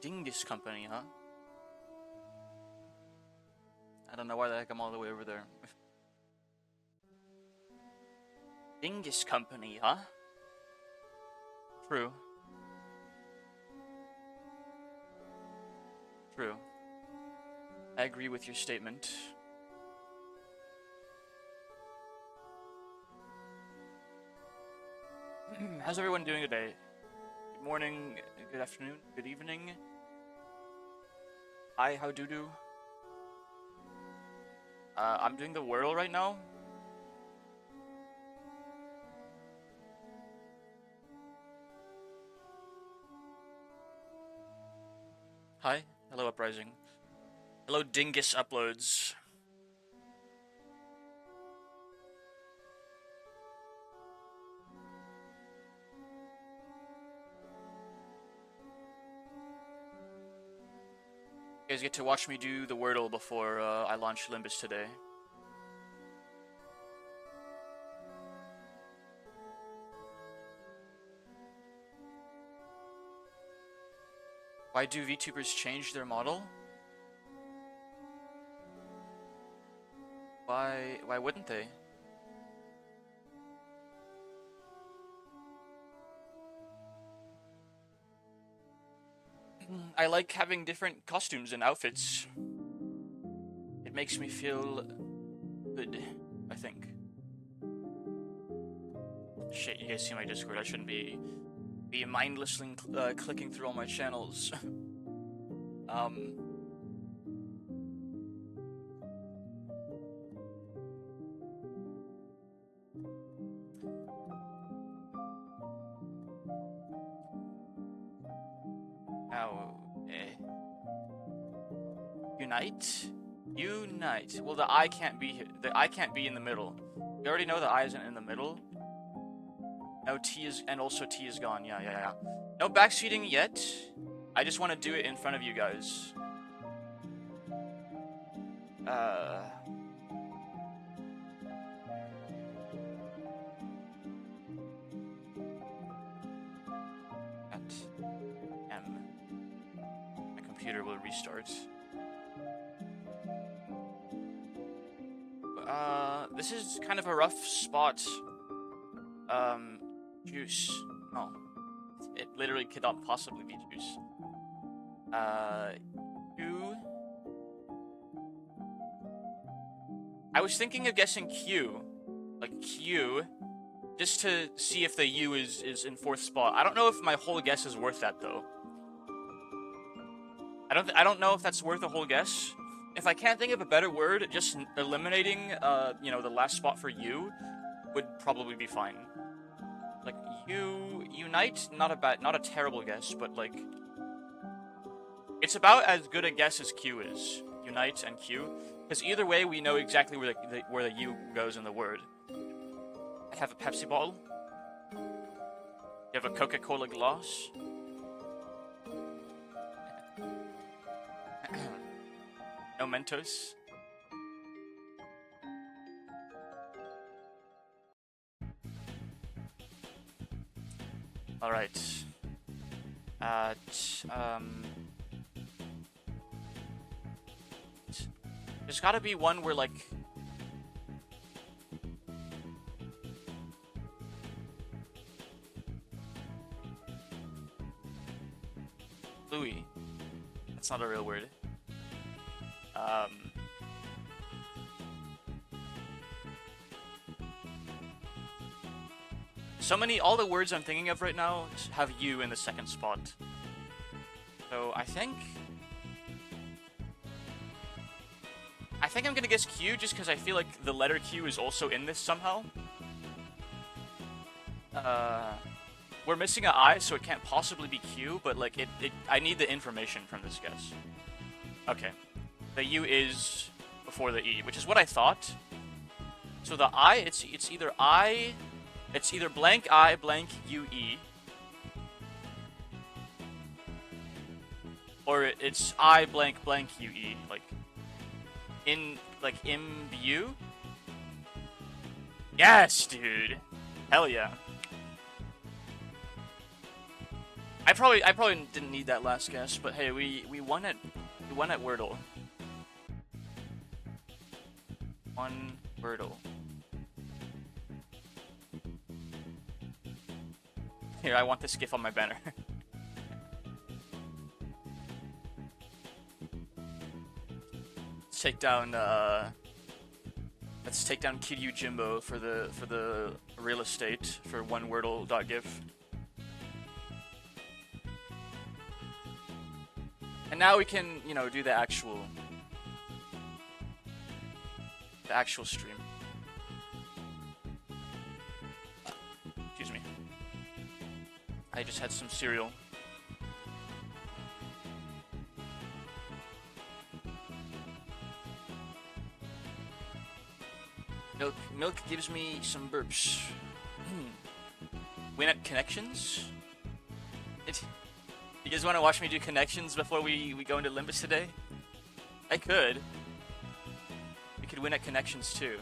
Dingus Company, huh? I don't know why the heck I'm all the way over there. Dingus Company, huh? True. True. I agree with your statement. How's everyone doing today? Good morning, good afternoon, good evening. Hi, how do? I'm doing the whirl right now. Hi, hello Uprising. Hello Dingus Uploads. You guys get to watch me do the Wordle before I launch Limbus today. Why do VTubers change their model? Why wouldn't they? I like having different costumes and outfits. It makes me feel good, I think. Shit, you guys see my Discord. I shouldn't be mindlessly clicking through all my channels. Unite? Unite. Well, the I can't be here. The I can't be in the middle. We already know the I isn't in the middle. No, T is, and also T is gone. Yeah. No backseating yet. I just want to do it in front of you guys. My computer will restart. This is kind of a rough spot. Juice. Oh. It literally could not possibly be juice. Q. I was thinking of guessing Q. Like Q. Just to see if the U is in 4th spot. I don't know if my whole guess is worth that, though. I don't know if that's worth a whole guess. If I can't think of a better word, just eliminating, you know, the last spot for U would probably be fine. Like, unite, not a terrible guess, but, like, it's about as good a guess as Q is. Unite and Q. Because either way, we know exactly where the U goes in the word. I have a Pepsi bottle. You have a Coca-Cola glass. No Mentos. All right. There's gotta be one where, like, Louis. That's not a real word. All the words I'm thinking of right now have U in the 2nd spot. So I think I'm gonna guess Q just because I feel like the letter Q is also in this somehow. We're missing an I, so it can't possibly be Q, but like I need the information from this guess. Okay. The U is before the E, which is what I thought. So the I, it's either blank I, blank UE, or it's I, blank, blank UE, like imbue? Yes, dude! Hell yeah. I probably didn't need that last guess, but hey, we won at Wordle. One Wordle. Here, I want this GIF on my banner. Let's take down Kiryu Jimbo for the real estate for one Wordle.gif. And now we can, you know, do the actual stream. Excuse me. I just had some cereal. Milk gives me some burps. Win at connections? You guys want to watch me do connections before we go into Limbus today? I could. We could win at connections too.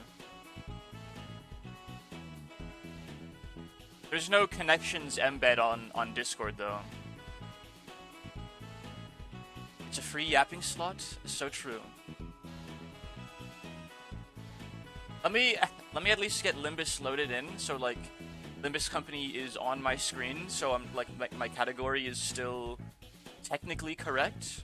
There's no connections embed on Discord though. It's a free yapping slot? So true. Let me at least get Limbus loaded in, so like Limbus company is on my screen, so I'm like my category is still technically correct.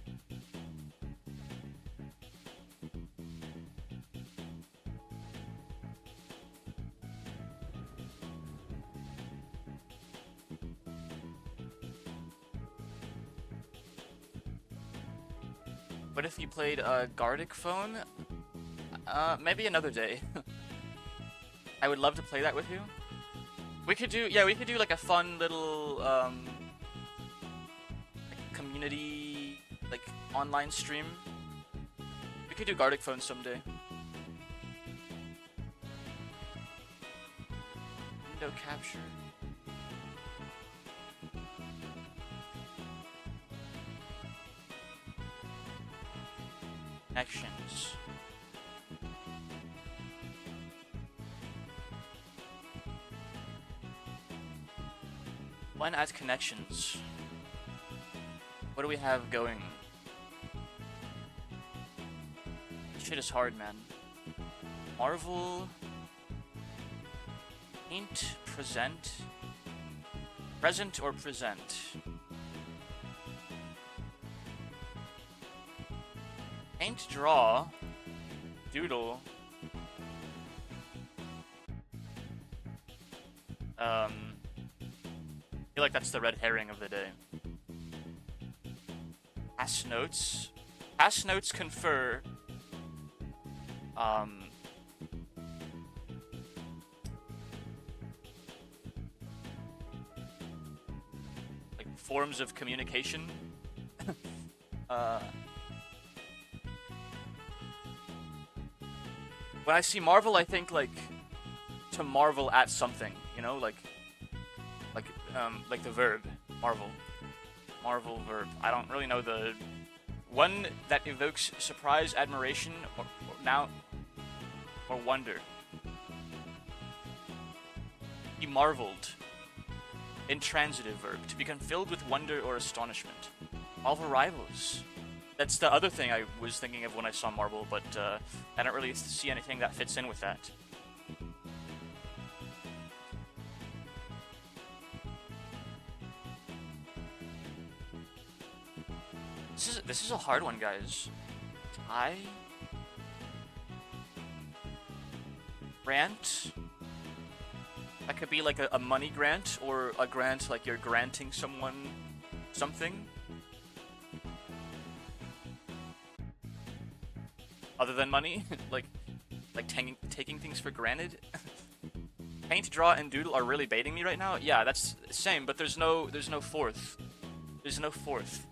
What if you played a Gardic phone? Maybe another day. I would love to play that with you. We could do like a fun little like community like online stream. We could do Gardic phone someday. Window capture. Connections. When at connections, what do we have going? Shit is hard, man. Marvel, paint, present or present. Paint, draw, doodle. I feel like that's the red herring of the day. Pass notes. Pass notes confer. Like forms of communication. When I see marvel, I think like to marvel at something, you know, like the verb marvel verb. I don't really know the one that evokes surprise, admiration, or wonder. He marveled. Intransitive verb, to become filled with wonder or astonishment. Marvel rivals. That's the other thing I was thinking of when I saw marvel, but I don't really see anything that fits in with that. This is a hard one, guys. Tie? Grant? That could be like a money grant, or a grant like you're granting someone something. Other than money? like taking things for granted? Paint, draw, and doodle are really baiting me right now? Yeah, that's the same, but there's no fourth. There's no fourth.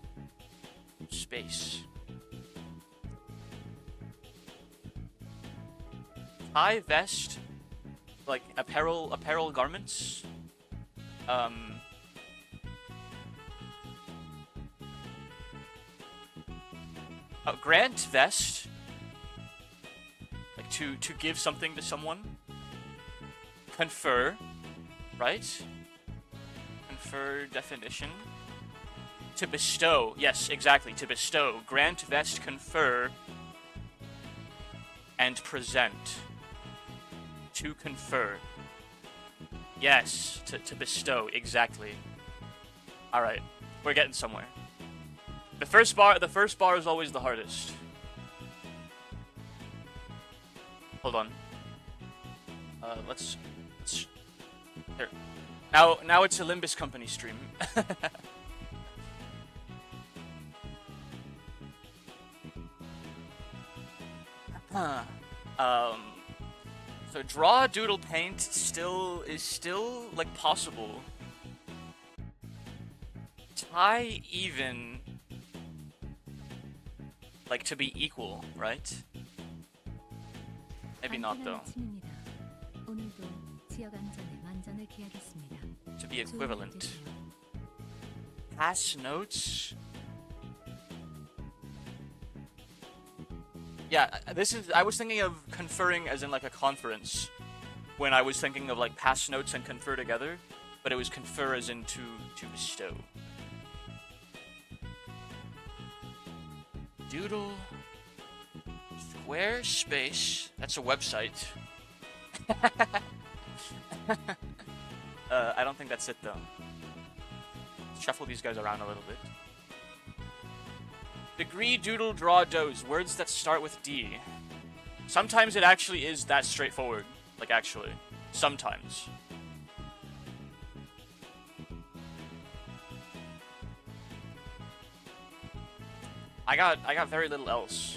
Space. Tie, vest, like apparel garments. Grant, vest. Like to give something to someone. Confer, right? Confer definition. To bestow. Yes, exactly. To bestow. Grant, vest, confer, and present. To confer. Yes, to bestow. Exactly. Alright. We're getting somewhere. The first bar is always the hardest. Hold on. Let's here. Now it's a Limbus company stream. So draw, doodle, paint is still like possible. Tie, even, like to be equal, right? Maybe not though. To be equivalent. Pass notes. Yeah, I was thinking of conferring as in like a conference when I was thinking of like pass notes and confer together, but it was confer as in to bestow. Doodle. Squarespace. That's a website. I don't think that's it though. Shuffle these guys around a little bit. Degree, doodle, draw, doze. Words that start with D. Sometimes it actually is that straightforward. Like, actually. Sometimes. I got very little else.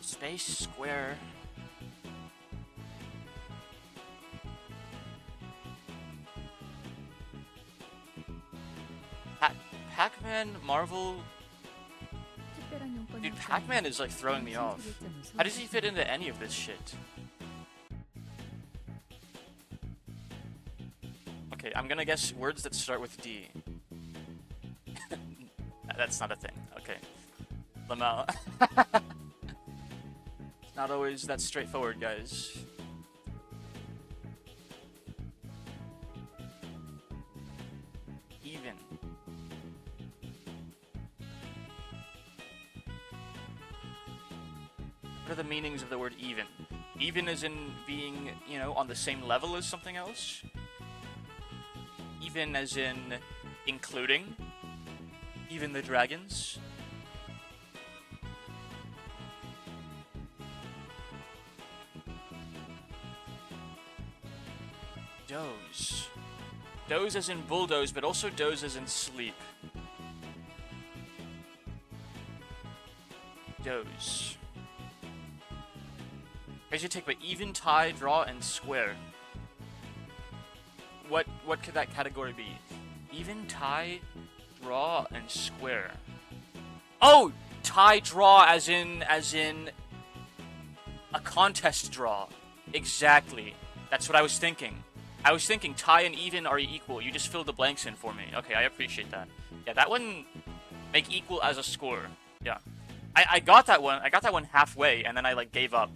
Space, square. Pac-Man, Marvel. Dude, Pac-Man is like throwing me off. How does he fit into any of this shit? Okay, I'm gonna guess words that start with D. That's not a thing. Okay. Lamau. It's not always that straightforward, guys. Even. What are the meanings of the word even? Even as in being, you know, on the same level as something else? Even as in including? Even the dragons? Doze. Doze as in bulldoze, but also doze as in sleep. Doze. Crazy take, but even, tie, draw, and square. What could that category be? Even, tie, draw, and square. Oh! Tie, draw, as in a contest draw. Exactly. That's what I was thinking. I was thinking tie and even are equal. You just filled the blanks in for me. Okay, I appreciate that. Yeah, that one, make equal as a score. Yeah. I got that one. I got that one halfway, and then I like gave up.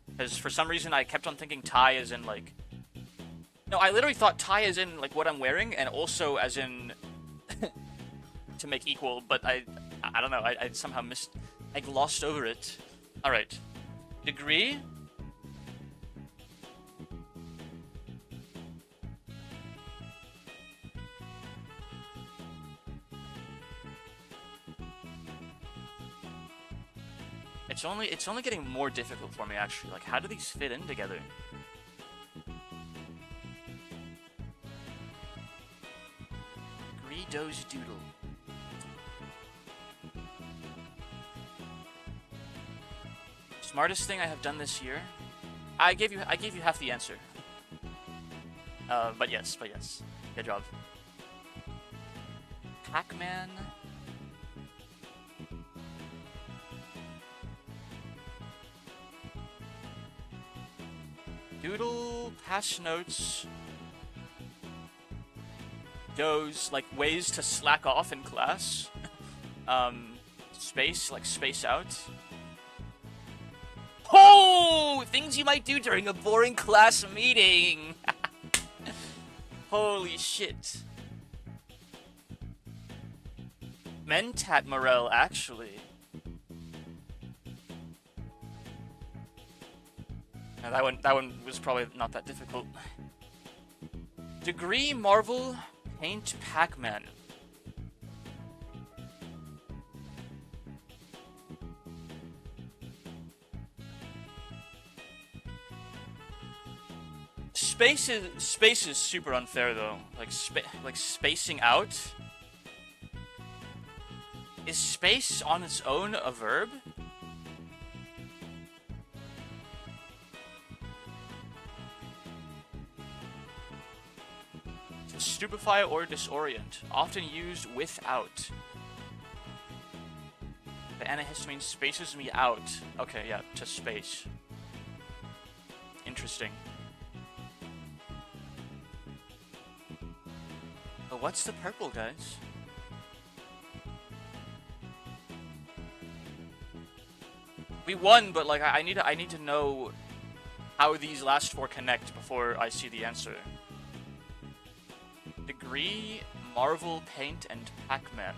Because for some reason I kept on thinking tie as in like... No, I literally thought tie as in like what I'm wearing, and also as in to make equal, but I don't know, I somehow missed... I glossed over it. Alright. Degree? It's only getting more difficult for me, actually. Like, how do these fit in together? Degree, doze, doodle. Smartest thing I have done this year? I gave you half the answer. But yes. Good job. Pac-Man. Doodle, pass notes, doze, like ways to slack off in class. Space, like space out. Oh! Things you might do during a boring class meeting! Holy shit. Mentat Morel, actually. Now that one was probably not that difficult. Degree Marvel Paint Pac-Man. Space is super unfair though. Like spacing out. Is space on its own a verb? To stupefy or disorient, often used without. The antihistamine spaces me out. Okay, yeah, to space. Interesting. But what's the purple, guys? We won, but like I need to know how these last four connect before I see the answer. Degree, Marvel, Paint, and Pac-Man.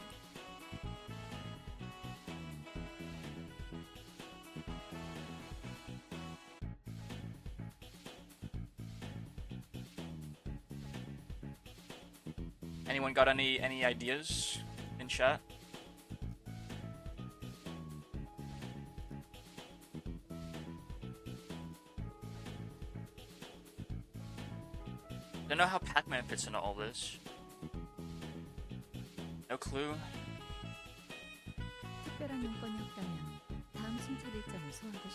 Anyone got any ideas in chat? Don't know how Pac-Man fits into all this. No clue.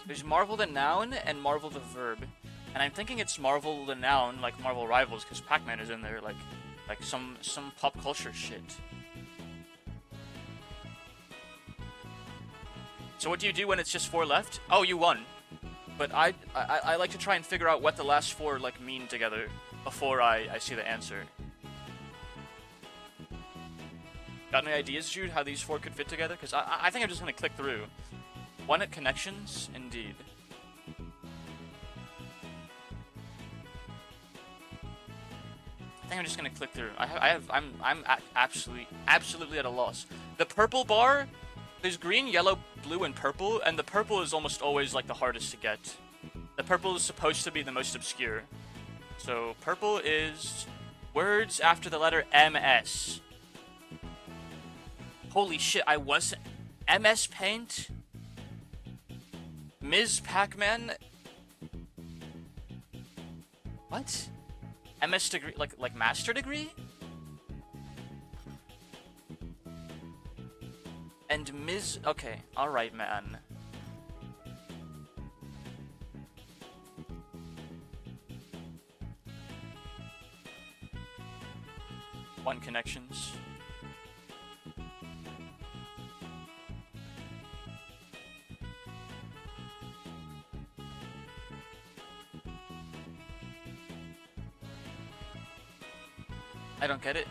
There's Marvel the noun and Marvel the verb, and I'm thinking it's Marvel the noun, like Marvel Rivals, because Pac-Man is in there, like some pop culture shit. So what do you do when it's just four left? Oh, you won. But I like to try and figure out what the last four like mean together before I see the answer. Got any ideas, Jude, how these four could fit together? Because I think I'm just gonna click through. One at connections, indeed. I think I'm just gonna click through. I'm absolutely at a loss. The purple bar, there's green, yellow, blue, and purple, and the purple is almost always like the hardest to get. The purple is supposed to be the most obscure. So purple is words after the letter MS. Holy shit, I wasn't. MS Paint? Ms. Pac-Man? What? MS degree, like master degree? And Ms. Okay, alright, man. One connections. I don't get it.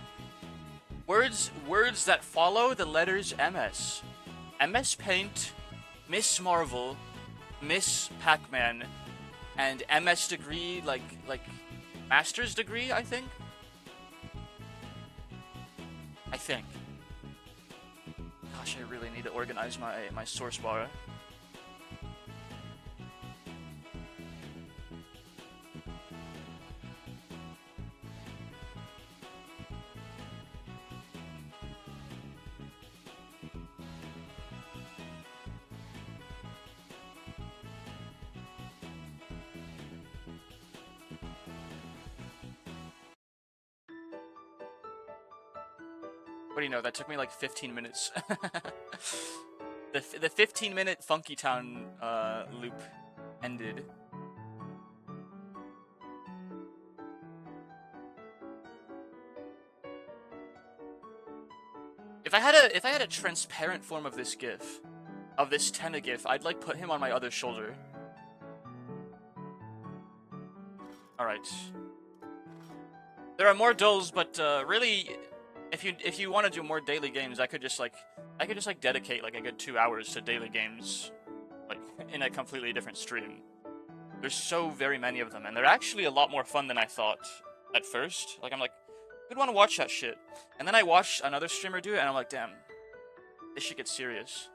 Words that follow the letters MS. MS Paint, Miss Marvel, Miss Pac-Man, and MS degree, like master's degree, I think. Gosh, I really need to organize my source bar. What do you know? That took me like 15 minutes. The 15-minute Funky Town loop ended. If I had a transparent form of this GIF, of this Tenna GIF, I'd like put him on my other shoulder. All right. There are more dulls, but really. If you want to do more daily games, I could just dedicate like a good 2 hours to daily games, like in a completely different stream. There's so very many of them, and they're actually a lot more fun than I thought at first. Like I'm like, who'd want to watch that shit? And then I watched another streamer do it, and I'm like, damn, This shit gets serious.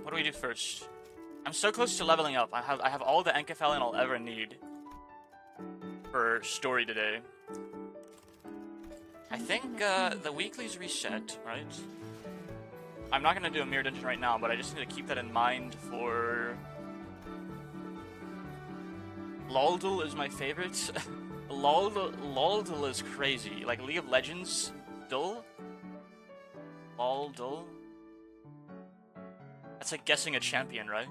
What do we do first? I'm so close to leveling up. I have all the Enkephalin I'll ever need for story today. I think the weekly's reset, right? I'm not gonna do a mirror dungeon right now, but I just need to keep that in mind for... Laldl is my favorite. Laldl is crazy. Like League of Legends, Dull? Laldl? That's like guessing a champion, right?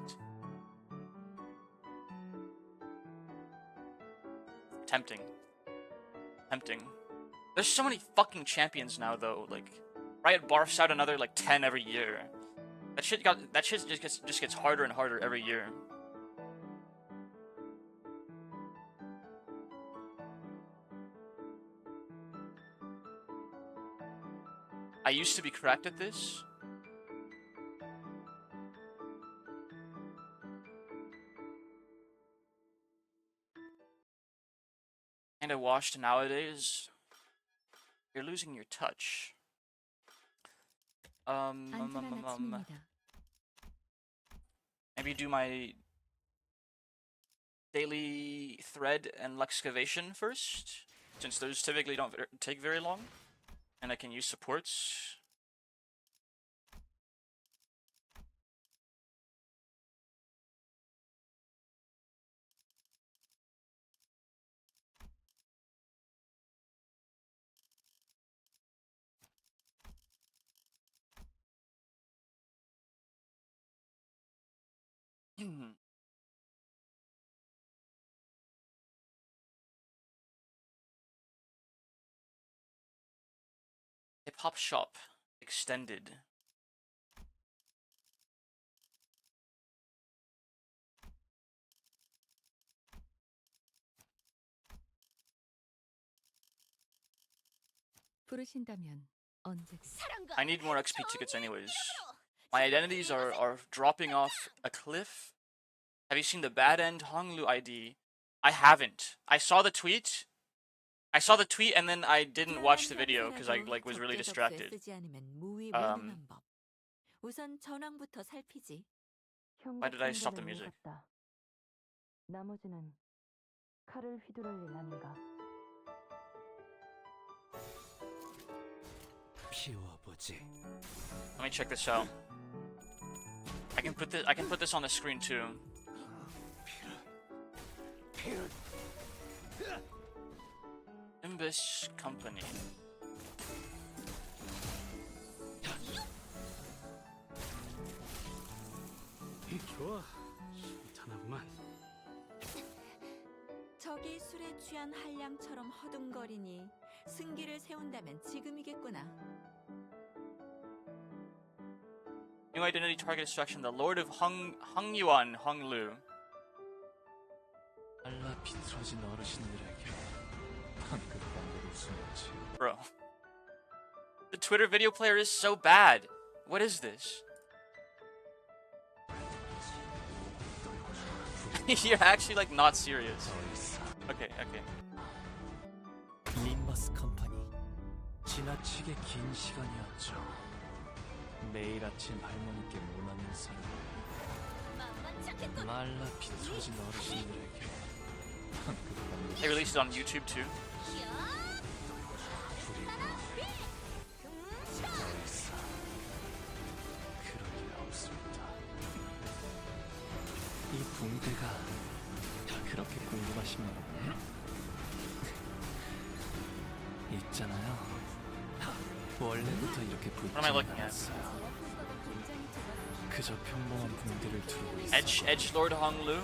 Tempting. Tempting. There's so many fucking champions now, though. Like, Riot barfs out another like 10 every year. That shit just gets harder and harder every year. I used to be correct at this. Kinda washed nowadays. You're losing your touch. Maybe do my daily thread and Luxcavation first, since those typically don't take very long, and I can use supports. Hip Hop Shop extended. I need more XP tickets anyways. My identities are dropping off a cliff. Have you seen the Bad End Honglu ID? I haven't. I saw the tweet and then I didn't watch the video because I was really distracted. Why did I stop the music? Let me check this out. I can put this on the screen too. Limbus Company. 저기 술에 취한 한량처럼 허둥거리니 승기를 세운다면 지금이겠구나. New identity target extraction. The Lord of Hongyuan Honglu. Bro. The Twitter video player is so bad. What is this? You're actually like not serious. Okay, okay. Limbus Company. 지나치게 긴 시간이었죠. 매일 아침 할머니께 물 맞는 사람. 말라 비틀어진 어르신들에게. They released it on YouTube too. 이 붕대가 그렇게 궁금하시면 있잖아요. 원래부터 이렇게 붙지 않았어요. 그저 평범한 붕대를 두르고 있어요. Edgelord Honglu?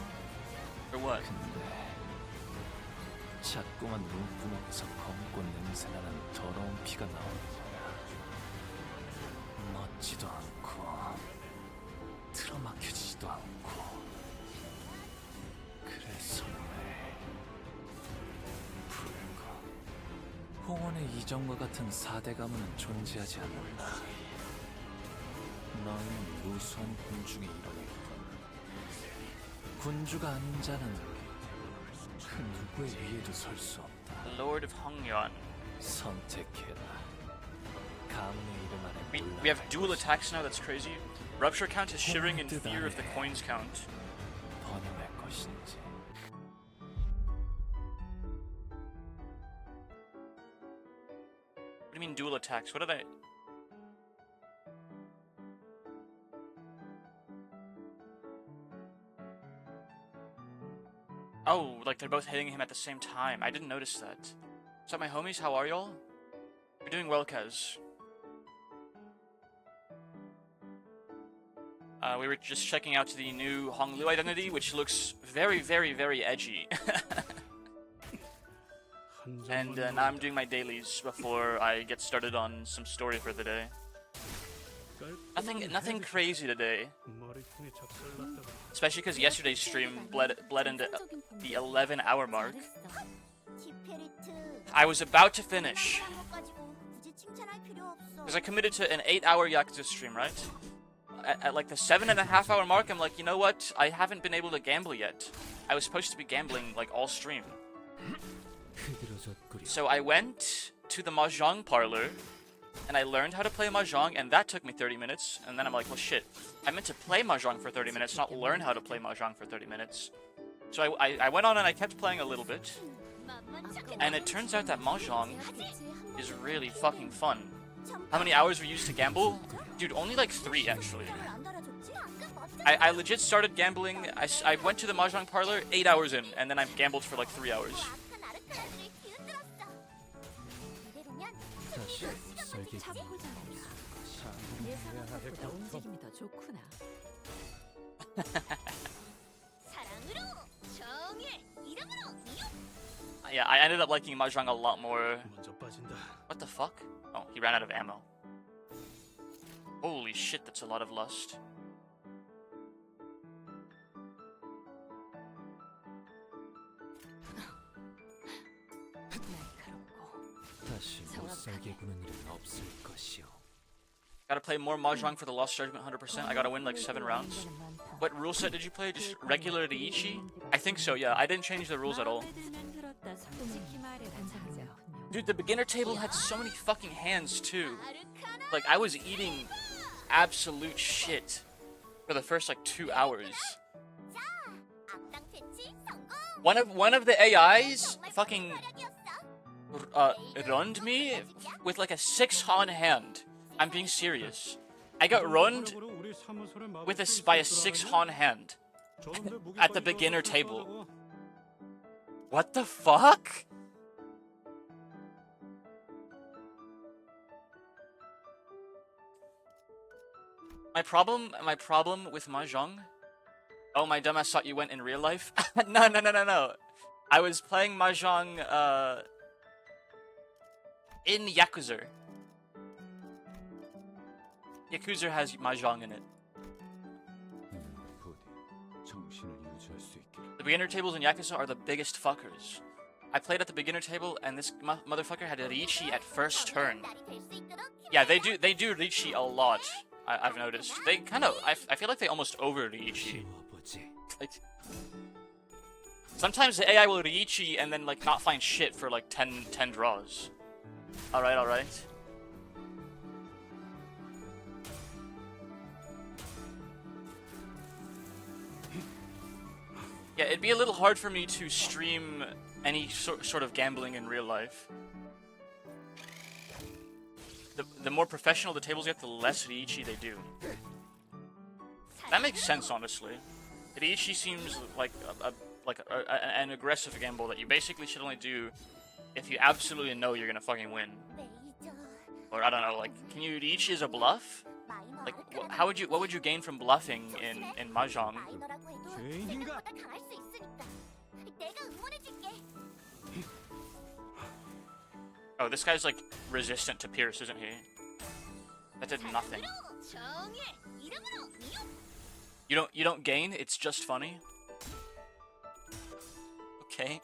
Or what? 근데 자꾸만 눈구멍에서 검고 냄새나는 더러운 피가 나오는 거야. 멋지도 않고 틀어막혀지지도 않고. 그래서 왜 공원에 이전과 같은 4대 가문은 존재하지 않는다. 너희는 무수한 군중의 일원이군. 군주가 아닌 자는 그 누구의 위에도 설 수 없다. Lord of Hongyeon. 선택해라. 가문의 이름 안에 We have dual attacks now. That's crazy. Rupture count is shivering in fear of the coins count. 번영할 것인지. What do you mean dual attacks? What did I? Oh, like they're both hitting him at the same time. I didn't notice that. What's up, my homies? How are y'all? We're doing well, Kaz. We were just checking out the new Honglu identity, which looks very, very, very edgy. And now I'm doing my dailies before I get started on some story for the day. Nothing crazy today. Especially because yesterday's stream bled into the 11-hour mark. I was about to finish. Because I committed to an 8-hour Yakuza stream, right? At like the 7.5-hour mark, I'm like, you know what? I haven't been able to gamble yet. I was supposed to be gambling like all stream. So I went to the mahjong parlor, and I learned how to play mahjong, and that took me 30 minutes. And then I'm like, well, shit. I meant to play mahjong for 30 minutes, not learn how to play mahjong for 30 minutes. So I went on and I kept playing a little bit. And it turns out that mahjong is really fucking fun. How many hours were used to gamble? Dude, only like 3 actually. I legit started gambling. I went to the mahjong parlor 8 hours in, and then I gambled for like 3 hours. Yeah, I ended up liking mahjong a lot more. What the fuck? Oh, he ran out of ammo. Holy shit, that's a lot of lust. Gotta play more mahjong for the Lost Judgment 100%. I gotta win like 7 rounds. What rule set did you play? Just regular Riichi? I think so, yeah. I didn't change the rules at all. Dude, the beginner table had so many fucking hands too. Like, I was eating absolute shit for the first like 2 hours. One of the AIs fucking runned me with like a 6-han hand. I'm being serious. I got runned with by a 6-han hand at the beginner table. What the fuck? My problem with mahjong. Oh, my dumbass thought you went in real life. No. I was playing mahjong in Yakuza. Yakuza has mahjong in it. The beginner tables in Yakuza are the biggest fuckers. I played at the beginner table, and this motherfucker had a Riichi at first turn. Yeah, they do Riichi a lot. I've noticed. They kind of, I feel like they almost over Riichi. Like, sometimes the AI will Riichi and then like not find shit for like 10 draws. Alright. Yeah, it'd be a little hard for me to stream any sort of gambling in real life. The more professional the tables get, the less Riichi they do. That makes sense, honestly. Riichi seems like an aggressive gamble that you basically should only do if you absolutely know you're gonna fucking win. Or I don't know, like, can you Riichi as a bluff? Like, what would you gain from bluffing in mahjong? Oh, this guy's like resistant to Pierce, isn't he? That did nothing. You don't gain, it's just funny. Okay.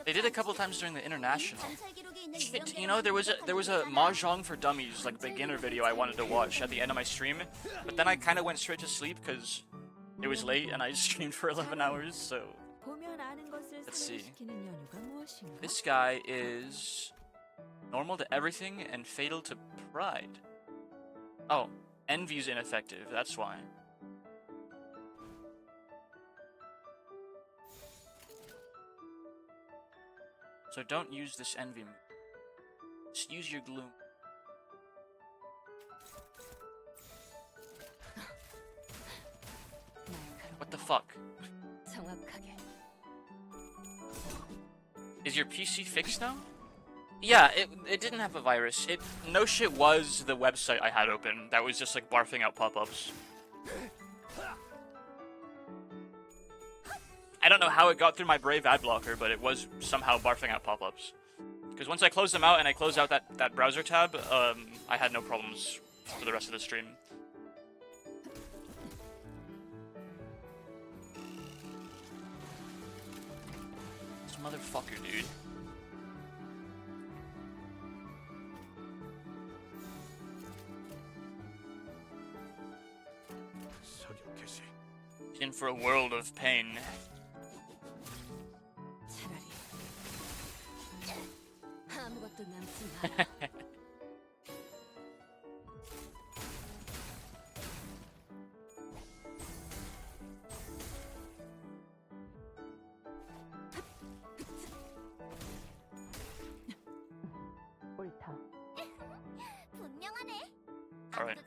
They did a couple times during the international. Shit, you know, there was a Mahjong for Dummies, like, beginner video I wanted to watch at the end of my stream, but then I kind of went straight to sleep because it was late and I streamed for 11 hours, so... Let's see. This guy is normal to everything and fatal to pride. Oh, envy's ineffective, that's why. So don't use this envy move. Just use your gloom. What the fuck? Is your PC fixed now? Yeah, it didn't have a virus. No shit was the website I had open that was just like barfing out pop-ups. I don't know how it got through my Brave ad blocker, but it was somehow barfing out pop-ups. Because once I closed them out and I closed out that browser tab, I had no problems for the rest of the stream. This motherfucker, dude. In for a world of pain. Alright.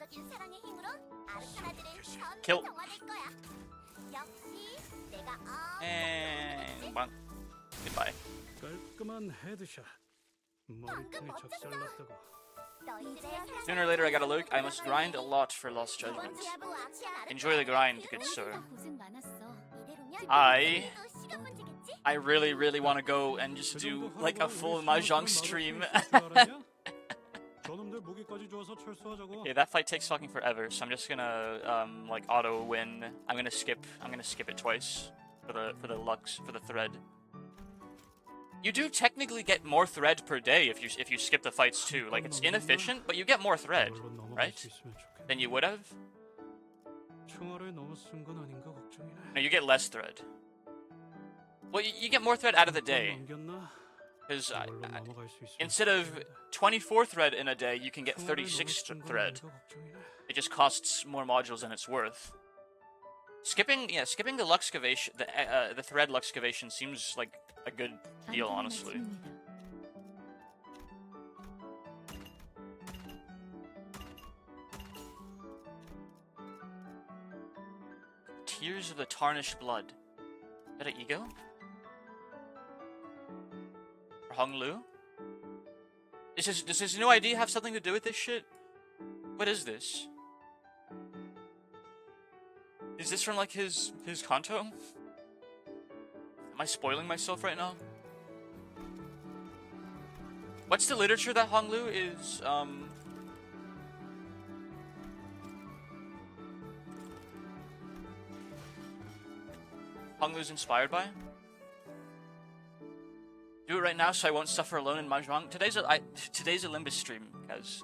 Kill. And one. Goodbye. Sooner or later I gotta look. I must grind a lot for Lost Judgment. Enjoy the grind, good sir. I really, really want to go and just do like a full Mahjong stream. Okay, that fight takes fucking forever, so I'm just gonna like auto win. I'm gonna skip it twice for the thread. You do technically get more thread per day if you skip the fights too. Like, it's inefficient, but you get more thread, right? Than you would have. No, you get less thread. Well, you get more thread out of the day. Because instead of 24 thread in a day, you can get 36 thread. It just costs more modules than it's worth. Skipping the luxcavation, the thread luxcavation seems like a good deal, honestly. Tears of the Tarnished Blood. Is that an ego? Hong Lu? Does his new ID have something to do with this shit? What is this? Is this from like his Kanto? Am I spoiling myself right now? What's the literature that Hong Lu is Hong Lu's inspired by? Do it right now so I won't suffer alone in Mahjong. Today's a Limbus stream, guys.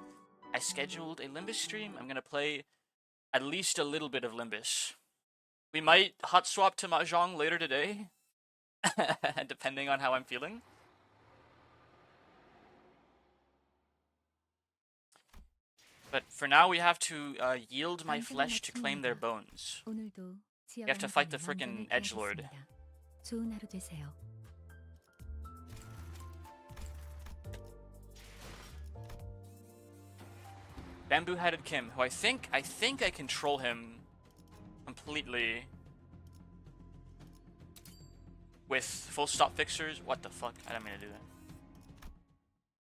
I scheduled a Limbus stream. I'm gonna play at least a little bit of Limbus. We might hot swap to Mahjong later today, depending on how I'm feeling. But for now, we have to yield my flesh to claim their bones. You have to fight the frickin' edgelord. Bamboo-headed Kim, who I think I control him completely with full stop fixers. What the fuck? I didn't mean to do that. I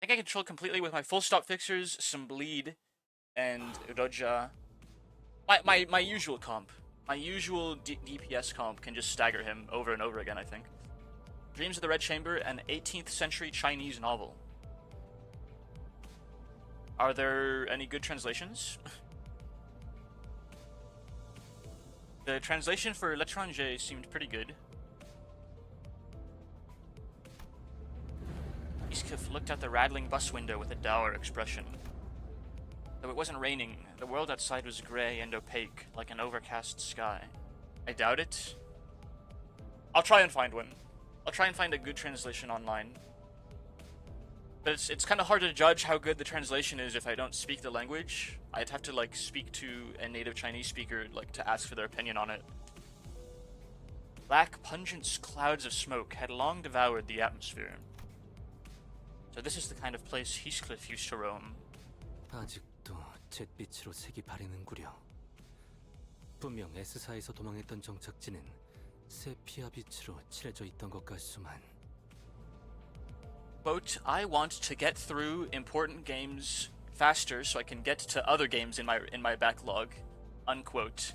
think I control completely with my full stop fixers, some bleed, and Roja. My usual comp. My usual DPS comp can just stagger him over and over again, I think. Dreams of the Red Chamber, an 18th century Chinese novel. Are there any good translations? The translation for L'étranger seemed pretty good. Heathcliff looked out the rattling bus window with a dour expression. Though it wasn't raining, the world outside was grey and opaque, like an overcast sky. I doubt it. I'll try and find one. I'll try and find a good translation online. But it's kind of hard to judge how good the translation is if I don't speak the language. I'd have to, like, speak to a native Chinese speaker, like, to ask for their opinion on it. Black, pungent clouds of smoke had long devoured the atmosphere. So this is the kind of place Heathcliff used to roam. 아직도 잿빛으로 색이 바래는구려. 분명 S사에서 도망했던 정착지는 세피아 빛으로 칠해져 있던 것 같수만. Quote, I want to get through important games faster so I can get to other games in my backlog. Unquote.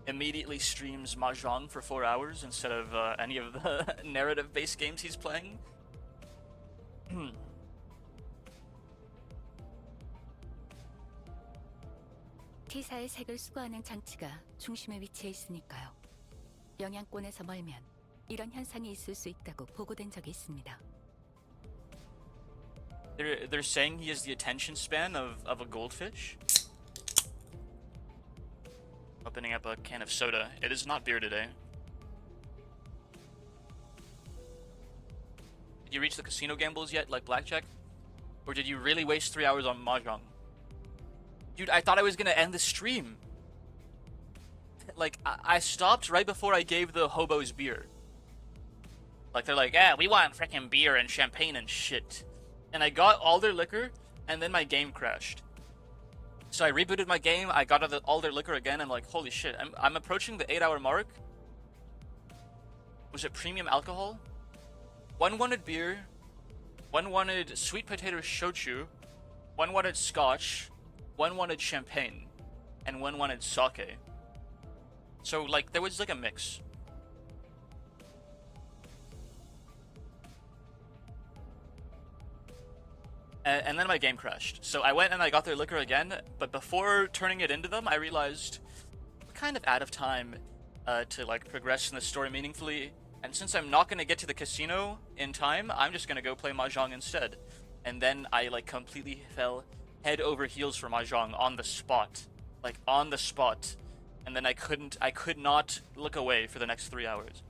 Immediately streams Mahjong for 4 hours instead of any of the narrative-based games he's playing. T사의 색을 수거하는 장치가 중심에 위치해 있으니까요. 영향권에서 멀면 이런 현상이 있을 수 있다고 보고된 적이 있습니다. They're saying he has the attention span of a goldfish. Opening up a can of soda. It is not beer today. Did you reach the casino gambles yet, like blackjack? Or did you really waste 3 hours on Mahjong? Dude, I thought I was gonna end the stream. Like, I stopped right before I gave the hobos beer. Like, they're like, yeah, we want frickin' beer and champagne and shit. And I got all their liquor, and then my game crashed. So I rebooted my game, I got all their liquor again, I'm like, holy shit, I'm approaching the 8-hour mark. Was it premium alcohol? One wanted beer, one wanted sweet potato shochu, one wanted scotch, one wanted champagne, and one wanted sake. So, like, there was like a mix. And then my game crashed. So I went and I got their liquor again, but before turning it into them, I realized we're kind of out of time to, like, progress in the story meaningfully. And since I'm not going to get to the casino in time, I'm just going to go play Mahjong instead. And then I, like, completely fell head over heels for Mahjong on the spot. Like, on the spot. And then I could not look away for the next 3 hours.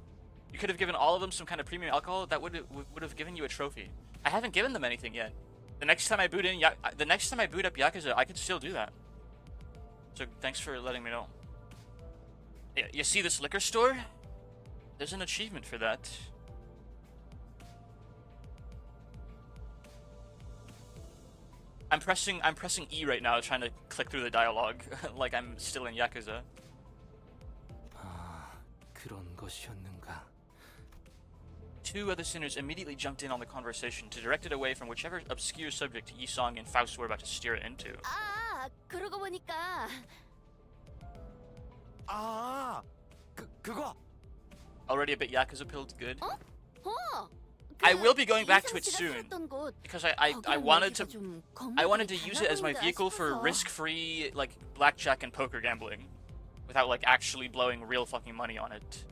You could have given all of them some kind of premium alcohol, that would have given you a trophy. I haven't given them anything yet. The next time I boot up Yakuza, I could still do that. So thanks for letting me know. Yeah, you see this liquor store? There's an achievement for that. I'm pressing E right now, trying to click through the dialogue, like I'm still in Yakuza. 아, 그런 것이었는가? Two other sinners immediately jumped in on the conversation to direct it away from whichever obscure subject Yi-song and Faust were about to steer it into. 아, 그러고 보니까 아, 그거. Already a bit Yakuza pilled, good. 어, I will be going back to it soon because I wanted to use it as my vehicle for risk-free, like, blackjack and poker gambling without, like, actually blowing real fucking money on it.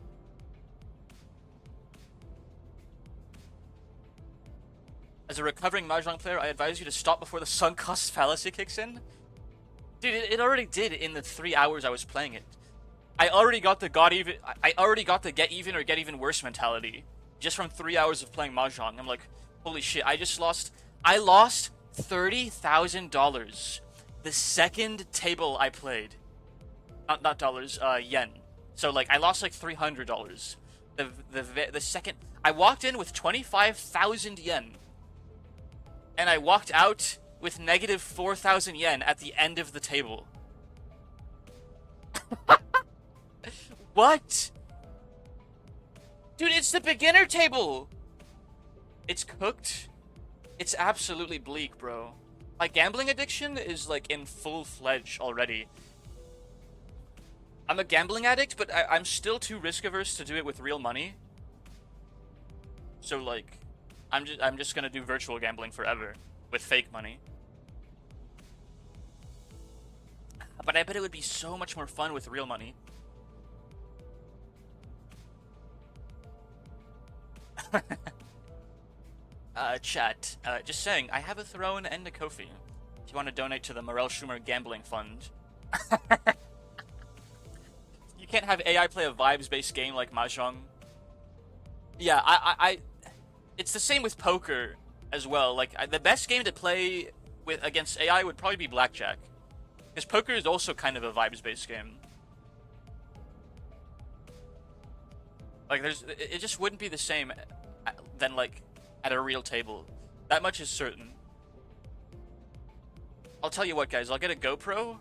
As a recovering Mahjong player, I advise you to stop before the sunk cost fallacy kicks in. Dude, it already did in the 3 hours I was playing it. I already got the get even or get even worse mentality just from 3 hours of playing Mahjong. I'm like, holy shit, I lost $30,000 the second table I played. Not dollars, yen. So, like, I lost like $300. The second I walked in with 25,000 yen. And I walked out with negative 4,000 yen at the end of the table. What? Dude, it's the beginner table! It's cooked. It's absolutely bleak, bro. My gambling addiction is, like, in full-fledged already. I'm a gambling addict, but I'm still too risk-averse to do it with real money. So, like, I'm just gonna do virtual gambling forever with fake money. But I bet it would be so much more fun with real money. chat. Just saying, I have a throne and a Kofi. If you want to donate to the Morel Schumer Gambling Fund. You can't have AI play a vibes-based game like Mahjong. Yeah, it's the same with poker as well. Like, the best game to play with against AI would probably be blackjack. Because poker is also kind of a vibes-based game. Like, it just wouldn't be the same than, like, at a real table. That much is certain. I'll tell you what, guys. I'll get a GoPro.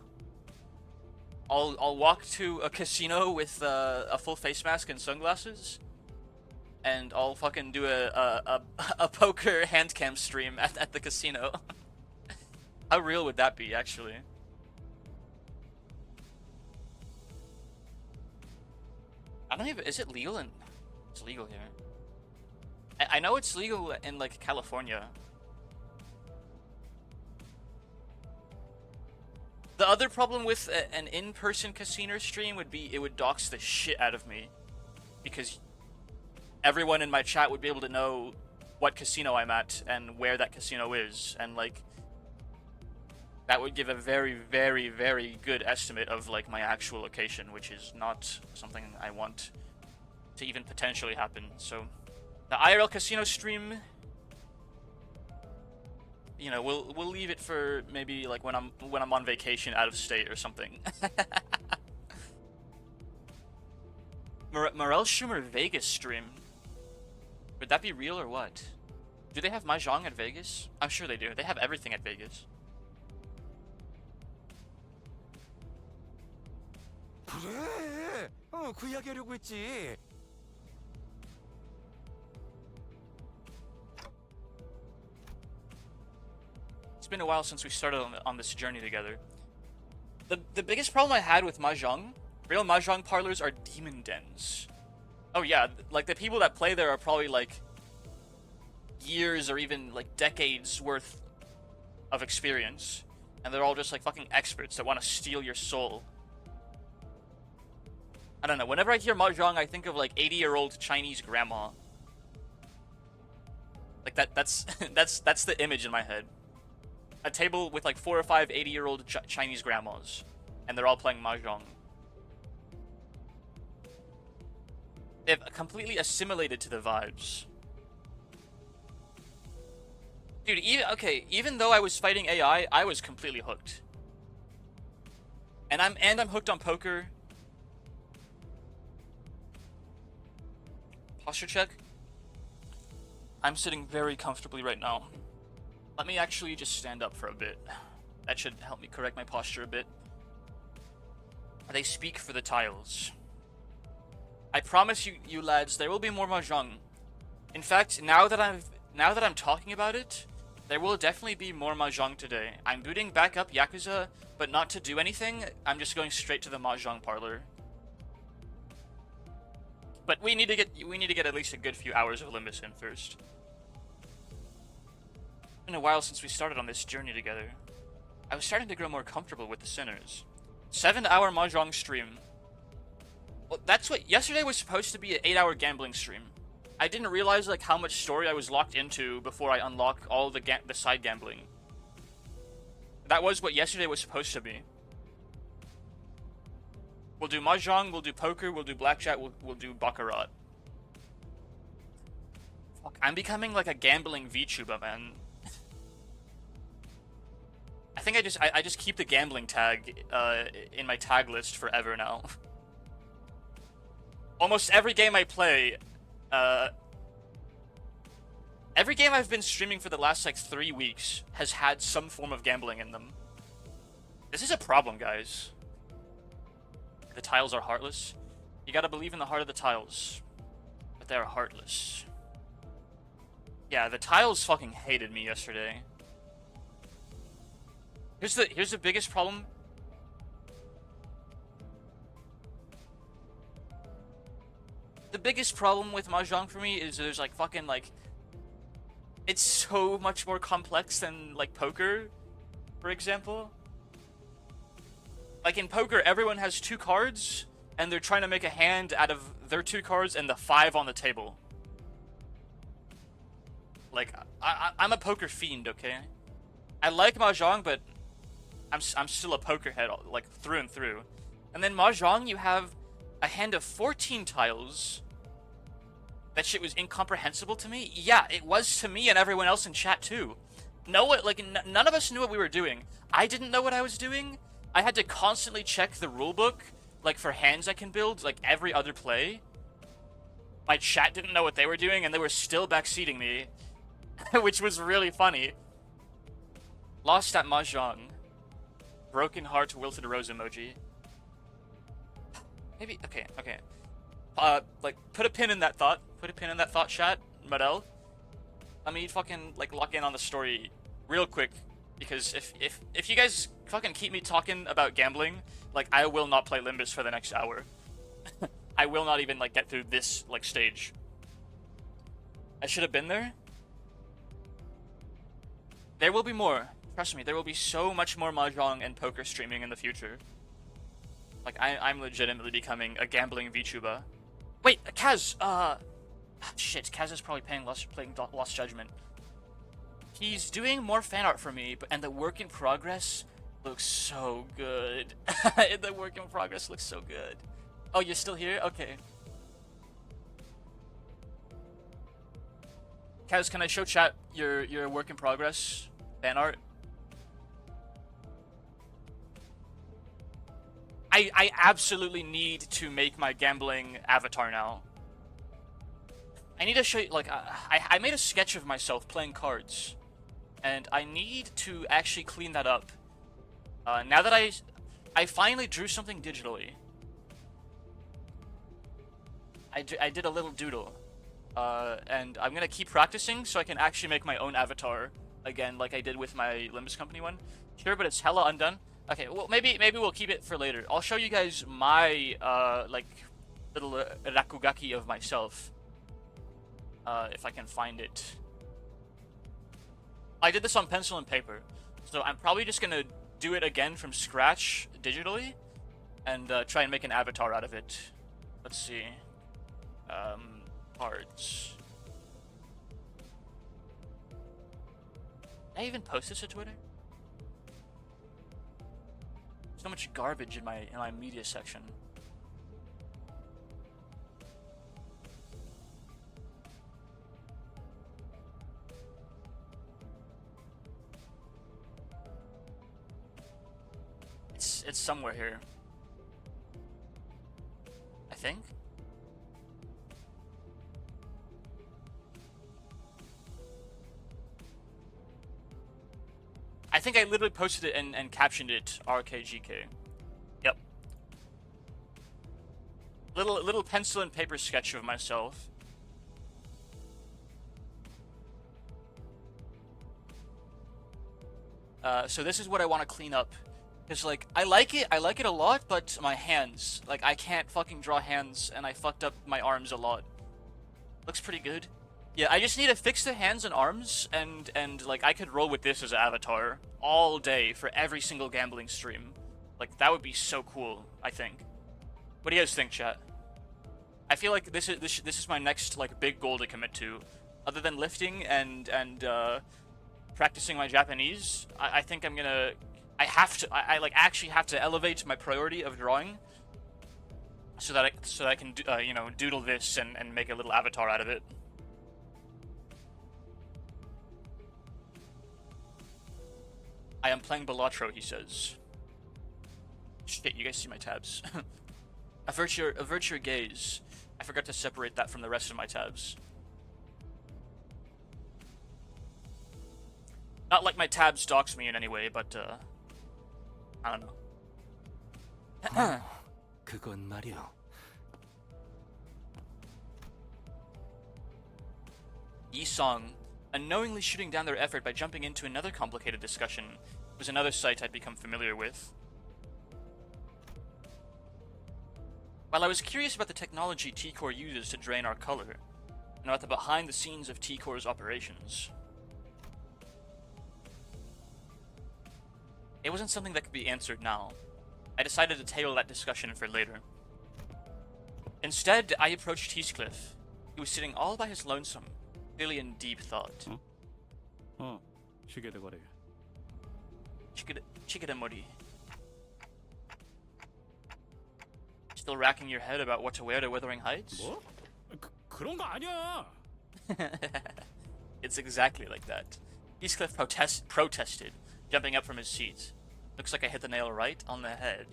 I'll walk to a casino with a full face mask and sunglasses, and I'll fucking do a poker hand cam stream at the casino. How real would that be, actually? I don't even. Is it legal in? It's legal here. I know it's legal in like California. The other problem with an in-person casino stream would be it would dox the shit out of me, because everyone in my chat would be able to know what casino I'm at and where that casino is, and like that would give a very, very, very good estimate of like my actual location, which is not something I want to even potentially happen. So the IRL casino stream, you know, we'll leave it for maybe like when I'm on vacation out of state or something. Morel Schumer Vegas stream. Would that be real or what? Do they have Mahjong at Vegas? I'm sure they do. They have everything at Vegas. 그래. 그 이야기하려고 했지. It's been a while since we started on this journey together. The biggest problem I had with Mahjong, real Mahjong parlors, are demon dens. Oh yeah, like the people that play there are probably like years or even like decades worth of experience, and they're all just like fucking experts that want to steal your soul. I don't know, whenever I hear Mahjong, I think of like 80-year-old Chinese grandma. Like that's that's the image in my head. A table with like 4 or 5 80-year-old Chinese grandmas, and they're all playing Mahjong. They've completely assimilated to the vibes. Dude, even though I was fighting AI, I was completely hooked. And I'm hooked on poker. Posture check. I'm sitting very comfortably right now. Let me actually just stand up for a bit. That should help me correct my posture a bit. They speak for the tiles. I promise you lads, there will be more Mahjong. In fact, now that I'm talking about it, there will definitely be more Mahjong today. I'm booting back up Yakuza, but not to do anything. I'm just going straight to the Mahjong parlor. But we need to get at least a good few hours of Limbus in first. It's been a while since we started on this journey together. I was starting to grow more comfortable with the sinners. 7-hour Mahjong stream. Well, that's what yesterday was supposed to be an 8-hour gambling stream. I didn't realize like how much story I was locked into before I unlocked all the side gambling. That was what yesterday was supposed to be. We'll do Mahjong, we'll do poker, we'll do blackjack, we'll do baccarat. Fuck, I'm becoming like a gambling VTuber, man. I think I just keep the gambling tag in my tag list forever now. Almost every game I play, every game I've been streaming for the last like 3 weeks has had some form of gambling in them. This is a problem, guys. The tiles are heartless. You gotta believe in the heart of the tiles. But they're heartless. Yeah, the tiles fucking hated me yesterday. Here's the biggest problem. The biggest problem with Mahjong for me is there's like fucking like... It's so much more complex than like poker, for example. Like in poker, everyone has 2 cards, and they're trying to make a hand out of their 2 cards and the 5 on the table. Like, I'm a poker fiend, okay? I like Mahjong, but I'm still a poker head, like, through and through. And then Mahjong, you have a hand of 14 tiles. That shit was incomprehensible to me. Yeah, it was to me and everyone else in chat, too. None of us knew what we were doing. I didn't know what I was doing. I had to constantly check the rulebook, like, for hands I can build, like, every other play. My chat didn't know what they were doing, and they were still backseating me. Which was really funny. Lost at Mahjong. Broken heart, wilted rose emoji. Maybe, okay. Like, put a pin in that thought. Put a pin in that thought, chat. Morel. Let me fucking, like, lock in on the story real quick. Because if you guys fucking keep me talking about gambling, like, I will not play Limbus for the next hour. I will not even, like, get through this, like, stage. I should have been there. There will be more. Trust me, there will be so much more Mahjong and poker streaming in the future. Like, I'm legitimately becoming a gambling VTuber. Wait, Kaz, shit, Kaz is probably playing Lost Judgment. He's doing more fan art for me, and the work in progress looks so good. The work in progress looks so good. Oh, you're still here? Okay. Kaz, can I show chat your work in progress fan art? I absolutely need to make my gambling avatar now. I need to show you, like, I made a sketch of myself playing cards. And I need to actually clean that up. Now that I finally drew something digitally. I did a little doodle. And I'm gonna keep practicing so I can actually make my own avatar again, like I did with my Limbus company one. Sure, but it's hella undone. Okay, well, maybe we'll keep it for later. I'll show you guys my, like, little rakugaki of myself. If I can find it. I did this on pencil and paper, so I'm probably just gonna do it again from scratch digitally, and try and make an avatar out of it. Let's see. Cards. Did I even post this to Twitter? So much garbage in my media section. It's somewhere here. I think. I think I literally posted it and captioned it RKGK. Yep. Little pencil and paper sketch of myself. So this is what I want to clean up. Because, like, I like it a lot, but my hands, like, I can't fucking draw hands, and I fucked up my arms a lot. Looks pretty good. Yeah, I just need to fix the hands and arms, and like, I could roll with this as an avatar all day for every single gambling stream. Like, that would be so cool, I think. What do you guys think, chat? I feel like this is my next, like, big goal to commit to. Other than lifting and practicing my Japanese, I think I'm gonna... I like actually have to elevate my priority of drawing, so that I can you know, doodle this and make a little avatar out of it. I am playing Balatro, he says. Shit, you guys see my tabs. Avert your gaze. I forgot to separate that from the rest of my tabs. Not like my tabs dox me in any way, but I don't know. 그건 말이야. Yisong, unknowingly shooting down their effort by jumping into another complicated discussion, was another sight I'd become familiar with. While I was curious about the technology T-Core uses to drain our color, and about the behind the scenes of T-Core's operations, it wasn't something that could be answered now. I decided to table that discussion for later. Instead, I approached Heathcliff. He was sitting all by his lonesome, Clearly in deep thought. 시계대거리. Chikidamori. Still racking your head about what to wear to Wuthering Heights? 뭐? 그런 거 아니야. It's exactly like that. Heathcliff protested, jumping up from his seat. Looks like I hit the nail right on the head.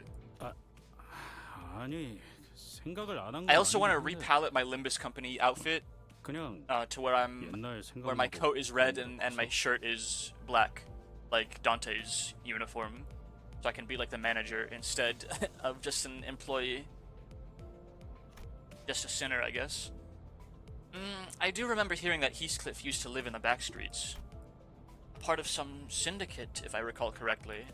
아니, 생각을 안 한 거. I also want to repalette my Limbus company outfit 그냥 to where my coat is red and my shirt is black, like Dante's uniform, so I can be like the manager instead of just an employee. Just a sinner, I guess. I do remember hearing that Heathcliff used to live in the back streets. Part of some syndicate, if I recall correctly.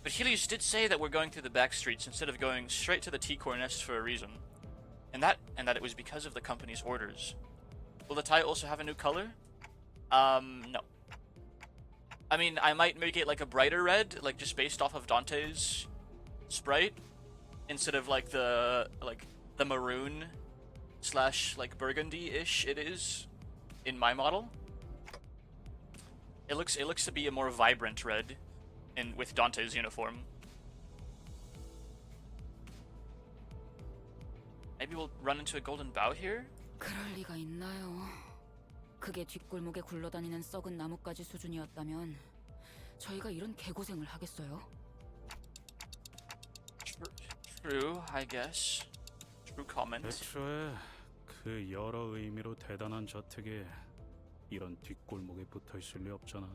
But Helios did say that we're going through the back streets instead of going straight to the T-Core nest for a reason. And that it was because of the company's orders. Will the tie also have a new color? No. I mean, I might make it like a brighter red, like just based off of Dante's sprite, instead of like the maroon / like burgundy-ish it is in my model. It looks to be a more vibrant red with Dante's uniform. Maybe we'll run into a golden bough here? 그럴 리가 있나요? 그게 뒷골목에 굴러다니는 썩은 나뭇가지 수준이었다면 저희가 이런 개고생을 하겠어요? True, I guess. True comment. 애초에 그 여러 의미로 대단한 저택에 이런 뒷골목에 붙어 있을 리 없잖아.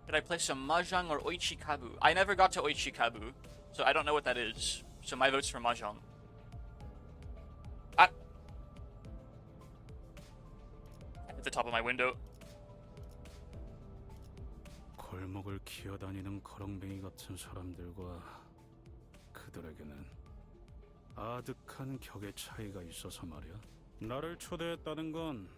Did I play some Mahjong or Oichikabu? I never got to Oichikabu, so I don't know what that is. So my vote's for Mahjong. At the top of my window. 골목을 기어다니는 거렁뱅이 같은 사람들과 그들에게는 아득한 격의 차이가 있어서 말이야. 나를 초대했다는 건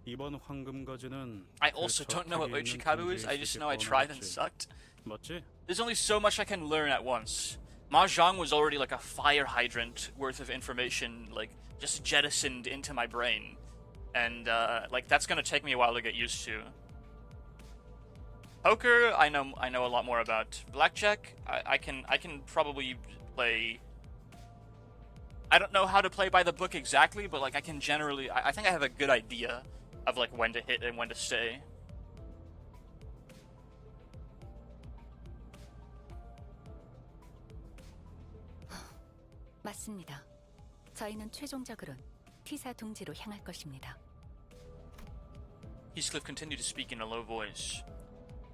이번 황금가지는 I also don't know what Oichikabu is. I just know I tried and sucked. 맞지? There's only so much I can learn at once. Mahjong was already like a fire hydrant worth of information, like just jettisoned into my brain, and like that's gonna take me a while to get used to. Poker, I know a lot more about. Blackjack, I can probably play. I don't know how to play by the book exactly, but like I can generally, I think I have a good idea of like when to hit and when to stay. 맞습니다. 저희는 최종적으로는 T사 둥지로 향할 것입니다. Heathcliff continued to speak in a low voice.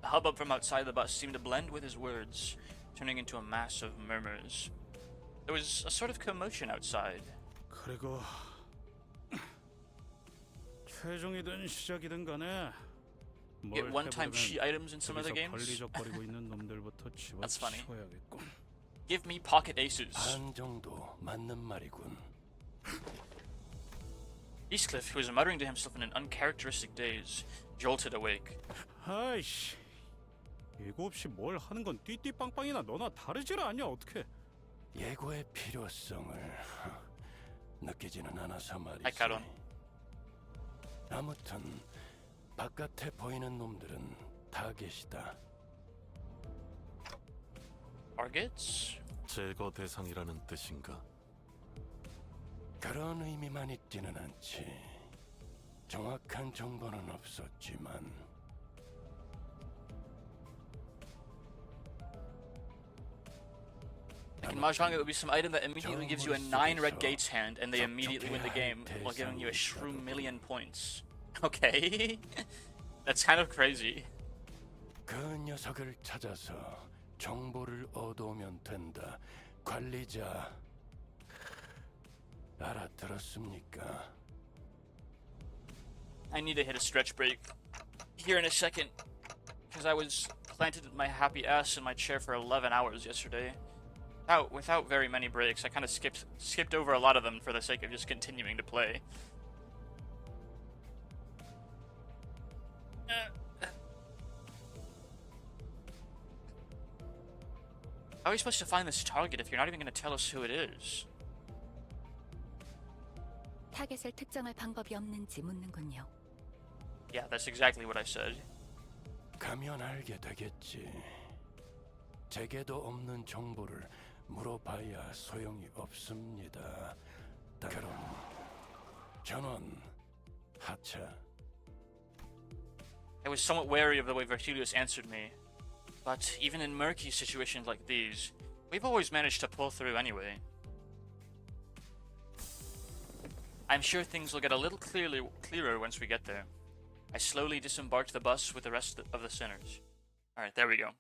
The hubbub from outside the bus seemed to blend with his words, turning into a mass of murmurs. There was a sort of commotion outside. 그리고 최종이든 시작이든 간에 Get one-time cheat items in some of the games? 벌리적거리고 있는 놈들부터 That's funny. 집어치워야겠군. Give me pocket aces. 반 정도 맞는 말이군. Heathcliff, who was muttering to himself in an uncharacteristic daze, jolted awake. 아이씨, 예고 없이 뭘 하는 건 띠띠빵빵이나 너나 다르질 않냐 어떻게? 예고의 필요성을 느끼지는 않아서 말이지. 아이카론. 아무튼 바깥에 보이는 놈들은 다 계시다. Targets? 제거 대상이라는 뜻인가? 그런 의미만 있지는 않지. 정확한 정보는 없었지만 Like in Mahjong, it would be some item that immediately gives you a 9 red gates hand, and they immediately win the game while giving you a shroom million points. Okay? That's kind of crazy. 그 녀석을 찾아서 정보를 얻어오면 된다. 관리자, 알아들었습니까? I need to hit a stretch break here in a second, because I was planted my happy ass in my chair for 11 hours yesterday. Without very many breaks. I kind of skipped over a lot of them for the sake of just continuing to play. How are we supposed to find this target if you're not even going to tell us who it is? 타겟을 특정할 방법이 없는지 묻는군요. Yeah, that's exactly what I said. 가면 알게 되겠지. 제게도 없는 정보를 물어봐야 소용이 없습니다. 그럼 전원 하차. I was somewhat wary of the way Vertilius answered me, but even in murky situations like these, we've always managed to pull through anyway. I'm sure things will get a little clearer once we get there. I slowly disembarked the bus with the rest of the sinners. Alright, there we go.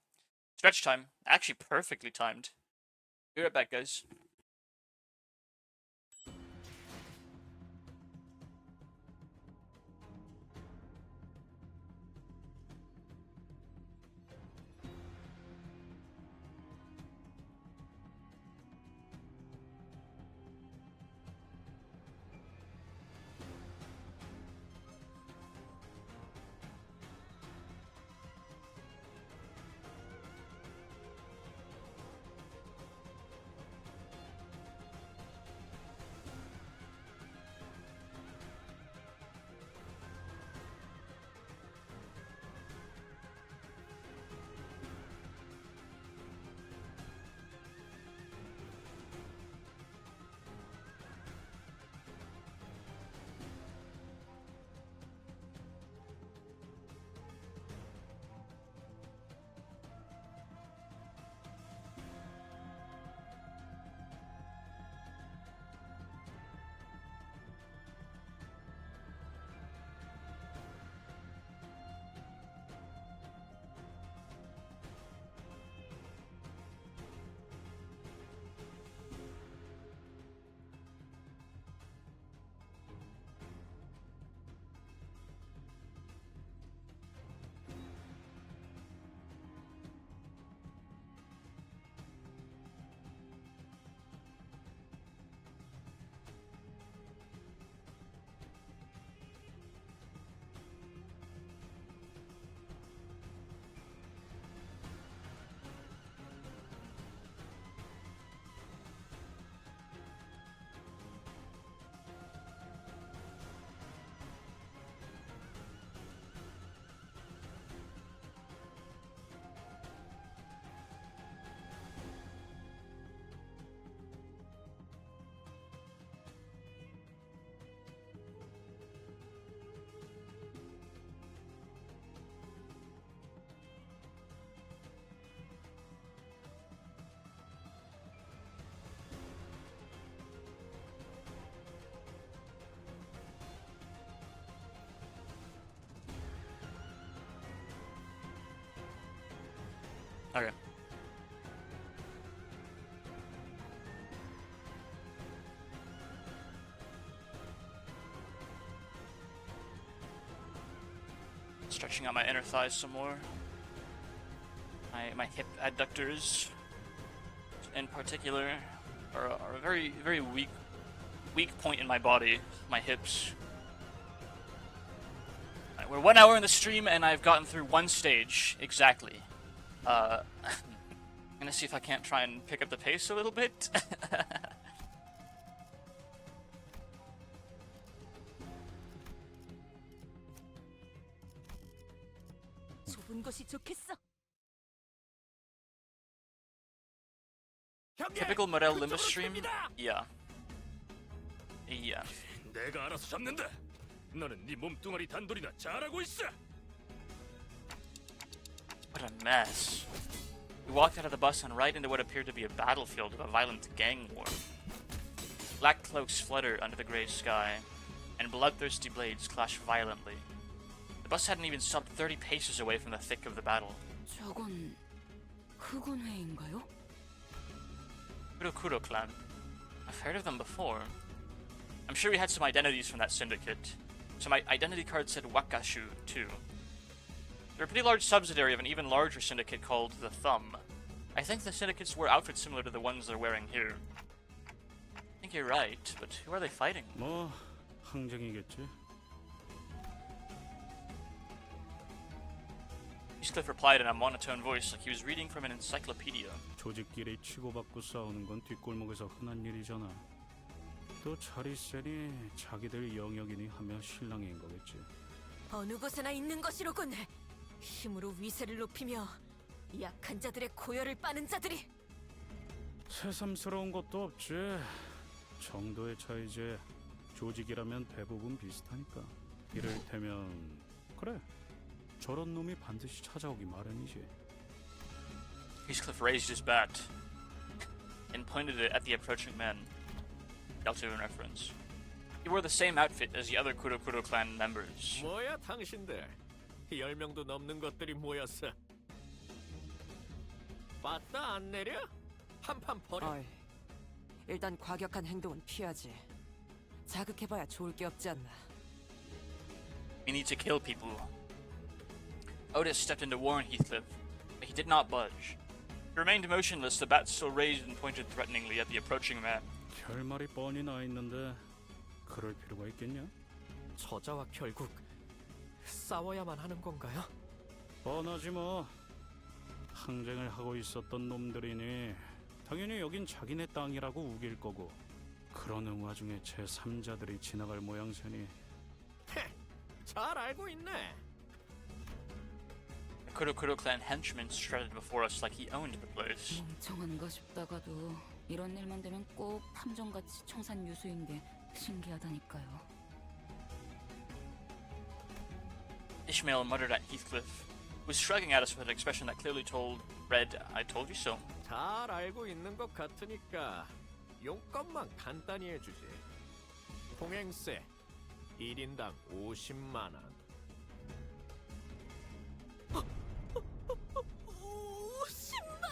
Stretch time. Actually perfectly timed. Be right back, guys. Okay. Stretching out my inner thighs some more. My hip adductors, in particular, are a very weak point in my body. My hips. We're 1 hour in the stream, and I've gotten through one stage exactly. I'm gonna see if I can't try and pick up the pace a little bit. 좁은 곳이 좋겠어. Typical Morel Limbus stream? Yeah. Yeah. 내가 알아서 잡는다. 너는 네 몸뚱아리 단돌이나 잘하고 있어. What a mess. We walked out of the bus and right into what appeared to be a battlefield of a violent gang war. Black cloaks flutter under the gray sky, and bloodthirsty blades clash violently. The bus hadn't even stopped 30 paces away from the thick of the battle. 저건 흑운회인가요? Kurokuro clan. I've heard of them before. I'm sure we had some identities from that syndicate. So my identity card said Wakashu, too. They're a pretty large subsidiary of an even larger syndicate called the Thumb. I think the syndicates wear outfits similar to the ones they're wearing here. I think you're right, but who are they fighting? 뭐 항쟁이겠지. Heathcliff replied in a monotone voice like he was reading from an encyclopedia. 조직끼리 치고받고 싸우는 건 뒷골목에서 흔한 일이잖아. 또 자리세니 자기들 영역이니 하며 실랑이인 거겠지. 어느 곳에나 있는 것이로군. 힘으로 위세를 높이며 약한 자들의 고열을 빠는 자들이. 새삼스러운 것도 없지. 정도의 차이지. 조직이라면 대부분 비슷하니까. 이를테면 그래. 저런 놈이 반드시 찾아오기 마련이지. Heathcliff raised his bat and pointed it at the approaching men. Delta in reference. He wore the same outfit as the other Kurokuro clan members. 뭐야 당신들 10명도 넘는 것들이 모였어. 빠따 안 내려? 한판 버려. 어이, 일단 과격한 행동은 피하지. 자극해봐야 좋을 게 없지 않나. We need to kill people. Otis stepped in to warn Heathcliff, but he did not budge. He remained motionless, the bat still raised and pointed threateningly at the approaching man. 결말이 뻔히 나 있는데 그럴 필요가 있겠냐? 저자와 결국 싸워야만 하는 건가요? 뻔하지 뭐. 항쟁을 하고 있었던 놈들이니 당연히 여긴 자기네 땅이라고 우길 거고 그러는 와중에 제3자들이 지나갈 모양새니 잘 알고 있네. The Kurokuro clan henchman strutted before us like he owned the place. 멍청한가 싶다가도 이런 일만 되면 꼭 탐정같이 청산 유수인 게 신기하다니까요. Ishmael muttered at Heathcliff, who was shrugging at us with an expression that clearly told Red, I told you so. 잘 알고 있는 것 같으니까 용건만 간단히 해주지. 통행세 1인당 50만 원. 50만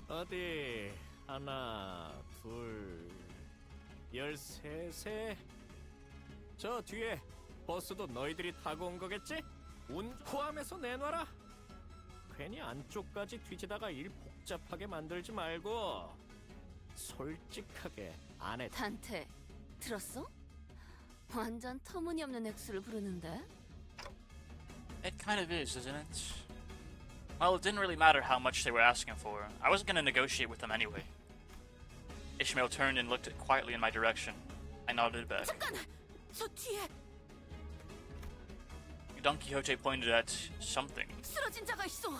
원? 어디 하나 둘 13세. 저 뒤에 버스도 너희들이 타고 온 거겠지? 운 포함해서 내놔라. 괜히 안쪽까지 뒤지다가 일 복잡하게 만들지 말고 솔직하게 안에 단테 들었어? 완전 터무니없는 액수를 부르는데. It kind of is, isn't it? Well, it didn't really matter how much they were asking for. I wasn't going to negotiate with them anyway. Ishmael turned and looked quietly in my direction. I nodded back. 잠깐! 저 뒤에 Don Quixote pointed at something. 쓰러진 자가 있어.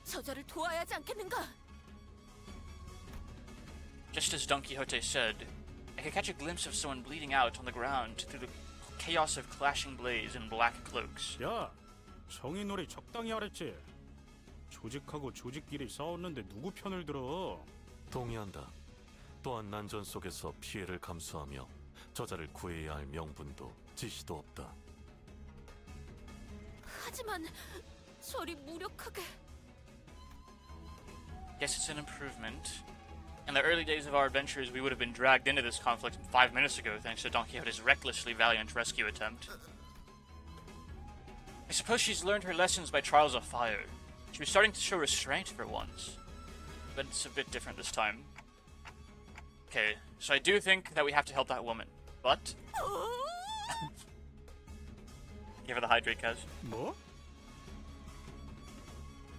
저자를 도와야 하지 않겠는가? Just as Don Quixote said, I could catch a glimpse of someone bleeding out on the ground through the chaos of clashing blades and black cloaks. 야, 정의놀이 적당히 하랬지. 조직하고 조직끼리 싸웠는데 누구 편을 들어? 동의한다. 또한 난전 속에서 피해를 감수하며 저자를 구해야 할 명분도 지시도 없다. 하지만 저리 무력하게. Guess it's an improvement. In the early days of our adventures, we would have been dragged into this conflict 5 minutes ago thanks to Don Quixote's recklessly valiant rescue attempt. I suppose she's learned her lessons by trials of fire. She was starting to show restraint for once. But it's a bit different this time. Okay, so I do think that we have to help that woman. But... Give her the hydrate, Kaz. 뭐?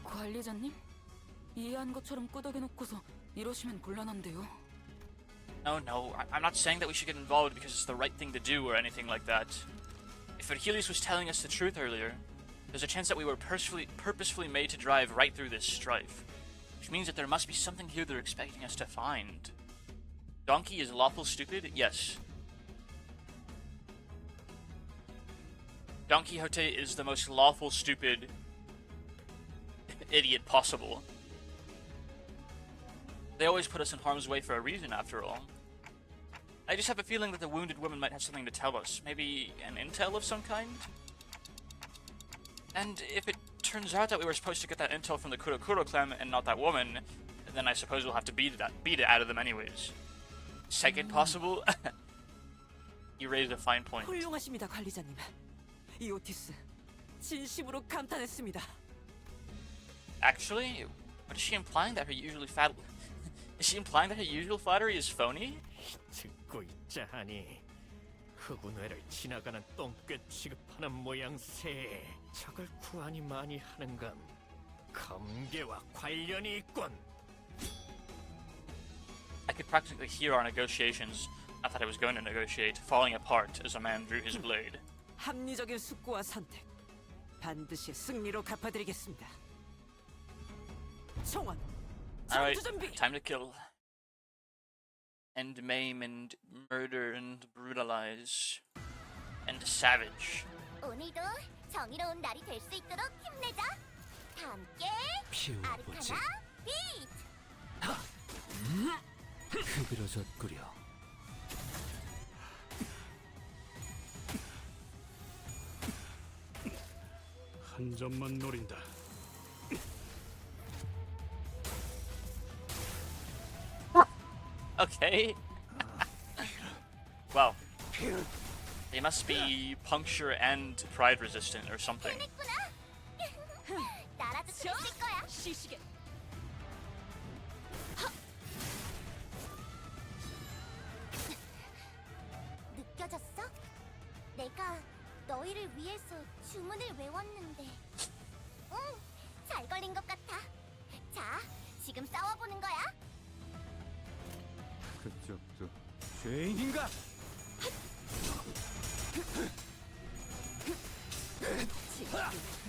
관리자님? 이해한 것처럼 끄덕여놓고서 이러시면 곤란한데요. No, I'm not saying that we should get involved because it's the right thing to do or anything like that. If Achilles was telling us the truth earlier, there's a chance that we were purposefully made to drive right through this strife. Which means that there must be something here they're expecting us to find. Donkey is lawful stupid? Yes. Don Quixote is the most lawful stupid idiot possible. They always put us in harm's way for a reason, after all. I just have a feeling that the wounded woman might have something to tell us. Maybe an intel of some kind? And if it turns out that we were supposed to get that intel from the Kurokuro clan and not that woman, then I suppose we'll have to beat it out of them anyways. Second possible? You raised a fine point. 훌륭하십니다, 관리자님. 이 오티스 진심으로 감탄했습니다. Actually, what is she implying that her usually Is she implying that her usual flattery is phony? 듣고 있자 하니 흑운회를 지나가는 똥꿰 취급하는 모양새. 적을 구하니 많이 하는 건 검계와 관련이 있군. I could practically hear our negotiations I thought I was going to negotiate, falling apart as a man drew his blade. 합리적인 숙고와 선택. 반드시 승리로 갚아드리겠습니다. 총원, Alright, 전투 준비. time to kill. And maim and murder and brutalize. And savage. 오늘도 정의로운 날이 될 수 있도록 힘내자. 다 함께 피우어보지. 아르카나 비트. 흐드러졌구려. 한 점만 노린다. Okay. Wow. They must be puncture and pride resistant or something. 해냈구나. 나라도 수 있을 거야. 시시게. 느껴졌어? 내가 너희를 위해서 주문을 외웠는데. 응, 잘 걸린 것 같아. 자, 지금 싸워보는 거야. 그쪽도 죄인인가?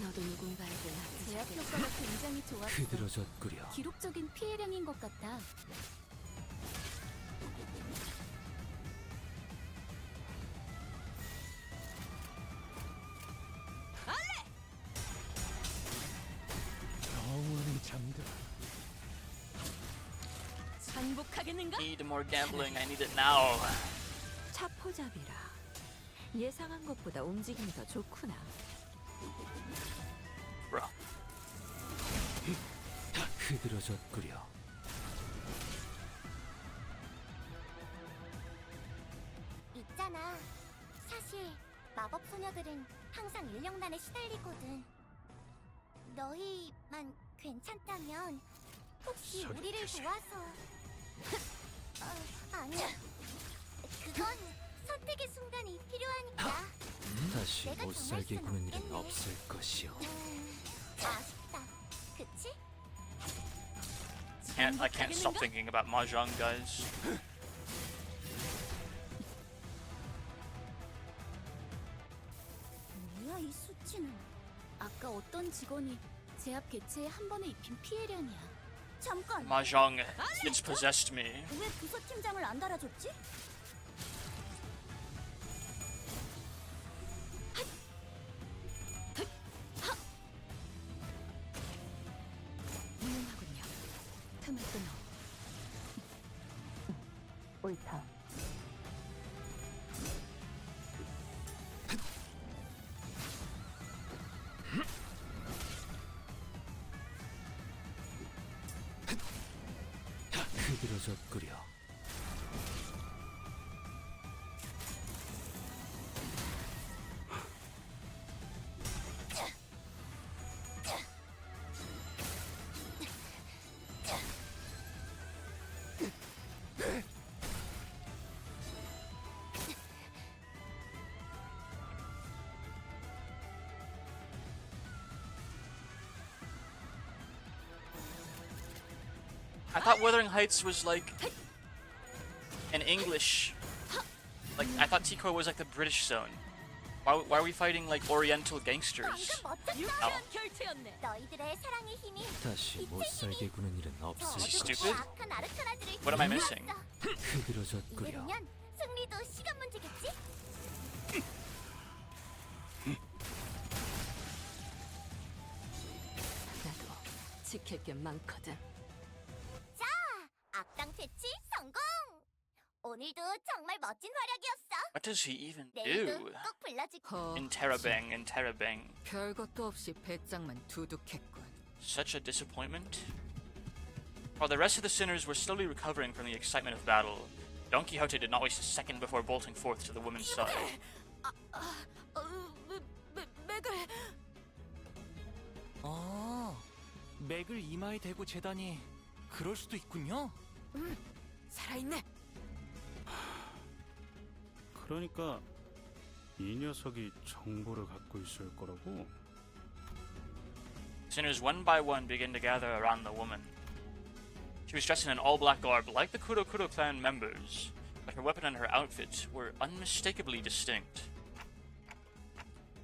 너도 누군가에게 제압 효과가 굉장히 좋았어. 흐드러졌구려. 기록적인 피해량인 것 같아. 영원히 잠들어. 반복하겠는가? Need more gambling. I need it now. 차포잡이라. 예상한 것보다 움직임이 더 좋구나. Bro. 흐드러졌구려. 있잖아. 사실 마법 소녀들은 항상 인력난에 시달리거든. 너희만 괜찮다면 혹시 저기 우리를 계셔. 도와서 아니야. 그건 선택의 순간이 필요하니까. 다시 내가 못 정할 살게 순 구는 일은 없겠네. 없을 것이오. 아쉽다. 그치? I can't stop thinking about mahjong, guys. 뭐야 이 수치는? 아까 어떤 직원이 제압 개체에 한 번에 입힌 피해량이야. 잠깐. Mahjong, it's possessed me. 왜 부서팀장을 안 달아줬지? 훌륭하군요. 틈을 끊어. 옳다. 흐드러졌구려. I thought Wuthering Heights was like in English. Like I thought Tico was like the British zone. Why are we fighting like Oriental gangsters? 방금 멋졌다. Oh. 결투였네. 너희들의 사랑의 힘이 다시 못 살게 구는 일은 없을 저 것이오. Stupid? 어둡고 악한 아르카나들을 What am I missing? 흐드러졌구려. 이대로면 승리도 시간 문제겠지? 나도 지킬 게 많거든. 자, 악당 퇴치 성공! 오늘도 정말 멋진 활약이었어. What does he even 내일도 do? 꼭 불러줄게. In Terabang. 별것도 없이 배짱만 두둑했군. Such a disappointment. While the rest of the sinners were slowly recovering from the excitement of battle, Don Quixote did not waste a second before bolting forth to the woman's side. 맥을. 아, 맥을 이마에 대고 재다니 그럴 수도 있군요. 살아있네. 그러니까 이 녀석이 정보를 갖고 있을 거라고. Sinners one by one began to gather around the woman. She was dressed in an all-black garb like the Kuro Kuro clan members, but her weapon and her outfit were unmistakably distinct.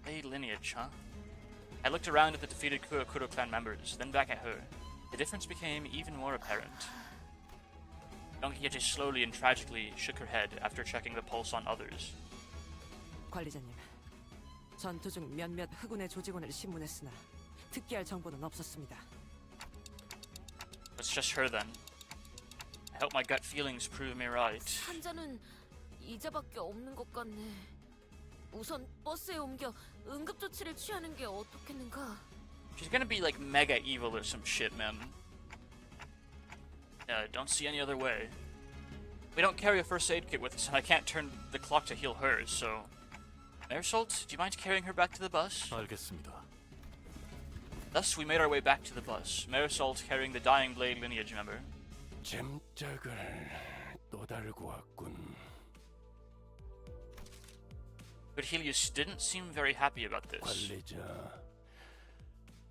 A lineage, huh? I looked around at the defeated Kurokuro clan members, then back at her. The difference became even more apparent. Don Quixote slowly and tragically shook her head after checking the pulse on others. 관리자님, 전투 중 몇몇 흑운의 조직원을 신문했으나 특기할 정보는 없었습니다. It's just her then. I hope my gut feelings prove me right. 환자는 이자밖에 없는 것 같네. 우선 버스에 옮겨 응급 조치를 취하는 게 어떻겠는가? She's gonna be like mega evil or some shit, man. I don't see any other way. We don't carry a first aid kit with us, and I can't turn the clock to heal hers, so... Marisol, do you mind carrying her back to the bus? 알겠습니다. Thus, we made our way back to the bus, Marisol carrying the dying Blade lineage member. 짐짝을 또 달고 왔군. But Helios didn't seem very happy about this. 관리자,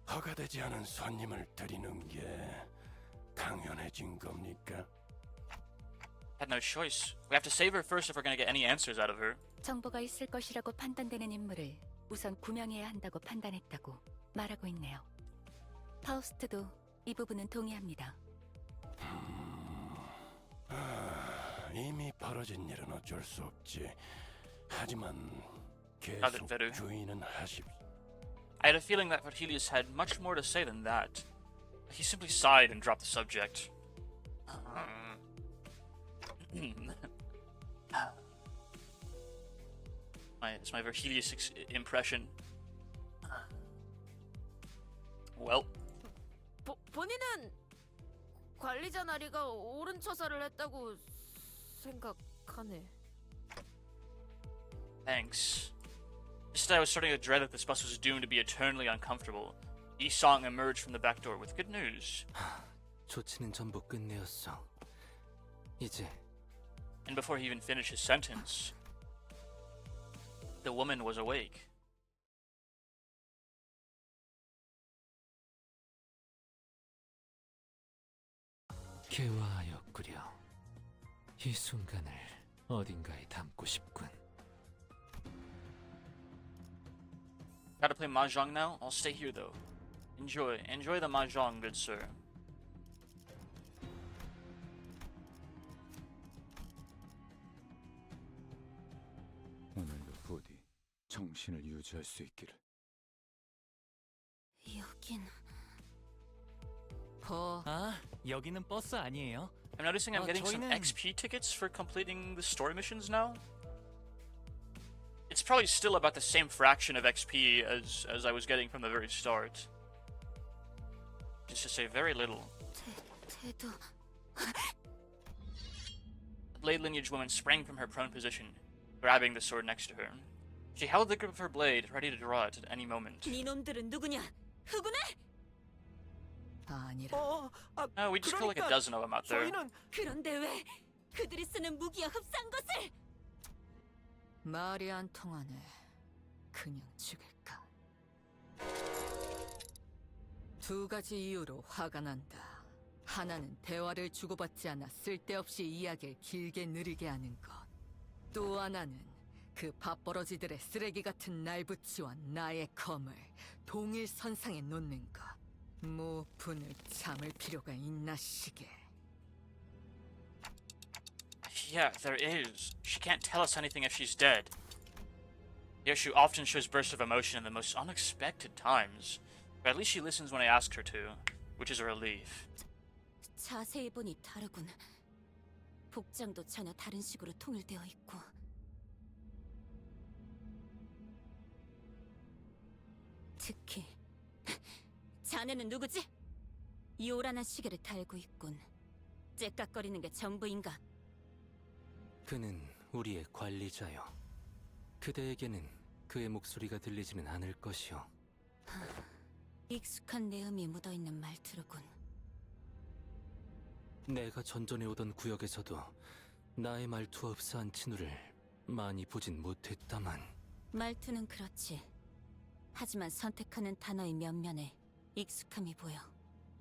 허가되지 않은 손님을 드리는 게 당연해진 겁니까? Had no choice. We have to save her first if we're gonna get any answers out of her. 정보가 있을 것이라고 판단되는 인물을 우선 구명해야 한다고 판단했다고 말하고 있네요. 파우스트도 이 부분은 동의합니다. 이미 벌어진 일은 어쩔 수 없지. 하지만 Veru. 계속 주의는 하십시오. I had a feeling that Helios had much more to say than that. He simply sighed and dropped the subject. It's my Verhelios impression. Well. 본인은 관리자 나리가 옳은 처사를 했다고 생각하네. Thanks. Just as I was starting to dread that this bus was doomed to be eternally uncomfortable, Yi-Song emerged from the back door with good news. 조치는 전부 끝내었어. 이제. And before he even finished his sentence, the woman was awake. 개화하였구려. 이 순간을 어딘가에 담고 싶군. Gotta play mahjong now? I'll stay here though. Enjoy the mahjong, good sir. 오늘도 부디 정신을 유지할 수 있기를. 여긴 아, 여기는 버스 아니에요? I'm noticing I'm getting some 저희는... XP tickets for completing the story missions now. It's probably still about the same fraction of XP as I was getting from the very start. Just to say very little. 태도. The blade lineage woman sprang from her prone position, grabbing the sword next to her. She held the grip of her blade, ready to draw it at any moment. 니놈들은 누구냐? 흑운에? 아니라. No, we just killed like a dozen of them out there. 그런데 왜 그들이 쓰는 무기와 흡사한 것을? 말이 안 통하네. 그냥 죽일까? 두 가지 이유로 화가 난다. 하나는 대화를 주고받지 않아 쓸데없이 이야기를 길게 느리게 하는 것. 또 하나는 그 밥버러지들의 쓰레기 같은 날붙이와 나의 검을 동일 선상에 놓는 것. 모분을 참을 필요가 있나 시게. Yeah, there is. She can't tell us anything if she's dead. Yet she often shows bursts of emotion in the most unexpected times. But at least she listens when I ask her to, which is a relief. 자세히 보니 다르군. 복장도 전혀 다른 식으로 통일되어 있고. 특히 자네는 누구지? 요란한 시계를 달고 있군. 째깍거리는 게 전부인가? 그는 우리의 관리자요. 그대에게는 그의 목소리가 들리지는 않을 것이요. 익숙한 내음이 묻어있는 말투로군. 내가 전전에 오던 구역에서도 나의 말투와 흡사한 친구를 많이 보진 못했다만. 말투는 그렇지. 하지만 선택하는 단어의 면면에 익숙함이 보여.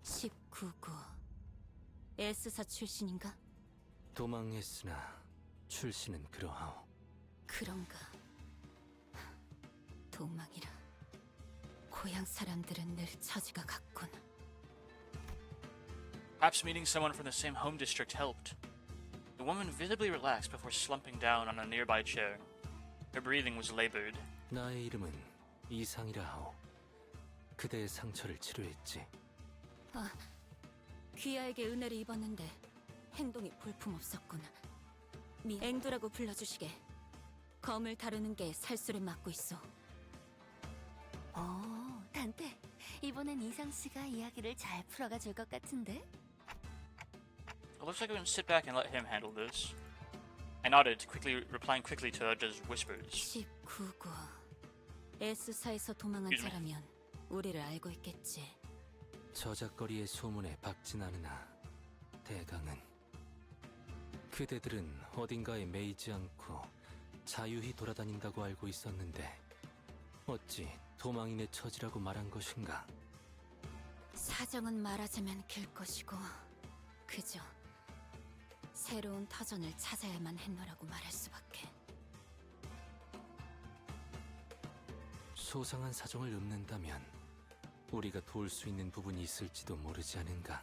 19구. S사 출신인가? 도망했으나 출신은 그러하오. 그런가. 도망이라. 고향 사람들은 늘 처지가 같군. Perhaps meeting someone from the same home district helped. The woman visibly relaxed before slumping down on a nearby chair. Her breathing was labored. 나의 이름은 이상이라 하오. 그대의 상처를 치료했지. 귀하에게 은혜를 입었는데 행동이 볼품없었군. 앵두라고 불러주시게. 검을 다루는 게 살수를 맡고 있어. 단테. 이번엔 이상 씨가 이야기를 잘 풀어가 줄 것 같은데? It looks like we can sit back and let him handle this. I nodded, replying quickly to Urja's whispers. 19구. S사에서 도망한 Excuse me. 자라면 우리를 알고 있겠지. 저작거리의 소문에 박진 않으나 대강은 그대들은 어딘가에 매이지 않고 자유히 돌아다닌다고 알고 있었는데 어찌 도망인의 처지라고 말한 것인가? 사정은 말하자면 길 것이고 그저 새로운 터전을 찾아야만 했노라고 말할 수밖에. 소상한 사정을 읊는다면 우리가 도울 수 있는 부분이 있을지도 모르지 않은가?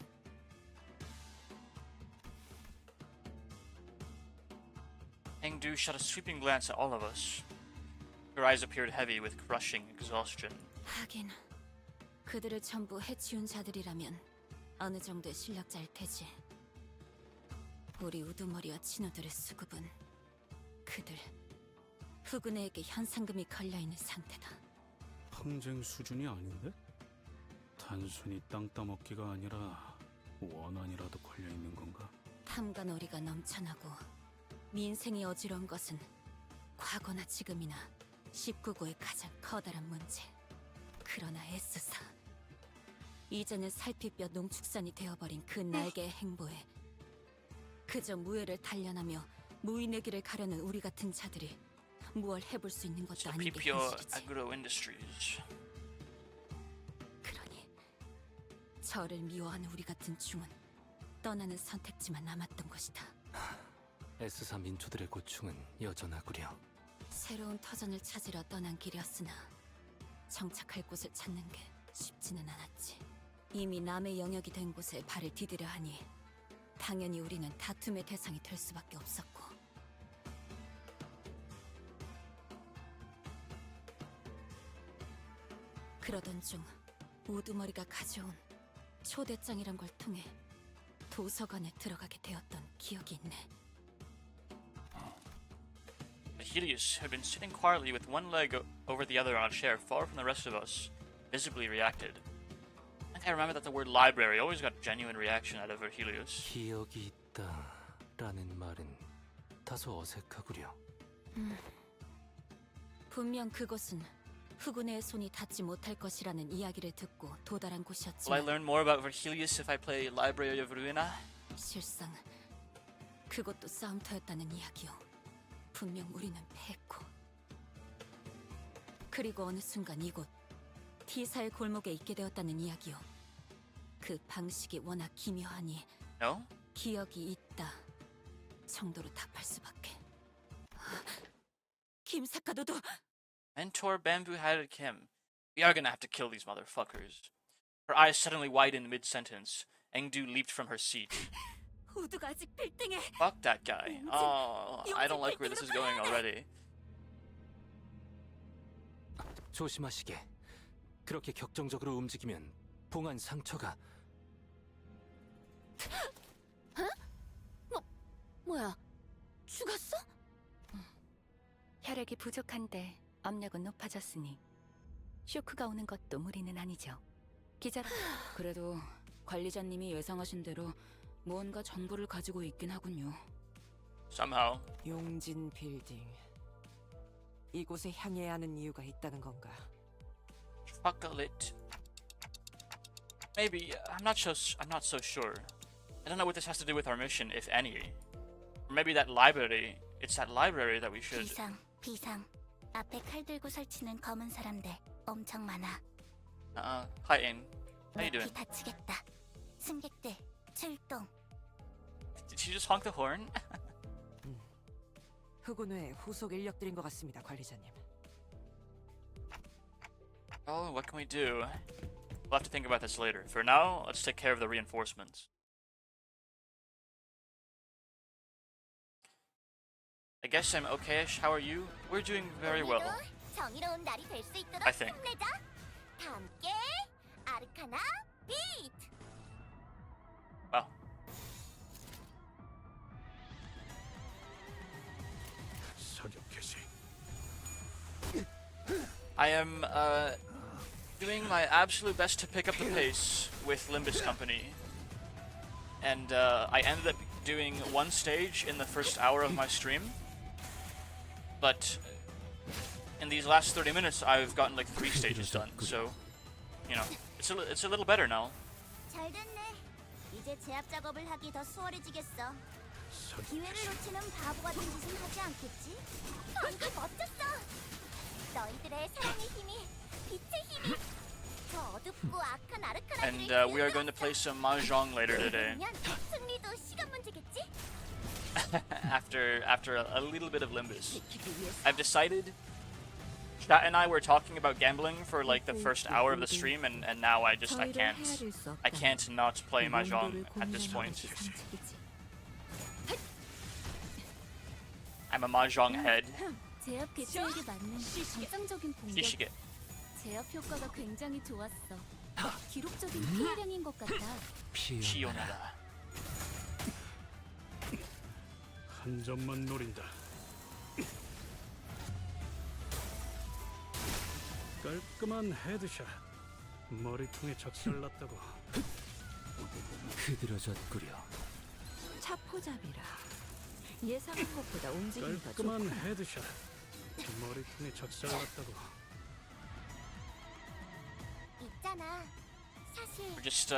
Engdu shot a sweeping glance at all of us. Her eyes appeared heavy with crushing exhaustion. 하긴 그들을 전부 해치운 자들이라면 어느 정도의 실력자일 테지. 우리 우두머리와 친구들의 수급은 그들 후군에게 현상금이 걸려있는 상태다. 항쟁 수준이 아닌데? 단순히 땅 따먹기가 아니라 원한이라도 걸려있는 건가? 탐관오리가 넘쳐나고 민생이 어지러운 것은 과거나 지금이나 19구의 가장 커다란 문제. 그러나 S사 이제는 살피뼈 농축산이 되어버린 그 날개의 행보에 그저 무예를 단련하며 무인의 길을 가려는 우리 같은 자들이 무얼 해볼 수 있는 것도 아닌 게 Pipio 현실이지. Agro Industries. 그러니 저를 미워하는 우리 같은 중은 떠나는 선택지만 남았던 것이다. S사 민초들의 고충은 여전하구려. 새로운 터전을 찾으러 떠난 길이었으나 정착할 곳을 찾는 게 쉽지는 않았지. 이미 남의 영역이 된 곳에 발을 디디려 하니 당연히 우리는 다툼의 대상이 될 수밖에 없었고. 그러던 중 우두머리가 가져온 초대장이란 걸 통해 도서관에 들어가게 되었던 기억이 있네. Helios, who had been sitting quietly with one leg over the other on a chair far from the rest of us, visibly reacted. I think I remember that the word library always got genuine reaction out of Helios. 기억이 있다라는 말은 다소 어색하구려. 분명 그곳은 후군의 손이 닿지 못할 것이라는 이야기를 듣고 도달한 Will I 곳이었지만 learn more about Verhelios if I play Library of Ruina? 실상 그것도 싸움터였다는 이야기요. 분명 우리는 패했고. 그리고 어느 순간 이곳 T사의 골목에 있게 되었다는 이야기요. 그 방식이 워낙 기묘하니 No? 기억이 있다 정도로 답할 수밖에. 김사카도도 Mentor Bamboo-Hatted Kim. We are gonna have to kill these motherfuckers. Her eyes suddenly widened mid-sentence. Engdu leaped from her seat. 우두가 아직 빌딩에. Fuck that guy. Oh, I don't like where this is going already. 조심하시게. 그렇게 격정적으로 움직이면 봉한 상처가. 뭐야? 죽었어? 혈액이 부족한데 압력은 높아졌으니 쇼크가 오는 것도 무리는 아니죠. 기자. 그래도 관리자님이 예상하신 대로 무언가 정보를 가지고 있긴 하군요. Somehow. 용진 빌딩. 이곳에 향해야 하는 이유가 있다는 건가? Chocolate. Maybe. I'm not so sure. I don't know what this has to do with our mission, if any. Or maybe that library. It's that library that we should. 비상. 앞에 칼 들고 설치는 검은 사람들 엄청 많아. Hi, Aim. How you doing? 다치겠다. 승객들 출동. Did she just honk the horn? 흑운회에 후속 인력들인 것 같습니다, 관리자님. Oh, what can we do? We'll have to think about this later. For now, let's take care of the reinforcements. I guess I'm okay-ish. How are you? We're doing very well. 정의로운 날이 될 수 있도록 I think. 힘내자. 다 함께 아르카나 비트. Wow. 사격 개시. I am doing my absolute best to pick up the pace with Limbus Company. And I ended up doing one stage in the first hour of my stream. But in these last 30 minutes, I've gotten like 3 stages done. So, you know, it's a little better now. 잘 됐네. 이제 제압 작업을 하기 더 수월해지겠어. 기회를 놓치는 바보 같은 짓은 하지 않겠지? 방금 멋졌어. 너희들의 사랑의 힘이, 빛의 힘이, 저 어둡고 악한 아르카나들을 And we are going to play some mahjong later today. 승리도 시간 문제겠지? after a little bit of Limbus. I've decided. Chat and I were talking about gambling for like the first hour of the stream, and now I can't not play mahjong at this point. I'm a mahjong head. 제압 개체에게 맞는 정상적인 공격. 시시게. 제압 효과가 굉장히 좋았어. 기록적인 피해량인 것 같아. 시오나다. 한 점만 노린다. 깔끔한 헤드샷. 머리통에 작살났다고. 흐드러졌구려. 차포잡이라. 예상한 것보다 움직임이 더 깔끔한 좋고. 헤드샷. 머리통에 작살났다고. 있잖아. 사실 We're just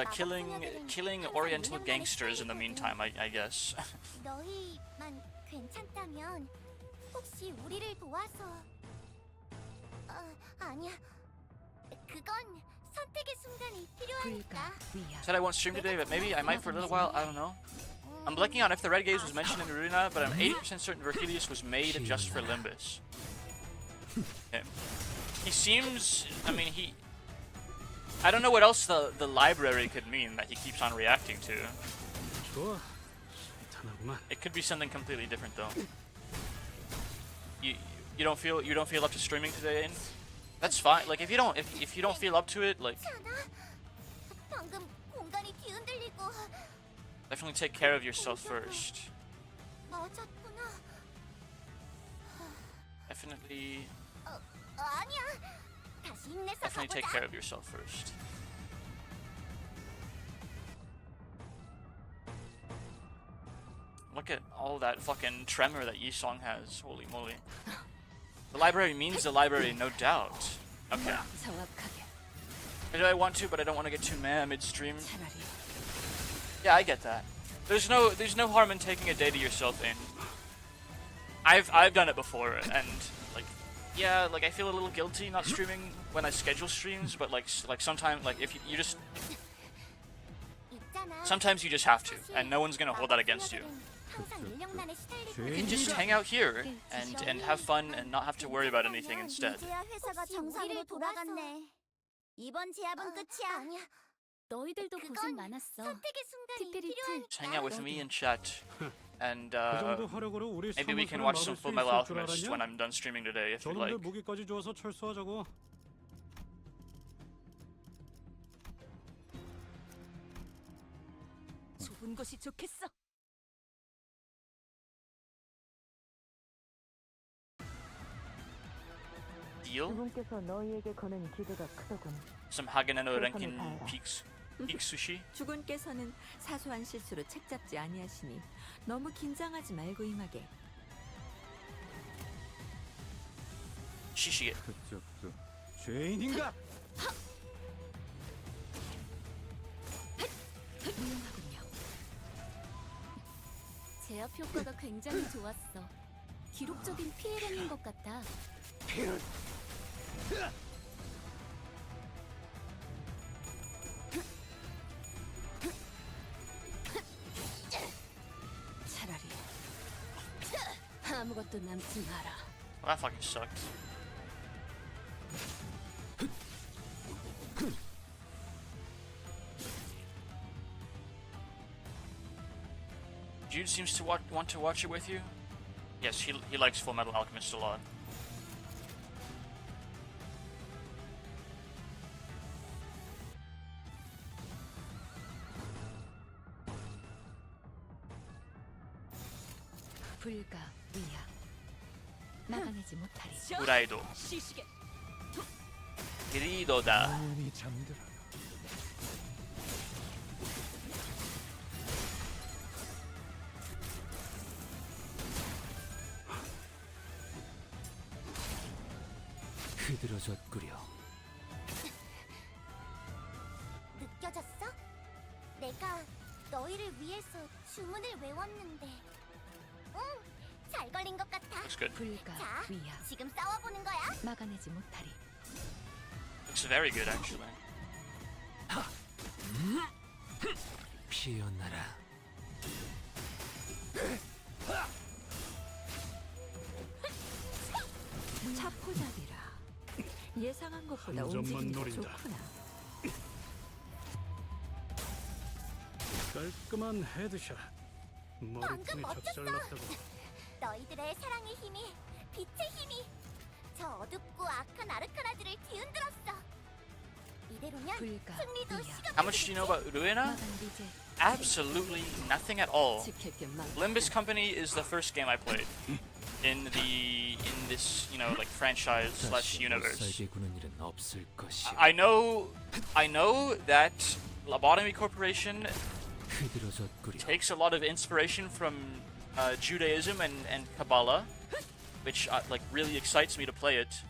killing Oriental gangsters in the meantime, I guess. 너희만 괜찮다면 혹시 우리를 도와서 아니야. 그건 선택의 순간이 필요하니까. Said I won't stream today, but maybe I might for a little while. I don't know. I'm blanking on if the Red Gaze was mentioned in Aruna, but I'm 80% certain Verkilius was made just for Limbus. Okay. He seems. I mean, he. I don't know what else the library could mean that he keeps on reacting to. 좋아. 탄하구만. It could be something completely different though. You don't feel up to streaming today, and that's fine. Like if you don't feel up to it, like 방금 공간이 뒤흔들리고. definitely take care of yourself first. 맞았구나. Definitely 아니야. 다시 힘내서 take 가보자. care of yourself first. Look at all that fucking tremor that Yisong has. Holy moly. The library means the library, no doubt. Okay. Maybe I want to, but I don't want to get too mad midstream. Yeah, I get that. There's no harm in taking a day to yourself in. I've done it before, and like, yeah, like I feel a little guilty not streaming when I schedule streams, but like sometimes, like if you just sometimes you just have to, and no one's gonna hold that against you. You can just hang out here and have fun and not have to worry about anything instead. 이제야 회사가 정상으로 돌아갔네. 이번 제압은 끝이야. 아니야. 너희들도 고생 많았어. 선택의 순간이 필요한. Just hang out with me and chat, and 그 정도 화력으로 우리 maybe we can 사무소를 watch 막을 some 수 Fullmetal 있을 줄 Alchemist 알았냐? when I'm done streaming today, if you'd 저놈들 like. 무기까지 주어서 철수하자고. 좁은 곳이 좋겠어. Deal? 그분께서 너희에게 거는 기대가 크더군. Some Hageneno Renkin peaks sushi? 주군께서는 사소한 실수로 책 잡지 아니하시니 너무 긴장하지 말고 임하게. Shishi게. 그쪽도 죄인인가? 훌륭하군요. 제압 효과가 굉장히 좋았어. 기록적인 피해량인 것 같아. 차라리 것도 남지 마라. Well, that fucking sucked. Jude seems to want to watch it with you. Yes, he likes Full Metal Alchemist a lot. 불가위야. 막아내지 못하리. 후라이도. 그리도다. 영원히 잠들어라. 흐드러졌구려. 느껴졌어? 내가 너희를 위해서 주문을 외웠는데. 응, 잘 걸린 것 같아. Looks good. 자, 불가위야. 지금 싸워보는 거야. 막아내지 못하리. Looks very good actually. 피어나라. 차포잡이라. 예상한 것보다 한 점만 움직임이 노린다. 좋구나. 깔끔한 헤드샷. 머리통이 멋졌어. 작살났다고. 너희들의 사랑의 힘이, 빛의 힘이 저 어둡고 악한 아르카나들을 뒤흔들었어. 이대로면 승리도 How much do you know about Ruina? Absolutely nothing at all. Limbus Company is the first game I played in this, you know, like franchise / universe. 살게구는 일은 없을 것이야. I know that Lobotomy Corporation 흐드러졌구려. takes a lot of inspiration from Judaism and Kabbalah, which like really excites me to play it.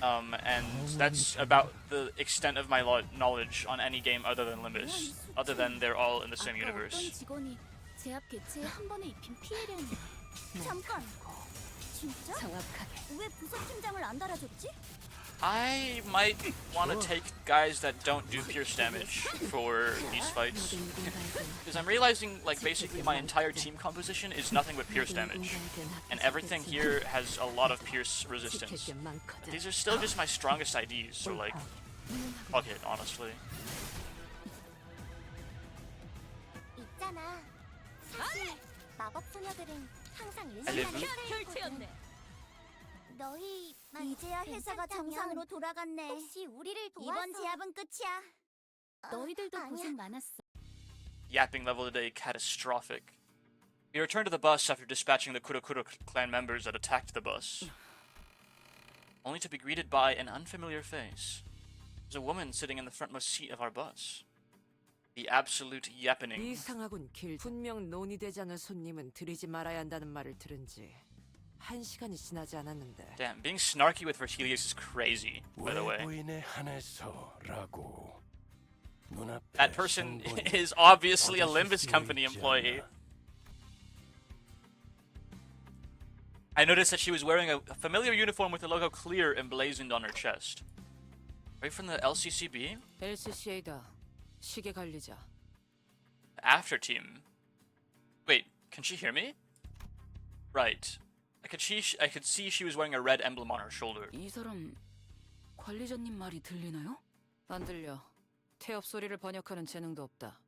And that's about the extent of my knowledge on any game other than Limbus, other than they're all in the same universe. 직원이 제압 개체에 한 번에 입힌 피해량이야. 잠깐. 진짜? 정확하게. 왜 부서팀장을 안 달아줬지? I might want to take guys that don't do pierce damage for these fights, because I'm realizing like basically my entire team composition is nothing but pierce damage, and everything here has a lot of pierce resistance. But these are still just my strongest IDs, so like, fuck it, honestly. 있잖아. 사실 마법 소녀들은 항상 알레브? 혈체였네. 너희 이제야 회사가 정상으로 돌아갔네. 혹시 우리를 도와서 이번 제압은 끝이야. 너희들도 고생 많았어. Yapping level today catastrophic. We returned to the bus after dispatching the Kurokuro clan members that attacked the bus, only to be greeted by an unfamiliar face. There's a woman sitting in the frontmost seat of our bus. The absolute yappening. 이상하군 길. 분명 논의되지 않은 손님은 들이지 말아야 한다는 말을 들은지 1시간이 지나지 않았는데. Damn, being snarky with Vertilius is crazy, by the way. That person is obviously a Limbus Company employee. I noticed that she was wearing a familiar uniform with the logo clear emblazoned on her chest. Right from the LCCB? LCCA다. 시계 관리자. After team. Wait, can she hear me? Right. I could see she was wearing a red emblem on her shoulder. 이 사람 관리자님 말이 들리나요? 안 들려. 태엽 소리를 번역하는 재능도 없다.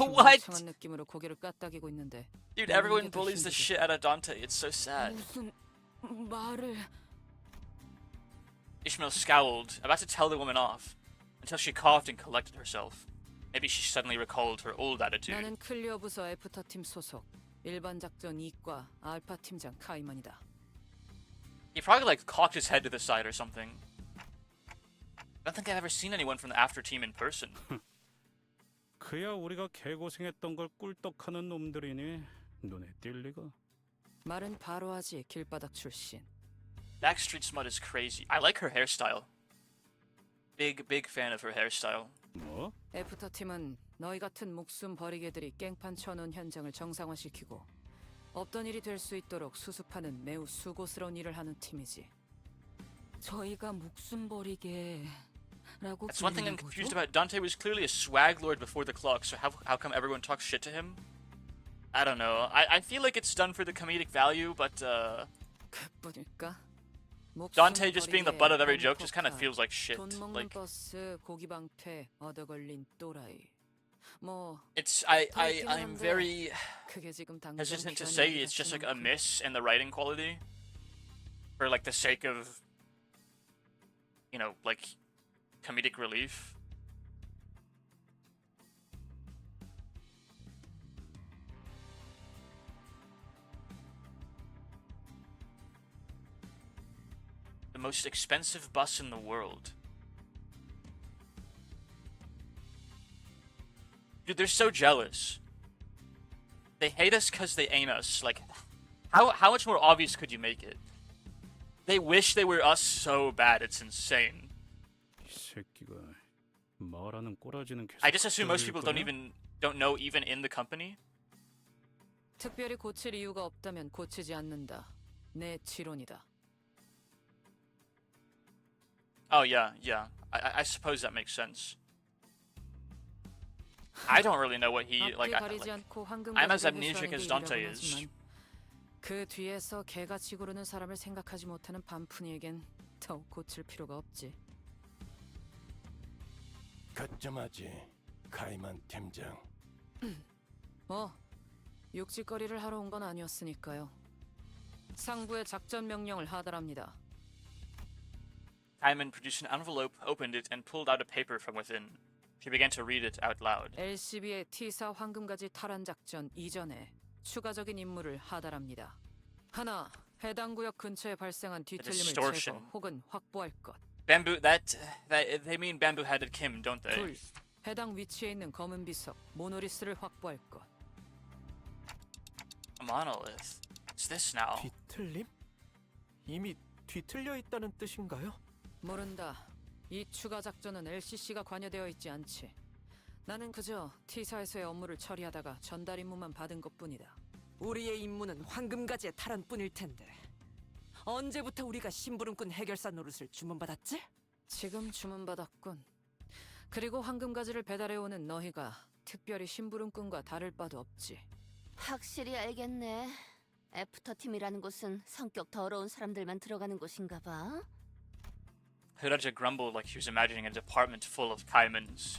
What? 이상한 느낌으로 고개를 까딱이고 있는데. Dude, everyone bullies the shit out of Dante. It's so sad. 무슨 말을? Ishmael scowled, about to tell the woman off, until she coughed and collected herself. Maybe she suddenly recalled her old attitude. 나는 클리어 부서 애프터 팀 소속 일반 작전 2과 알파 팀장 카이먼이다. He probably like cocked his head to the side or something. I don't think I've ever seen anyone from the after team in person. 그야 우리가 개고생했던 걸 꿀떡하는 놈들이니 눈에 띌 리가. 말은 바로 하지. 길바닥 출신. Backstreet Smut is crazy. I like her hairstyle. Big fan of her hairstyle. 뭐? 애프터 팀은 너희 같은 목숨 버리게들이 깽판 쳐놓은 현장을 정상화시키고 없던 일이 될 수 있도록 수습하는 매우 수고스러운 일을 하는 팀이지. 저희가 목숨 버리게 라고 That's one thing I'm 불리는 confused 거죠? about. Dante was clearly a swag lord before the clock, so how come everyone talks shit to him? I don't know. I feel like it's done for the comedic value, but 그뿐일까? Dante just being the butt of every joke just kind of feels like shit. 돈 먹는 Like 버스, 고기 방패, 얻어 걸린 또라이. 뭐 it's 더 I'm 있긴 very 한데 그게 지금 당장 hesitant to say 편하게 it's just like a 갔으면 miss in the writing quality, for like the sake of, you know, like comedic relief. The most expensive bus in the world. Dude, they're so jealous. They hate us because they ain't us. Like, how much more obvious could you make it? They wish they were us so bad, it's insane. 이 새끼가 말하는 꼬라지는 계속 I just assume most people 거야? don't know even in the company. 특별히 고칠 이유가 없다면 고치지 않는다. 내 지론이다. Oh yeah. I suppose that makes sense. I don't really know what he like. 가리지 않고 황금 I'm as 가지를 amnesic 회수하는 as 게 Dante 일이라고는 is. 하지만 그 뒤에서 개같이 구르는 사람을 생각하지 못하는 반푼이에겐 더욱 고칠 필요가 없지. 가점하지, 가이만 팀장. 뭐 육지거리를 하러 온 건 아니었으니까요. 상부의 작전 명령을 하달합니다. Hyman produced an envelope, opened it, and pulled out a paper from within. She began to read it out loud. LCB의 T사 황금가지 탈환 작전 이전에 추가적인 임무를 하달합니다. 하나, 해당 구역 근처에 발생한 뒤틀림을 제거 distortion. 혹은 확보할 것. Bamboo. That they mean bamboo-headed Kim, don't they? 둘, 해당 위치에 있는 검은 비석 모노리스를 확보할 것. A monolith. What's this now? 뒤틀림? 이미 뒤틀려 있다는 뜻인가요? 모른다. 이 추가 작전은 LCC가 관여되어 있지 않지. 나는 그저 T사에서의 업무를 처리하다가 전달 임무만 받은 것뿐이다. 우리의 임무는 황금가지의 탈환뿐일 텐데 언제부터 우리가 심부름꾼 해결사 노릇을 주문받았지? 지금 주문받았군. 그리고 황금가지를 배달해오는 너희가 특별히 심부름꾼과 다를 바도 없지. 확실히 알겠네. 애프터팀이라는 곳은 성격 더러운 사람들만 들어가는 곳인가 봐. Hiraja grumbled like she was imagining a department full of Kaimans.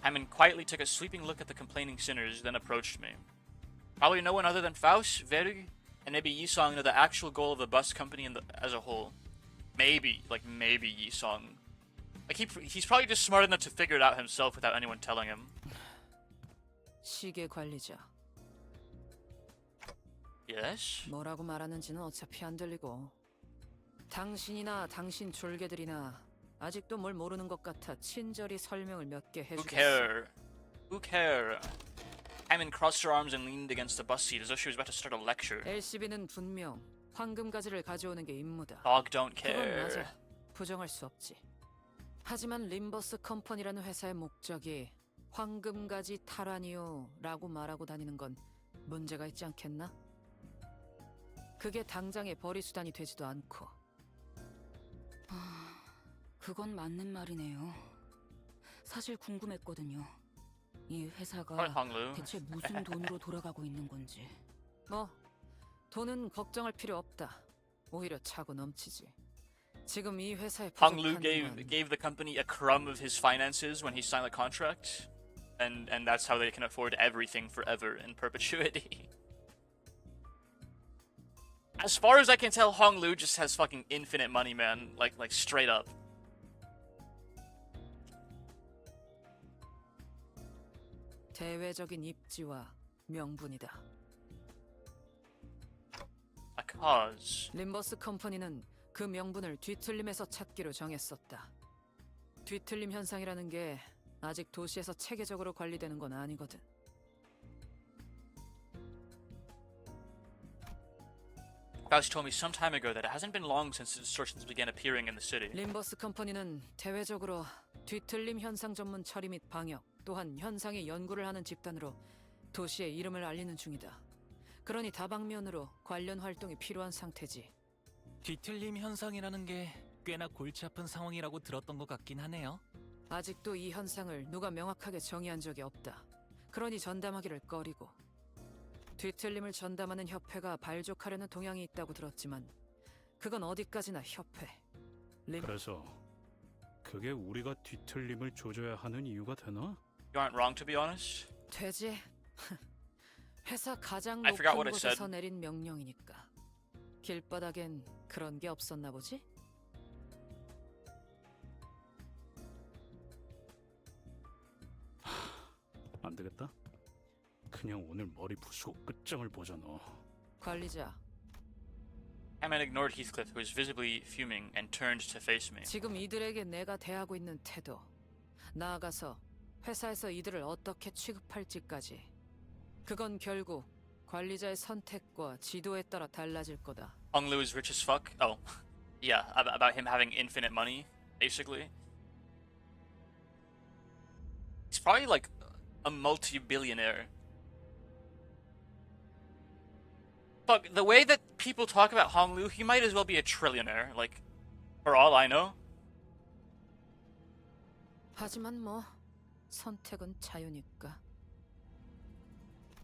Hyman quietly took a sweeping look at the complaining sinners, then approached me. Probably no one other than Faust, Veru, and maybe Yisong know the actual goal of the bus company as a whole. Maybe Yisong. Like he's probably just smart enough to figure it out himself without anyone telling him. 시계 관리자. Yes? 뭐라고 말하는지는 어차피 안 들리고. 당신이나 당신 졸개들이나 아직도 뭘 모르는 것 같아 친절히 설명을 몇 개 해주겠어. Who care? Hyman crossed her arms and leaned against the bus seat as though she was about to start a lecture. LCB는 분명 황금가지를 가져오는 게 임무다. Dog don't 그건 care. 맞아. 부정할 수 없지. 하지만 림버스 컴퍼니라는 회사의 목적이 황금가지 탈환이요라고 말하고 다니는 건 문제가 있지 않겠나? 그게 당장의 벌이 수단이 되지도 않고. 그건 맞는 말이네요. 사실 궁금했거든요. 이 회사가 황루. 대체 무슨 돈으로 돌아가고 있는 건지. 뭐 돈은 걱정할 필요 없다. 오히려 차고 넘치지. 지금 이 회사에 Hong Lu 부족한 건 gave the company a crumb of his finances when he signed the contract, and that's how they can afford everything forever in perpetuity. As far as I can tell, Hong Lu just has fucking infinite money, man. Like straight up. 대외적인 입지와 명분이다. A cause. 림버스 컴퍼니는 그 명분을 뒤틀림에서 찾기로 정했었다. 뒤틀림 현상이라는 게 아직 도시에서 체계적으로 관리되는 건 아니거든. Faust told me some time ago that it hasn't been long since the distortions began appearing in the city. 림버스 컴퍼니는 대외적으로 뒤틀림 현상 전문 처리 및 방역, 또한 현상의 연구를 하는 집단으로 도시의 이름을 알리는 중이다. 그러니 다방면으로 관련 활동이 필요한 상태지. 뒤틀림 현상이라는 게 꽤나 골치 아픈 상황이라고 들었던 것 같긴 하네요. 아직도 이 현상을 누가 명확하게 정의한 적이 없다. 그러니 전담하기를 꺼리고. 뒤틀림을 전담하는 협회가 발족하려는 동향이 있다고 들었지만 그건 어디까지나 협회. 그래서 그게 우리가 뒤틀림을 조져야 하는 이유가 되나? You aren't wrong, to be honest. 되지. 회사 가장 I forgot what 높은 it said. 곳에서 내린 명령이니까. 길바닥엔 그런 게 없었나 보지? 안 되겠다. 그냥 오늘 머리 부수고 끝장을 보자 너. 관리자, Hammond ignored Heathcliff, who was visibly fuming, and turned to face me. 지금 이들에게 내가 대하고 있는 태도, 나아가서 회사에서 이들을 어떻게 취급할지까지. 그건 결국 관리자의 선택과 지도에 따라 달라질 거다. Hong Lu is rich as fuck. Oh, yeah, about him having infinite money, basically. He's probably like a multi-billionaire. Fuck, the way that people talk about Hong Lu, he might as well be a trillionaire, like, for all I know. 하지만 뭐 선택은 자유니까.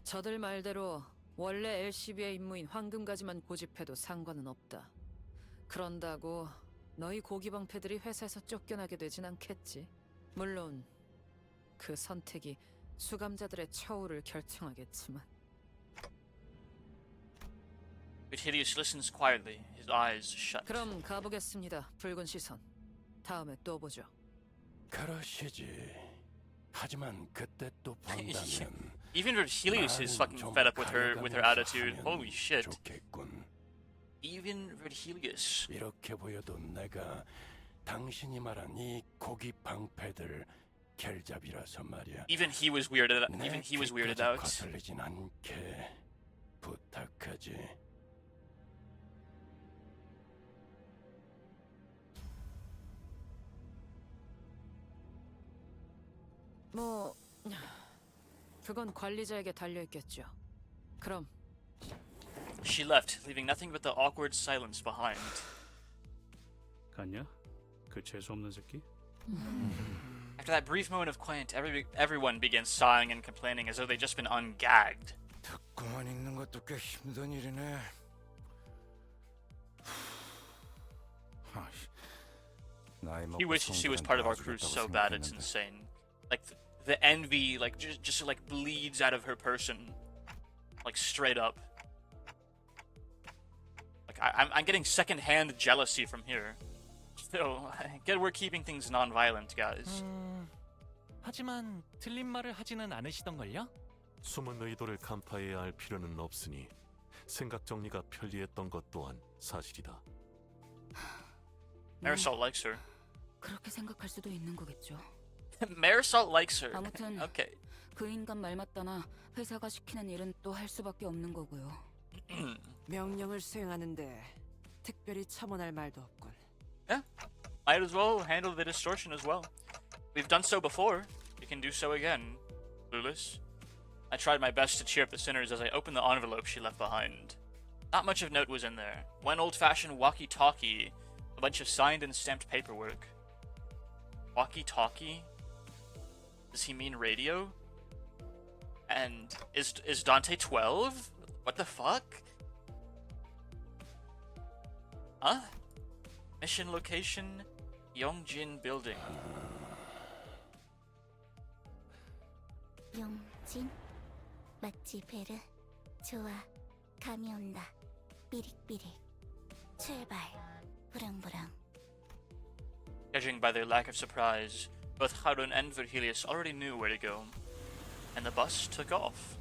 저들 말대로 원래 LCB의 임무인 황금가지만 고집해도 상관은 없다. 그런다고 너희 고기방패들이 회사에서 쫓겨나게 되진 않겠지. 물론 그 선택이 수감자들의 처우를 결정하겠지만. But Hideous listens quietly, his eyes shut. 그럼 가보겠습니다. 붉은 시선. 다음에 또 보죠. 그러시지. 하지만 그때 또 본다면 Even Helios is fucking fed up with her attitude. Holy shit. 좋겠군. Even Helios. 이렇게 보여도 내가 당신이 말한 이 고기 방패들 결잡이라서 말이야. Even he was weirded out. 거슬리진 않게 부탁하지. 뭐 그건 관리자에게 달려 있겠죠. 그럼 She left, leaving nothing but the awkward silence behind. 갔냐? 그 재수 없는 새끼? After that brief moment of quiet, everyone began sighing and complaining as though they'd just been ungagged. 듣고만 있는 것도 꽤 힘든 일이네. He wishes he was part of our crew so bad it's insane. Like the envy, like just like bleeds out of her person, like straight up. Like I'm getting secondhand jealousy from here. Still, I get we're keeping things non-violent, guys. 하지만 틀린 말을 하지는 않으시던걸요? 숨은 의도를 간파해야 할 필요는 없으니 생각 정리가 편리했던 것 또한 사실이다. Marisol likes her. 그렇게 생각할 수도 있는 거겠죠. Marisol likes her. 아무튼 Okay. 그 인간 말 맞다나 회사가 시키는 일은 또 할 수밖에 없는 거고요. 명령을 수행하는데 특별히 첨언할 말도 없군. Yeah, might as well handle the distortion as well. We've done so before. We can do so again. Clueless. I tried my best to cheer up the sinners as I opened the envelope she left behind. Not much of note was in there. One old-fashioned walkie-talkie, a bunch of signed and stamped paperwork. Walkie-talkie? Does he mean radio? And is Dante 12? What the fuck? Huh? Mission location, Yongjin Building. 용진? 맞지 베르? 좋아, 감이 온다. 삐릭삐릭. 출발. 부릉부릉. Judging by their lack of surprise, both Harun and Virgilius already knew where to go, and the bus took off.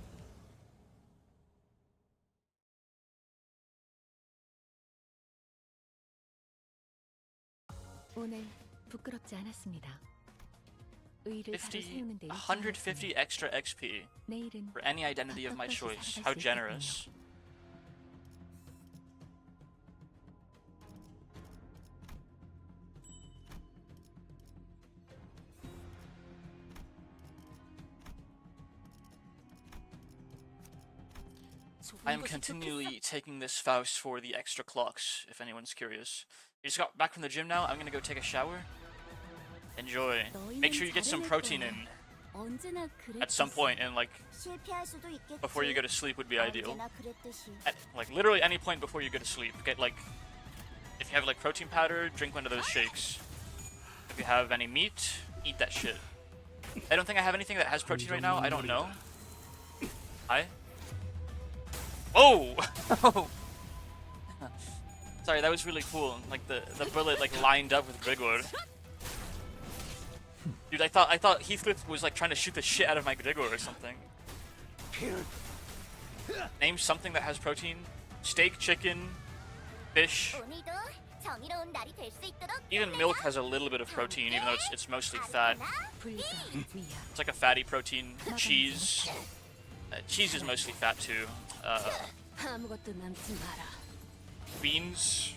오늘 부끄럽지 않았습니다. 의를 바로 50, 세우는 데 150 extra XP 내일은 for any identity of my choice. How generous. I am continually taking this Faust for the extra clocks, if anyone's curious. You just got back from the gym now, I'm gonna go take a shower. Enjoy. Make sure you get some protein in. 언제나 at some point in like 실패할 수도 있겠지. before you go to sleep would be ideal. 언제나 그랬듯이. At like literally any point before you go to sleep. Get like, if you have like protein powder, drink one of those shakes. If you have any meat, eat that shit. I don't think I have anything that has protein right now. I don't know. Hi. Oh. Sorry, that was really cool. Like the bullet like lined up with Grigor. Dude, I thought Heathcliff was like trying to shoot the shit out of my Grigor or something. Name something that has protein. Steak, chicken, fish. 오늘도 정의로운 날이 될 수 있도록. Even milk has a little bit of protein, even though it's mostly fat. It's like a fatty protein. Cheese. Cheese is mostly fat too. 아무것도 남지 마라. Beans.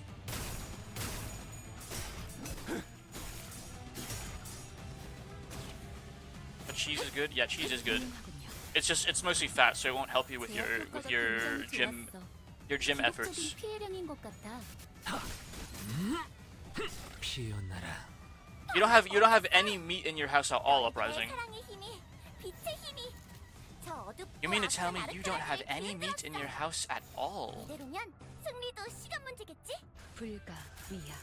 But cheese is good. Yeah, cheese is good. It's mostly fat, so it won't help you with your gym efforts. 피해량인 것 같아. You don't have any meat in your house at all, Uprising. 사랑의 힘이, 빛의 힘이. 저 어둡고 You mean to tell me 악한 you don't have 아르카나의 any meat in your house at all? 이대로면 승리도 시간 문제겠지? 불가 위야.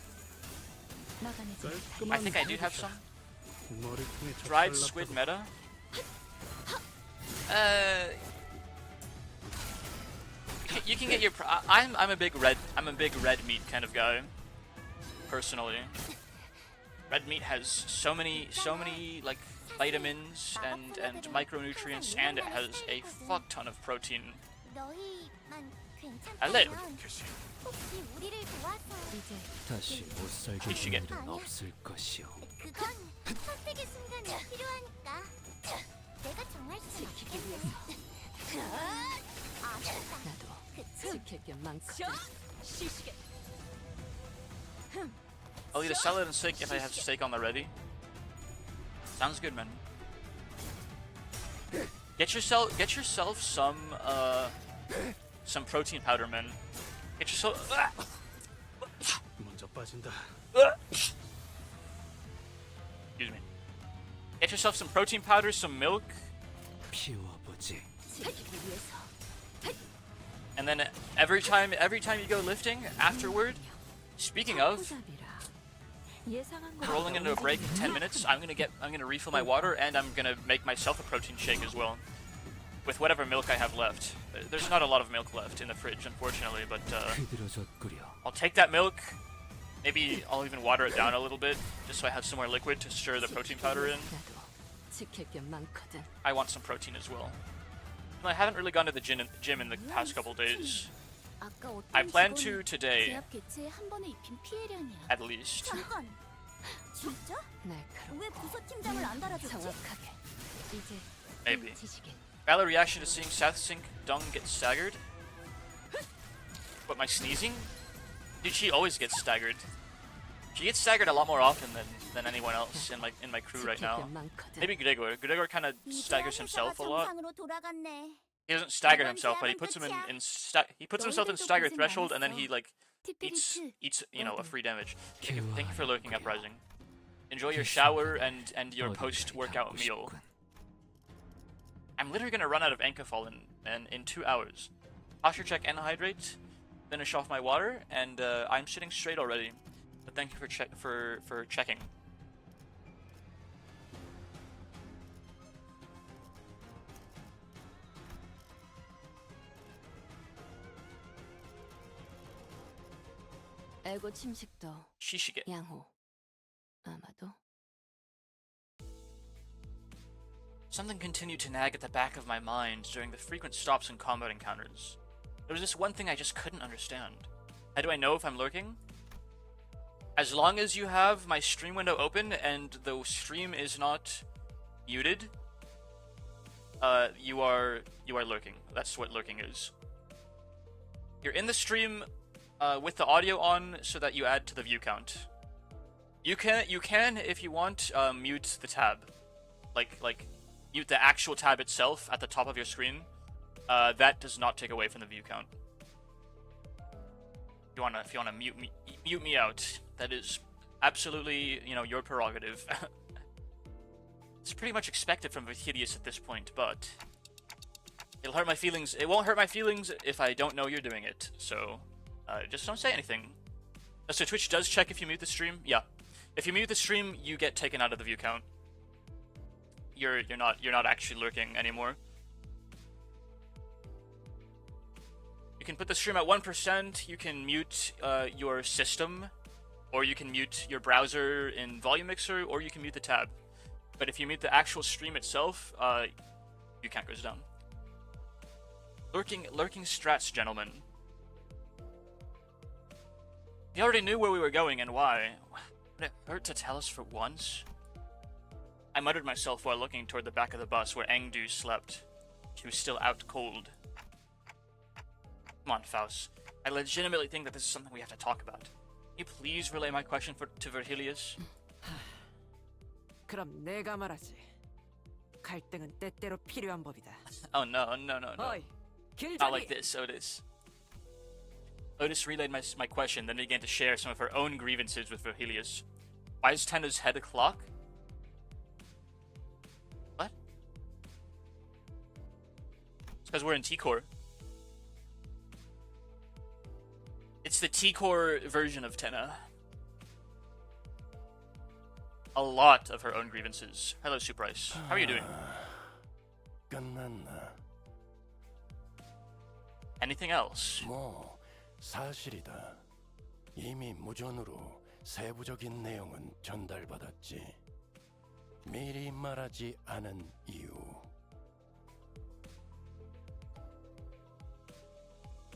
막아내지. I think I do have some. 머리통에 Dried 적절났다고. squid meta. You can get your. I'm a big red meat kind of guy. Personally, red meat has so many like vitamins and micronutrients, and it has a fuck ton of protein. 너희만 알레. 괜찮다면 혹시 우리를 도와서 다시 못 살게 될 미치겠. 일은 없을 것이오. 그건 선택의 순간이 필요하니까 내가 정말 지키기 위해서 나도 지킬 게 많거든. I'll eat a salad and steak if I have steak on the ready. Sounds good, man. Get yourself some protein powder, man. Get yourself. 먼저 빠진다. Excuse me. Get yourself some protein powder, some milk, 피워보지. and then every time you go lifting afterward. Speaking of, rolling into a break in 10 minutes, I'm gonna refill my water and I'm gonna make myself a protein shake as well, with whatever milk I have left. There's not a lot of milk left in the fridge, unfortunately, but 흐드러졌구려. I'll take that milk. Maybe I'll even water it down a little bit, just so I have some more liquid to stir the protein powder in. 지킬 게 많거든. I want some protein as well. I haven't really gone to the gym in the past couple days. 아까 어떤 I plan 직원은 to today, 제압 개체에 한 번에 입힌 피해량이야. at least. 잠깐 진짜? 날카롭고 왜 부서팀장을 안 달아줬지? 정확하게. 이제 Maybe. 지식인. Valid reaction to seeing South Sink Dung get staggered. What, my sneezing? Dude, she always gets staggered. She gets staggered a lot more often than anyone else in my crew right now. Maybe Gregor. Gregor kind of staggers himself a lot. 정상으로 돌아갔네. He doesn't stagger himself, but he puts himself in stagger threshold, and then he like eats a free damage. Thank you for lurking, Uprising. Enjoy your shower and your post-workout meal. I'm literally gonna run out of Ankafol in 2 hours. Posture check and hydrate. Finish off my water, and I'm sitting straight already. But thank you for checking. 에고 침식도 Shishige. 양호. 아마도 Something continued to nag at the back of my mind during the frequent stops and combat encounters. There was this one thing I just couldn't understand. How do I know if I'm lurking? As long as you have my stream window open and the stream is not muted, you are lurking. That's what lurking is. You're in the stream with the audio on so that you add to the view count. You can if you want mute the tab, like mute the actual tab itself at the top of your screen. That does not take away from the view count. If you wanna mute me out, that is absolutely your prerogative. It's pretty much expected from Virgilius at this point, but it'll hurt my feelings. It won't hurt my feelings if I don't know you're doing it. So just don't say anything. So Twitch does check if you mute the stream. Yeah, if you mute the stream, you get taken out of the view count. You're not actually lurking anymore. You can put the stream at 1%. You can mute your system, or you can mute your browser in Volume Mixer, or you can mute the tab. But if you mute the actual stream itself, your count goes down. Lurking strats, gentlemen. He already knew where we were going and why. Would it hurt to tell us for once? I muttered myself while looking toward the back of the bus where Engdu slept. She was still out cold. Come on, Faust. I legitimately think that this is something we have to talk about. Can you please relay my question to Virgilius? 그럼 내가 말하지. 갈등은 때때로 필요한 법이다. Oh no. 어이, Not like this, Otis. Otis relayed my question, then began to share some of her own grievances with Virgilius. Why is Tenno's head a clock? What? It's because we're in T-Core. It's the T-Core version of Tenna. A lot of her own grievances. Hello, Super Ice. How are you doing? 끝났나? Anything else? 뭐 사실이다. 이미 무전으로 세부적인 내용은 전달받았지. 미리 말하지 않은 이유.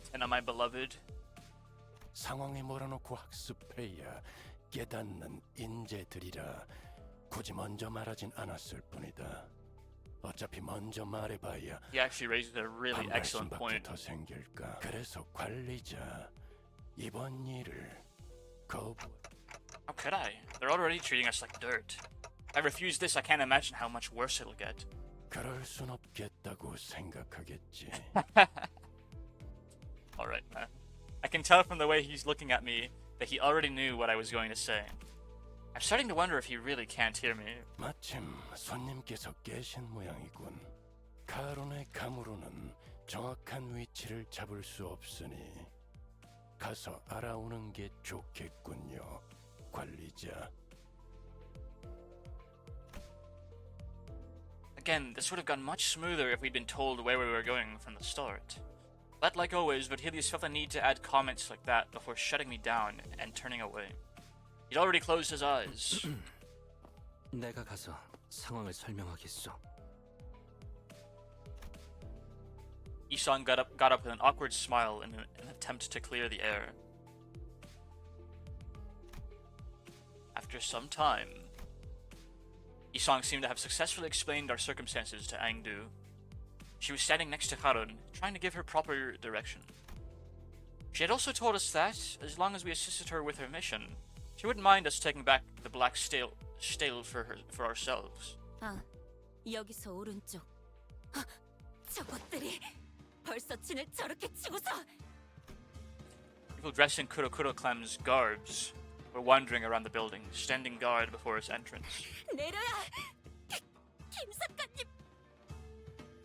Tenna, my beloved. 상황에 몰아놓고 학습해야 깨닫는 인재들이라 굳이 먼저 말하진 않았을 뿐이다. 어차피 먼저 말해봐야 He actually raises a really excellent point. 더 생길까. 그래서 관리자 이번 일을 거부. How could I? They're already treating us like dirt. If I refuse this, I can't imagine how much worse it'll get. 그럴 순 없겠다고 생각하겠지. Alright, man. I can tell from the way he's looking at me that he already knew what I was going to say. I'm starting to wonder if he really can't hear me. 마침 손님께서 계신 모양이군. 카론의 감으로는 정확한 위치를 잡을 수 없으니 가서 알아오는 게 좋겠군요, 관리자. Again, this would have gone much smoother if we'd been told where we were going from the start. But like always, Virgilius felt the need to add comments like that before shutting me down and turning away. He'd already closed his eyes. 내가 가서 상황을 설명하겠소. Isong got up with an awkward smile in an attempt to clear the air. After some time, Isong seemed to have successfully explained our circumstances to Angdu. She was standing next to Harun, trying to give her proper direction. She had also told us that, as long as we assisted her with her mission, she wouldn't mind us taking back the black stale for ourselves. 아, 여기서 오른쪽. 저것들이 벌써 진을 저렇게 치고서. People dressed in Kurokuro clan's garbs were wandering around the building, standing guard before its entrance. 내려야. 김 작가님.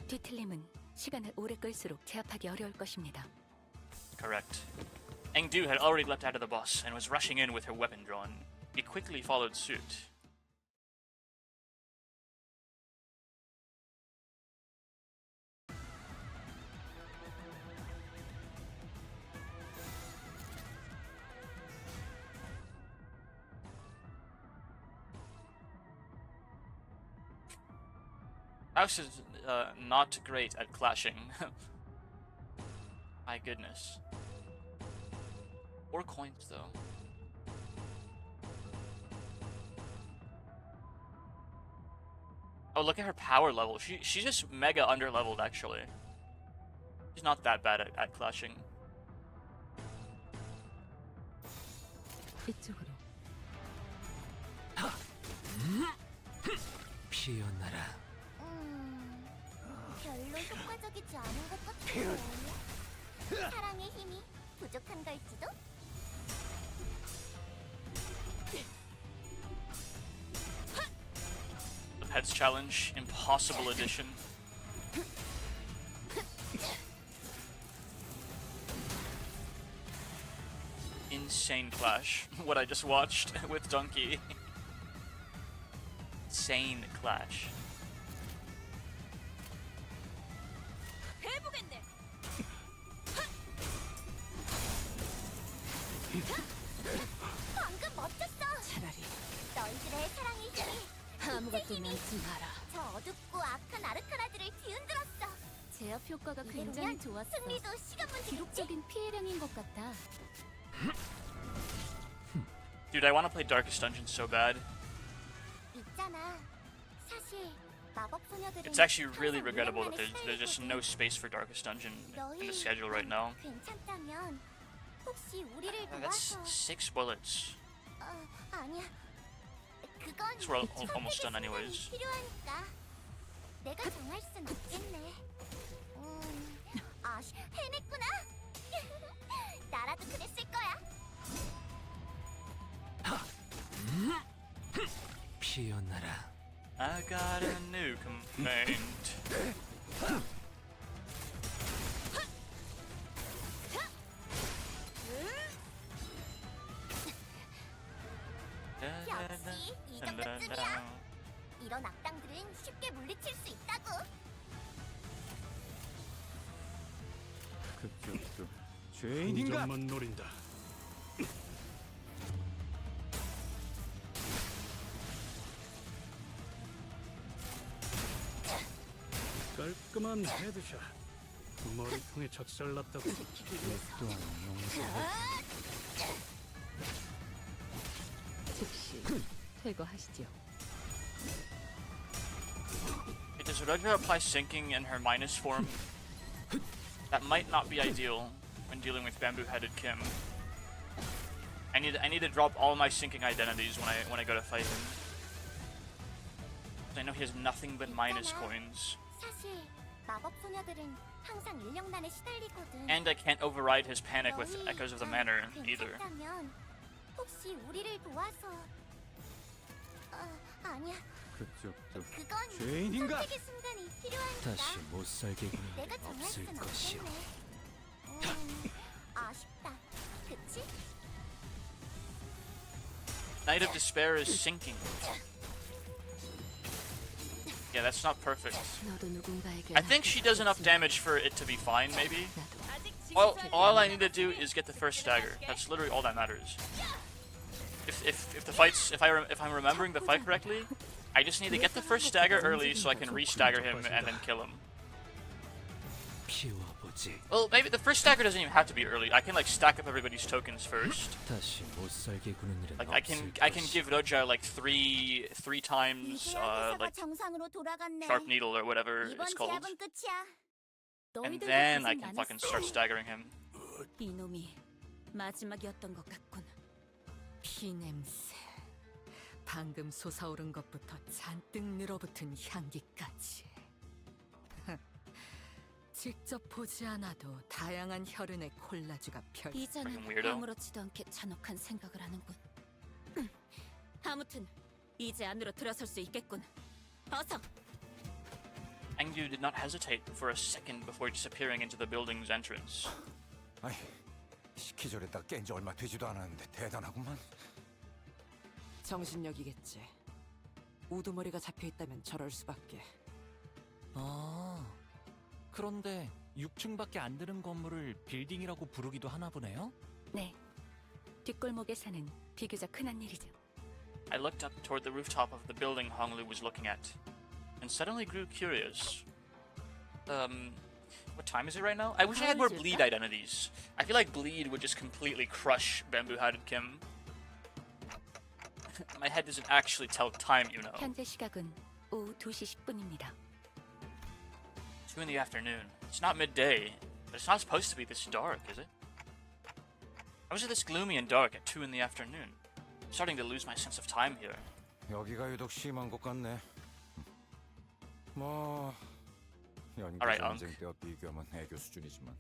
뒤틀림은 시간을 오래 끌수록 제압하기 어려울 것입니다. Correct. Engdu had already leapt out of the bus and was rushing in with her weapon drawn. He quickly followed suit. House is not great at clashing. My goodness. 4 coins though. Oh, look at her power level. She's just mega underleveled actually. She's not that bad at clashing. 이쪽으로. 피어나라. 별로 효과적이지 않은 것 같은데. 사랑의 힘이 부족한 걸지도? The Pets challenge, impossible edition. Insane clash. What I just watched with Donkey. Insane clash. 방금 멋졌어. 차라리 너희들의 사랑의 힘이 아무것도 남지 마라. 저 어둡고 악한 아르카나들을 뒤흔들었어. 제압 효과가 굉장히 이대로면 좋았어. 승리도 시간 문제겠지? 기록적인 피해량인 것 같다. Dude, I want to play Darkest Dungeon so bad. 있잖아. 사실 마법 소녀들은 It's actually really 항상 regrettable that 유행만에 there's just 시달리거든. no space for Darkest Dungeon in the schedule right now. 괜찮다면 혹시 우리를 That's 도와서 6 bullets. 아니야. 그건 So we're almost done anyways. 필요하니까 내가 정할 순 없겠네. 해냈구나. 나라도 그랬을 거야. 피어나라. I got a new complaint. 역시 이 정도쯤이야. 이런 악당들은 쉽게 물리칠 수 있다고. 그쪽도 죄인인가? 점만 노린다. 깔끔한 헤드샷. 머리통에 작살났다고. 또한 용서해. 즉시 퇴거하시죠. Does Rudra apply sinking in her minus form? That might not be ideal when dealing with bamboo-headed Kim. I need to drop all my sinking identities when I go to fight him. I know he has nothing but minus coins. 사실 마법 소녀들은 항상 인력난에 시달리거든. And I can't override his panic with Echoes of the Manor either. 괜찮다면 혹시 우리를 도와서 아니야. 그쪽도 그건 죄인인가? 선택의 순간이 필요하니까. 다시 못 살게 구는 내가 일은 정할 없을 순 것이오. 없겠네. 아쉽다. 그치? Night of Despair is sinking. Yeah, that's not perfect. 너도 누군가에게 I think she does enough damage for it to be fine, maybe. All I need to do is get the first stagger. That's literally all that matters. If the fights, if I'm remembering the fight correctly, I just need to get the first stagger early so I can re-stagger him and then kill him. 피워보지. Well, maybe the first stagger doesn't even have to be early. I can like stack up everybody's tokens first. 다시 못 살게 구는 일은 Like 없을 I can 것이오. give Roja like three times like 정상으로 돌아갔네. sharp needle or whatever 이번 it's called, 제압은 끝이야. and then I can fucking start staggering him. 이놈이 마지막이었던 것 같군. 피냄새. 방금 솟아오른 것부터 잔뜩 늘어붙은 향기까지. 직접 보지 않아도 다양한 혈흔의 콜라주가 펼. 이자는 weirdo. 아무렇지도 않게 잔혹한 생각을 하는군. 아무튼 이제 안으로 들어설 수 있겠군. 어서. Angdu did not hesitate for a second before disappearing into the building's entrance. 아이, 시키저랬다 깬 지 얼마 되지도 않았는데 대단하구만. 정신력이겠지. 우두머리가 잡혀있다면 저럴 수밖에. 아, 그런데 6층밖에 안 되는 건물을 빌딩이라고 부르기도 하나 보네요? 네. 뒷골목에 사는 비교적 흔한 일이죠. I looked up toward the rooftop of the building Honglu was looking at, and suddenly grew curious. What time is it right now? I wish I had more bleed identities. I feel like bleed would just completely crush bamboo-hatted Kim. My head doesn't actually tell time, you know. 현재 시각은 오후 2시 10분입니다. 2 in the afternoon. It's not midday, but it's not supposed to be this dark, is it? How is it this gloomy and dark at 2 in the afternoon? I'm starting to lose my sense of time here. 여기가 유독 심한 것 같네. 뭐 연기 Alright, 전쟁 때와 비교하면 애교 수준이지만.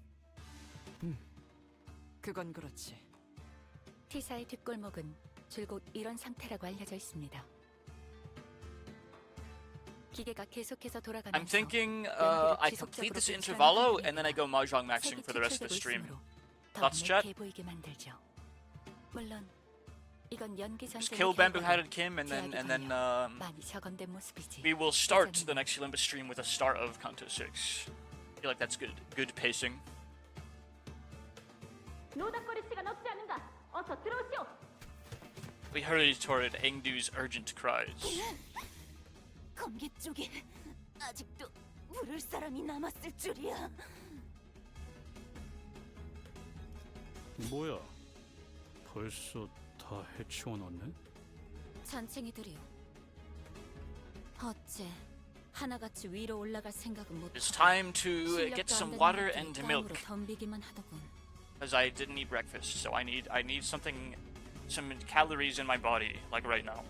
그건 그렇지. T사의 뒷골목은 줄곧 이런 상태라고 알려져 있습니다. 기계가 계속해서 I'm 돌아가면서 thinking 연기를 I complete 지속적으로 this 배출하는 intervallo 환경이 and then I go mahjong maxing 색이 for the rest of the 뒤틀리고 stream. 있으므로 더 Thoughts, chat? 매캐 보이게 만들죠. 물론 이건 연기 Just 전쟁의 kill Bamboo 결과로 Hatted Kim and 제약이 then 걸려 많이 적언된 모습이지. we will start the next Limbus stream with a start of Kanto 6. I feel like that's good. Good pacing. 노닥거릴 시간 없지 않는가? 어서 들어오시오. We hurried toward Engdu's urgent cries. 검기 쪽에 아직도 부를 사람이 남았을 줄이야. 뭐야? 벌써 다 해치워놨네? 잔챙이들이요. 어째 하나같이 위로 올라갈 생각은 못. It's time to get some water and milk. 덤비기만 하더군. Because I didn't eat breakfast, so I need something, some calories in my body, like right now.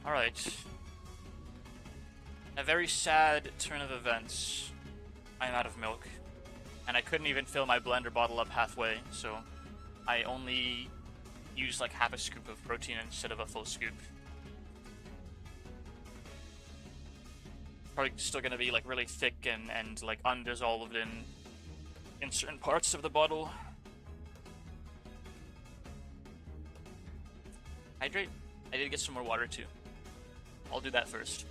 Alright. A very sad turn of events. I'm out of milk. And I couldn't even fill my blender bottle up halfway, so I only used like half a scoop of protein instead of a full scoop. Probably still gonna be like really thick and like undissolved in certain parts of the bottle. Hydrate? I did get some more water too. I'll do that first.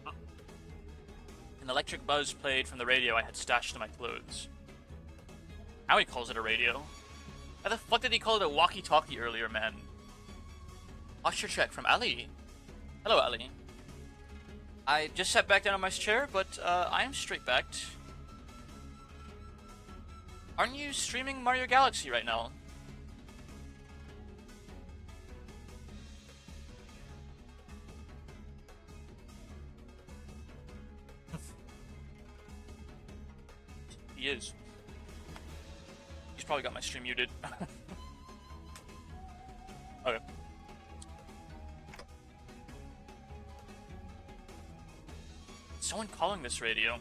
An electric buzz played from the radio I had stashed in my clothes. Now he calls it a radio. Why the fuck did he call it a walkie-talkie earlier, man? Posture check from Ali. Hello, Ali. I just sat back down on my chair, but I am straight backed. Aren't you streaming Mario Galaxy right now? He is. He's probably got my stream muted. Okay. Someone calling this radio.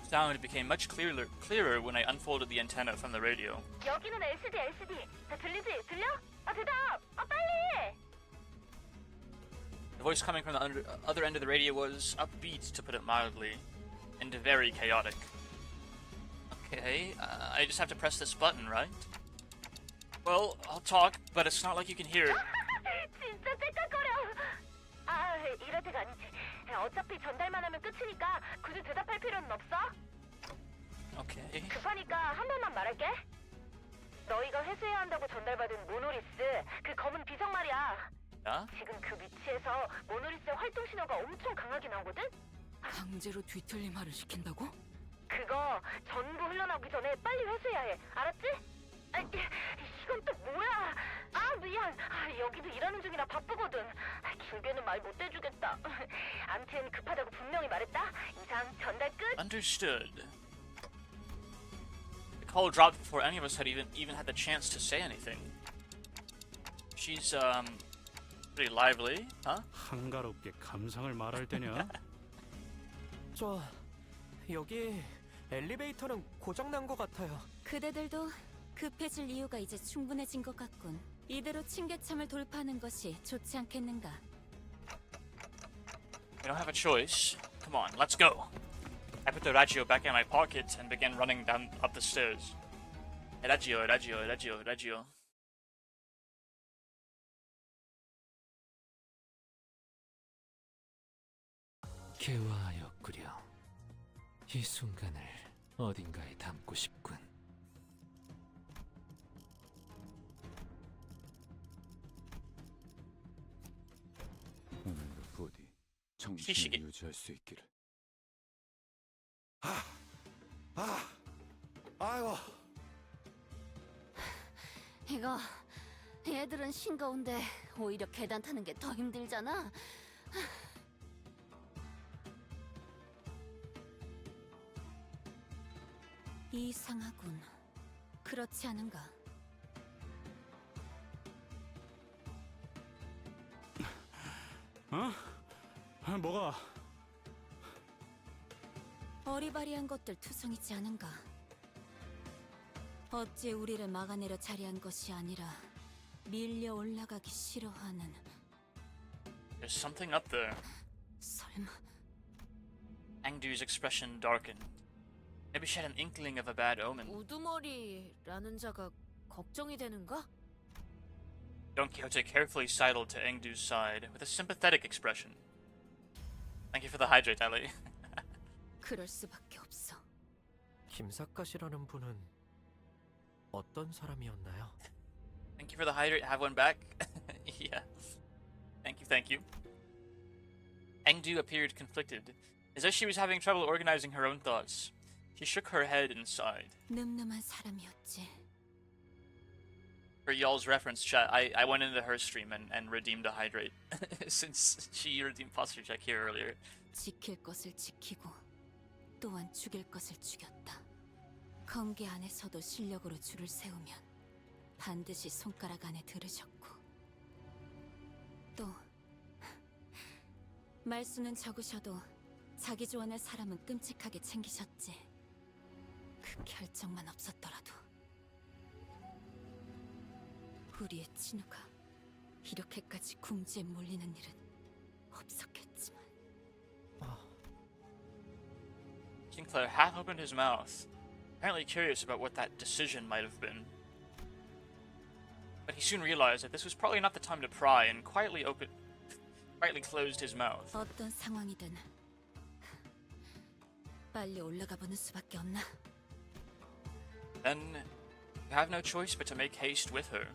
Sound became much clearer when I unfolded the antenna from the radio. 여기는 LCD. 다 들리지? 들려? 대답! 빨리! The voice coming from the other end of the radio was upbeat, to put it mildly, and very chaotic. Okay, I just have to press this button, right? Well, I'll talk, but it's not like you can hear it. 진짜 떼깍거려. 아, 이럴 때가 아니지. 어차피 전달만 하면 끝이니까 굳이 대답할 필요는 없어. Okay. 급하니까 한 번만 말할게. 너희가 회수해야 한다고 전달받은 모노리스, 그 검은 비석 말이야. 야? 지금 그 위치에서 모노리스의 활동 신호가 엄청 강하게 나오거든? 강제로 뒤틀림화를 시킨다고? 그거 전부 흘러나오기 전에 빨리 회수해야 해. 알았지? 아, 이건 또 뭐야? 아, 미안. 여기도 일하는 중이라 바쁘거든. 길게는 말 못 해주겠다. 암튼 급하다고 분명히 말했다. 이상 전달 끝. Understood. The call dropped before any of us had even had the chance to say anything. She's pretty lively, huh? 한가롭게 감상을 말할 때냐? 저 여기 엘리베이터는 고장난 것 같아요. 그대들도 급해질 이유가 이제 충분해진 것 같군. 이대로 층계참을 돌파하는 것이 좋지 않겠는가? We don't have a choice. Come on, let's go. I put the radio back in my pocket and began running down up the stairs. Radio. 개화하였구려. 이 순간을 어딘가에 담고 싶군. 오늘도 부디 정신을 시시게. 유지할 수 있기를. 아이고. 이거 얘들은 싱거운데 오히려 계단 타는 게 더 힘들잖아. 이상하군. 그렇지 않은가? 어? 뭐가? 어리바리한 것들 투성이지 않은가? 어찌 우리를 막아내려 자리한 것이 아니라 밀려 올라가기 싫어하는. There's something up there. 설마 Angdu's expression darkened. Maybe she had an inkling of a bad omen. 우두머리라는 자가 걱정이 되는가? Don Quixote carefully sidled to Engdu's side with a sympathetic expression. Thank you for the hydrate, Ali. 그럴 수밖에 없어. 김사카시라는 분은 어떤 사람이었나요? Thank you for the hydrate. Have one back. Yeah. Thank you. Engdu appeared conflicted, as though she was having trouble organizing her own thoughts. She shook her head and sighed. 늠름한 사람이었지. For y'all's reference, chat, I went into her stream and redeemed a hydrate, since she redeemed posture check here earlier. 지킬 것을 지키고 또한 죽일 것을 죽였다. 검계 안에서도 실력으로 줄을 세우면 반드시 손가락 안에 들으셨고 또 말수는 적으셔도 자기 조언을 사람은 끔찍하게 챙기셨지. 그 결정만 없었더라도 우리의 친우가 이렇게까지 궁지에 몰리는 일은 없었겠지만. Sinclair half opened his mouth, apparently curious about what that decision might have been. But he soon realized that this was probably not the time to pry, and quietly closed his mouth. 어떤 상황이든 빨리 올라가 보는 수밖에 없나? Then you have no choice but to make haste with her.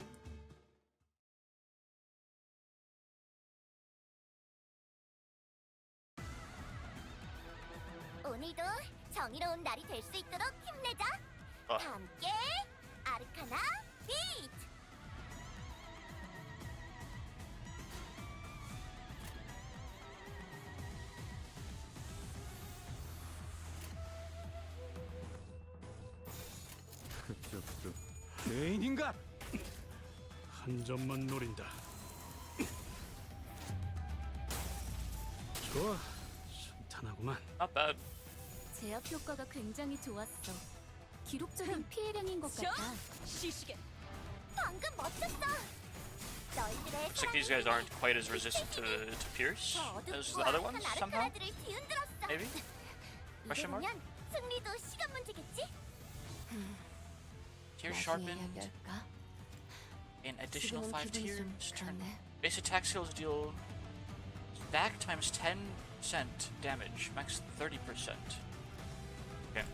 오늘도 정의로운 날이 될 수 있도록 힘내자. 다 함께 아르카나 비트. 그쪽도 개인인가? 한 점만 노린다. 좋아, 순탄하구만. Not bad. 제압 효과가 굉장히 좋았어. 기록적인 피해량인 것 같아. 시시게. 방금 멋졌어. 너희들의 Looks like these guys aren't quite as resistant to Pierce as the other ones, somehow. Maybe? Question mark? 이러면 승리도 시간 문제겠지? Tier sharpened. An additional 5 tiers. Turn. Base attack skills deal stack times 10% damage, max 30%. Okay.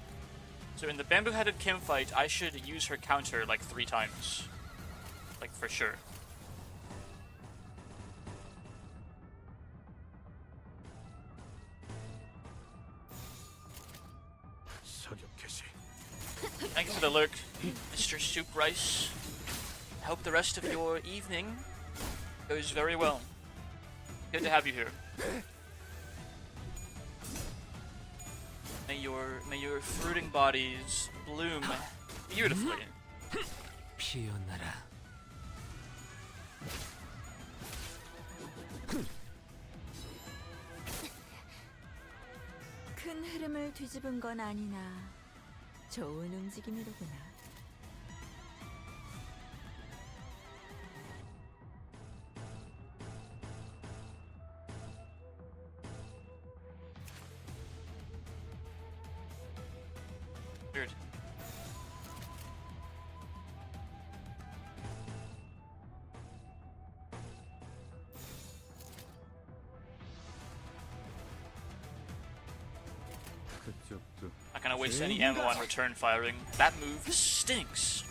So in the bamboo-headed Kim fight, I should use her counter like 3 times. Like, for sure. Thank you for the lurk, Mr. Soup Rice. I hope the rest of your evening goes very well. Good to have you here. May your fruiting bodies bloom beautifully. 피어나라. 큰 흐름을 뒤집은 건 아니나 좋은 움직임이로구나. Weird. Not gonna waste any ammo on return firing. That move stinks.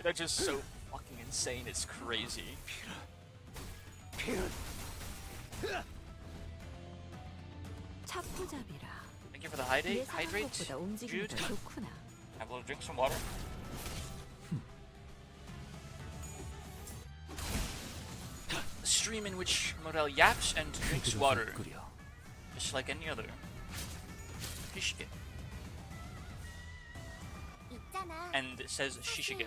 They're just so fucking insane, it's crazy. Thank you for the hydrate, Jude. I will drink some water. A stream in which Morel yaps and drinks water, just like any other. Shishige. And it says Shishige.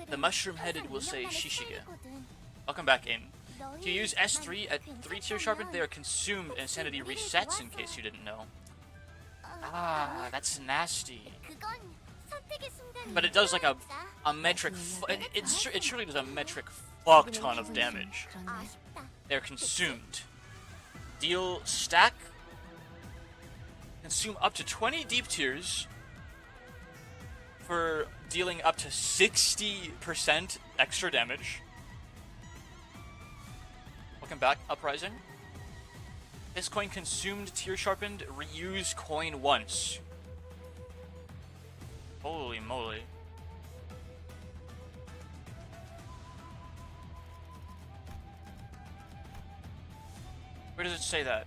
The mushroom-headed will say Shishige. Welcome back in. If you use S3 at 3 tier sharpened, they are consumed and sanity resets, in case you didn't know. Ah, that's nasty. But it does like a metric, it surely does a metric fuck ton of damage. They're consumed. Deal stack. Consume up to 20 deep tiers for dealing up to 60% extra damage. Welcome back, Uprising. This coin consumed, tier sharpened, reuse coin once. Holy moly. Where does it say that?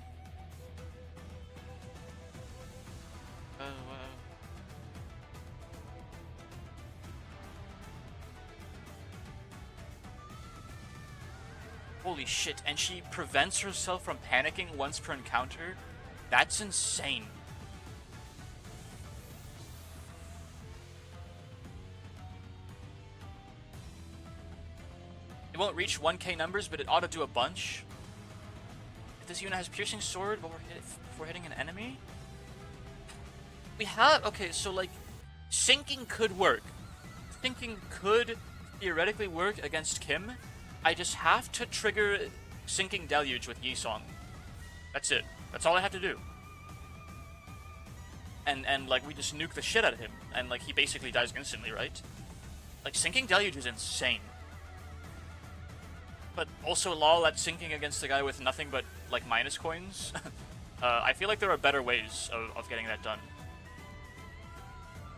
Holy shit, and she prevents herself from panicking once per encounter? That's insane. won't reach 1k numbers, but it ought to do a bunch. If this unit has piercing sword before hitting an enemy, we have okay. So like, sinking could work. Sinking could theoretically work against Kim. I just have to trigger sinking deluge with Yisong. That's it. That's all I have to do. And like we just nuke the shit out of him, and like he basically dies instantly, right? Like sinking deluge is insane. But also lol at sinking against a guy with nothing but like minus coins. I feel like there are better ways of getting that done.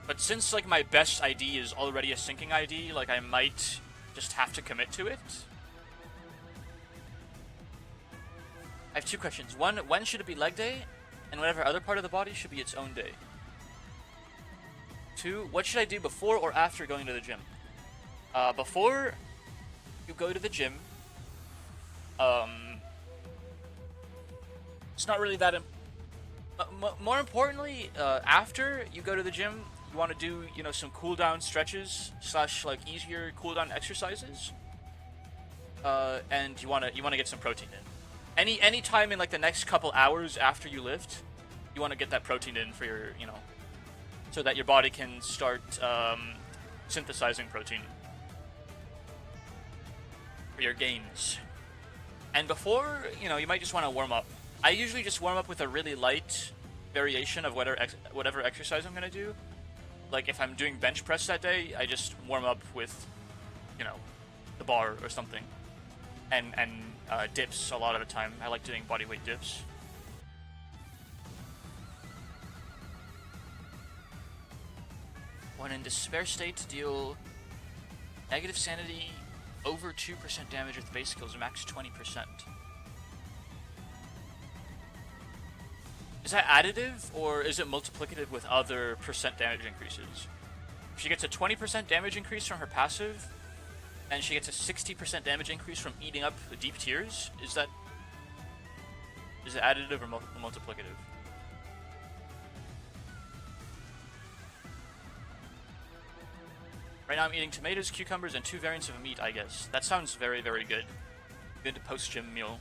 But since like my best ID is already a sinking ID, like I might just have to commit to it. I have two questions. One, when should it be leg day? And whatever other part of the body should be its own day. Two, what should I do before or after going to the gym? Before you go to the gym, it's not really that more importantly, after you go to the gym, you want to do, you know, some cooldown stretches / like easier cooldown exercises, and you want to get some protein in. Any time in like the next couple hours after you lift, you want to get that protein in for your, you know, so that your body can start synthesizing protein for your gains. And before, you know, you might just want to warm up. I usually just warm up with a really light variation of whatever exercise I'm gonna do. Like if I'm doing bench press that day, I just warm up with, you know, the bar or something, and dips a lot of the time. I like doing bodyweight dips. When in despair state, deal negative sanity over 2% damage with base skills, max 20%. Is that additive, or is it multiplicative with other percent damage increases? If she gets a 20% damage increase from her passive, and she gets a 60% damage increase from eating up the deep tiers, is it additive or multiplicative? Right now I'm eating tomatoes, cucumbers, and 2 variants of meat, I guess. That sounds very, very good. Good post-gym meal.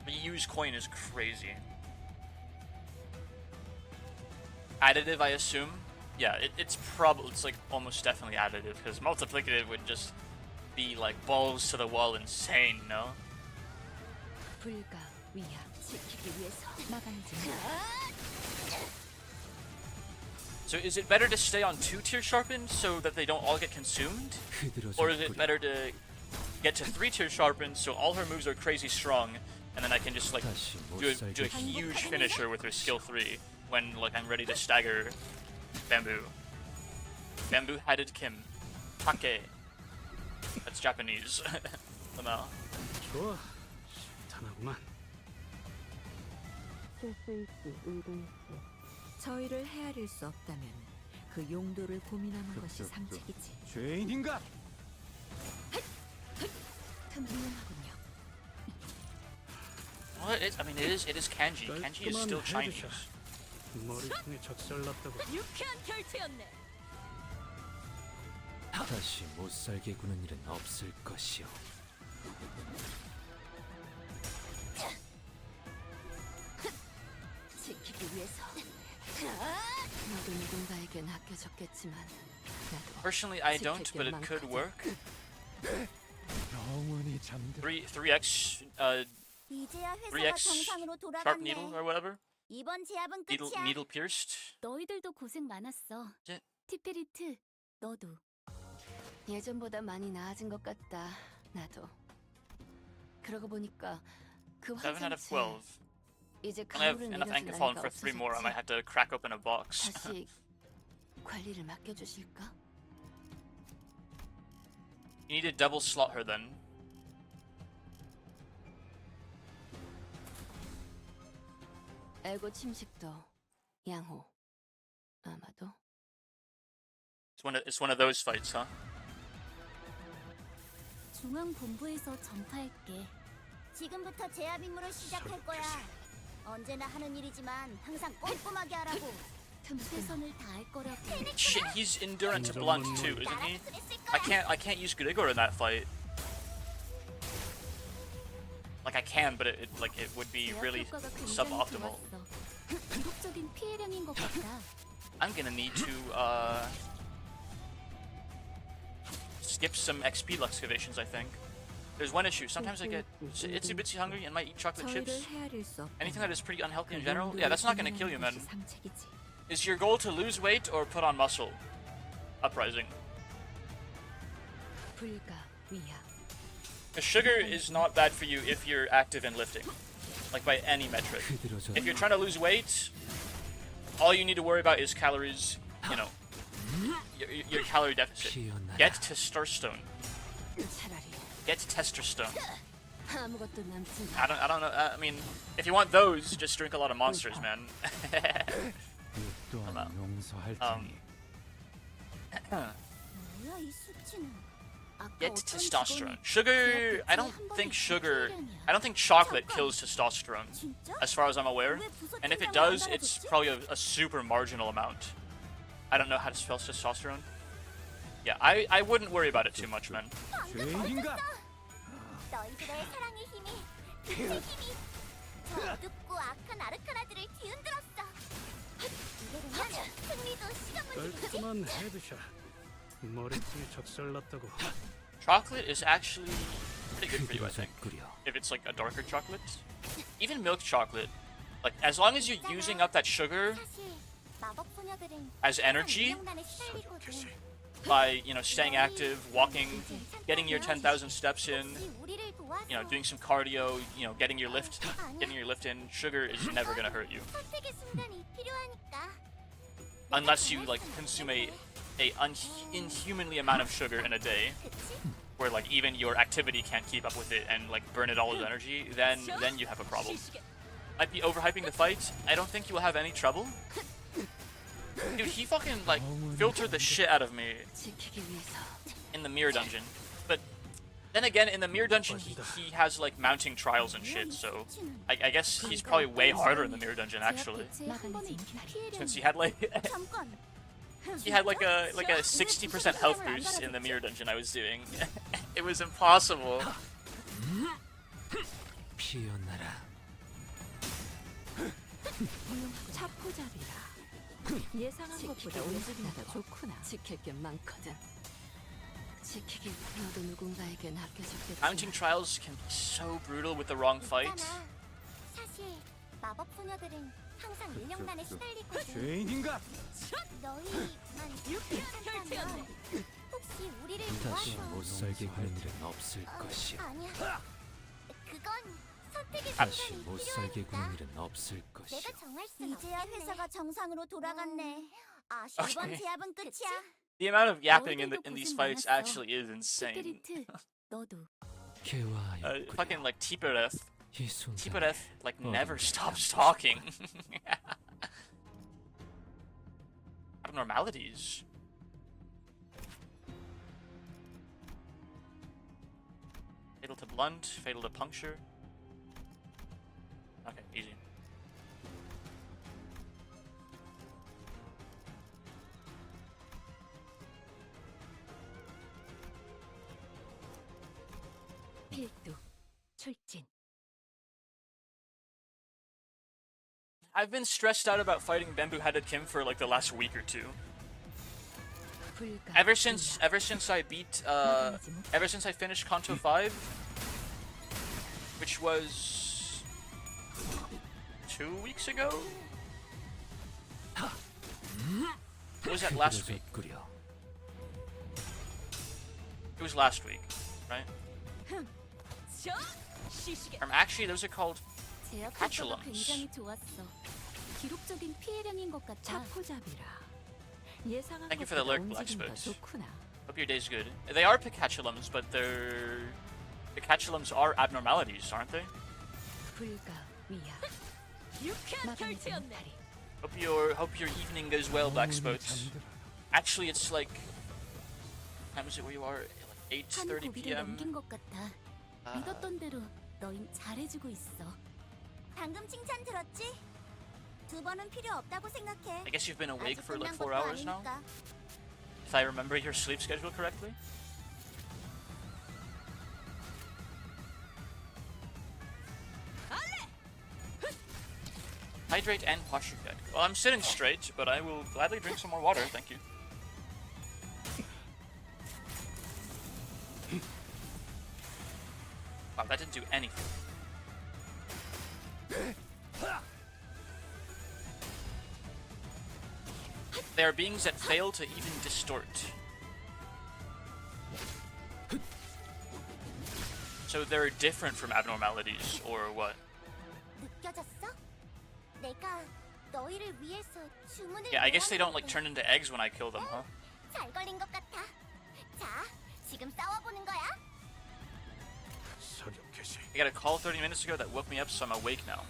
The use coin is crazy. Additive, I assume. Yeah, it's like almost definitely additive, because multiplicative would just be like balls to the wall insane, no? So is it better to stay on 2 tier sharpened so that they don't all get consumed? Or is it better to get to 3 tier sharpened so all her moves are crazy strong, and then I can just like do a huge finisher with her skill 3 when like I'm ready to stagger Bamboo. Bamboo-headed Kim. Take. That's Japanese. Somehow. 좋아. 탄하구만. 저희를 헤아릴 수 없다면 그 용도를 고민하는 것이 상책이지. 죄인인가? 훌륭하군요. Well, I mean, it is kanji. Kanji is still Chinese. 머리통에 적절났다고. 유쾌한 결투였네. 다시 못 살게 구는 일은 없을 것이오. 지키기 위해서. 너도 누군가에겐 아껴졌겠지만 나도. Personally, I don't, but it could work. 3x, 이제야 회사가 3x 정상으로 sharp needle 돌아갔네. or whatever. 이번 제압은 끝이야. Needle pierced. 너희들도 고생 많았어. 예. 티페리트, 너도. 예전보다 많이 나아진 것 같다. 나도. 그러고 보니까 그 7 out of 화장체 12. 이제 I have 가루를 enough 내려줄 anchor fallen 나이가 for 3 more. I 없어졌지. might have to crack open a box. 다시 관리를 맡겨주실까? You need to double slot her then. 에고 침식도 양호. 아마도. It's one of those fights, huh? 중앙 본부에서 전파할게. 지금부터 제압 임무를 시작할 거야. 언제나 하는 일이지만 항상 꼼꼼하게 하라고. 최선을 다할 거라고. Shit, he's endurance to blunt too, isn't he? I can't use Grigor in that fight. Like I can, but it would be really suboptimal. 기록적인 피해량인 것 같다. I'm gonna need to skip some XP excavations, I think. There's one issue. Sometimes I get itsy bitsy hungry and might eat chocolate chips. Anything that is pretty unhealthy in general. Yeah, that's not gonna kill you, man. Is your goal to lose weight or put on muscle? Uprising. The sugar is not bad for you if you're active in lifting. Like by any metric. If you're trying to lose weight, all you need to worry about is calories, you know, your calorie deficit. Get testosterone. Get testosterone. I don't know. I mean, if you want those, just drink a lot of monsters, man. Get testosterone. Sugar. I don't think chocolate kills testosterone, as far as I'm aware. And if it does, it's probably a super marginal amount. I don't know how to spell testosterone. Yeah, I wouldn't worry about it too much, man. 깔끔한 헤드샷. 머리통이 적설났다고. Chocolate is actually pretty good for you, I think. If it's like a darker chocolate. Even milk chocolate. Like, as long as you're using up that sugar as energy by, you know, staying active, walking, getting your 10,000 steps in, you know, doing some cardio, you know, getting your lift in, sugar is never gonna hurt you. Unless you, like, consume a inhumanly amount of sugar in a day, where, like, even your activity can't keep up with it and, like, burn it all as energy, then you have a problem. Might be overhyping the fight. I don't think you will have any trouble. Dude, he fucking, like, filtered the shit out of me in the mirror dungeon. But then again, in the mirror dungeon, he has, like, mounting trials and shit, so I guess he's probably way harder in the mirror dungeon, actually. Since he had, like, he had, like, a 60% health boost in the mirror dungeon I was doing. It was impossible. 예상한 것보다 움직임이 더 좋구나. 지킬 게 많거든. 지키기 너도 누군가에게 맡겨졌겠지. Mounting trials can be so brutal with the wrong fight. 사실 마법 소녀들은 항상 인력난에 시달리거든. 죄인인가? 너희만 괜찮다면 혹시 우리를 다시 도와줘. 못 살게 하는 일은 없을 것이야. 아니야. 그건 선택의 다시 순간이 못 살게 필요하니까. 구는 일은 없을 것이야. 내가 정할 순 이제야 회사가 정상으로 돌아갔네. 이번 제압은 끝이야. The amount of yapping in these fights actually is insane. 너도. Fucking like Tipereth, like Oh, never stops talking. Abnormalities. Fatal to blunt, fatal to puncture. Okay, easy. 필두, 출진. I've been stressed out about fighting Bamboo-Headed Kim for like the last week or two. Ever since I finished Kanto 5, which was 2 weeks ago? Or was that last week? It was last week, right? Actually, those are called catchalums. 굉장히 좋았어. 기록적인 피해량인 것 같아. Thank you for the alert, Black Spokes. Hope your day's good. They are Picatulums, but the Catchalums are abnormalities, aren't they? Hope your evening goes well, Black Spokes. Actually, it's like time is it where you are? Like 한 8:30 고비를 p.m. 넘긴 것 같아. 믿었던 대로 너흰 잘해주고 있어. 방금 칭찬 들었지? 두 번은 필요 없다고 생각해. I guess you've been awake 아직 for like 끝난 4 것도 hours now? 아니니까. If I remember your sleep schedule correctly? Hydrate and posture check. Well, I'm sitting straight, but I will gladly drink some more water, thank you. Wow, that didn't do anything. They are beings that fail to even distort. So they're different from abnormalities, or what? 느껴졌어? 내가 너희를 위해서 주문을 Yeah, I guess they don't like turn into eggs when I kill them, huh? 잘 걸린 것 같아. 자, 지금 싸워보는 거야. I got a call 30 minutes ago that woke me up, so I'm awake now.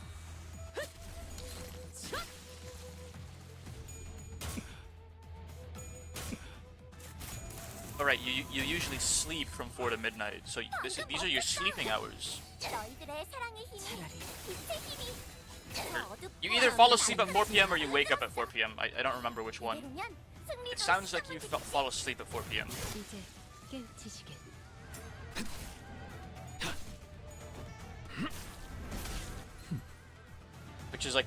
Alright, you usually sleep from 4 to midnight, so these are your sleeping hours. 너희들의 사랑의 힘이, 빛의 힘이. You either fall asleep at 4 p.m. or you wake up at 4 p.m. I don't remember which one. 이대로면 It sounds like you fall asleep at 4 p.m. 이제 깨우치시게. Which is like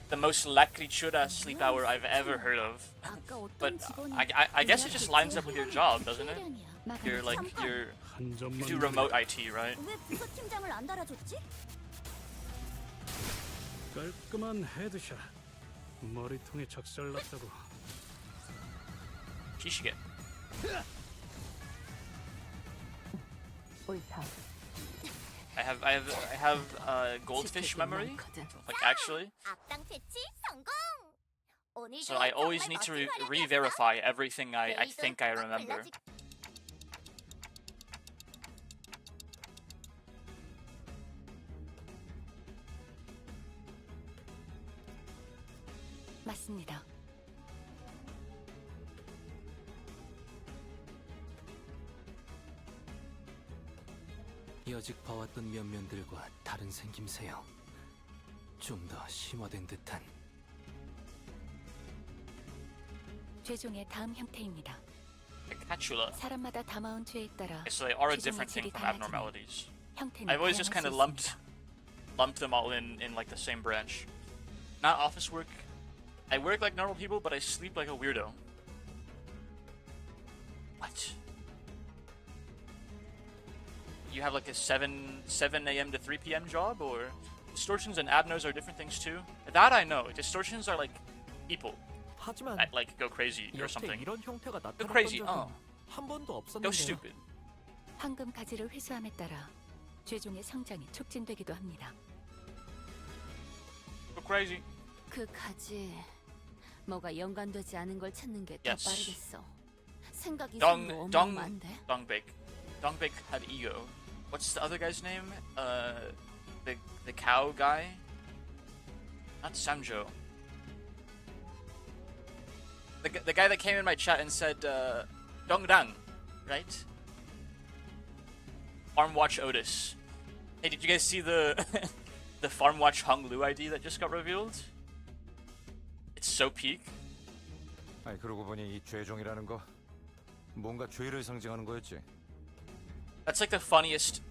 the most lacritura sleep hour I've ever heard of. But I guess it just lines up with your job, doesn't it? You do remote IT, right? 왜 부서팀장을 안 달아줬지? 깔끔한 헤드샷. 머리통에 작살났다고. Kishiget. 옳다. I have goldfish memory, like actually. 악당 퇴치 성공. 오늘 So I always need to re-verify everything I think I remember. 맞습니다. 여직 봐왔던 면면들과 다른 생김새요. 좀 더 심화된 듯한. 죄종의 다음 형태입니다. Catula. 사람마다 담아온 죄에 따라 So they are a 죄종의 different thing 질이 from 달라지니 abnormalities. 형태는 I've always just kind 다양할 of 수 lumped them all in like the same branch. Not office work. I work like normal people, but I sleep like a weirdo. What? You have like a 7 a.m. to 3 p.m. job, or distortions and abnos are different things too? That I know. Distortions are like people 하지만 that like go crazy or 여태 something. 이런 형태가 Go 나타났던 crazy. 적은 한 번도 Go 없었는데요. stupid. 황금 가지를 회수함에 따라 죄종의 성장이 촉진되기도 합니다. Go crazy. 그 가지 뭐가 연관되지 않은 걸 찾는 게 더 Yes. 빠르겠어. 생각 이상으로 어마어마한데. Dongbek had ego. What's the other guy's name? The cow guy? Not Samjo. The guy that came in my chat and said Dongdang, right? Farmwatch Otis. Hey, did you guys see the the Farmwatch Hung Lu ID that just got revealed? It's so peak. 아니 그러고 보니 이 죄종이라는 거 뭔가 죄를 상징하는 거였지. That's like the funniest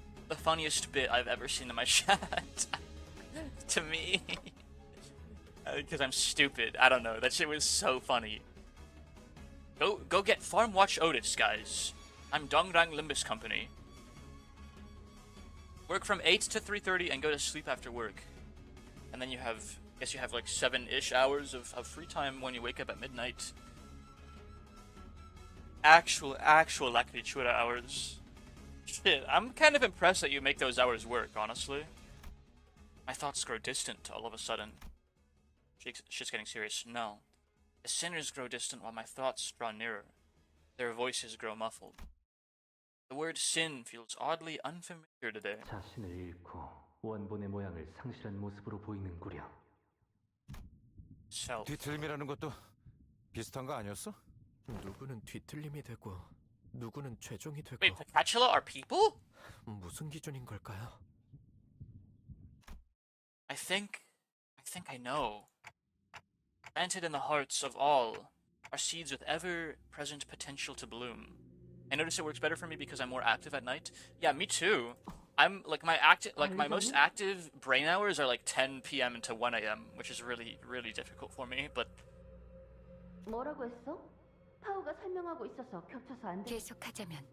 bit I've ever seen in my chat. To me. Because I'm stupid. I don't know. That shit was so funny. Go get Farmwatch Otis, guys. I'm Dongrang Limbus Company. Work from 8 to 3:30 and go to sleep after work. And then you have, I guess you have like 7-ish hours of free time when you wake up at midnight. Actual Lakrichura hours. Shit, I'm kind of impressed that you make those hours work, honestly. My thoughts grow distant all of a sudden. Shit's getting serious. No. The sinners grow distant while my thoughts draw nearer. Their voices grow muffled. The word sin feels oddly unfamiliar today. 자신을 잃고 원본의 모양을 상실한 모습으로 보이는구려. 뒤틀림이라는 것도 비슷한 거 아니었어? 누구는 뒤틀림이 되고 누구는 죄종이 되고 Wait, Pacatula are people? 무슨 기준인 걸까요? I think I know. Planted in the hearts of all are seeds with ever-present potential to bloom. I notice it works better for me because I'm more active at night. Yeah, me too. I'm like my most active brain hours are like 10 p.m. to 1 a.m., which is really difficult for me. But 뭐라고 했어? 파우가 설명하고 있어서 겹쳐서 안 돼. 계속하자면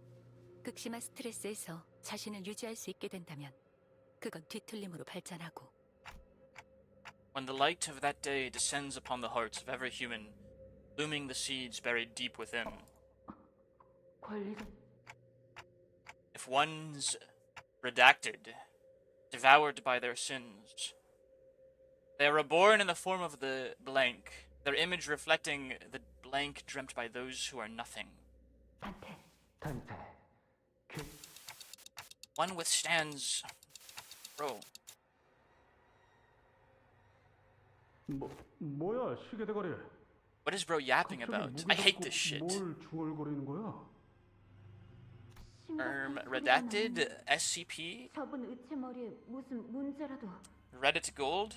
극심한 스트레스에서 자신을 유지할 수 있게 된다면 그건 뒤틀림으로 발전하고 when the light of that day descends upon the hearts of every human, blooming the seeds buried deep within. If one's redacted, devoured by their sins, they are reborn in the form of the blank, their image reflecting the blank dreamt by those who are nothing. One withstands... Bro. 뭐야 시계 대가리. What is bro yapping about? I hate this shit. 뭘 중얼거리는 거야? Redacted? SCP? 저분 의체 머리에 무슨 문제라도. Reddit Gold?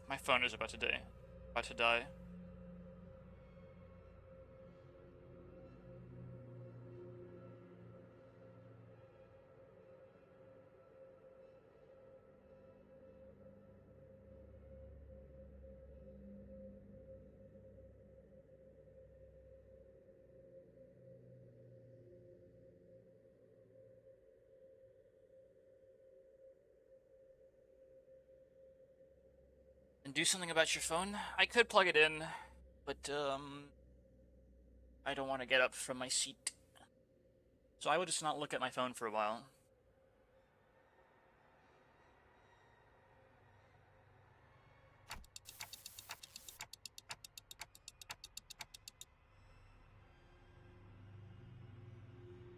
My phone is about to die. Do something about your phone? I could plug it in, but I don't want to get up from my seat. So I will just not look at my phone for a while.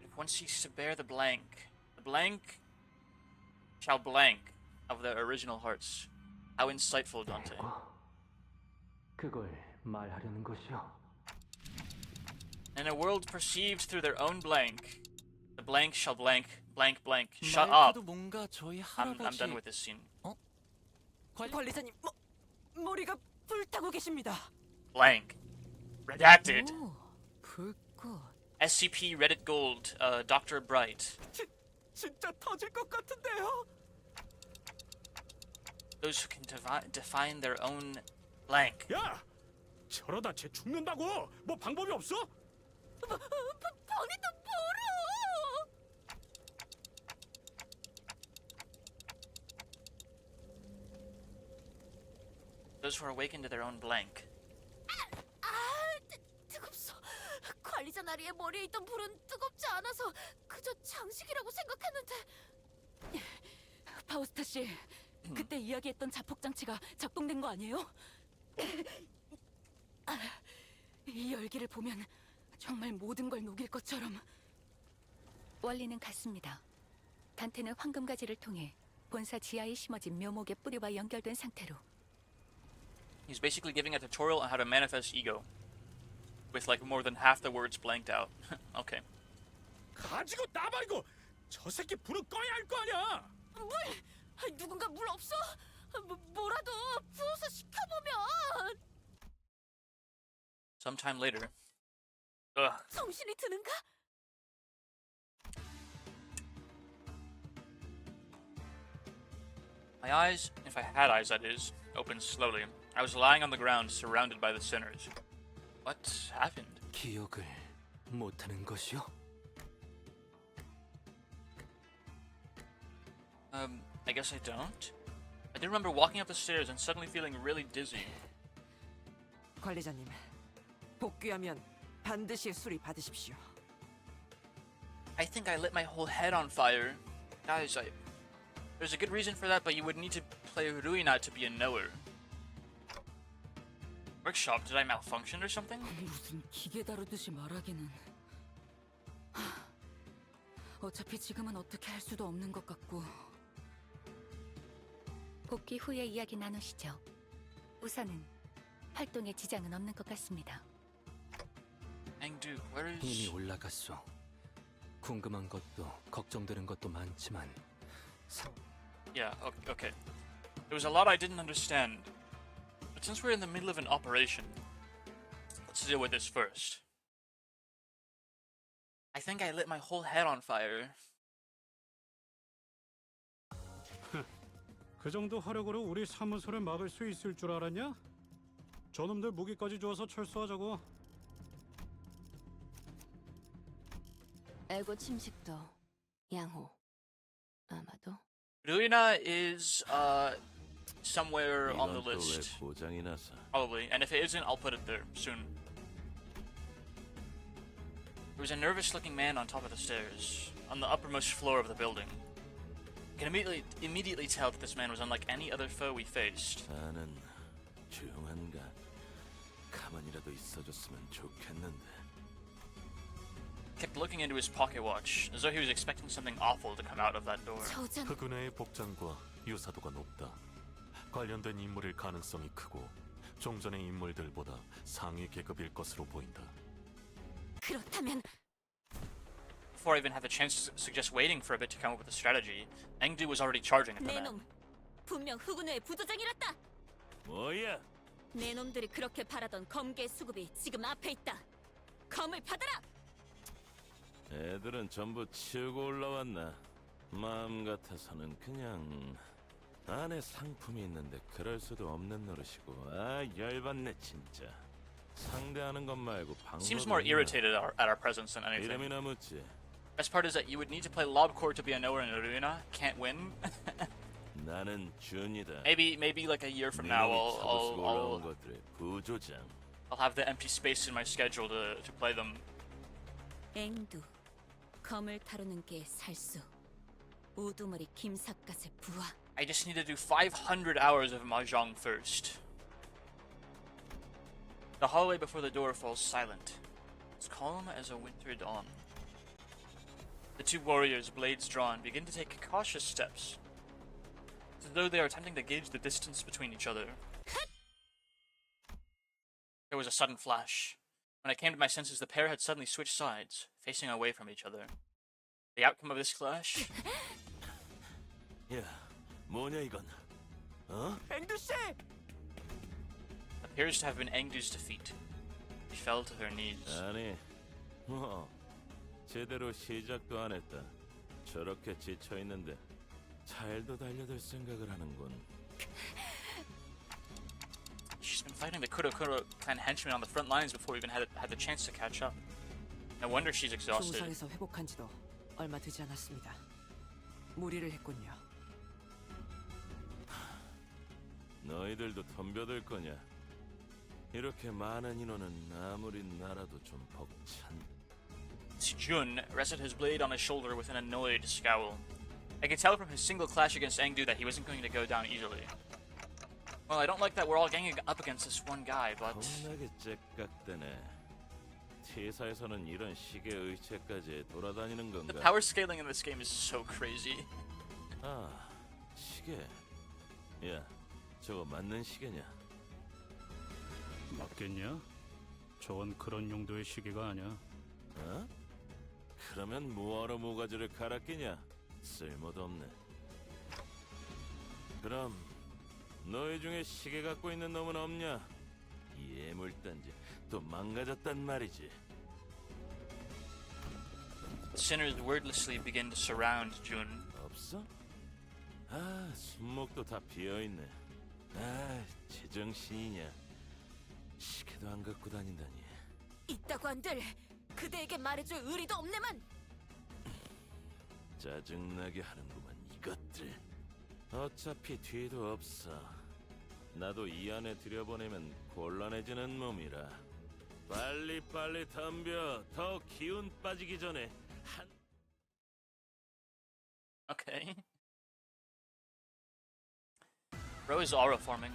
If one seeks to bear the blank shall blank of their original hearts. How insightful, Dante. 그걸 말하려는 것이요. In a world perceived through their own blank, the blank shall blank, blank, blank. Shut up. I'm done with this scene. 관리자님, 머리가 불타고 계십니다. Blank. Redacted. 오, 불꽃. SCP Reddit Gold, Dr. Bright. 진짜 터질 것 같은데요. Those who can define their own blank. 야! 저러다 쟤 죽는다고! 뭐 방법이 없어? 범인도 모르! Those who are awakened to their own blank. 뜨겁소. 관리자 나리의 머리에 있던 불은 뜨겁지 않아서 그저 장식이라고 생각했는데. 파우스타 씨, 그때 이야기했던 자폭 장치가 작동된 거 아니에요? 이 열기를 보면 정말 모든 걸 녹일 것처럼. 원리는 같습니다. 단테는 황금가지를 통해 본사 지하에 심어진 묘목의 뿌리와 연결된 상태로. He's basically giving a tutorial on how to manifest ego. With like more than half the words blanked out. Okay. 가지고 나발이고 저 새끼 불은 꺼야 할 거 아니야. 물! 누군가 물 없어? 뭐라도 부어서 식혀보면. Sometime later. Ugh. 정신이 드는가? My eyes, if I had eyes that is, opened slowly. I was lying on the ground, surrounded by the sinners. What happened? 기억을 못하는 것이요? I guess I don't. I do remember walking up the stairs and suddenly feeling really dizzy. 관리자님, 복귀하면 반드시 수리 받으십시오. I think I lit my whole head on fire. Guys, there's a good reason for that, but you would need to play Ruina to be a knower. Workshop, did I malfunction or something? 무슨 기계 다루듯이 말하기는. 어차피 지금은 어떻게 할 수도 없는 것 같고. 복귀 후에 이야기 나누시죠. 우선은 활동에 지장은 없는 것 같습니다. Engdu, where is... 이미 올라갔어. 궁금한 것도 걱정되는 것도 많지만. Yeah, okay. There was a lot I didn't understand. But since we're in the middle of an operation, let's deal with this first. I think I lit my whole head on fire. 그 정도 화력으로 우리 사무소를 막을 수 있을 줄 알았냐? 저놈들 무기까지 주어서 철수하자고. 에고 침식도 양호. 아마도. Ruina is somewhere on the 이건 또 왜 list. 고장이 나서? Probably. And if it isn't, I'll put it there soon. There was a nervous looking man on top of the stairs, on the uppermost floor of the building. I can immediately tell that this man was unlike any other foe we faced. 나는 조용한가? 가만히라도 있어줬으면 좋겠는데. Kept looking into his pocket watch, as though he was expecting something awful to come out of that door. 흑은혜의 복장과 유사도가 높다. 관련된 인물일 가능성이 크고 종전의 인물들보다 상위 계급일 것으로 보인다. 그렇다면 Before I even had the chance to suggest waiting for a bit to come up with a strategy, Engdu was already charging at the man. 내놈 분명 흑운회의 부도장이랬다. 뭐야? 내 놈들이 그렇게 바라던 검계 수급이 지금 앞에 있다. 검을 받아라. 애들은 전부 치우고 올라왔나? 마음 같아서는 그냥 안에 상품이 있는데 그럴 수도 없는 노릇이고. 아, 열받네 진짜. 상대하는 것 말고 방법이 Seems more irritated at our presence than anything. 이름이나 묻지. Best part is that you would need to play Lobcore to be a knower in Aruna. Can't win. 나는 준이다. maybe like a year from now, 올라온 것들의 부조장. I'll have the empty space in my schedule to play them. 앵두 검을 다루는 게 살수. 우두머리 김삿갓의 부하. I just need to do 500 hours of mahjong first. The hallway before the door falls silent. It's calm as a winter dawn. The two warriors, blades drawn, begin to take cautious steps, as though they are attempting to gauge the distance between each other. There was a sudden flash. When I came to my senses, the pair had suddenly switched sides, facing away from each other. The outcome of this clash? 야, 뭐냐 이건? 어? 앵두 씨! Appears to have been Engdu's defeat. She fell to her knees. 아니, 뭐 제대로 시작도 안 했다. 저렇게 지쳐 있는데 잘도 달려들 생각을 하는군. She's been fighting the Kurokuro clan henchmen on the front lines before we even had the chance to catch up. No wonder she's exhausted. 중상에서 회복한 지도 얼마 되지 않았습니다. 무리를 했군요. 너희들도 덤벼들 거냐? 이렇게 많은 인원은 아무리 나라도 좀 벅찬. Jun rested his blade on his shoulder with an annoyed scowl. I could tell from his single clash against Engdu that he wasn't going to go down easily. Well, I don't like that we're all ganging up against this one guy, but... 겁나게 째깍대네. T사에서는 이런 시계 의체까지 돌아다니는 건가? The power scaling in this game is so crazy. 아, 시계. 야, 저거 맞는 시계냐? 맞겠냐? 저건 그런 용도의 시계가 아니야. 어? 그러면 뭐하러 모가지를 갈아 끼냐? 쓸모도 없네. 그럼 너희 중에 시계 갖고 있는 놈은 없냐? 이 애물단지 또 망가졌단 말이지. Sinners wordlessly begin to surround Jun. 없어? 아, 손목도 다 비어있네. 아, 제정신이냐? 시계도 안 갖고 다닌다니. 있다고 한들 그대에게 말해줄 의리도 없네만. 짜증나게 하는구만 이것들. 어차피 뒤도 없어. 나도 이 안에 들여보내면 곤란해지는 몸이라. 빨리 덤벼. 더 기운 빠지기 전에 한... Okay. Bro is aura farming.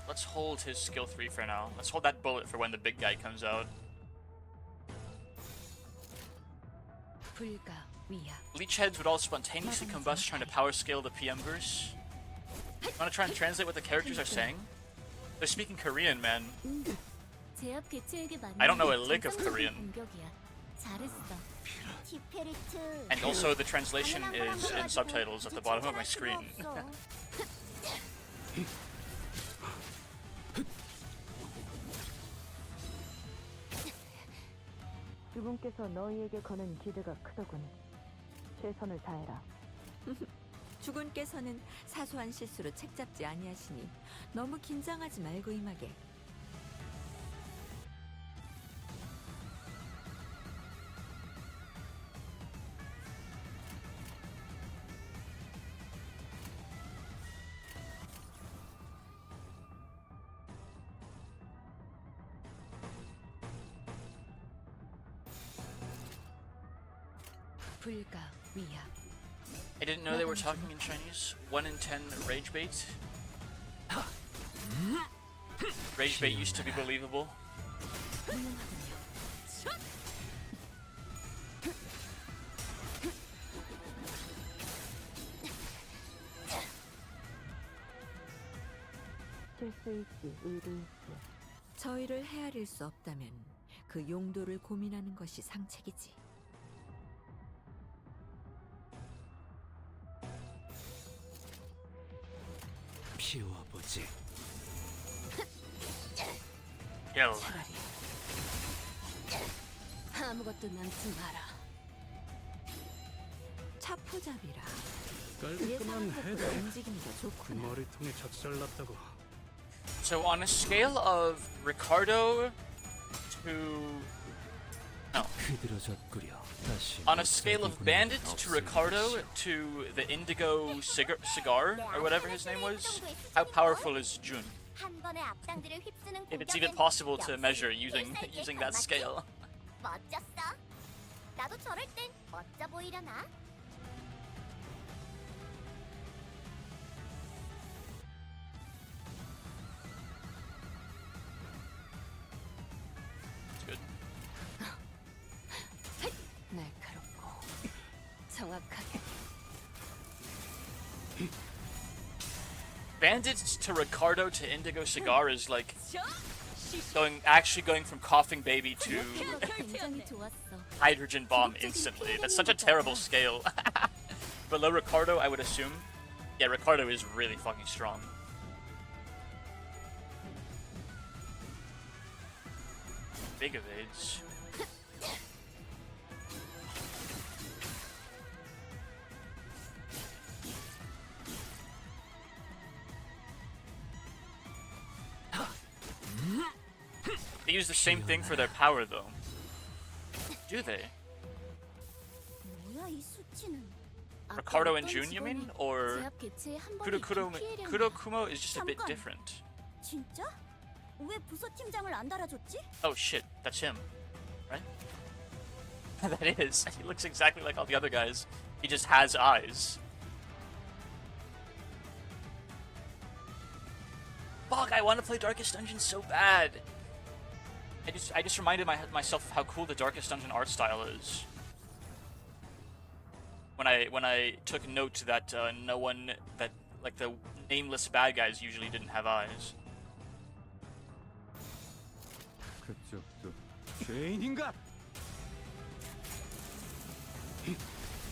Let's hold his skill 3 for now. Let's hold that bullet for when the big guy comes out. Leech heads would all spontaneously combust trying to power scale the PM verse. Wanna try and translate what the characters are saying? They're speaking Korean, man. I don't know a lick of Korean. And also the translation is in subtitles at the bottom of my screen. 주군께서 너희에게 거는 기대가 크더군. 최선을 다해라. 주군께서는 사소한 실수로 책잡지 아니하시니 너무 긴장하지 말고 임하게. I didn't know they were talking in Chinese. 1 in 10 rage bait. Rage bait used to be believable. 저희를 헤아릴 수 없다면 그 용도를 고민하는 것이 상책이지. 피워보지. 차라리 아무것도 남지 마라. 차포잡이라. 깔끔한 헤드. 움직임이 더 좋구나. 머리통에 작살났다고. So on a scale of Ricardo to... No. On a scale of Bandit to Ricardo to the Indigo Cigar, or whatever his name was, how powerful is Jun? If it's even possible to measure using that scale. 멋졌어. 나도 저럴 땐 멋져 보이려나? 날카롭고 정확하게. Bandit to Ricardo to Indigo Cigar is like actually going from coughing baby to hydrogen bomb instantly. That's such a terrible scale. Below Ricardo, I would assume. Yeah, Ricardo is really fucking strong. Big evades. They use the same thing for their power, though. Do they? Ricardo and Jun, you mean? Or Kurokumo is just a bit different. 진짜? 왜 부서팀장을 안 달아줬지? Oh shit, that's him, right? That is. He looks exactly like all the other guys. He just has eyes. Fuck, I want to play Darkest Dungeon so bad. I just reminded myself of how cool the Darkest Dungeon art style is. When I took note that the nameless bad guys usually didn't have eyes.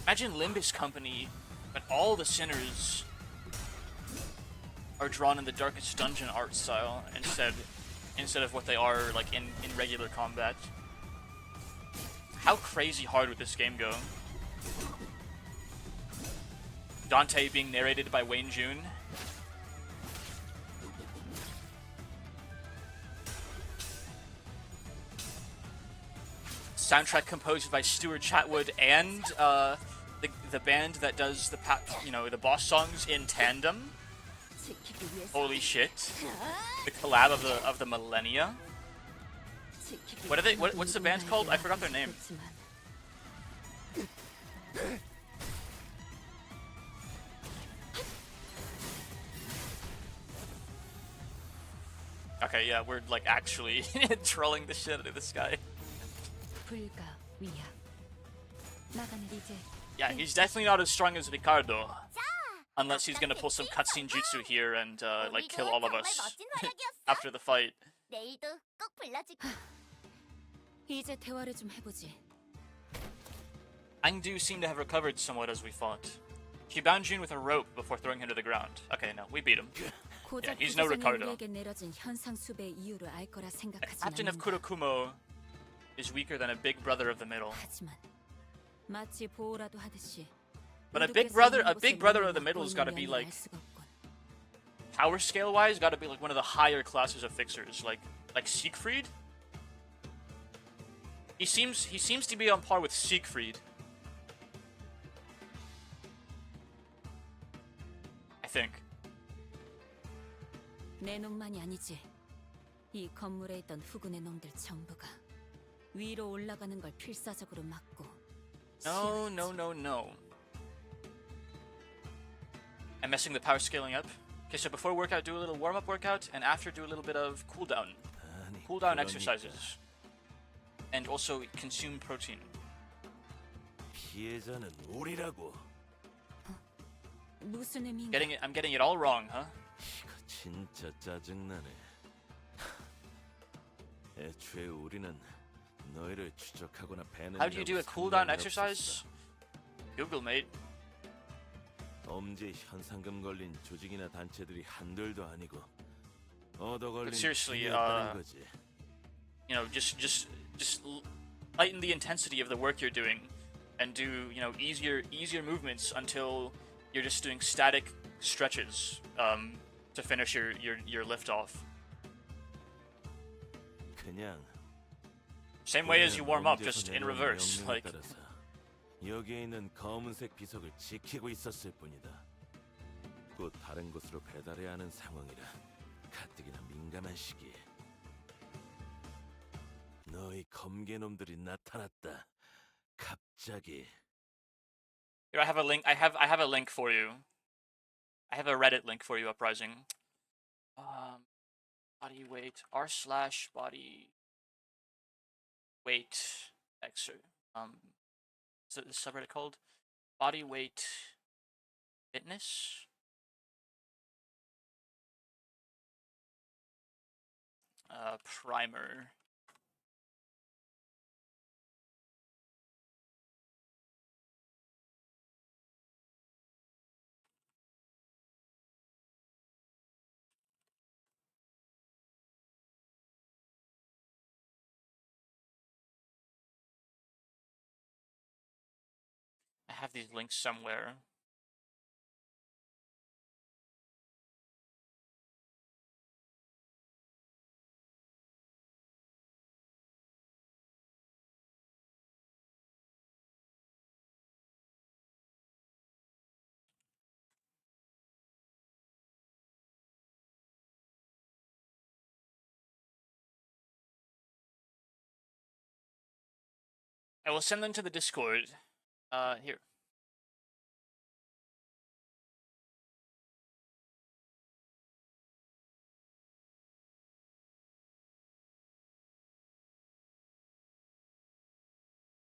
Imagine Limbus Company, but all the sinners are drawn in the Darkest Dungeon art style instead of what they are like in regular combat. How crazy hard would this game go? Dante being narrated by Wayne June. Soundtrack composed by Stuart Chatwood and the band that does the boss songs in tandem. Holy shit! The collab of the millennia. What are they? What's the band called? I forgot their name. Okay, yeah, we're like actually trolling the shit out of this guy. Yeah, he's definitely not as strong as Ricardo. Unless he's gonna pull some cutscene jutsu here and like kill all of us after the fight. 내일도 꼭 불러줄게. 이제 대화를 좀 해보지. Angdu seemed to have recovered somewhat as we fought. He bound Jun with a rope before throwing him to the ground. Okay, no, we beat him. Yeah, he's no Ricardo. A captain of Kurokumo is weaker than a big brother of the middle. But a big brother of the middle's gotta be like, power scale wise, gotta be like one of the higher classes of fixers, like Siegfried. He seems to be on par with Siegfried. I think. 내 놈만이 아니지. 이 건물에 있던 후군의 놈들 전부가 위로 올라가는 걸 필사적으로 막고. No. I'm messing the power scaling up. Okay, so before workout, do a little warm-up workout, and after, do a little bit of cooldown. Cooldown exercises. And also consume protein. 피해자는 우리라고. 무슨 의미인가? I'm getting it all wrong, huh? 이거 진짜 짜증나네. 애초에 우리는 너희를 추적하거나 배는. How do you do a cooldown exercise? Google, mate. 범죄 현상금 걸린 조직이나 단체들이 한둘도 아니고 얻어 걸린 seriously, 거지. You know, just lighten the intensity of the work you're doing, and do easier movements until you're just doing static stretches to finish your lift off. 그냥 Same way as you warm up, just in reverse, like. 여기에 있는 검은색 비석을 지키고 있었을 뿐이다. 곧 다른 곳으로 배달해야 하는 상황이라 가뜩이나 민감한 시기에 너희 검개놈들이 나타났다. 갑자기. Here, I have a link. I have a link for you. I have a Reddit link for you, Uprising. Body weight r/body weight exer. What's the subreddit called? Body weight fitness. Primer. I have these links somewhere. I will send them to the Discord. Here.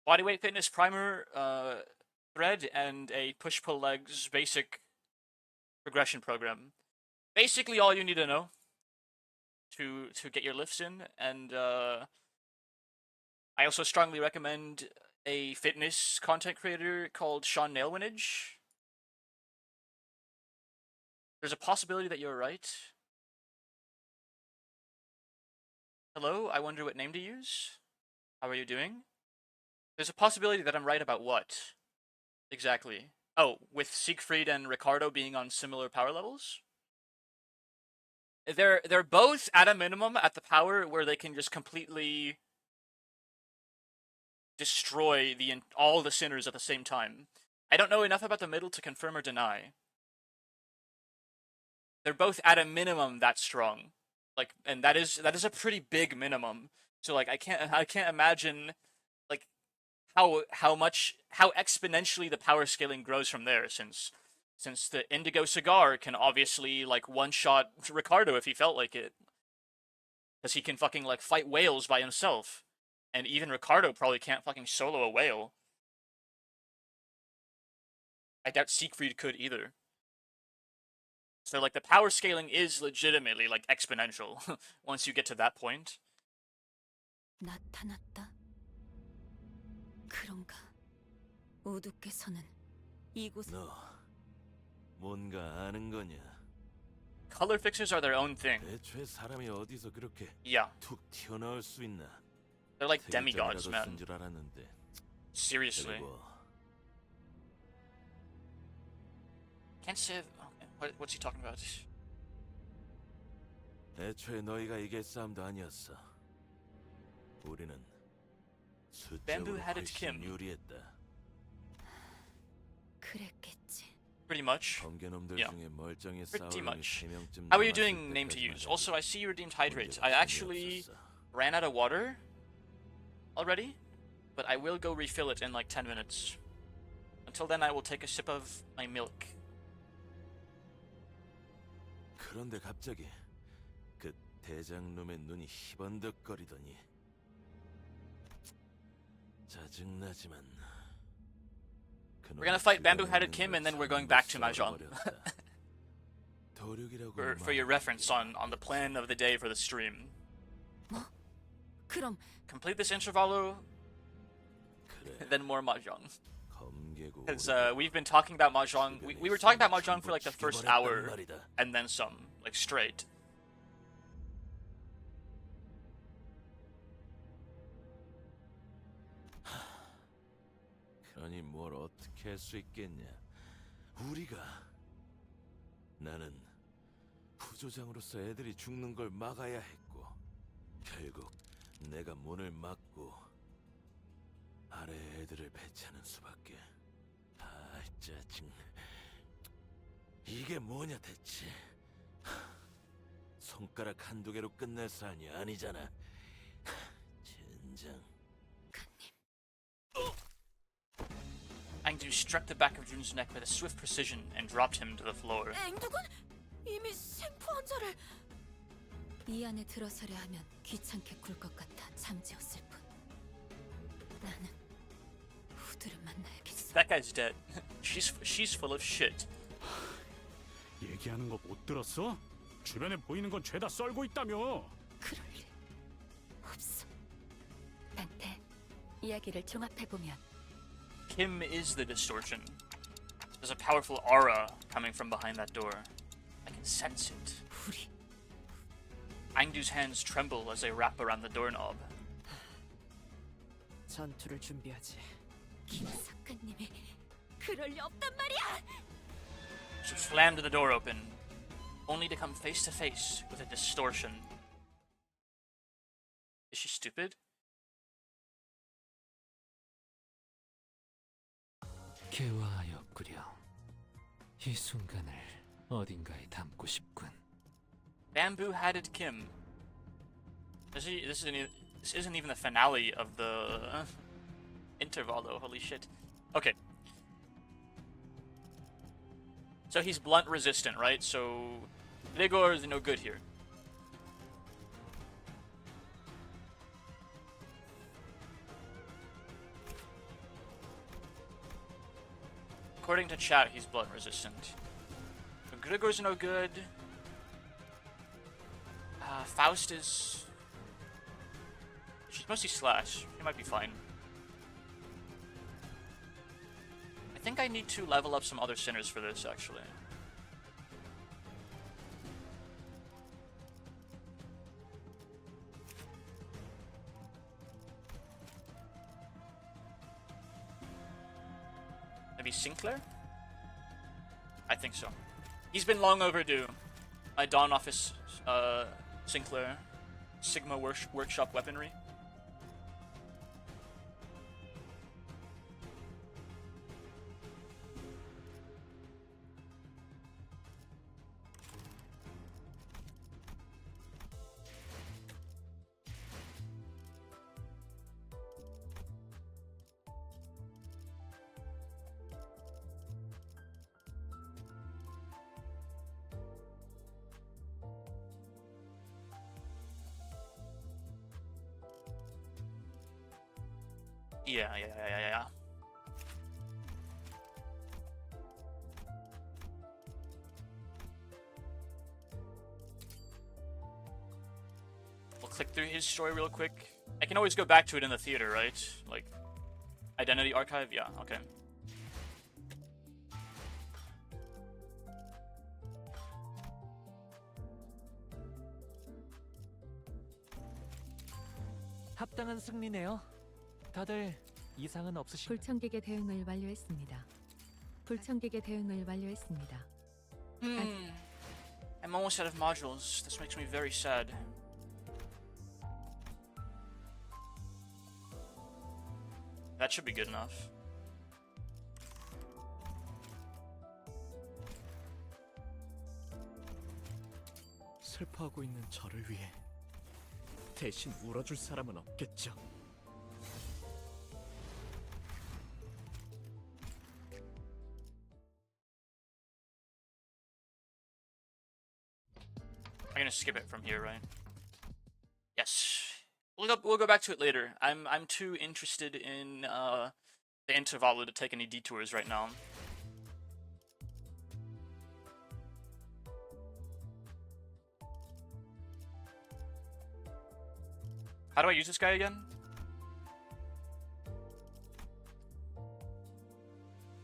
Bodyweight fitness primer thread and a push-pull legs basic progression program. Basically all you need to know to get your lifts in, and I also strongly recommend a fitness content creator called Sean Nailwinage. There's a possibility that you're right. Hello, I wonder what name to use. How are you doing? There's a possibility that I'm right about what? Exactly. Oh, with Siegfried and Ricardo being on similar power levels? They're both at a minimum at the power where they can just completely destroy all the sinners at the same time. I don't know enough about the middle to confirm or deny. They're both at a minimum that strong. Like, and that is a pretty big minimum. So like I can't imagine like how exponentially the power scaling grows from there, since the Indigo Cigar can obviously like one shot Ricardo if he felt like it. Because he can fucking like fight whales by himself. And even Ricardo probably can't fucking solo a whale. I doubt Siegfried could either. So like the power scaling is legitimately like exponential once you get to that point. 나타났다. 그런가? 우두께서는 이곳. 너 뭔가 아는 거냐? Color fixers are their own thing. 애초에 사람이 어디서 그렇게 Yeah. 툭 튀어나올 수 있나? They're like demigods, man. 쓴 줄 알았는데. Seriously. 그리고 Can't say. Okay. What's he talking about? 애초에 너희가 이길 싸움도 아니었어. 우리는 수적으로 Bamboo-headed 훨씬 Kim. 유리했다. 그랬겠지. Pretty much. 번개놈들 Yeah. 중에 멀쩡히 Pretty 싸우는 much. 3명쯤 How are you 남았을 doing, name to 때까지만 use? 해도 Also, I see you redeemed Hydrate. 문제가 I 전혀 actually 없었어. ran out of water already, but I will go refill it in like 10 minutes. Until then, I will take a sip of my milk. 그런데 갑자기 그 대장놈의 눈이 희번덕거리더니 짜증나지만 We're gonna fight Bamboo-headed Kim, and then we're going back to Mahjong. for your reference on the plan of the day for the stream. 뭐? 그럼 Complete this intervalo, then more Mahjong. Because we've been talking about Mahjong. We were talking about Mahjong for like the first hour, and then some, like straight. 그러니 뭘 어떻게 할 수 있겠냐? 우리가 나는 부조장으로서 애들이 죽는 걸 막아야 했고 결국 내가 문을 막고 아래 애들을 배치하는 수밖에. 아 짜증. 이게 뭐냐 대체? 손가락 한두 개로 끝낼 사안이 아니잖아. 젠장. Angdu struck the back of Jun's neck with a swift precision and dropped him to the floor. 앵두군 이미 생포 환자를. 이 안에 들어서려 하면 귀찮게 굴 것 같아 잠재웠을 뿐. 나는 후드를 만나야겠어. That guy's dead. She's full of shit. 얘기하는 거 못 들었어? 주변에 보이는 건 죄다 썰고 있다며. 그럴 리 없어. 단테, 이야기를 종합해 보면. Kim is the distortion. There's a powerful aura coming from behind that door. I can sense it. 우리. Angdu's hands tremble as they wrap around the doorknob. 전투를 준비하지. 김 작가님이 그럴 리 없단 말이야. She slammed the door open, only to come face to face with a distortion. Is she stupid? 개화하였구려. 이 순간을 어딘가에 담고 싶군. Bamboo-headed Kim. This isn't even the finale of the interval, though. Holy shit. Okay. So he's blunt resistant, right? So Rigor is no good here. According to chat, he's blunt resistant. So Grigor's no good. Faust is... She's mostly slash. She might be fine. I think I need to level up some other sinners for this, actually. Maybe Sinclair? I think so. He's been long overdue. My Dawn Office, Sinclair. Sigma Workshop Weaponry. Yeah. We'll click through his story real quick. I can always go back to it in the theater, right? Like, identity archive? Yeah, okay. 합당한 승리네요. 다들 이상은 없으신가요? 불청객의 대응을 완료했습니다. 불청객의 대응을 완료했습니다. I'm almost out of modules. This makes me very sad. That should be good enough. 슬퍼하고 있는 저를 위해 대신 울어줄 사람은 없겠죠. I'm gonna skip it from here, right? Yes. We'll go back to it later. I'm too interested in the intervalo to take any detours right now. How do I use this guy again?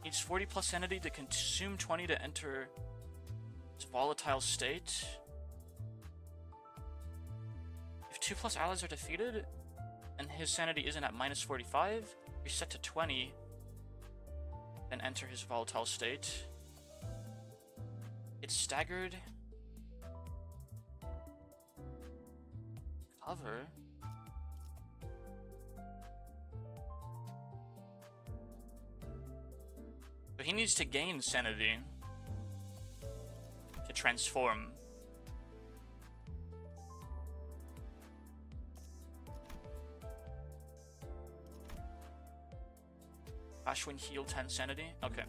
Needs 40 plus sanity to consume 20 to enter its volatile state. If 2 plus allies are defeated, and his sanity isn't at minus 45, reset to 20, then enter his volatile state. It's staggered. Cover. But he needs to gain sanity to transform. Ashwin heal 10 sanity? Okay.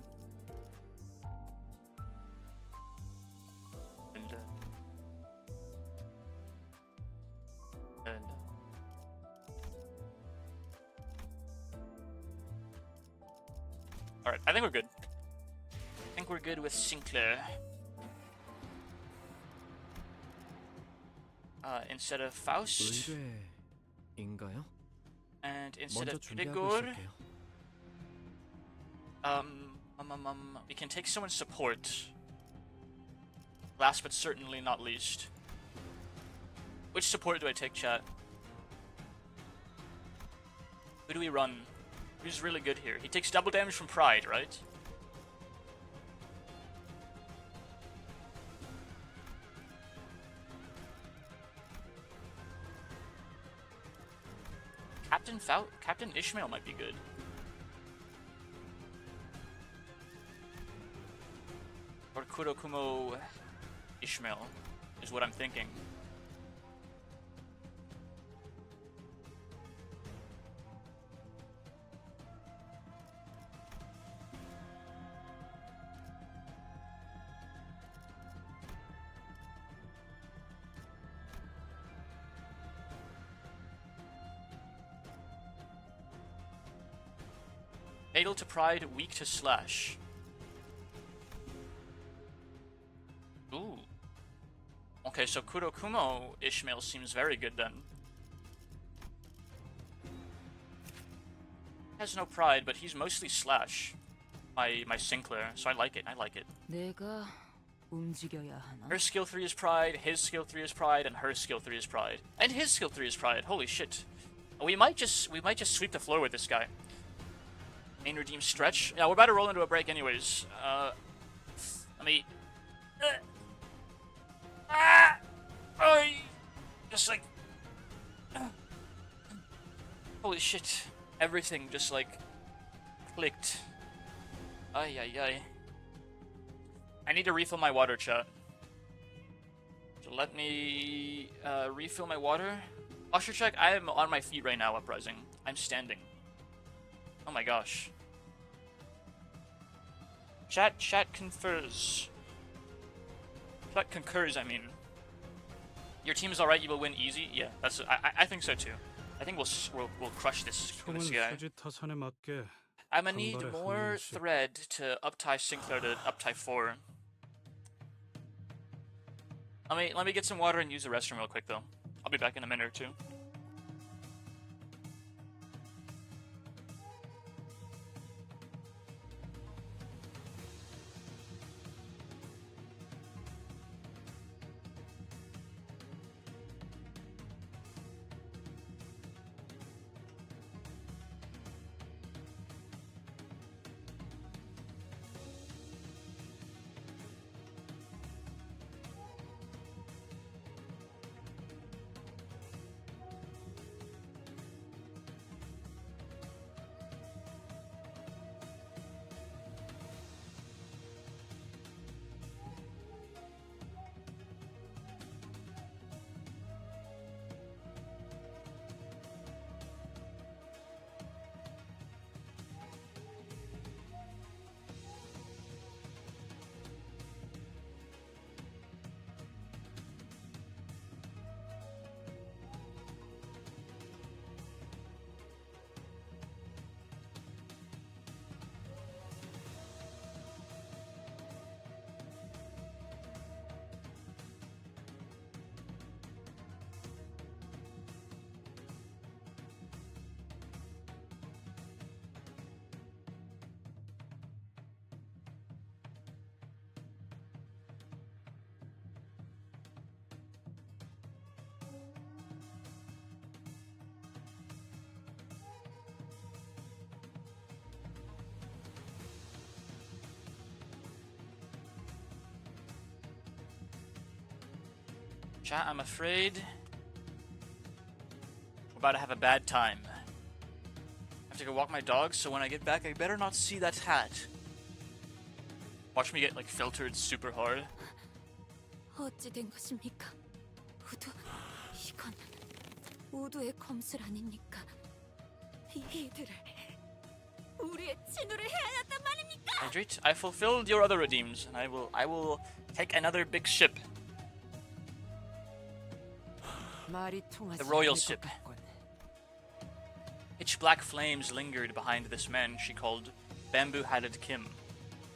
And alright, I think we're good. I think we're good with Sinclair. Instead of Faust. 의뢰인가요? And instead 먼저 of 준비하고 Grigor. 있을게요. We can take someone's support. Last but certainly not least. Which support do I take, chat? Who do we run? Who's really good here? He takes double damage from Pride, right? Captain Ishmael might be good. Or Kurokumo Ishmael is what I'm thinking. Fatal to Pride, weak to Slash. Ooh. Okay, so Kurokumo Ishmael seems very good then. Has no Pride, but he's mostly Slash. My Sinclair, so I like it, 내가 움직여야 하나? Her skill 3 is Pride, his skill 3 is Pride, and her skill 3 is Pride. And his skill 3 is Pride, holy shit. We might just sweep the floor with this guy. Main redeem stretch. Yeah, we're about to roll into a break anyways. Let me... Just like... Holy shit. Everything just like... clicked. Ay. I need to refill my water, chat. So let me refill my water. Usher check, I am on my feet right now, Uprising. I'm standing. Oh my gosh. Chat confers. Chat concurs, I mean. Your team is alright, you will win easy? Yeah, I think so too. I think we'll crush this 총은 guy. 사지타산에 맞게 I'm gonna need 한 발에 한 more 명씩. thread to uptie Sinclair to uptie 4. Let me get some water and use the restroom real quick though. I'll be back in a minute or two. Chat, I'm afraid we're about to have a bad time. I have to go walk my dog, so when I get back, I better not see that hat. Watch me get, like, filtered super hard. 어찌 된 것입니까? 우두, 이건 우두의 검술 아닙니까? 이들을 우리의 친우를 해야했단 말입니까? Hydrate, I fulfilled your other redeems, and I will take another big ship. The royal ship. Pitch black flames lingered behind this man she called Bamboo-Hatted Kim,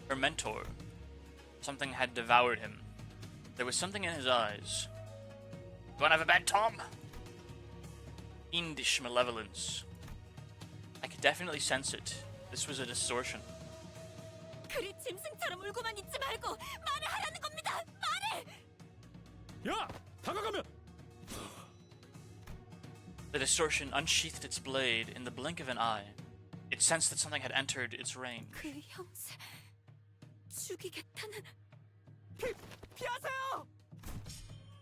her mentor. Something had devoured him. There was something in his eyes. You wanna have a bad Tom? Fiendish malevolence. I could definitely sense it. This was a distortion. 그리 짐승처럼 울고만 있지 말고 말을 하라는 겁니다. 말을! 야! 다가가면! The distortion unsheathed its blade in the blink of an eye. It sensed that something had entered its range. 그 형세 죽이겠다는 피하세요!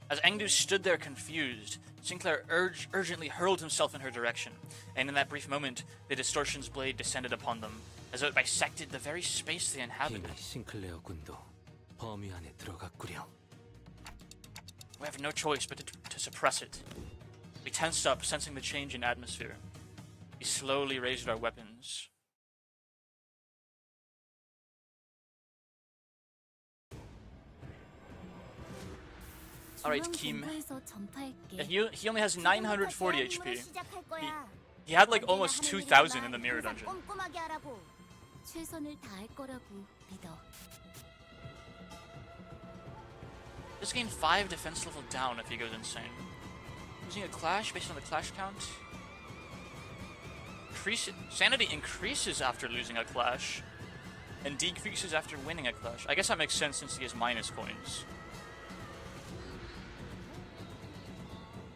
As Engdu stood there confused, Sinclair urgently hurled himself in her direction, and in that brief moment, the distortion's blade descended upon them, as though it bisected the very space they inhabited. 싱클레어 군도 범위 안에 들어갔구려. We have no choice but to suppress it. We tensed up, sensing the change in atmosphere. We slowly raised our weapons. Alright, Kim. Yeah, he only has 940 HP. He had like almost 2,000 in the mirror dungeon. 최선을 다할 거라고 믿어. Just gained 5 defense level down if he goes insane. Using a clash based on the clash count. Sanity increases after losing a clash, and decreases after winning a clash. I guess that makes sense since he has minus coins.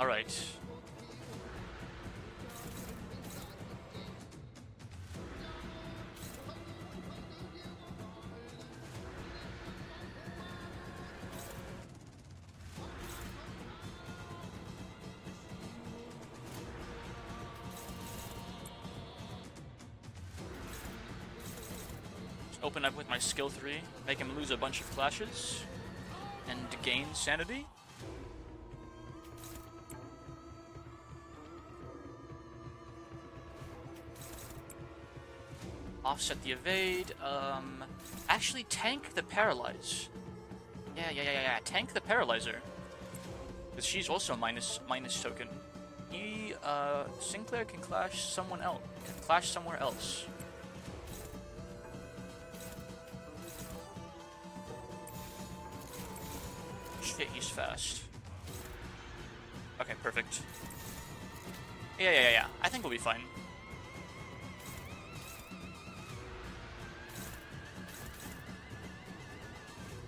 Alright. Open up with my skill 3, make him lose a bunch of clashes, and gain sanity. Offset the evade, actually tank the paralyze. Yeah, tank the paralyzer. Because she's also minus token. Sinclair can clash someone else. Can clash somewhere else. Shit, he's fast. Okay, perfect. Yeah. I think we'll be fine.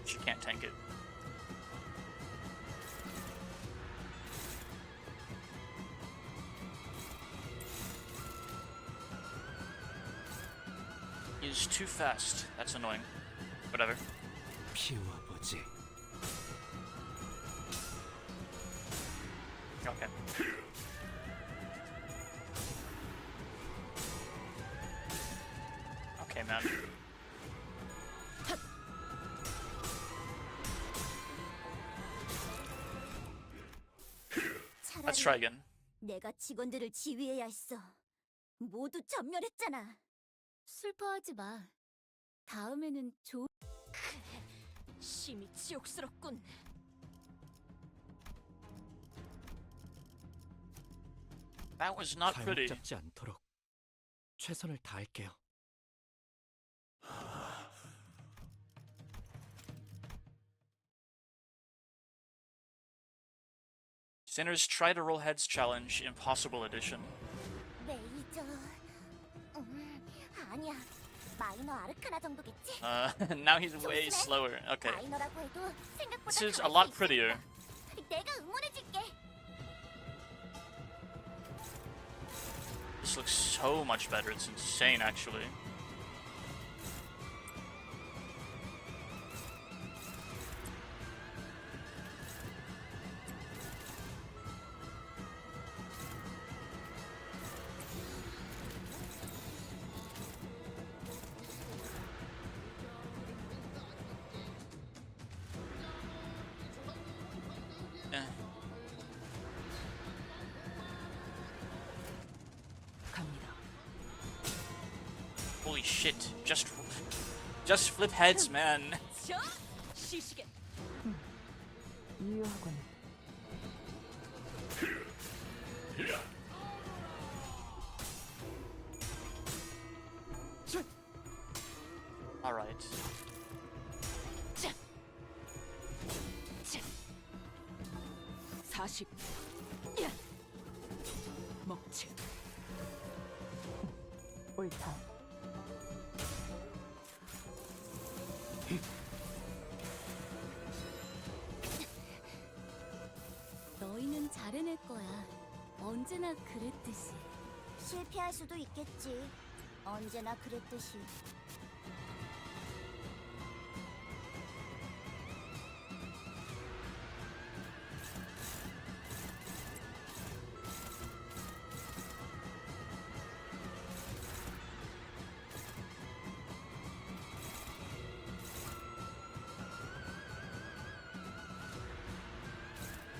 She can't tank it. He's too fast. That's annoying. Whatever. 피워보지. Okay. Okay, man. Let's try again. 내가 직원들을 지휘해야 했어. 모두 전멸했잖아. 슬퍼하지 마. 다음에는 그래, 심히 치욕스럽군. That was not pretty. 발목 잡지 않도록 최선을 다할게요. Sinners Try to Roll Heads Challenge Impossible Edition. 레이저. 아니야. 마이너 아르카나 정도겠지? Now he's way slower. Okay. 마이너라고 해도 생각보다 This is a 잘할 lot 수 prettier. 있으니까. 내가 응원해줄게. This looks so much better. It's insane, actually. Holy shit. Just flip heads, man. 유효하군. Alright. 먹지. 옳다. 너희는 잘해낼 거야. 언제나 그랬듯이. 실패할 수도 있겠지. 언제나 그랬듯이.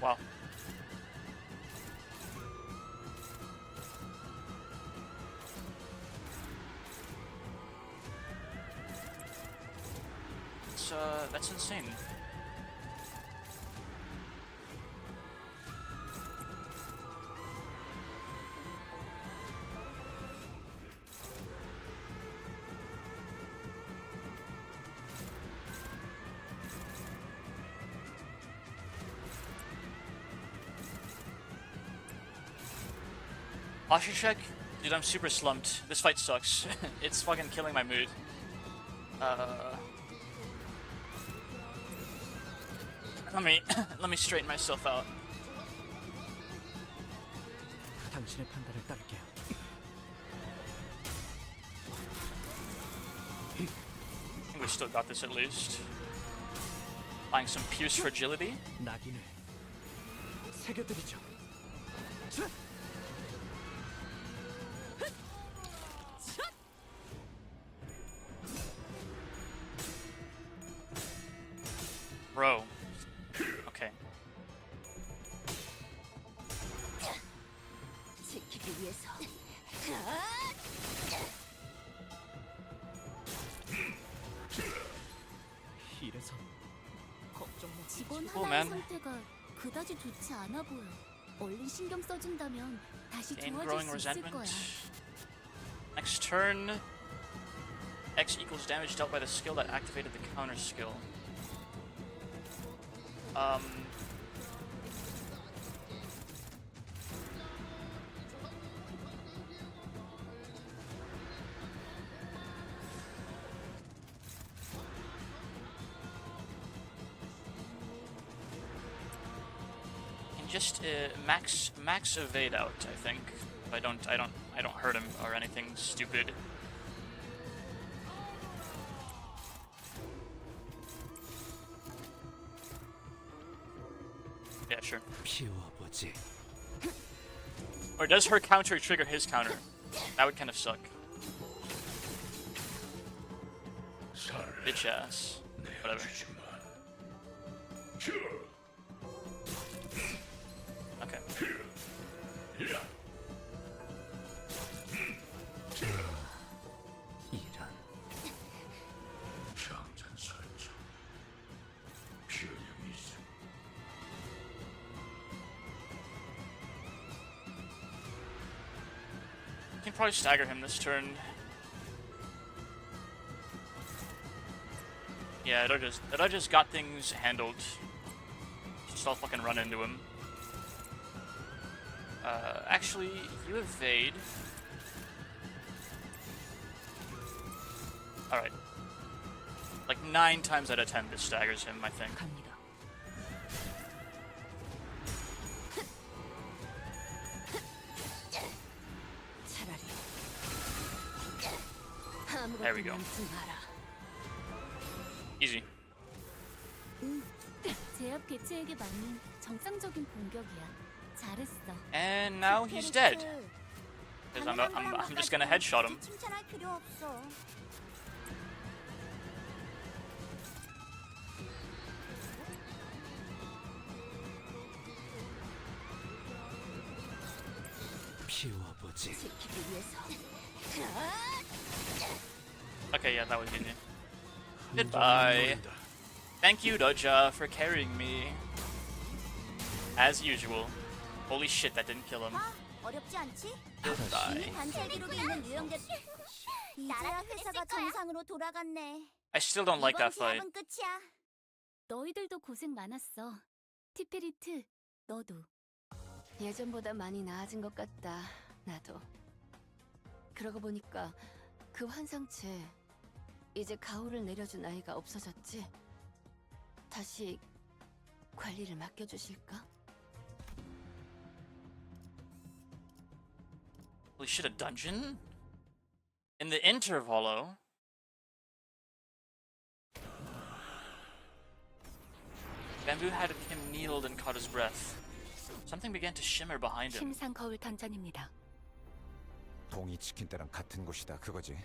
Wow. That's insane. Posture check? Dude, I'm super slumped. This fight sucks. It's fucking killing my mood. Let me straighten myself out. 당신의 판단을 따를게요. I think we still got this at least. Buying some Pierce Fragility? 낙인을 새겨드리죠. Bro. Okay. 지키기 위해서. 이래서 걱정 마. 직원 Oh, 하나의 man. 상태가 그다지 좋지 않아 보여. 얼른 신경 써준다면 다시 Gain 도와줄 growing 수 있을 resentment. 거야. Next turn, X equals damage dealt by the skill that activated the counter skill. Just max evade out, I think. I don't hurt him or anything stupid. Yeah, sure. Or does her counter trigger his counter? That would kind of suck. Bitch ass. Whatever. Okay. You can probably stagger him this turn. Yeah, it just got things handled. Just I'll fucking run into him. Actually, you evade. Alright. Like 9 times out of 10 this staggers him, I think. There we go. Easy. 제압 개체에게 맞는 정상적인 공격이야. 잘했어. And now he's dead. Because I'm just gonna headshot him. 칭찬할 필요 없어. Okay, yeah, that was easy. Goodbye. Thank you, Doja, for carrying me. As usual. Holy shit, that didn't kill him. 어렵지 않지? Goodbye. 관찰 기록이 있는 유형들. 이제야 회사가 정상으로 돌아갔네. I still don't like that fight. 이번 계약은 끝이야. 너희들도 고생 많았어. 티페리트, 너도. 예전보다 많이 나아진 것 같다. 나도. 그러고 보니까 그 환상체 이제 가호를 내려준 아이가 없어졌지? 다시 관리를 맡겨주실까? Holy shit, a dungeon? In the intervalo? Bamboo had him kneeled and caught his breath. Something began to shimmer behind him. 침상 거울 던전입니다. 봉이 치킨 때랑 같은 곳이다 그거지.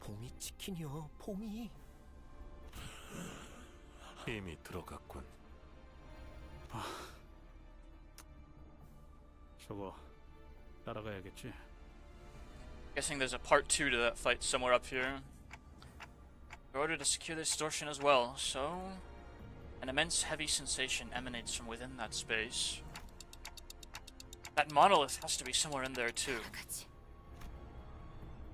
봉이 치킨이요, 봉이. 이미 들어갔군. 저거 따라가야겠지. Guessing there's a part 2 to that fight somewhere up here. We're ordered to secure this distortion as well, so an immense heavy sensation emanates from within that space. That monolith has to be somewhere in there too.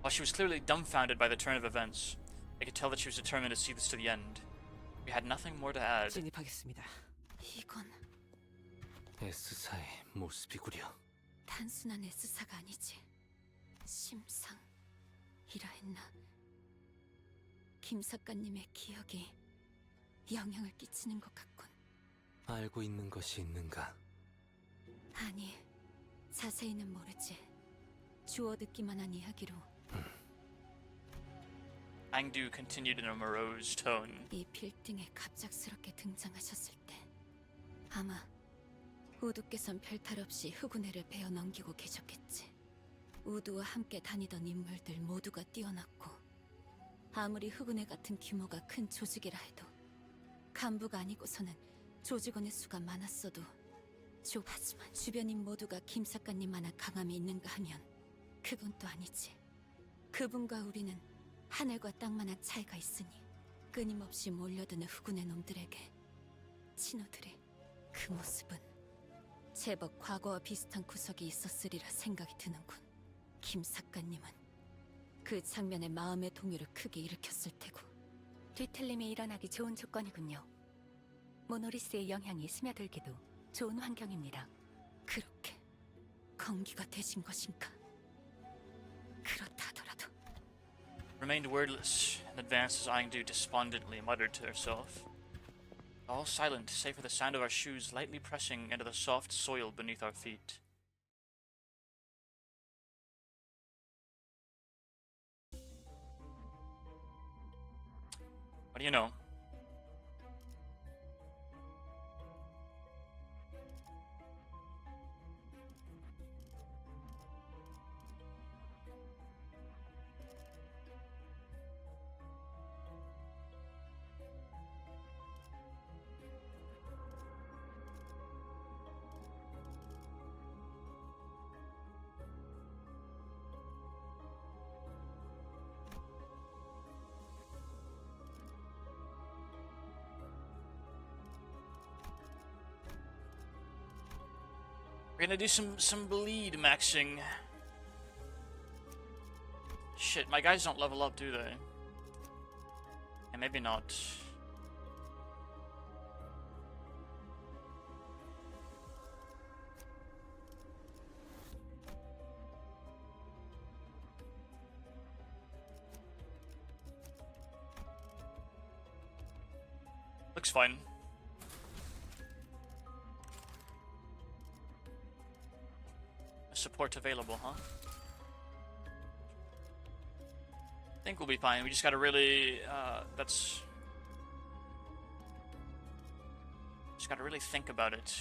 While she was clearly dumbfounded by the turn of events, I could tell that she was determined to see this to the end. We had nothing more to add. 진입하겠습니다. 이건 S사의 모습이구려. 단순한 S사가 아니지. 심상이라 했나? 김 작가님의 기억이 영향을 끼치는 것 같군. 알고 있는 것이 있는가? 아니, 자세히는 모르지. 주워 듣기만 한 이야기로. Angdu continued in a morose tone. 이 빌딩에 갑작스럽게 등장하셨을 때 아마 우두께선 별탈 없이 흑운회를 베어 넘기고 계셨겠지. 우두와 함께 다니던 인물들 모두가 뛰어났고 아무리 흑운회 같은 규모가 큰 조직이라 해도 간부가 아니고서는 조직원의 수가 많았어도 하지만 주변인 모두가 김 작가님만한 강함이 있는가 하면 그건 또 아니지. 그분과 우리는 하늘과 땅만한 차이가 있으니 끊임없이 몰려드는 흑운의 놈들에게 친구들이 그 모습은 제법 과거와 비슷한 구석이 있었으리라 생각이 드는군. 김 작가님은 그 장면에 마음의 동요를 크게 일으켰을 테고. 뒤틀림이 일어나기 좋은 조건이군요. 모노리스의 영향이 스며들기도 좋은 환경입니다. 그렇게 건기가 되신 것인가? 그렇다더라도 Remained wordless and advanced as eyeing Dude despondently muttered to herself. All silent, save for the sound of our shoes lightly pressing into the soft soil beneath our feet. What do you know? We're gonna do some bleed maxing. Shit, my guys don't level up, do they? And maybe not. Looks fine. Support available, huh? I think we'll be fine. We just gotta really, just gotta really think about it.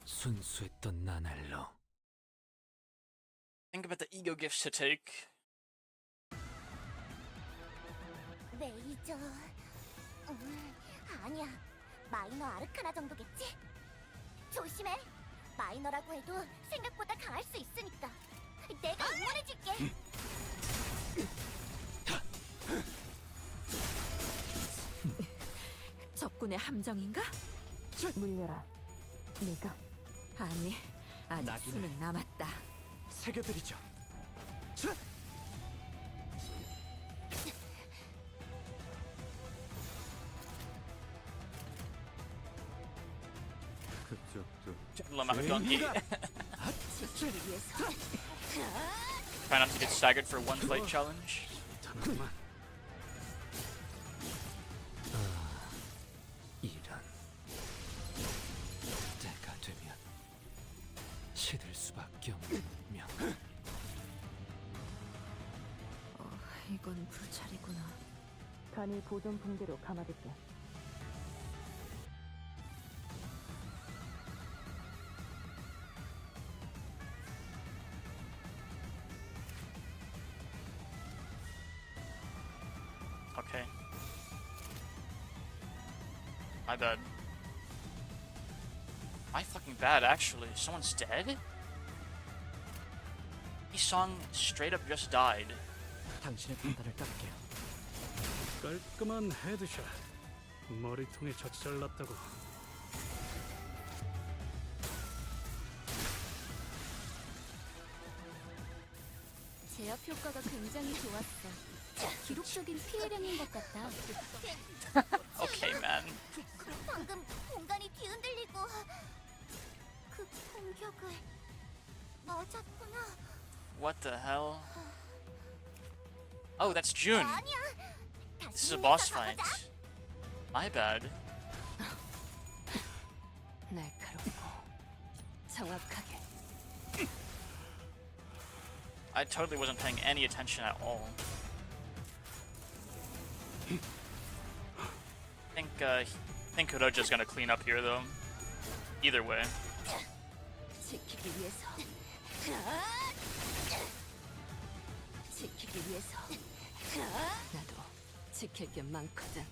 순수했던 나날로. Think about the ego gifts to take. 레이저. 아니야. 마이너 아르카나 정도겠지? 조심해. 마이너라고 해도 생각보다 강할 수 있으니까. 내가 응원해줄게. 적군의 함정인가? 물려라. 내가. 아니, 아직 낙인을 수는 남았다. 새겨드리죠. I'm a donkey. Try not to get staggered for one fight challenge. 이런 때가 되면 시들 수밖에 없는 명. 이건 불찰이구나. 간이 보존 붕대로 감아둘게. Okay. My bad. My fucking bad, actually. Someone's dead? He song straight up just died. 당신의 판단을 따를게요. 깔끔한 헤드샷. 머리통에 적절 났다고. 제압 효과가 굉장히 좋았어. 기록적인 피해량인 것 같다. Okay, man. 방금 공간이 뒤흔들리고 그 공격을 맞았구나. What the hell? Oh, that's June. 아니야. This is a boss fight. My bad. 날카롭고 정확하게. I totally wasn't paying any attention at all. I think Kuroja's gonna clean up here though. Either way. 지키기 위해서. 지키기 위해서. 나도 지킬 게 많거든.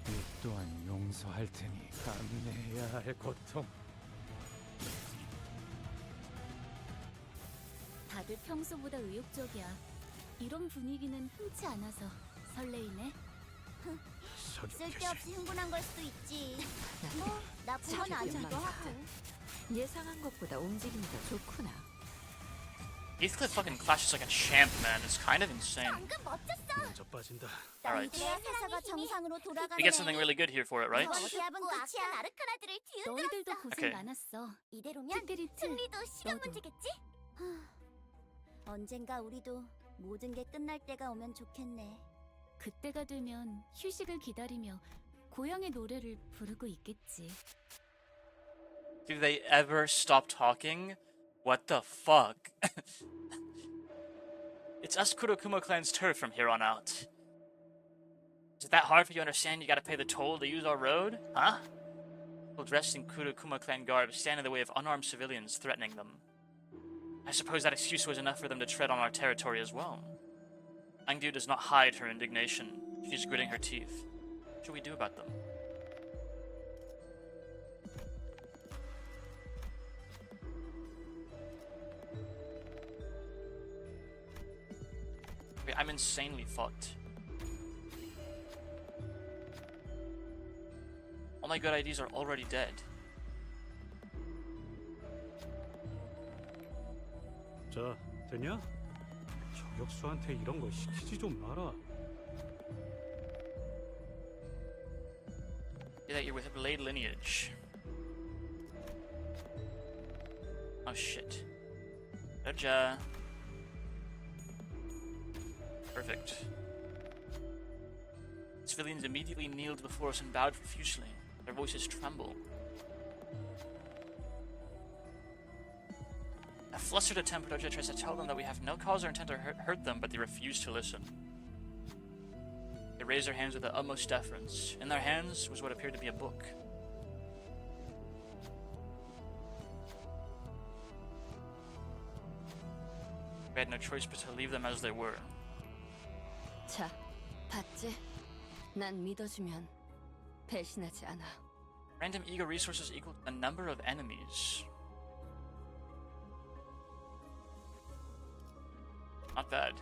이 또한 용서할 테니 감내해야 할 고통. 다들 다들 평소보다 의욕적이야. 이런 분위기는 흔치 않아서 설레이네. 쓸데없이 흥분한 걸 수도 있지. 뭐 나쁜 건 아니기도 하고. 예상한 것보다 움직임이 더 좋구나. Heathcliff fucking clashes like a champ, man. It's kind of insane. 방금 멋졌어. 먼저 빠진다. Alright. 회사가 정상으로 돌아가네. We get something really good here for it, right? 시합은 끝이야. 아르카나들을 뒤흔들었어. 너희들도 고생 Okay. 많았어. 이대로면 승리도 시간 문제겠지? 언젠가 우리도 모든 게 끝날 때가 오면 좋겠네. 그때가 되면 휴식을 기다리며 고향의 노래를 부르고 있겠지. Do they ever stop talking? What the fuck? It's us Kurokuma clan's turf from here on out. Is it that hard for you to understand you gotta pay the toll to use our road? Huh? People dressed in Kurokuma clan garb stand in the way of unarmed civilians threatening them. I suppose that excuse was enough for them to tread on our territory as well. Angdu does not hide her indignation. She's gritting her teeth. What should we do about them? Okay, I'm insanely fucked. All my good IDs are already dead. 자, 되냐? 저격수한테 이런 거 시키지 좀 마라. That you're with a blade lineage. Oh shit. Raja. Perfect. Civilians immediately kneeled before us and bowed profusely. Their voices tremble. A flustered attempt, Raja tries to tell them that we have no cause or intent to hurt them, but they refuse to listen. They raised their hands with the utmost deference. In their hands was what appeared to be a book. We had no choice but to leave them as they were. 자, 봤지? 난 믿어주면 배신하지 않아. Random ego resources equal a number of enemies. Not bad.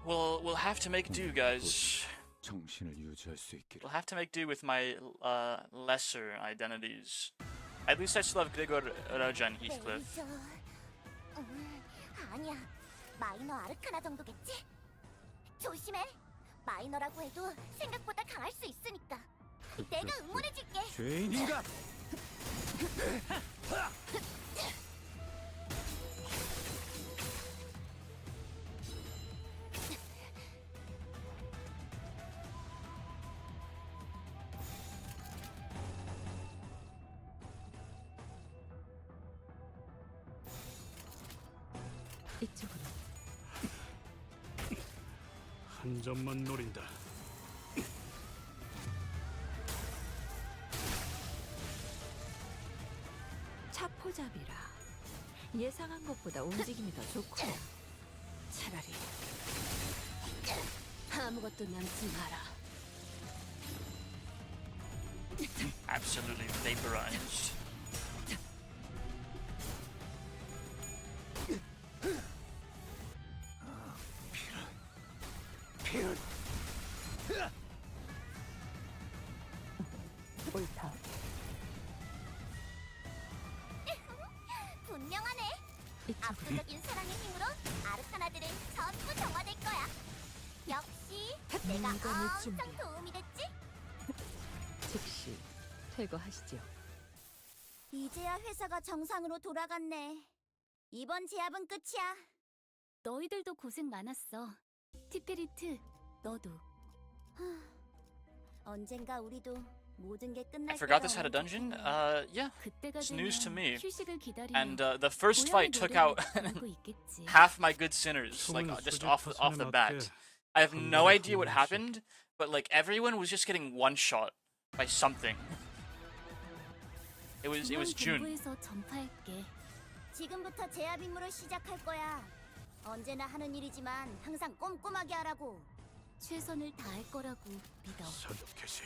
We'll have to make do, guys. 정신을 유지할 수 있기를. We'll have to make do with my lesser identities. At least I still have Gregor, Raja, and Heathcliff. 아니야. 마이너 아르카나 정도겠지? 조심해. 마이너라고 해도 생각보다 강할 수 있으니까. 내가 응원해줄게. 죄인인가? 이쪽으로. 한 점만 노린다. 차포잡이라. 예상한 것보다 움직임이 더 좋구나. 차라리 아무것도 남지 마라. Absolutely vaporized. 옳다. 분명하네. 압도적인 사랑의 힘으로 아르카나들은 전부 정화될 거야. 역시 내가 엄청 도움이 됐지? 즉시 퇴거하시죠. 이제야 회사가 정상으로 돌아갔네. 이번 제압은 끝이야. 너희들도 고생 많았어. 티페리트, 너도. 언젠가 우리도 모든 게 끝날 I forgot this had a dungeon. Yeah, it's news to me. And the first fight took out half my good sinners, like just off the bat. I have no idea what happened, but like everyone was just getting one shot by something. It was June. 지금부터 제압 임무를 시작할 거야. 언제나 하는 일이지만 항상 꼼꼼하게 하라고. 최선을 다할 거라고 믿어. 사격 개시.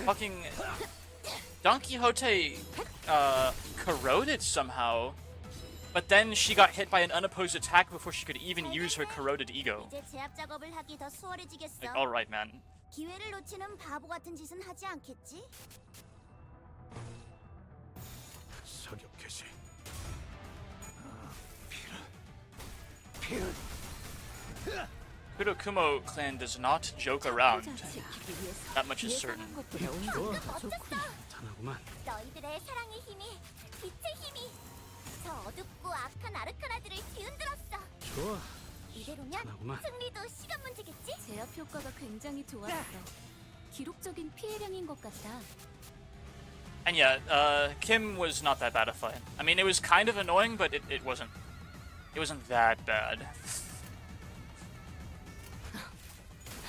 Fucking Don Quixote corroded somehow, but then she got hit by an unopposed attack before she could even use her corroded ego. 이제 제압 작업을 하기 더 수월해지겠어. Like, all right, man. 기회를 놓치는 바보 같은 짓은 하지 않겠지? 사격 개시. Kurokumo clan does not joke around. That much is certain. 탄하구만. 너희들의 사랑의 힘이, 빛의 힘이 저 어둡고 악한 아르카나들을 뒤흔들었어. 좋아. 이대로면 탄하구만. 승리도 시간 문제겠지? 제압 효과가 굉장히 좋았어. 기록적인 피해량인 것 같다. And yeah, Kim was not that bad a fight. I mean, it was kind of annoying, but it wasn't that bad.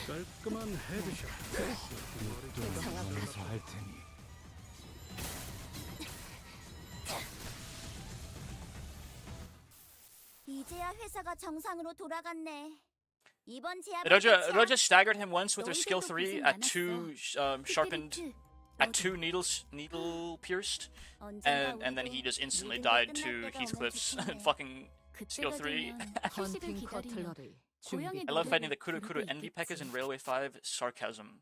깔끔한 헤드샷. 용서할 테니. 이제야 회사가 정상으로 돌아갔네. 이번 제압 Roja staggered him once with her skill 3 at 2 sharpened, at 2 needle pierced, and then he just instantly died to Heathcliff's fucking skill 3. 헌팅 커틀러를 준비. I love fighting the Kurokuro Envy Pekkas in Railway 5 sarcasm.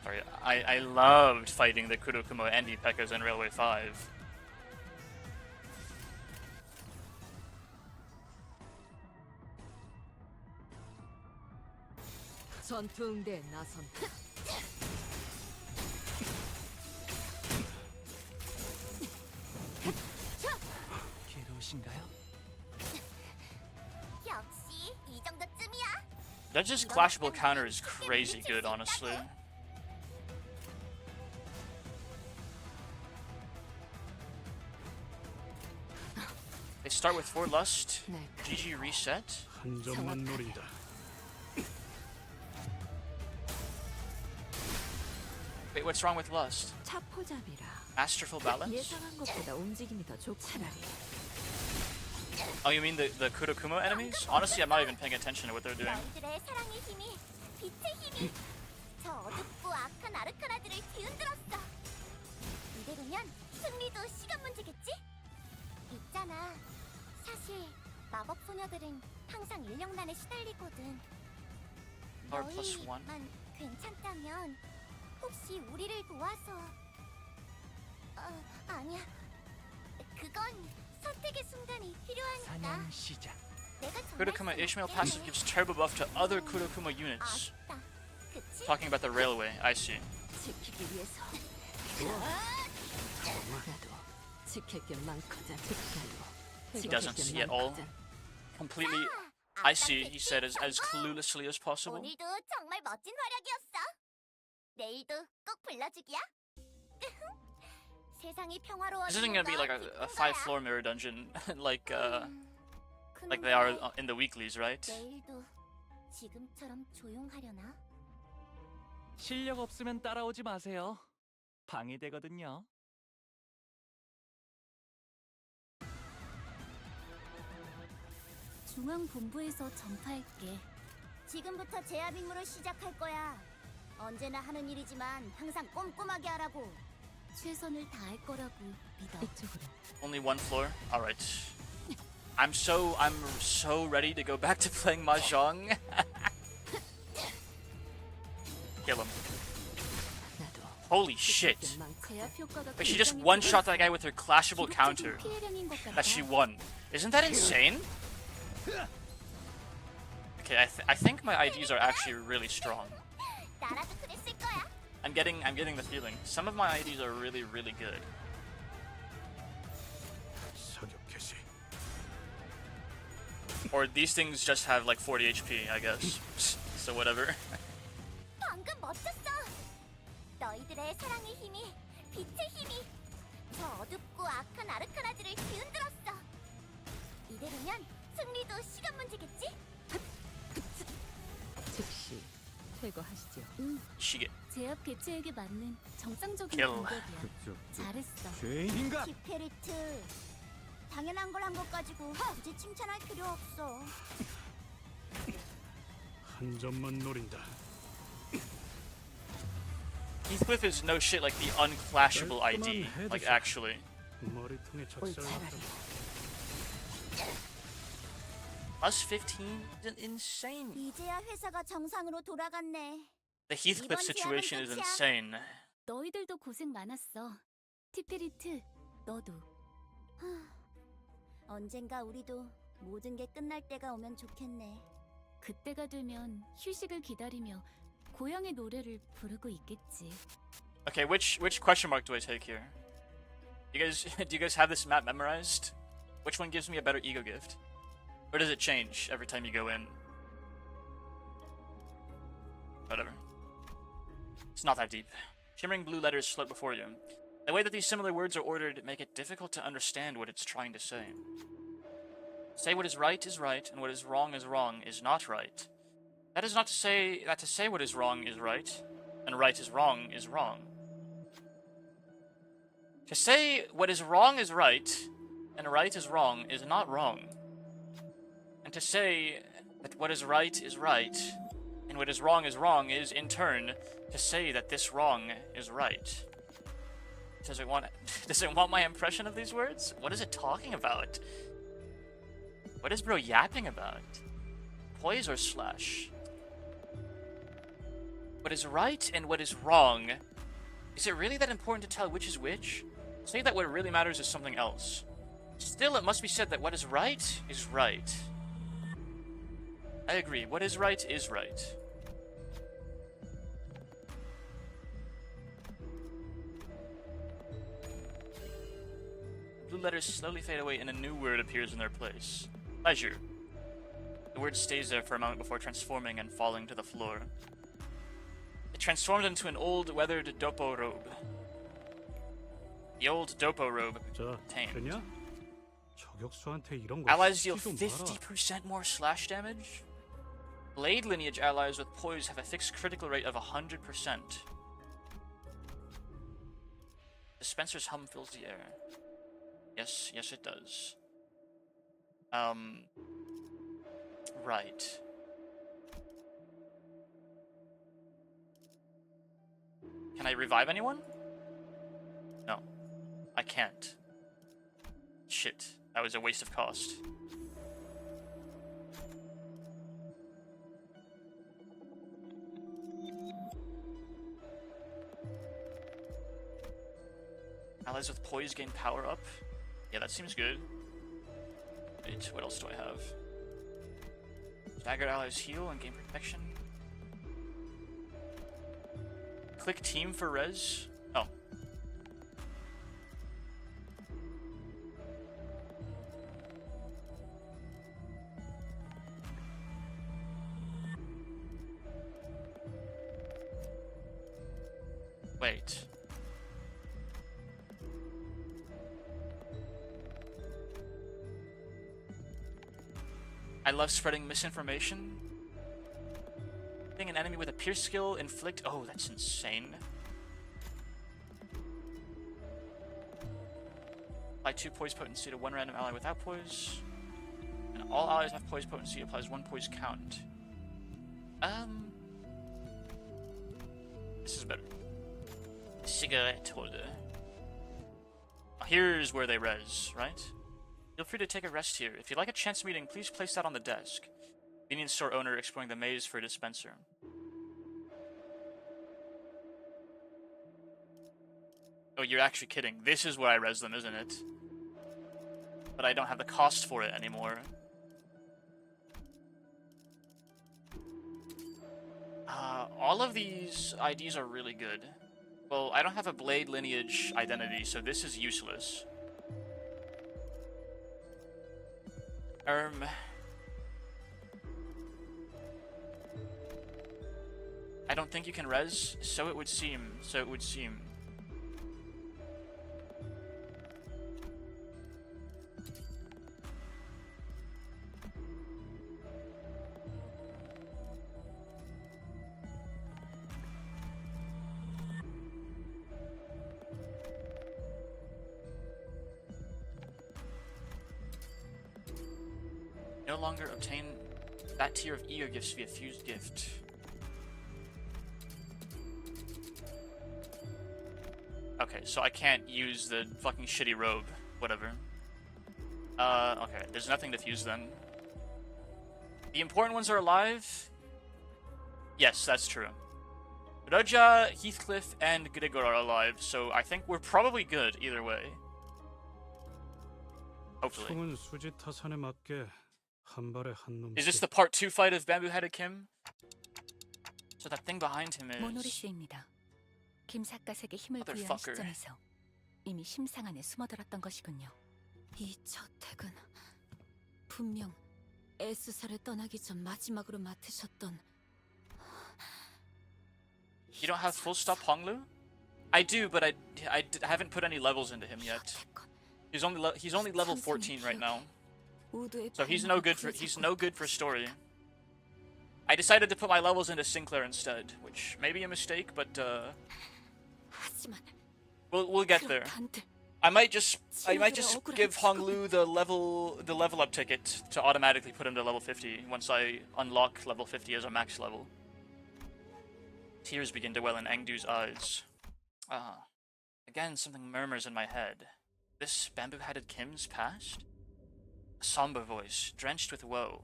Sorry, I loved fighting the Kurokumo Envy Pekkas in Railway 5. 전투응대에 나선다. 괴로우신가요? 역시 이 정도쯤이야. Judge's clashable counter is crazy good, honestly. They start with 4 lust. GG reset. 한 점만 노린다. Wait, what's wrong with lust? 차포잡이라. Masterful balance? 예상한 것보다 움직임이 더 좋고. Oh, you mean the Kurokumo enemies? Honestly, I'm not even paying attention to what they're doing. 너희들의 사랑의 힘이, 빛의 힘이 저 어둡고 악한 아르카나들을 뒤흔들었어. 이대로면 승리도 시간 문제겠지? 있잖아. 사실 마법 소녀들은 항상 인력난에 시달리거든. Power plus 1. 너희만 괜찮다면 혹시 우리를 도와서... 아니야. 그건 선택의 순간이 필요하니까. 사냥 시작. Kurokuma Ishmael passive gives turbo buff to other Kurokuma units. Talking about the railway, I see. 지키기 위해서. 나도 지킬 게 많거든. He doesn't see at all. Completely, I see, he said, as cluelessly as possible. 오늘도 정말 멋진 활약이었어. 내일도 꼭 불러주기야. 세상이 This isn't gonna be like a 5-floor mirror dungeon, like they are in the weeklies, right? 내일도 지금처럼 조용하려나? 실력 없으면 따라오지 마세요. 방해되거든요. 중앙본부에서 전파할게. 지금부터 제압 임무를 시작할 거야. 언제나 하는 일이지만 항상 꼼꼼하게 하라고. 최선을 다할 거라고 믿어. Only 1 floor? Alright. I'm so ready to go back to playing Mahjong. Kill him. Holy shit. Wait, she just one-shot that guy with her clashable counter that she won. Isn't that insane? Okay, I think my IDs are actually really strong. I'm getting the feeling. Some of my IDs are really good. Or these things just have like 40 HP, I guess. So whatever. 방금 멋졌어. 너희들의 사랑의 힘이, 빛의 힘이 저 어둡고 악한 아르카나들을 뒤흔들었어. 이대로면 승리도 시간 문제겠지? 즉시 퇴거하시죠. 시계. 제압 개체에게 맞는 정상적인 Kill. 공격이야. 잘했어. 죄인인가? 키페르트, 당연한 걸 한 것 가지고 굳이 칭찬할 필요 없어. 한 점만 노린다. Heathcliff is no shit like the unclashable ID, like actually. 머리통에 적설. Plus 15 is insane. 이제야 회사가 정상으로 돌아갔네. The Heathcliff situation is insane. 너희들도 고생 많았어. 티페리트, 너도. 언젠가 우리도 모든 게 끝날 때가 오면 좋겠네. 그때가 되면 휴식을 기다리며 고향의 노래를 부르고 있겠지. Okay, which question mark do I take here? Do you guys have this map memorized? Which one gives me a better ego gift? Or does it change every time you go in? Whatever. It's not that deep. Shimmering blue letters float before you. The way that these similar words are ordered make it difficult to understand what it's trying to say. Say what is right, and what is wrong is not right. That is not to say that to say what is right, and right is wrong is wrong. To say what is right, and right is wrong is not wrong. And to say that what is right, and what is wrong is, in turn, to say that this wrong is right. Does it want my impression of these words? What is it talking about? What is bro yapping about? Poise or slash? What is right and what is wrong? Is it really that important to tell which is which? Say that what really matters is something else. Still, it must be said that what is right is right. I agree. What is right is right. Blue letters slowly fade away and a new word appears in their place. Pleasure. The word stays there for a moment before transforming and falling to the floor. It transformed into an old, weathered dopo robe. The old dopo robe tamed. Allies deal 50% more slash damage? Blade lineage allies with poise have a fixed critical rate of 100%. Dispenser's hum fills the air. Yes, it does. Right. Can I revive anyone? No. I can't. Shit. That was a waste of cost. Allies with poise gain power up. Yeah, that seems good. Wait, what else do I have? Staggered allies heal and gain protection. Click team for res. Oh. Wait. I love spreading misinformation. Hitting an enemy with a pierce skill, inflict. Oh, that's insane. Apply 2 poise potency to one random ally without poise. And all allies have poise potency applies 1 poise count. This is better. Cigarette holder. Here's where they res, right? Feel free to take a rest here. If you'd like a chance meeting, please place that on the desk. Convenience store owner exploring the maze for a dispenser. Oh, you're actually kidding. This is where I res them, isn't it? But I don't have the cost for it anymore. All of these IDs are really good. Well, I don't have a blade lineage identity, so this is useless. I don't think you can res, so it would seem. no longer obtain that tier of ear gifts via fused gift. Okay, so I can't use the fucking shitty robe. Whatever. Okay, there's nothing to fuse then. The important ones are alive? Yes, that's true. Raja, Heathcliff, and Grigor are alive, so I think we're probably good either way. Hopefully. Is this the part 2 fight of Bamboo-Headed Kim? So that thing behind him is... 모노리스입니다. 김 사갓에게 힘을 부여한 시점에서 이미 심상 안에 숨어들었던 것이군요. 이 저택은 분명 에스사를 떠나기 전 마지막으로 맡으셨던. You don't have full stop Honglu? I do, but I haven't put any levels into him yet. He's only level 14 right now. So he's no good for story. I decided to put my levels into Sinclair instead, which may be a mistake, but we'll get there. I might just give Honglu the level up ticket to automatically put him to level 50 once I unlock level 50 as a max level. Tears begin to well in Engdu's eyes. Again, something murmurs in my head. This Bamboo-Headed Kim's past? A somber voice, drenched with woe,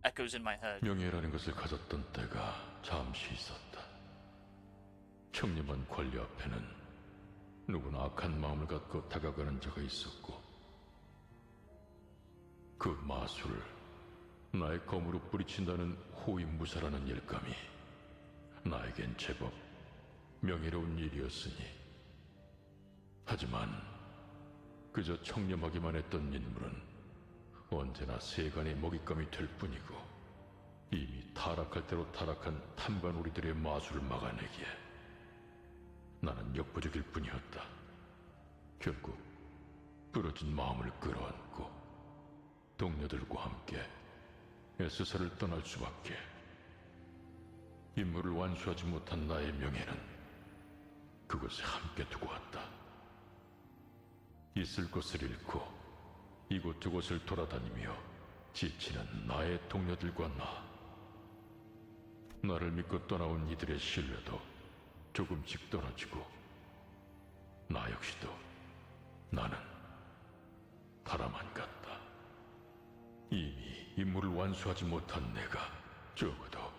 echoes in my head. 명예라는 것을 가졌던 때가 잠시 있었다. 청렴한 권리 앞에는 누구나 악한 마음을 갖고 다가가는 자가 있었고, 그 마술을 나의 검으로 뿌리친다는 호위무사라는 일감이 나에겐 제법 명예로운 일이었으니, 하지만 그저 청렴하기만 했던 인물은 언제나 세간의 먹잇감이 될 뿐이고, 이미 타락할 대로 타락한 탐관오리들의 마술을 막아내기에 나는 역부족일 뿐이었다. 결국 부러진 마음을 끌어안고 동료들과 함께 에스사를 떠날 수밖에. 임무를 완수하지 못한 나의 명예는 그곳에 함께 두고 왔다. 있을 곳을 잃고 이곳저곳을 돌아다니며 지치는 나의 동료들과 나를 믿고 떠나온 이들의 신뢰도 조금씩 떨어지고, 나 역시도 나는 바람만 같다. 이미 임무를 완수하지 못한 내가 적어도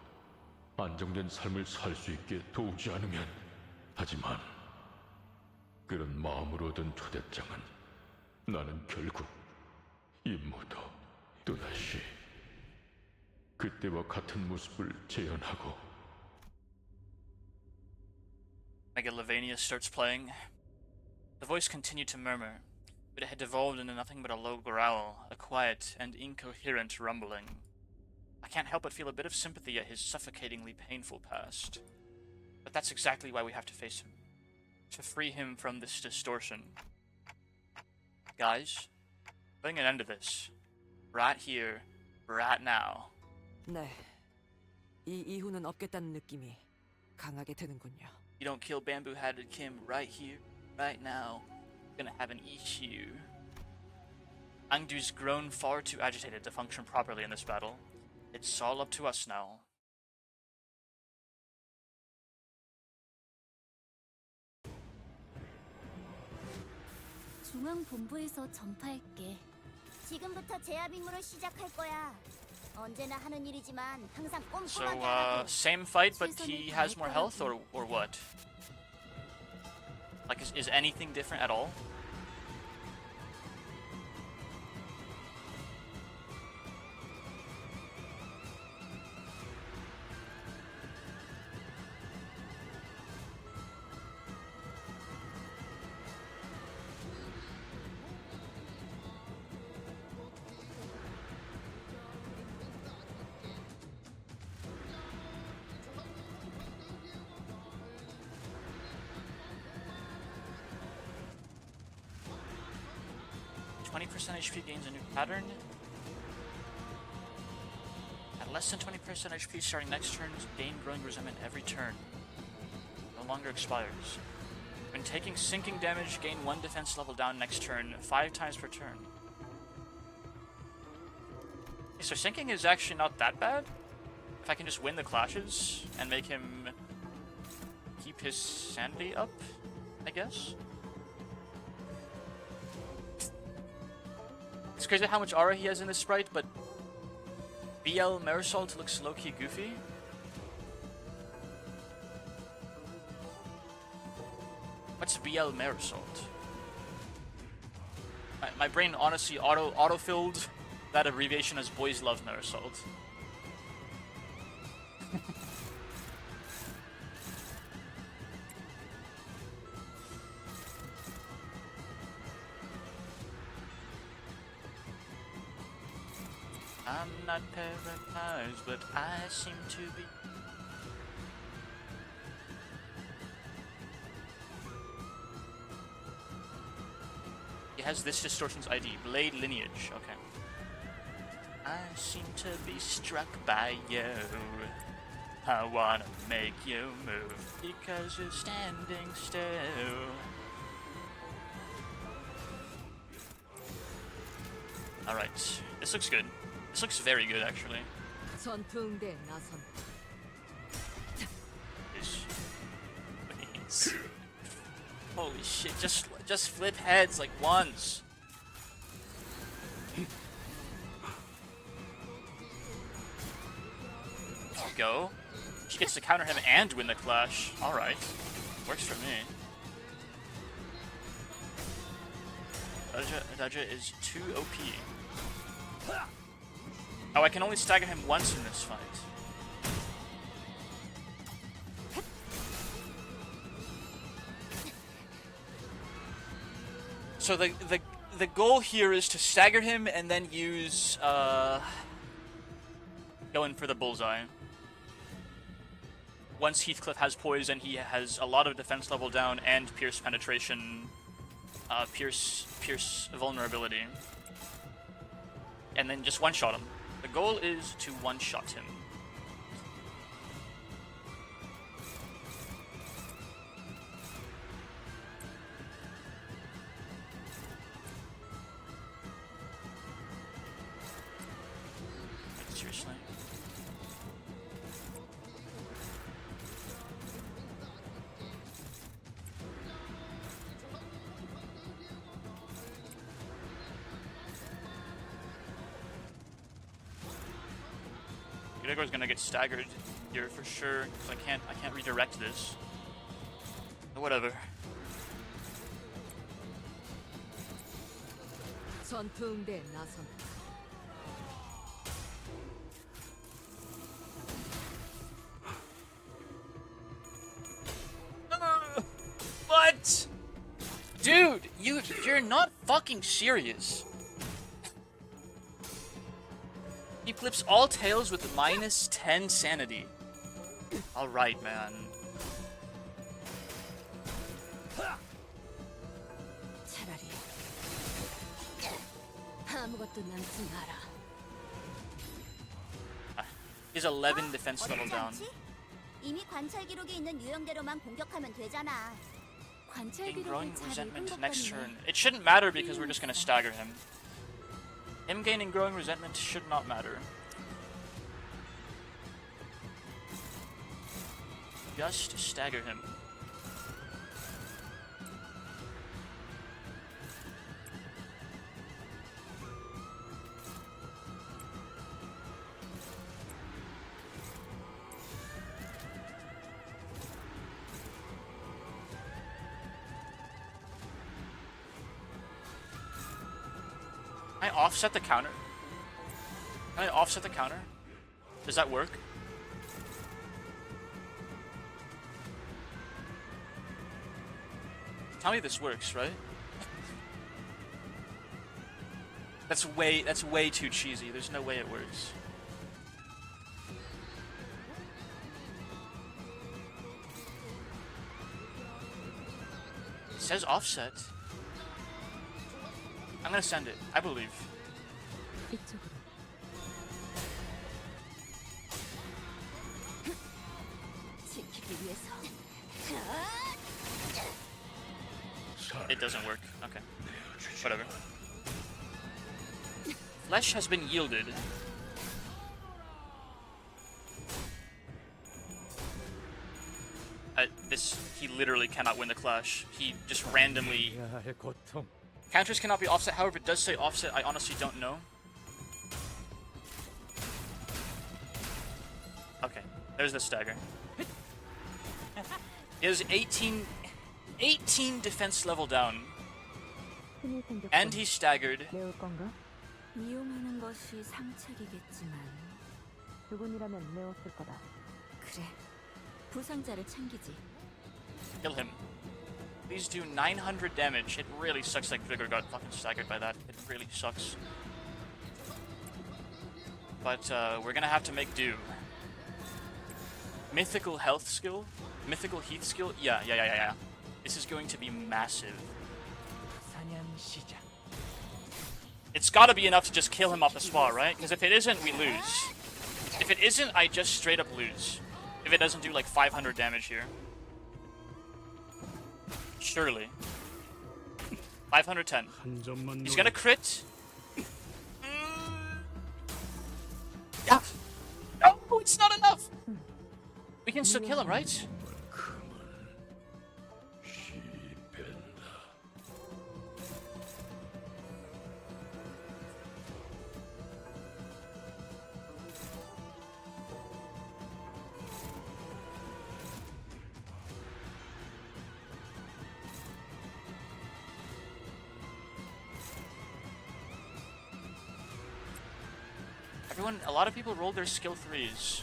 안정된 삶을 살 수 있게 도우지 않으면, 하지만 그런 마음으로 얻은 초대장은 나는 결국 임무도 또다시 그때와 같은 모습을 재현하고. Megalovania starts playing. The voice continued to murmur, but it had devolved into nothing but a low growl, a quiet and incoherent rumbling. I can't help but feel a bit of sympathy at his suffocatingly painful past. But that's exactly why we have to face him. To free him from this distortion. Guys, putting an end to this. Right here, right now. 네, 이 이후는 없겠다는 느낌이 강하게 드는군요. You don't kill Bamboo-Headed Kim right here, right now, you're gonna have an issue. Angdu's grown far too agitated to function properly in this battle. It's all up to us now. 중앙본부에서 전파할게. 지금부터 제압 임무를 시작할 거야. 언제나 하는 일이지만 항상 꼼꼼하게 하라고. Same fight, but he has more health, or what? Like, is anything different at all? HP gains a new pattern. At less than 20% HP starting next turn, gain growing resentment every turn. No longer expires. When taking sinking damage, gain 1 defense level down next turn, 5 times per turn. So sinking is actually not that bad. If I can just win the clashes and make him keep his sanity up, I guess. It's crazy how much aura he has in this sprite, but BL Marisol looks low-key goofy. What's BL Marisol? My brain honestly auto-filled that abbreviation as Boys Love Marisol. I'm not paralyzed, but I seem to be. He has this distortion's ID, Blade Lineage. Okay. I seem to be struck by you. I wanna make you move because you're standing still. Alright, this looks good. This looks very good, actually. 전투응대 나선. Please. Holy shit! Just flip heads like once. Go. She gets to counter him and win the clash. All right, works for me. Daja is too OP. Oh, I can only stagger him once in this fight. So the goal here is to stagger him and then use going for the bullseye. Once Heathcliff has poise and he has a lot of defense level down and pierce penetration, pierce vulnerability, and then just one-shot him. The goal is to one-shot him. Seriously. Gregor's gonna get staggered here for sure, because I can't redirect this. But whatever. 전투응대 나선. What? Dude, you're not fucking serious. He flips all tails with minus 10 sanity. Alright, man. 차라리 아무것도 남지 마라. He's 11 defense level down. 이미 관찰 기록에 있는 유형대로만 공격하면 되잖아. 관찰 Gain 기록을 growing 잘 읽은 resentment 것 next 같네. turn. It shouldn't matter because we're just gonna stagger him. Him gaining growing resentment should not matter. Just stagger him. Can I offset the counter? Can I offset the counter? Does that work? Tell me this works, right? That's way too cheesy. There's no way it works. It says offset. I'm gonna send it. I believe. 이쪽으로. 지키기 위해서. It doesn't work. Okay. Whatever. Flesh has been yielded. he literally cannot win the clash. He just randomly... Counters cannot be offset, however it does say offset, I honestly don't know. Okay, there's the stagger. He has 18 defense level down. And he's staggered. 이용하는 것이 상책이겠지만 그분이라면 메웠을 거다. 그래, 부상자를 챙기지. Kill him. Please do 900 damage. It really sucks that Grigor got fucking staggered by that. It really sucks. But we're gonna have to make do. Mythical health skill? Mythical heath skill? Yeah. This is going to be massive. It's gotta be enough to just kill him off the spot, right? Because if it isn't, we lose. If it isn't, I just straight up lose. If it doesn't do like 500 damage here. Surely. 510. He's gonna crit. Yeah. No, it's not enough. We can still kill him, right? A lot of people rolled their skill 3s.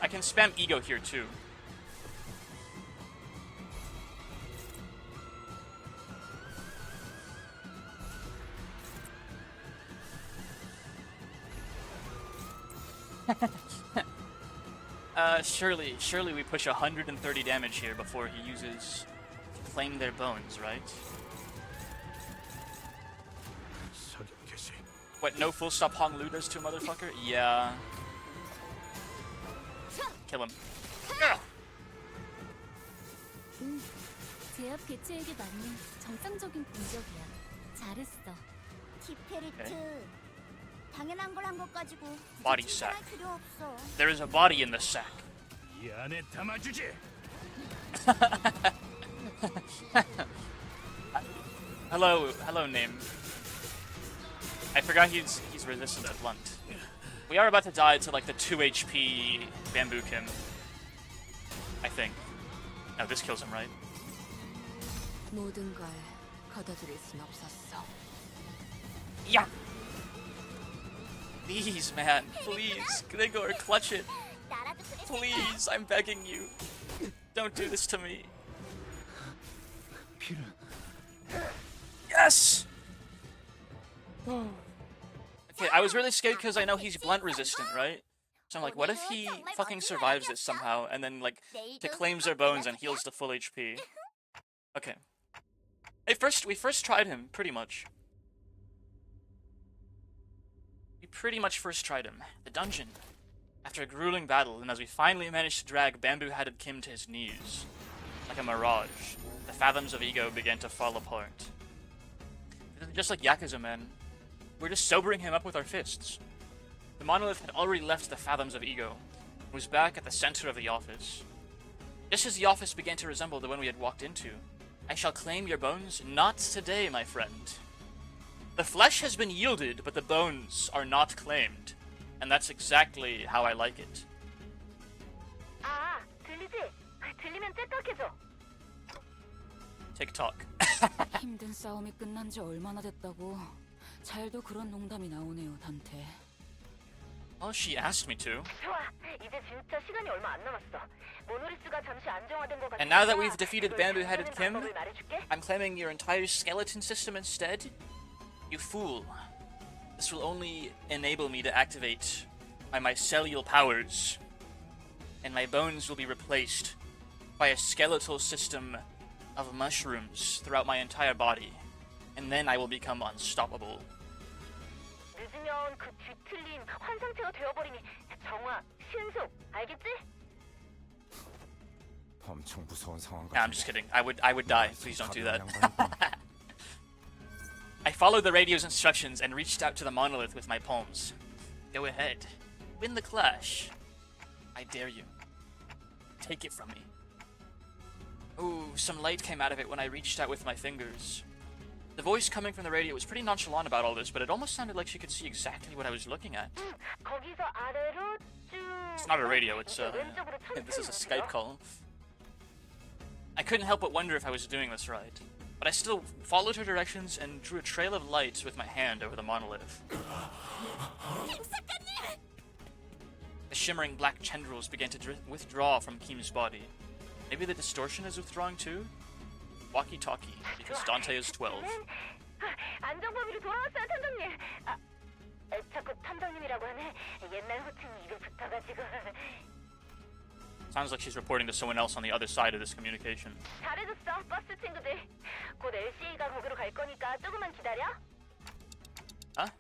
I can spam ego here too. Surely we push 130 damage here before he uses Claim Their Bones, right? What, no full stop Hong Lu does to a motherfucker? Yeah. Kill him. 제압 개체에게 맞는 정상적인 공격이야. 잘했어. 티페리트. 당연한 걸 한 것 가지고 Body sack. 필요 없어. There is a body in the sack. 이 안에 담아주지. Hello, name. I forgot he's resistant at blunt. We are about to die to like the 2 HP bamboo Kim. I think. No, this kills him, right? 모든 걸 걷어들일 순 없었어. Yeah. Please, man. Please, Grigor, clutch it. Please, I'm begging you. Don't do this to me. Yes! Okay, I was really scared because I know he's blunt resistant, right? So I'm like, what if he fucking survives this somehow and then like declaims their bones and heals to full HP? Okay. Hey, we first tried him, pretty much. We pretty much first tried him. The dungeon. After a grueling battle, and as we finally managed to drag bamboo-hatted Kim to his knees, like a mirage, the fathoms of ego began to fall apart. Just like Yakuza, man. We're just sobering him up with our fists. The monolith had already left the fathoms of ego, and was back at the center of the office. Just as the office began to resemble the one we had walked into, I shall claim your bones, not today, my friend. The flesh has been yielded, but the bones are not claimed. And that's exactly how I like it. 아, 들리지? 들리면 째깍해줘. TikTok. 힘든 싸움이 끝난 지 얼마나 됐다고. 잘도 그런 농담이 나오네요, 단테. Well, she asked me to. 좋아, 이제 진짜 시간이 얼마 안 남았어. 모노리스가 잠시 안정화된 것 같아. And now that we've defeated bamboo-headed Kim, I'm claiming your entire skeleton system instead? You fool. This will only enable me to activate my mycelial powers. And my bones will be replaced by a skeletal system of mushrooms throughout my entire body. And then I will become unstoppable. 늦으면 그 뒤틀린 환상체가 되어버리니 정화, 신속, 알겠지? 엄청 무서운 상황 Nah, I'm just kidding. I would die. Please don't do that. I followed the radio's instructions and reached out to the monolith with my palms. Go ahead. Win the clash. I dare you. take it from me. Ooh, some light came out of it when I reached out with my fingers. The voice coming from the radio was pretty nonchalant about all this, but it almost sounded like she could see exactly what I was looking at. It's not a radio, it's this is a Skype call. I couldn't help but wonder if I was doing this right, but I still followed her directions and drew a trail of lights with my hand over the monolith. The shimmering black tendrils began to withdraw from Kim's body. Maybe the distortion is withdrawing too? Walkie-talkie, because Dante is 12. 안정범위로 돌아왔어요, 탐정님. 자꾸 탐정님이라고 하네. 옛날 호칭 입에 붙어가지고. Sounds like she's reporting to someone else on the other side of this communication. 잘해줬어, 버스 친구들. 곧 LCA가 거기로 갈 거니까 조금만 기다려. Huh?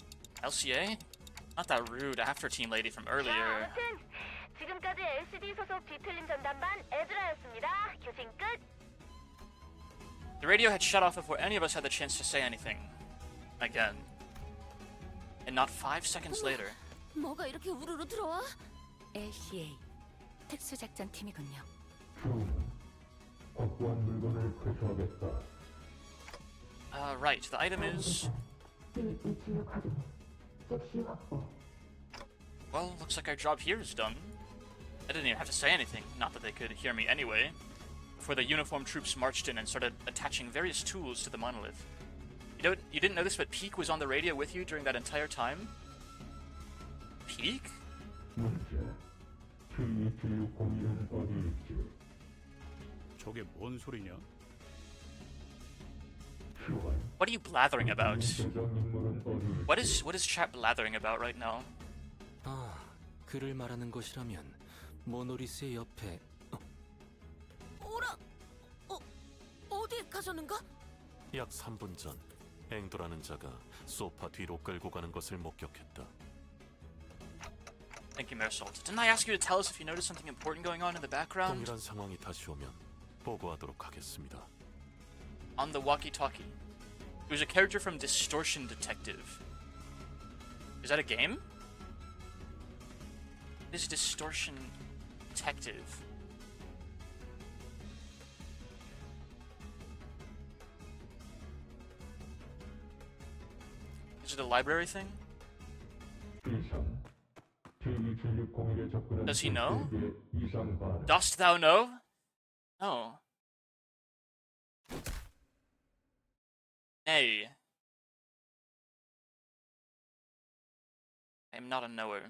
LCA? Not that rude after team lady from earlier. 자, 아무튼 지금까지 LCD 소속 뒤틀림 전담반 에즈라였습니다. 교신 끝. The radio had shut off before any of us had the chance to say anything. Again. And not 5 seconds later. 뭐가 이렇게 우르르 들어와? LCA 특수작전팀이군요. Right, the item is... Well, looks like our job here is done. I didn't even have to say anything, not that they could hear me anyway, before the uniformed troops marched in and started attaching various tools to the monolith. You didn't notice, but Peak was on the radio with you during that entire time? Peak? 저게 뭔 소리냐? What are you blathering about? What is chat blathering about right now? 아, 그를 말하는 것이라면 모노리스의 옆에 오라! 어디에 가셨는가? 약 3분 전 앵도라는 자가 소파 뒤로 끌고 가는 것을 목격했다. Thank you, Marisol. Didn't I ask you to tell us if you noticed something important going on in the background? 동일한 상황이 다시 오면 보고하도록 하겠습니다. On the walkie-talkie. It was a character from Distortion Detective. Is that a game? It is Distortion Detective. Is it a library thing? Does he know? Dost thou know? No. Nay. I am not a knower.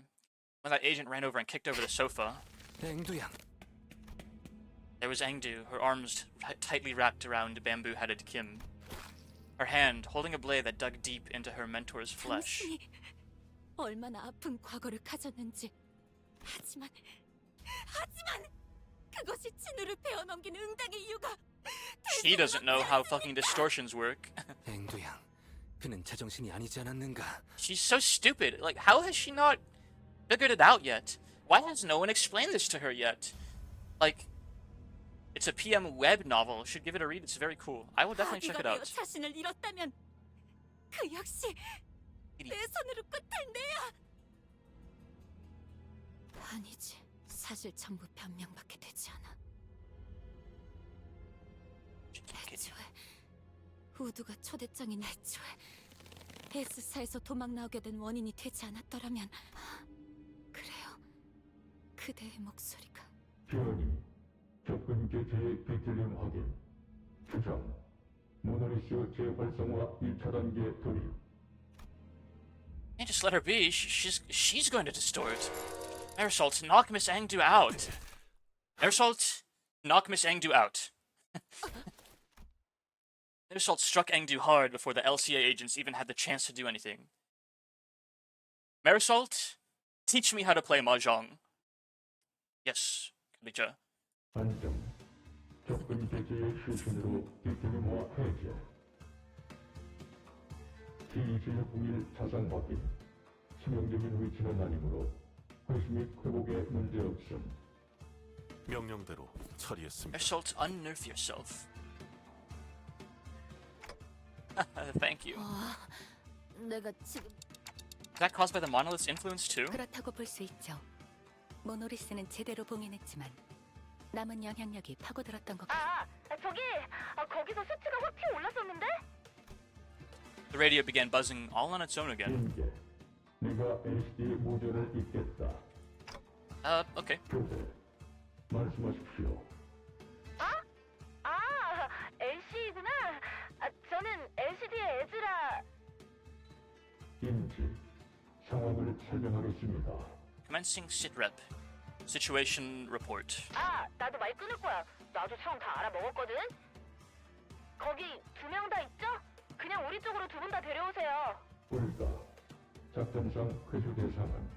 When that agent ran over and kicked over the sofa, there was Engdu, her arms tightly wrapped around bamboo-headed Kim. Her hand holding a blade that dug deep into her mentor's flesh. 얼마나 아픈 과거를 가졌는지. 하지만 그것이 진우를 베어넘긴 응당의 이유가. She doesn't know how fucking distortions work. 앵두양, 그는 제정신이 아니지 않았는가? She's so stupid. Like, how has she not figured it out yet? Why has no one explained this to her yet? Like, it's a PM web novel. Should give it a read. It's very cool. I will definitely check it out. 자신을 잃었다면 그 역시 내 손으로 끝을 내야. 아니지. 사실 전부 변명밖에 되지 않아. 애초에 우두가 초대장인 애초에 S사에서 도망 나오게 된 원인이 되지 않았더라면 그래요. 그대의 목소리가 변이 접근 개체의 비틀림 확인 주장 모노리스 재활성화 2차 단계 돌입. Can't just let her be. She's going to distort. Marisol, knock Miss Engdu out. Marisol, knock Miss Engdu out. Marisol struck Engdu hard before the LCA agents even had the chance to do anything. Marisol, teach me how to play mahjong. Yes, Kalija. 안정 접근 개체의 수신으로 비틀림화 해제. T21 자산 확인. 치명적인 위치는 아니므로 회수 및 회복에 문제 없음. 명령대로 처리했습니다. Marisol, unnerve yourself. Thank you. 내가 지금 Is that caused by the monolith's influence too? 그렇다고 볼 수 있죠. 모노리스는 제대로 봉인했지만 남은 영향력이 파고들었던 것 저기 거기서 수치가 확 튀어 올랐었는데? The radio began buzzing all on its own again. 네가 LCD의 모델을 입겠다. Okay. 말씀하십시오. LC구나. 저는 LCD의 에즈라. 임지, 상황을 설명하겠습니다. Commencing sitrep. Situation report. 나도 말 끊을 거야. 나도 상황 다 알아먹었거든. 거기 2명 다 있죠? 그냥 우리 쪽으로 2분 다 데려오세요. 불가, 작전상 회수 대상은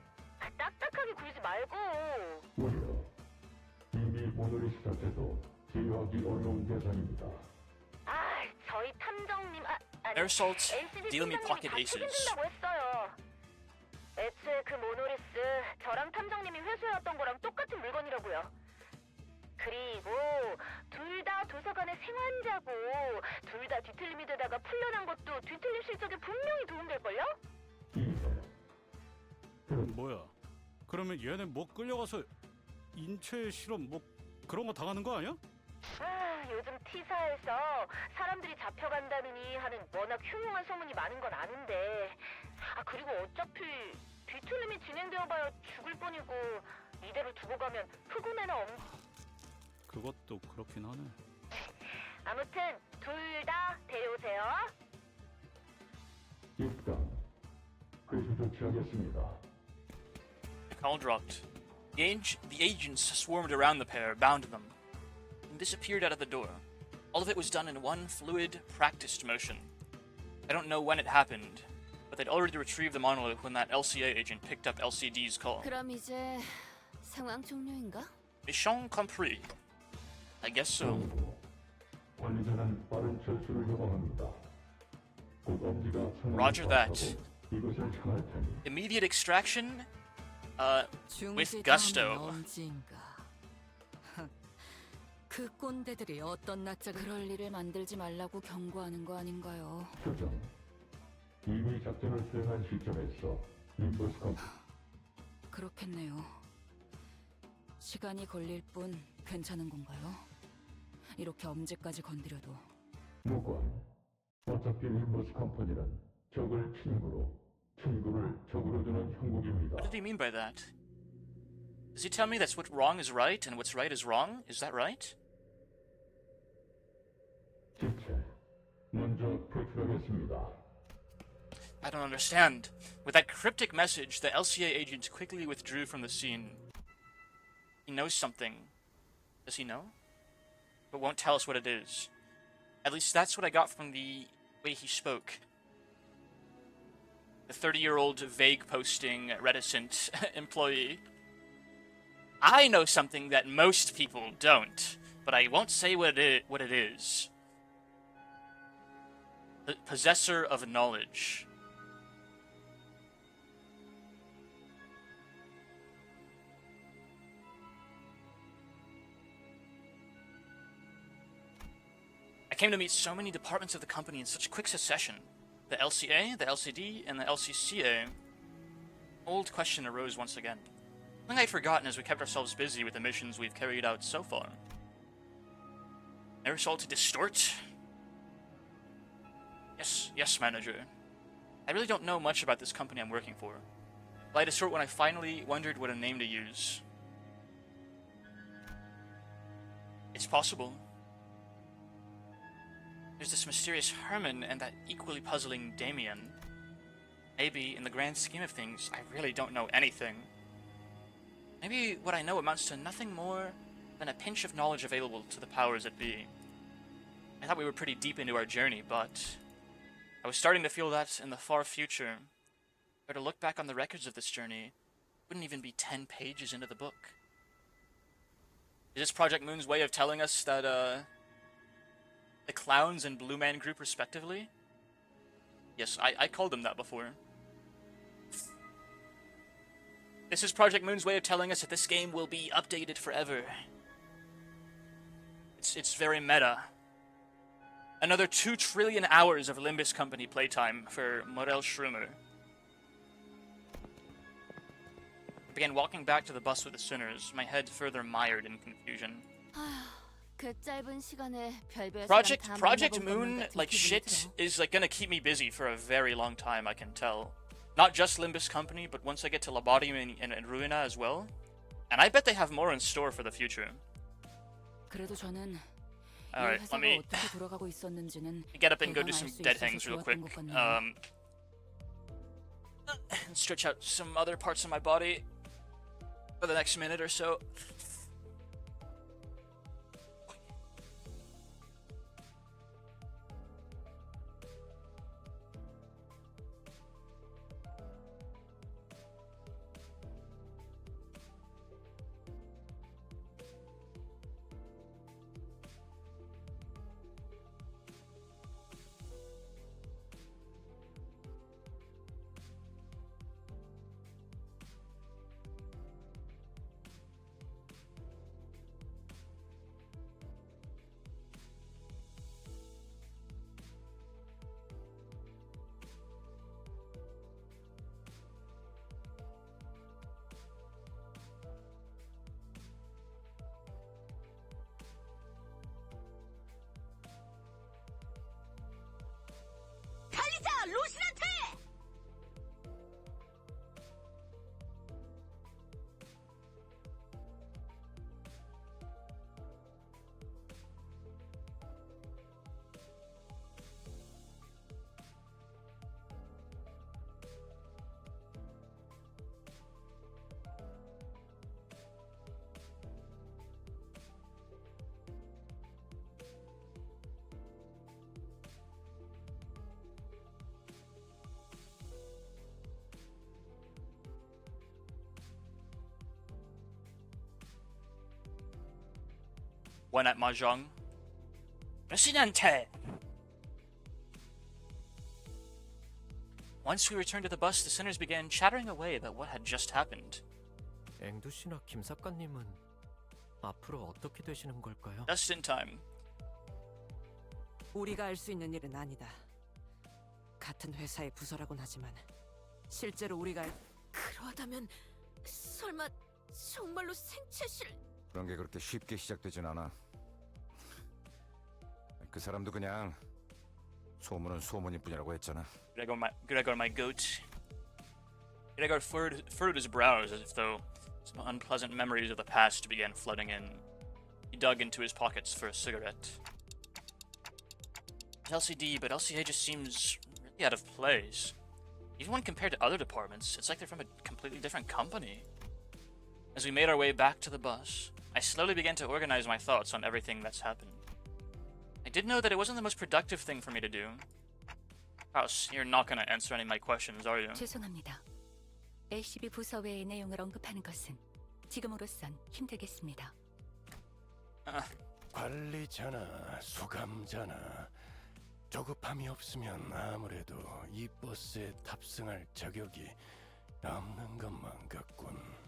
딱딱하게 굴지 말고. 무려 이미 오늘이 시작해도 제어하기 어려운 대상입니다. 저희 탐정님, Air assault, LCD deal me 팀장님이 pocket 다 aces. 책임진다고 했어요. 애초에 그 모노리스 저랑 탐정님이 회수해왔던 거랑 똑같은 물건이라고요. 그리고 둘 다 도서관의 생환자고 둘 다 뒤틀림이 되다가 풀려난 것도 뒤틀림 실적에 분명히 도움될걸요? 뭐야? 그러면 얘네 뭐 끌려가서 인체 실험 뭐 그런 거 당하는 거 아니야? 요즘 T사에서 사람들이 잡혀간다느니 하는 워낙 흉흉한 소문이 많은 건 아는데 그리고 어차피 뒤틀림이 진행되어봐야 죽을 뿐이고 이대로 두고 가면 흑운에나 그것도 그렇긴 하네. 아무튼 둘 다 데려오세요. 입당, 회수 조치하겠습니다. The call dropped. The agents swarmed around the pair, bound them, and disappeared out of the door. All of it was done in one fluid, practiced motion. I don't know when it happened, but they'd already retrieved the monolith when that LCA agent picked up LCD's call. 그럼 이제 상황 종료인가? Mission compris. I guess so. 관리자는 빠른 철수를 요청합니다. 곧 엄지가 Roger that. 이것을 향할 테니 Immediate extraction? With 중지 gusto. 다음은 언젠가. 그 꼰대들이 어떤 낯짝을 그럴 일을 만들지 말라고 경고하는 거 아닌가요? 표정. 이미 작전을 수행한 시점에서 림버스 컴퓨터 그렇겠네요. 시간이 걸릴 뿐 괜찮은 건가요? 이렇게 엄지까지 건드려도. 무관. 어차피 림버스 컴퍼니는 적을 친구로, 친구를 적으로 두는 형국입니다. What did he mean by that? Does he tell me that's what wrong is right and what's right is wrong? Is that right? 지체. 먼저 퇴출하겠습니다. I don't understand. With that cryptic message, the LCA agent quickly withdrew from the scene. He knows something. Does he know? But won't tell us what it is. At least that's what I got from the way he spoke. The 30-year-old vague posting, reticent employee. I know something that most people don't, but I won't say what it is. The possessor of knowledge. I came to meet so many departments of the company in such quick succession. The LCA, the LCD, and the LCCA. Old question arose once again. Something I'd forgotten as we kept ourselves busy with the missions we've carried out so far. Aerosol to distort? Yes, manager. I really don't know much about this company I'm working for. Well, I distort when I finally wondered what a name to use. It's possible. There's this mysterious Herman and that equally puzzling Damien. Maybe, in the grand scheme of things, I really don't know anything. Maybe what I know amounts to nothing more than a pinch of knowledge available to the powers that be. I thought we were pretty deep into our journey, but I was starting to feel that in the far future, or to look back on the records of this journey, wouldn't even be 10 pages into the book. Is this Project Moon's way of telling us that, the Clowns and Blue Man Group respectively? Yes, I called them that before. This is Project Moon's way of telling us that this game will be updated forever. It's very meta. Another 2 trillion hours of Limbus Company playtime for Morel Schrumer. I began walking back to the bus with the sinners, my head further mired in confusion. 그 짧은 시간에 별별 Project Moon, like shit, is like gonna keep me busy for a very long time. I can tell. Not just Limbus Company, but once I get to Labadium and Ruina as well. And I bet they have more in store for the future. 그래도 저는 Alright, let me 어떻게 돌아가고 있었는지는 get up and go do some dead hangs real quick. And stretch out some other parts of my body for the next minute or so. 달리자, 로신한테! One at Mahjong. Rosinante! Once we returned to the bus, the sinners began chattering away about what had just happened. 앵두 씨나 김 작가님은 앞으로 어떻게 되시는 걸까요? Just in time. 우리가 알 수 있는 일은 아니다. 같은 회사의 부서라곤 하지만 실제로 우리가 그러하다면 설마 정말로 생체실... 그런 게 그렇게 쉽게 시작되진 않아. 그 사람도 그냥 소문은 소문일 뿐이라고 했잖아. Gregor, my goat. Gregor furrowed his brows as if though some unpleasant memories of the past began flooding in. He dug into his pockets for a cigarette. LCD, but LCA just seems really out of place. Even when compared to other departments, it's like they're from a completely different company. As we made our way back to the bus, I slowly began to organize my thoughts on everything that's happened. I did know that it wasn't the most productive thing for me to do. House, you're not gonna answer any of my questions, are you? 죄송합니다. LCB 부서 외의 내용을 언급하는 것은 지금으로선 힘들겠습니다. 관리자나 수감자나 조급함이 없으면 아무래도 이 버스에 탑승할 자격이 없는 것만 같군.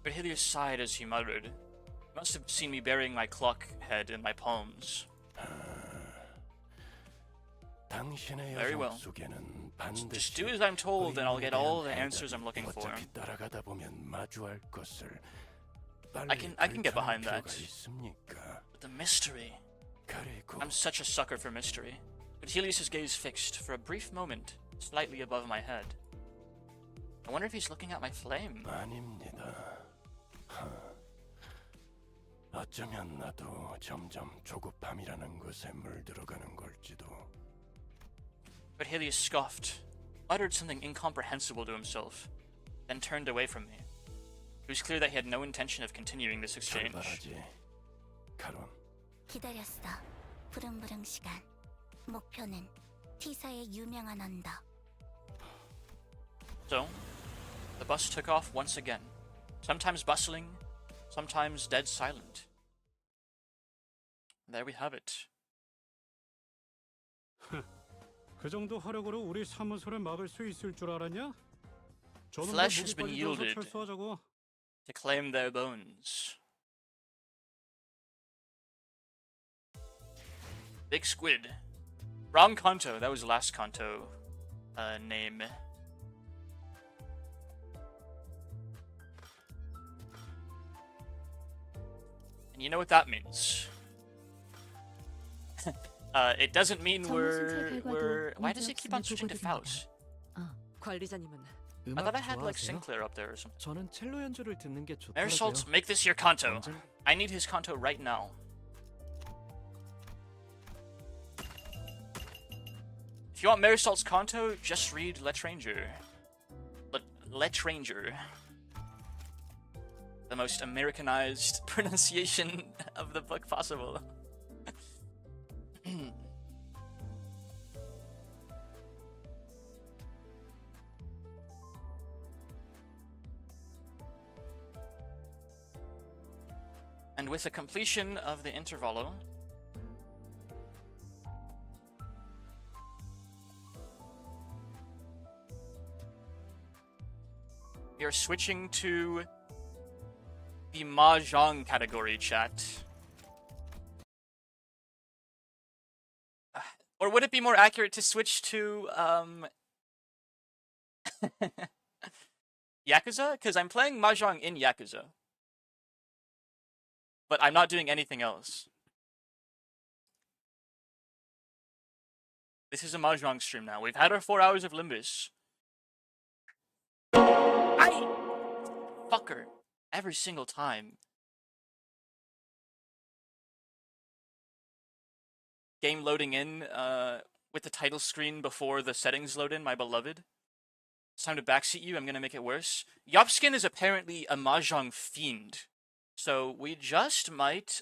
But Helios sighed as he muttered. He must have seen me burying my clock head in my palms. 당신의 Very well. 여정 속에는 Just 반드시 do as I'm told and I'll get all the answers I'm looking for. 어차피 따라가다 보면 마주할 것을 I can get behind that. 있습니까? But the mystery. 그리고 I'm such a sucker for mystery. But Helios' gaze fixed for a brief moment, slightly above my head. I wonder if he's looking at my flame. 아닙니다. 어쩌면 나도 점점 조급함이라는 것에 물들어가는 걸지도. But Helios scoffed, uttered something incomprehensible to himself, then turned away from me. It was clear that he had no intention of continuing this exchange. 출발하지, 카론. 기다렸어. 부릉부릉 시간. 목표는 T사의 유명한 언덕. So, the bus took off once again, sometimes bustling, sometimes dead silent. There we have it. 그 정도 화력으로 우리 사무소를 막을 수 있을 줄 알았냐? 저놈들 Flesh has been 무기까지 들어서 yielded 철수하자고. to claim their bones. Big Squid. Wrong Kanto, that was the last Kanto name. And You know what that means. It doesn't mean we're... Why does it keep on switching to Faust? 관리자님은 I thought I had like Sinclair up there or something. 저는 첼로 연주를 듣는 게 Marisalts, 좋더라고요. make this your Kanto. I need his Kanto right now. If you want Marisalt's Kanto, just read Let Ranger. Let Ranger. The most Americanized pronunciation of the book possible. And with the completion of the intervalo, we are switching to the Mahjong category, chat. Or would it be more accurate to switch to Yakuza? Because I'm playing Mahjong in Yakuza. But I'm not doing anything else. This is a Mahjong stream now. We've had our 4 hours of Limbus. Fucker. Every single time. Game loading in with the title screen before the settings load in, my beloved. It's time to backseat you, I'm gonna make it worse. Yopskin is apparently a Mahjong fiend. So we just might,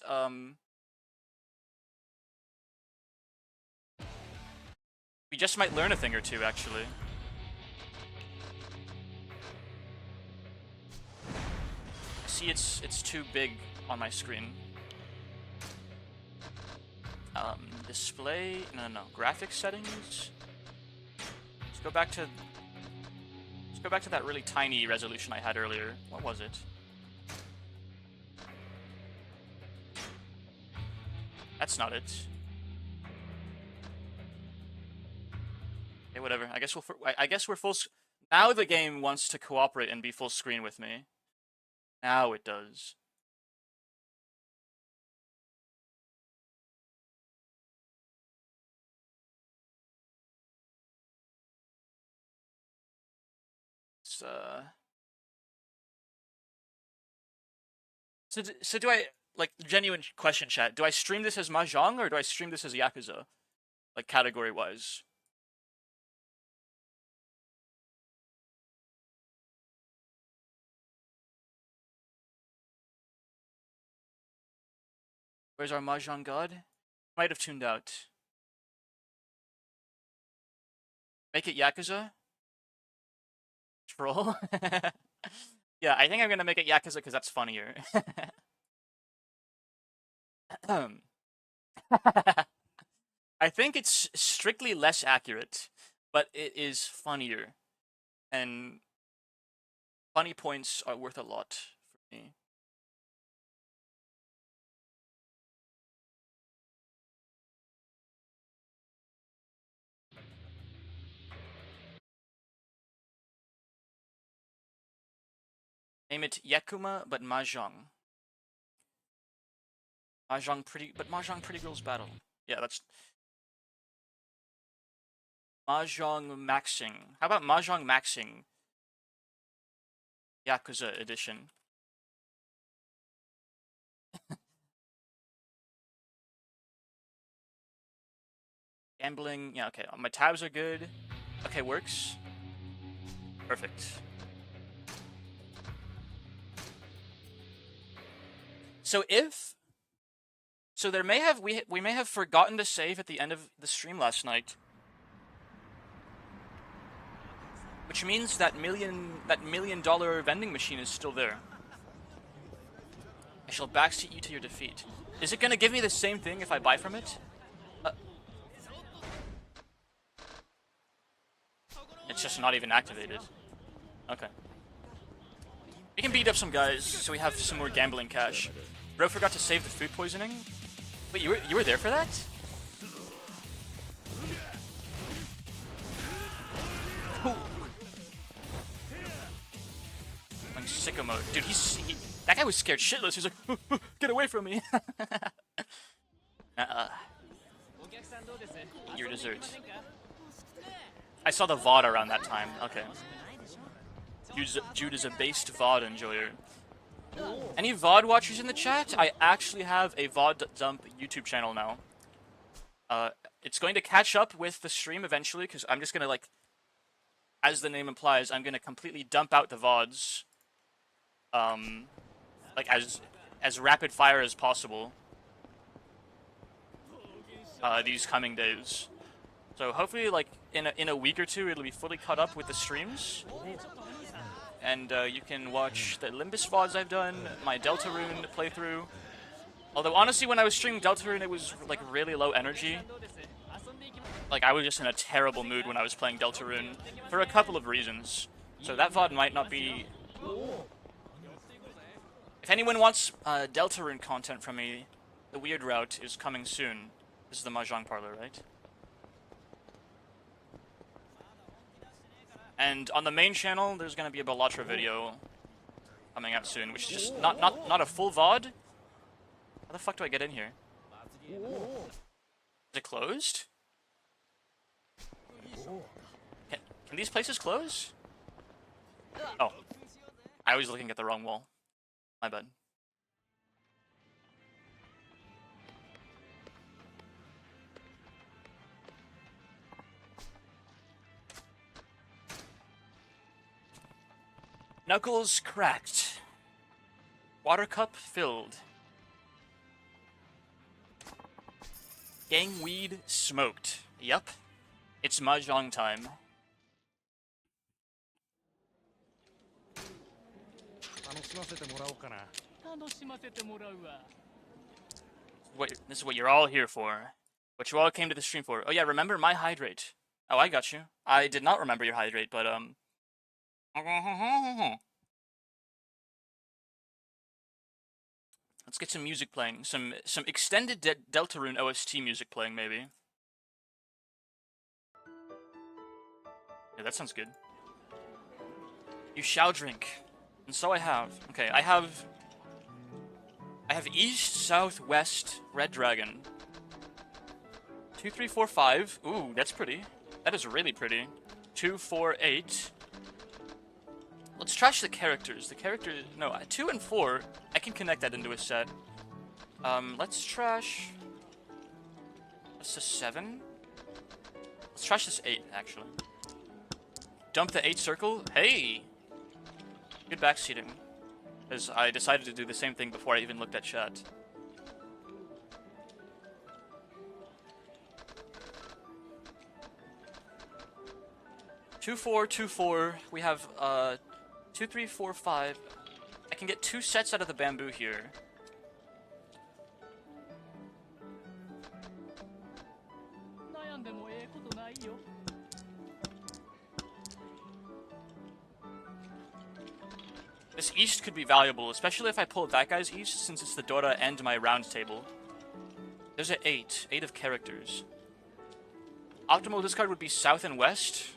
we just might learn a thing or two, actually. See, it's too big on my screen. Display, no, graphics settings. Let's go back to that really tiny resolution I had earlier. What was it? That's not it. Okay, whatever. I guess we're full. Now the game wants to cooperate and be full screen with me. Now it does. So do I, like, genuine question, chat, do I stream this as Mahjong or do I stream this as Yakuza? Like, category-wise. Where's our Mahjong god? Might have tuned out. Make it Yakuza? Troll? Yeah, I think I'm gonna make it Yakuza because that's funnier. I think it's strictly less accurate, but it is funnier. And funny points are worth a lot for me. Name it Yakuma, but Mahjong. Mahjong Pretty Girls Battle. Yeah, that's... Mahjong Maxing. How about Mahjong Maxing? Yakuza edition. Gambling, yeah, okay. My tabs are good. Okay, works. Perfect. So there may have we may have forgotten to save at the end of the stream last night, which means that million dollar vending machine is still there. I shall backseat you to your defeat. Is it gonna give me the same thing if I buy from it? It's just not even activated. Okay. We can beat up some guys so we have some more gambling cash. Bro forgot to save the food poisoning. Wait, you were there for that? Ooh. sicko mode. Dude, that guy was scared shitless. He's like, get away from me. Your dessert. I saw the VOD around that time. Okay. Jude is a based VOD enjoyer. Any VOD watchers in the chat? I actually have a VOD dump YouTube channel now. It's going to catch up with the stream eventually, because I'm just going to, like, as the name implies, I'm going to completely dump out the VODs. Like, as rapid fire as possible. These coming days. So hopefully, like, in a week or two, it'll be fully caught up with the streams. And you can watch the Limbus VODs I've done, my Deltarune playthrough. Although, honestly, when I was streaming Deltarune, it was, like, really low energy. Like, I was just in a terrible mood when I was playing Deltarune, for a couple of reasons. So that VOD might not be... If anyone wants Deltarune content from me, the Weird Route is coming soon. This is the Mahjong Parlor, right? And on the main channel, there's gonna be a Bellatra video coming out soon, which is just not a full VOD. How the fuck do I get in here? Is it closed? Can these places close? Oh. I was looking at the wrong wall. My bad. Knuckles cracked. Water cup filled. Gang weed smoked. Yup. It's Mahjong time. This is what you're all here for. What you all came to the stream for. Oh yeah, remember my hydrate. Oh, I got you. I did not remember your hydrate, but let's get some music playing. Some extended Deltarune OST music playing, maybe. Yeah, that sounds good. You shall drink. And so I have. Okay, I have East, South, West, Red Dragon. 2, 3, 4, 5. Ooh, that's pretty. That is really pretty. 2, 4, 8. Let's trash the characters. The characters... No, 2 and 4, I can connect that into a set. Let's trash... What's the 7? Let's trash this 8, actually. Dump the 8 circle. Hey! Good backseating. Because I decided to do the same thing before I even looked at chat. Two, 4, 2, 4. We have, 2, 3, 4, 5. I can get 2 sets out of the bamboo here. This east could be valuable, especially if I pull that guy's east, since it's the Dora and my round table. There's an 8. 8 of characters. Optimal discard would be south and west.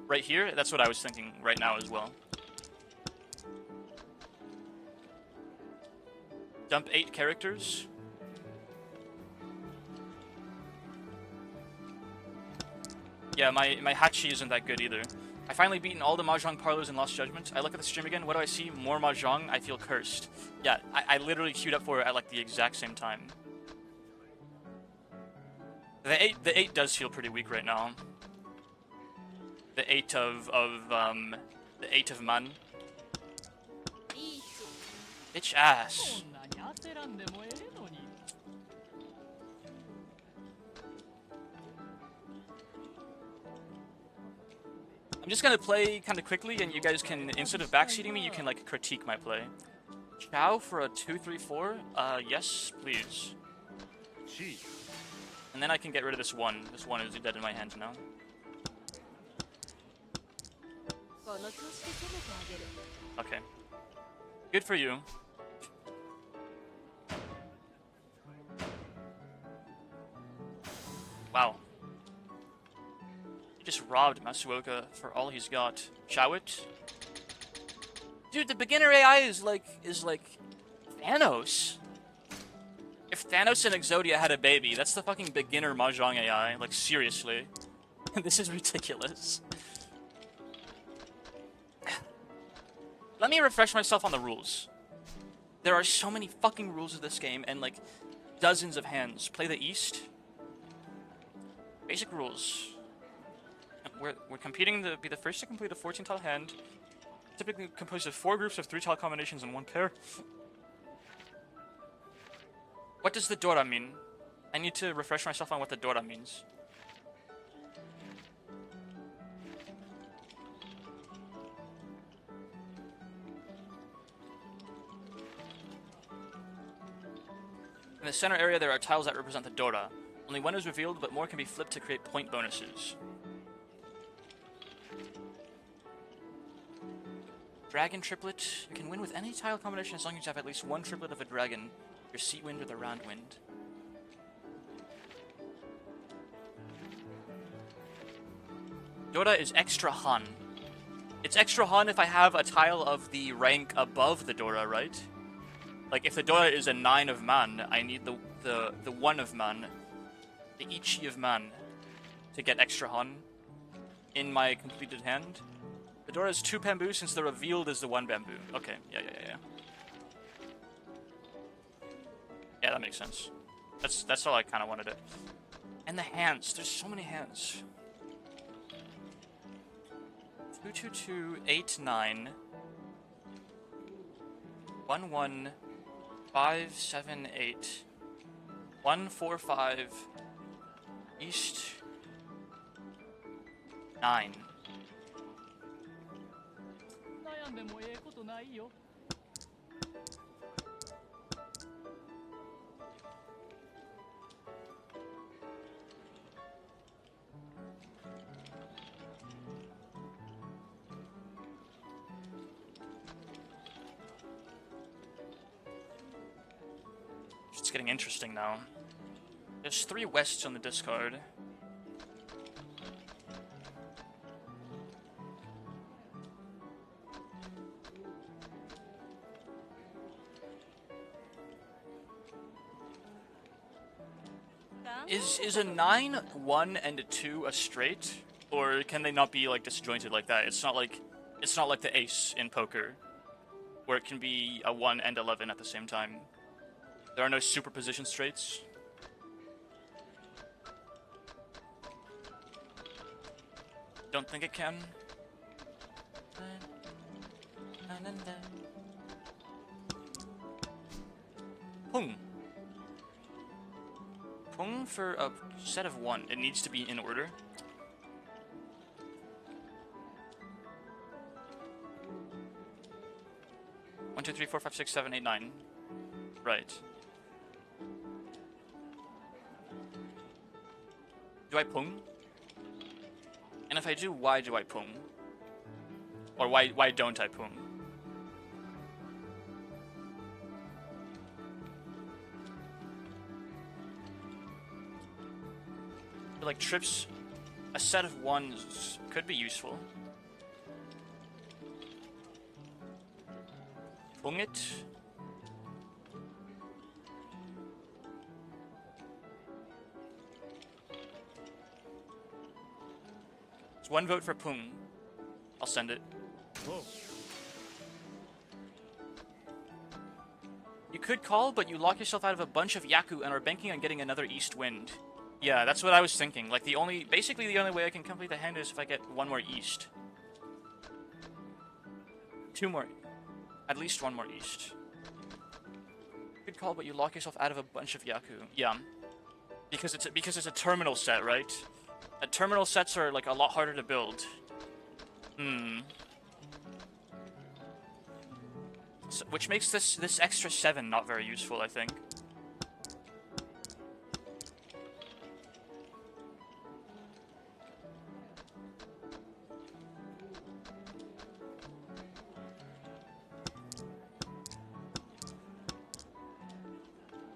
Right here? That's what I was thinking right now as well. Dump 8 characters. Yeah, my Hachi isn't that good either. I finally beaten all the Mahjong parlors in Lost Judgment. I look at the stream again, what do I see? More Mahjong, I feel cursed. Yeah, I literally queued up for it at like the exact same time. The 8 does feel pretty weak right now. The 8 of Man. Bitch ass. I'm just gonna play kind of quickly, and you guys can, instead of backseating me, you can like critique my play. Chow for a 2, 3, 4? Yes, please. And then I can get rid of this 1. This 1 is dead in my hand now. Okay. Good for you. Wow. He just robbed Masuoka for all he's got. Chow it? Dude, the beginner AI is like Thanos. If Thanos and Exodia had a baby, that's the fucking beginner Mahjong AI. Like, seriously. This is ridiculous. Let me refresh myself on the rules. There are so many fucking rules of this game, and like dozens of hands. Play the East. Basic rules. We're competing to be the first to complete a 14-tile hand. Typically composed of 4 groups of 3-tile combinations and 1 pair. What does the Dora mean? I need to refresh myself on what the Dora means. In the center area, there are tiles that represent the Dora. Only one is revealed, but more can be flipped to create point bonuses. Dragon triplet. You can win with any tile combination as long as you have at least one triplet of a dragon, your sea wind or the round wind. Dora is extra Han. It's extra Han if I have a tile of the rank above the Dora, right? Like, if the Dora is a 9 of Man, I need the 1 of Man, the Ichi of Man, to get extra Han in my completed hand. The Dora is 2 bamboo since the revealed is the 1 bamboo. Okay, yeah. Yeah, that makes sense. That's all I kind of wanted it. And the hands. There's so many hands. 2, 2, 2, 8, 9. 1, 1. 5, 7, 8. 1, 4, 5. East. 9. It's getting interesting now. There's 3 wests on the discard. Is a 9, 1, and a 2 a straight? Or can they not be like disjointed like that? It's not like the ace in poker, where it can be a 1 and 11 at the same time. There are no superposition straights. Don't think it can. Pung. Pung for a set of 1. It needs to be in order. One, 2, 3, 4, 5, 6, 7, 8, 9. Right. Do I pung? And if I do, why do I pung? Or why don't I pung? Like trips, a set of 1s could be useful. Pung it. It's 1 vote for Pung. I'll send it. Whoa. You could call, but you lock yourself out of a bunch of Yaku and are banking on getting another East Wind. Yeah, that's what I was thinking. Like, basically the only way I can complete the hand is if I get 1 more East. 2 more. At least 1 more East. Good call, but you lock yourself out of a bunch of Yaku. Yeah. Because it's a terminal set, right? Terminal sets are, like, a lot harder to build. So, which makes this extra 7 not very useful, I think.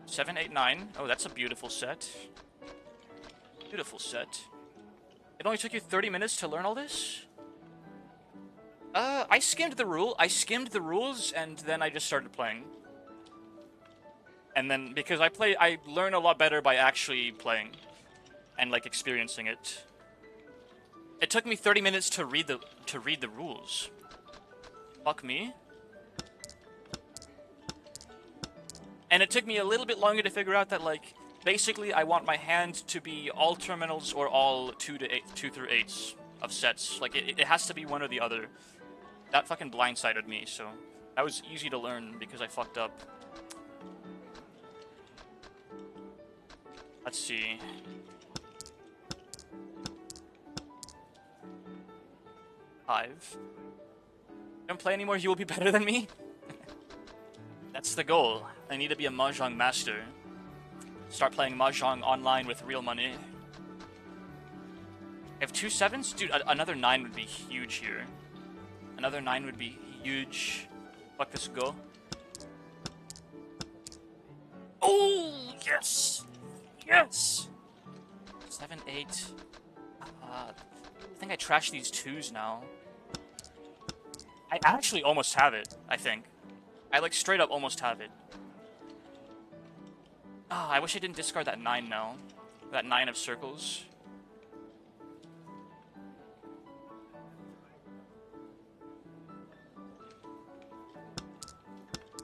Seven, 8, 9. Oh, that's a beautiful set. Beautiful set. It only took you 30 minutes to learn all this? I skimmed the rules, and then I just started playing. And then, because I learn a lot better by actually playing. And, like, experiencing it. It took me 30 minutes to read the rules. Fuck me. And it took me a little bit longer to figure out that, like, basically I want my hand to be all terminals or all 2 through 8s of sets. Like, it has to be one or the other. That fucking blindsided me, so that was easy to learn because I fucked up. Let's see. Five. Don't play anymore, you will be better than me? That's the goal. I need to be a Mahjong master. Start playing Mahjong online with real money. I have 2 7s? Dude, another 9 would be huge here. Another 9 would be huge. Fuck this, go. Oh, yes! Yes! 7, 8. I think I trashed these 2s now. I actually almost have it, I think. I, like, straight up almost have it. Ah, I wish I didn't discard that 9 now. That 9 of circles.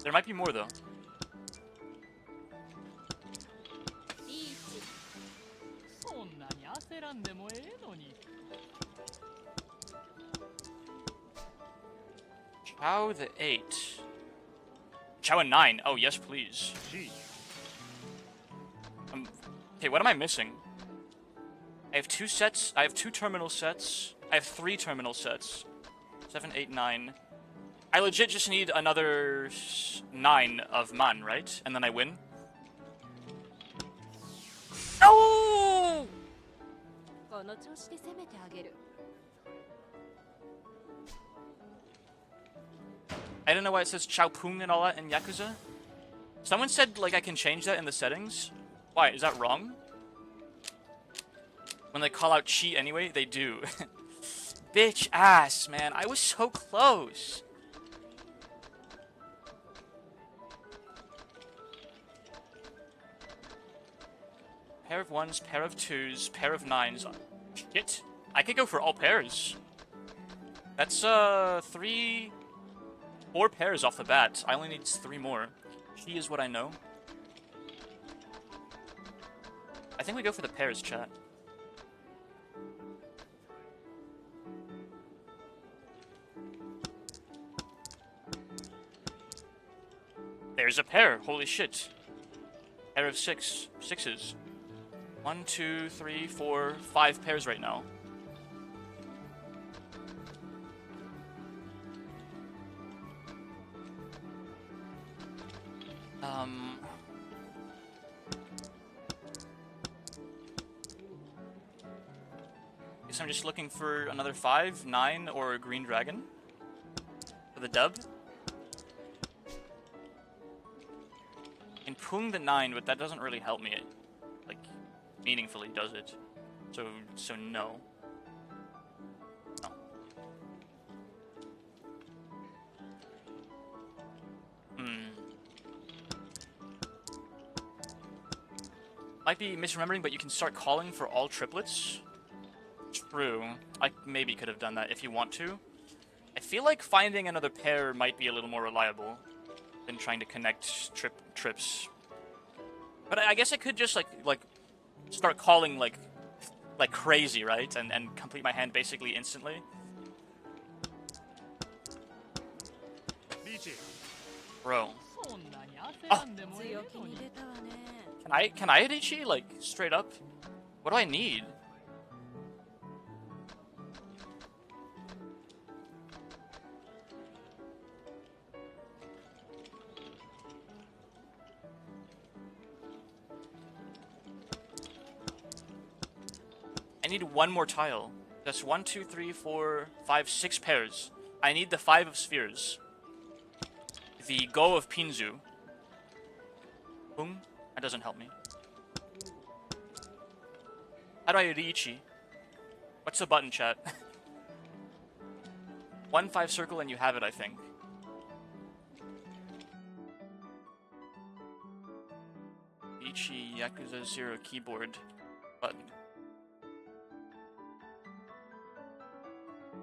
There might be more, though. Chow the 8. Chow a 9. Oh, yes, please. Okay, what am I missing? I have 2 sets. I have 2 terminal sets. I have 3 terminal sets. 7, 8, 9. I legit just need another 9 of man, right? And then I win. No! I don't know why it says Chow Pung and all that in Yakuza. Someone said, like, I can change that in the settings. Why? Is that wrong? When they call out chi anyway, they do. Bitch ass, man. I was so close. Pair of 1s, pair of 2s, pair of 9s. Shit. I could go for all pairs. That's, 4 pairs off the bat. I only need 3 more. She is what I know. I think we go for the pairs, chat. There's a pair. Holy shit. Pair of 6s. 1, 2, 3, 4, 5 pairs right now. Guess I'm just looking for another 5, 9, or a green dragon for the dub. And Pung the 9, but that doesn't really help me, like, meaningfully, does it? So no. No. Might be misremembering, but you can start calling for all triplets. True. I maybe could have done that if you want to. I feel like finding another pair might be a little more reliable than trying to connect trips. But I guess I could just like start calling like crazy, right? And complete my hand basically instantly. Bro. Oh. Can I hit Ichi, like, straight up? What do I need? I need 1 more tile. That's 1, 2, 3, 4, 5, 6 pairs. I need the 5 of spheres. The Go of Pinzu. Boom. That doesn't help me. How do I Riichi? What's the button, chat? One 5 circle and you have it, I think. Ichi Yakuza 0 keyboard button.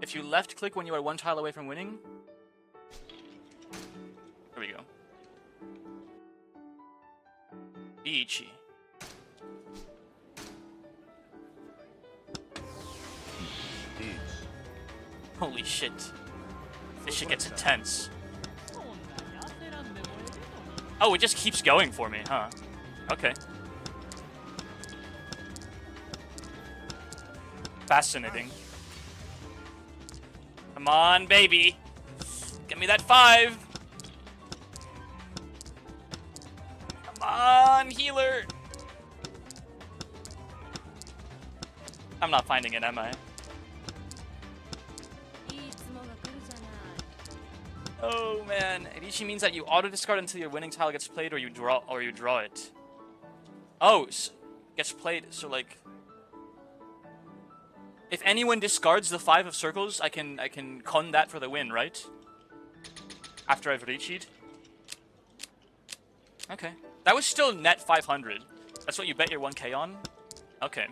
If you left click when you are 1 tile away from winning. There we go. Ichi. Holy shit. This shit gets intense. Oh, it just keeps going for me, huh? Okay. Fascinating. Come on, baby. Give me that 5. Come on, healer. I'm not finding it, am I? Oh man, Irishi means that you auto discard until your winning tile gets played, or you draw it. Oh, gets played. So like, if anyone discards the 5 of circles, I can con that for the win, right? After I've Richi'd. Okay, that was still net 500. That's what you bet your 1k on. Okay.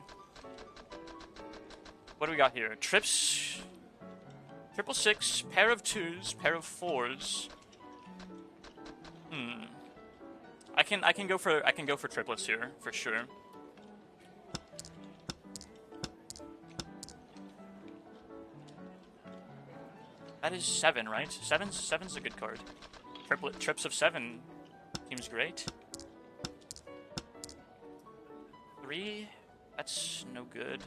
What do we got here? Trips. 666, pair of 2s, pair of 4s. I can go for triplets here for sure. That is 7, right? Seven's a good card. Trips of 7 seems great. 3, that's no good.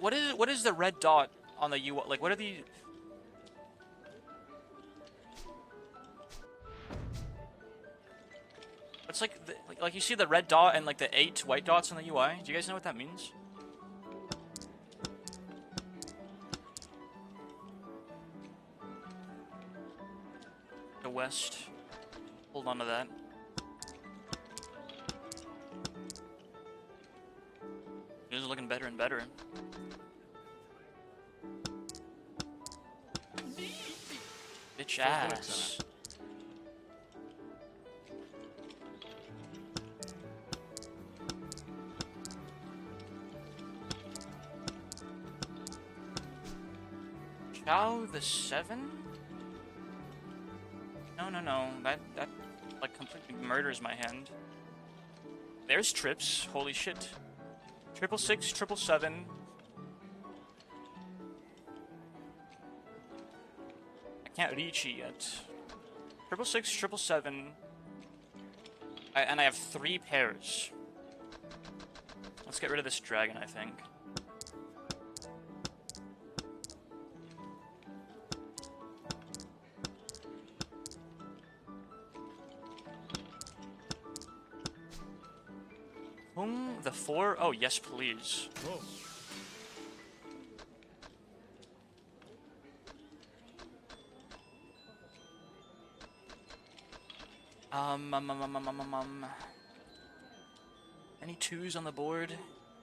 What is the red dot on the UI? Like, what are the? It's like like you see the red dot and like the 8 white dots on the UI. Do you guys know what that means? The west. Hold on to that. This is looking better and better. Bitch ass. Chow the 7? No. That like completely murders my hand. There's trips. Holy shit. 666, 777. I can't reach it yet. 666, 777. And I have 3 pairs. Let's get rid of this dragon, I think. The 4? Oh, yes, please. Whoa. Any 2s on the board?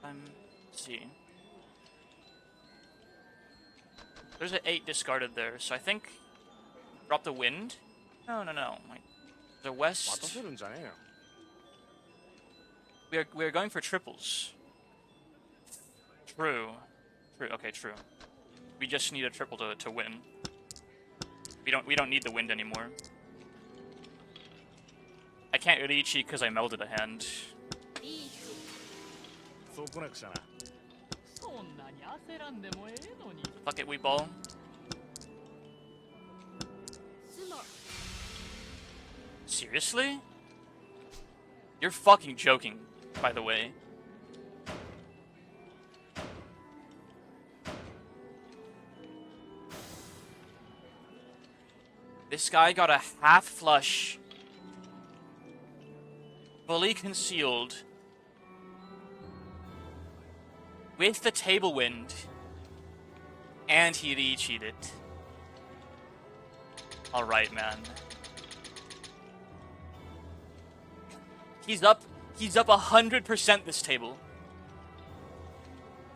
Let's see. There's an 8 discarded there, so I think drop the wind. No. Like, the west. We're going for triples. True. Okay, true. We just need a triple to win. We don't need the wind anymore. I can't Irichi because I melded a hand. Fuck it, we ball. Seriously? You're fucking joking, by the way. This guy got a half flush. Fully concealed. With the table wind. And he re-cheated it. Alright, man. He's up 100% this table.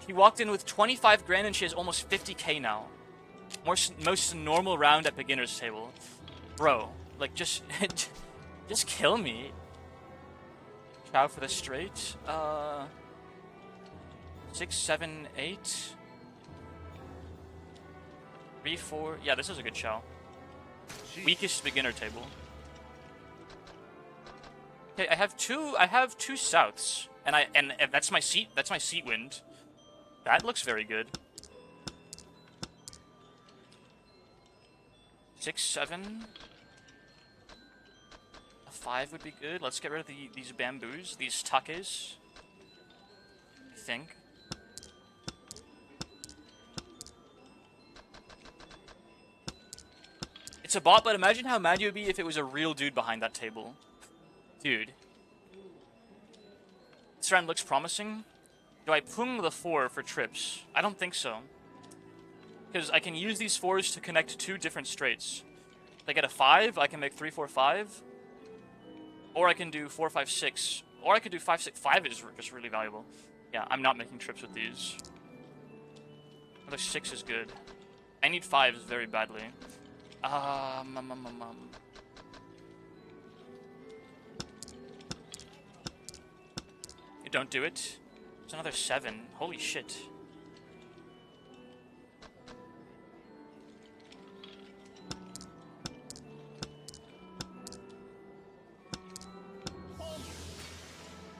He walked in with 25 grand and she has almost 50k now. Most normal round at beginner's table. Bro, like just just kill me. Chow for the straight. 6, 7, 8. 3, 4. Yeah, this is a good chow. Weakest beginner table. Okay, I have two souths. And that's my seat. That's my seat wind. That looks very good. 6, 7. A 5 would be good. Let's get rid of these bamboos, these takes. I think. It's a bot, but imagine how mad you'd be if it was a real dude behind that table. Dude. This round looks promising. Do I pung the 4 for trips? I don't think so. Because I can use these 4s to connect 2 different straights. If I get a 5, I can make 3, 4, 5. Or I can do 4, 5, 6. Or I could do 5, 6. 5 is just really valuable. Yeah, I'm not making trips with these. Another 6 is good. I need 5s very badly. You don't do it. It's another 7. Holy shit.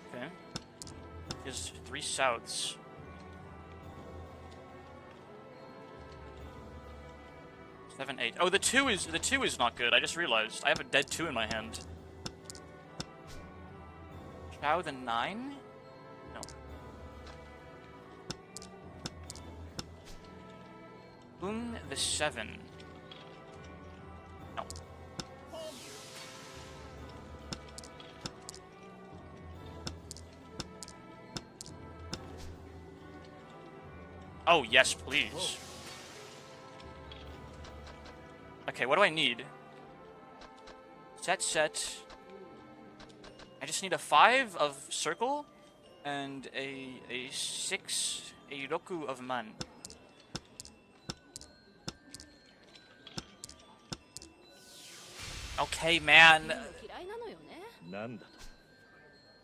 Okay. There's 3 souths. Seven, 8. Oh, the two is not good. I just realized I have a dead 2 in my hand. Chow the 9? No. Boom the 7. No. Oh yes, please. Okay, what do I need? Set. I just need a 5 of circle and a 6, a roku of man. Okay, man.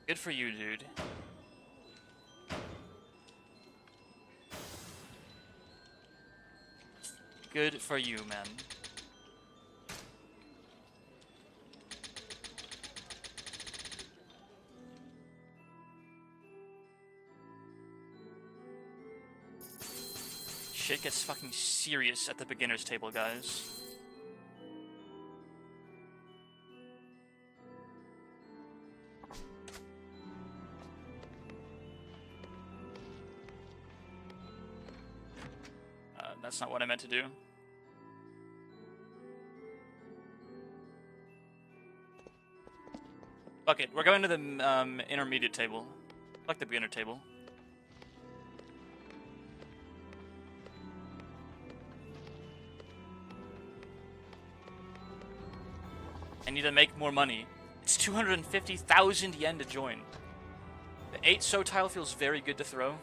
Good for you, dude. Good for you, man. Shit gets fucking serious at the beginner's table, guys. That's not what I meant to do. Fuck it, we're going to the intermediate table. Fuck the beginner table. I need to make more money. It's 250,000 yen to join. The 8 so tile feels very good to throw.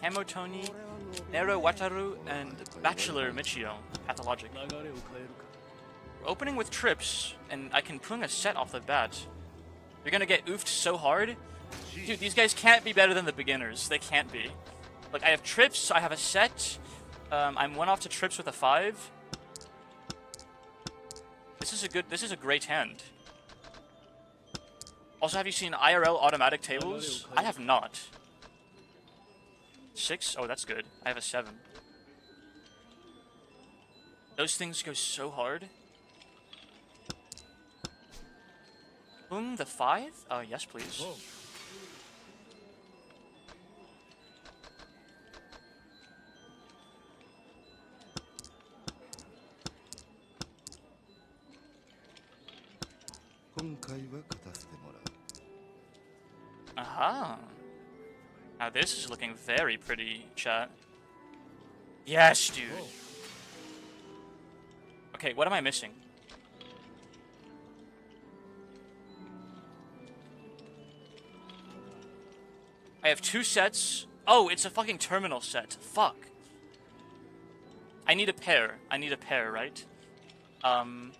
Kamotoni, Nero Wataru, and Bachelor Michio. Pathologic. We're opening with trips, and I can pung a set off the bat. You're gonna get oofed so hard. Dude, these guys can't be better than the beginners. They can't be. Like, I have trips, I have a set. I'm 1 off to trips with a 5. This is a great hand. Also, have you seen IRL automatic tables? I have not. 6? Oh, that's good. I have a 7. Those things go so hard. Boom, the 5? Yes, please. Whoa. Ah. Now this is looking very pretty, chat. Yes, dude. Okay, what am I missing? I have 2 sets. Oh, it's a fucking terminal set. Fuck. I need a pair. I need a pair, right? So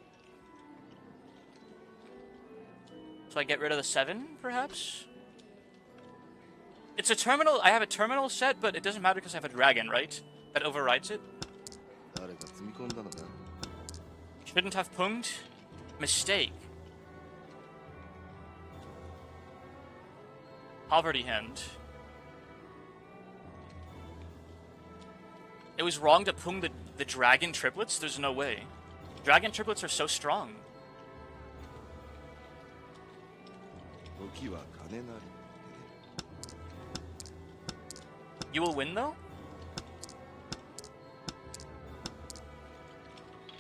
I get rid of the 7, perhaps? It's a terminal. I have a terminal set, but it doesn't matter because I have a dragon, right? That overrides it. Shouldn't have punged. Mistake. Poverty hand. It was wrong to pung the dragon triplets? There's no way. Dragon triplets are so strong. You will win though?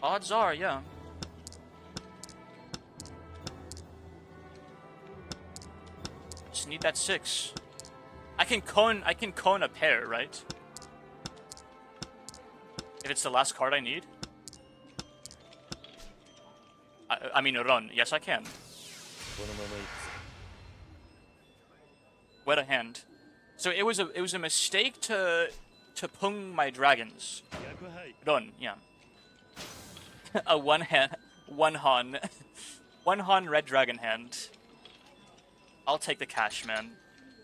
Odds are, yeah. Just need that 6. I can cone a pair, right? If it's the last card I need. I mean run. Yes, I can. What a hand. So it was a mistake to pung my dragons. Run, yeah. A one Han red dragon hand. I'll take the cash, man.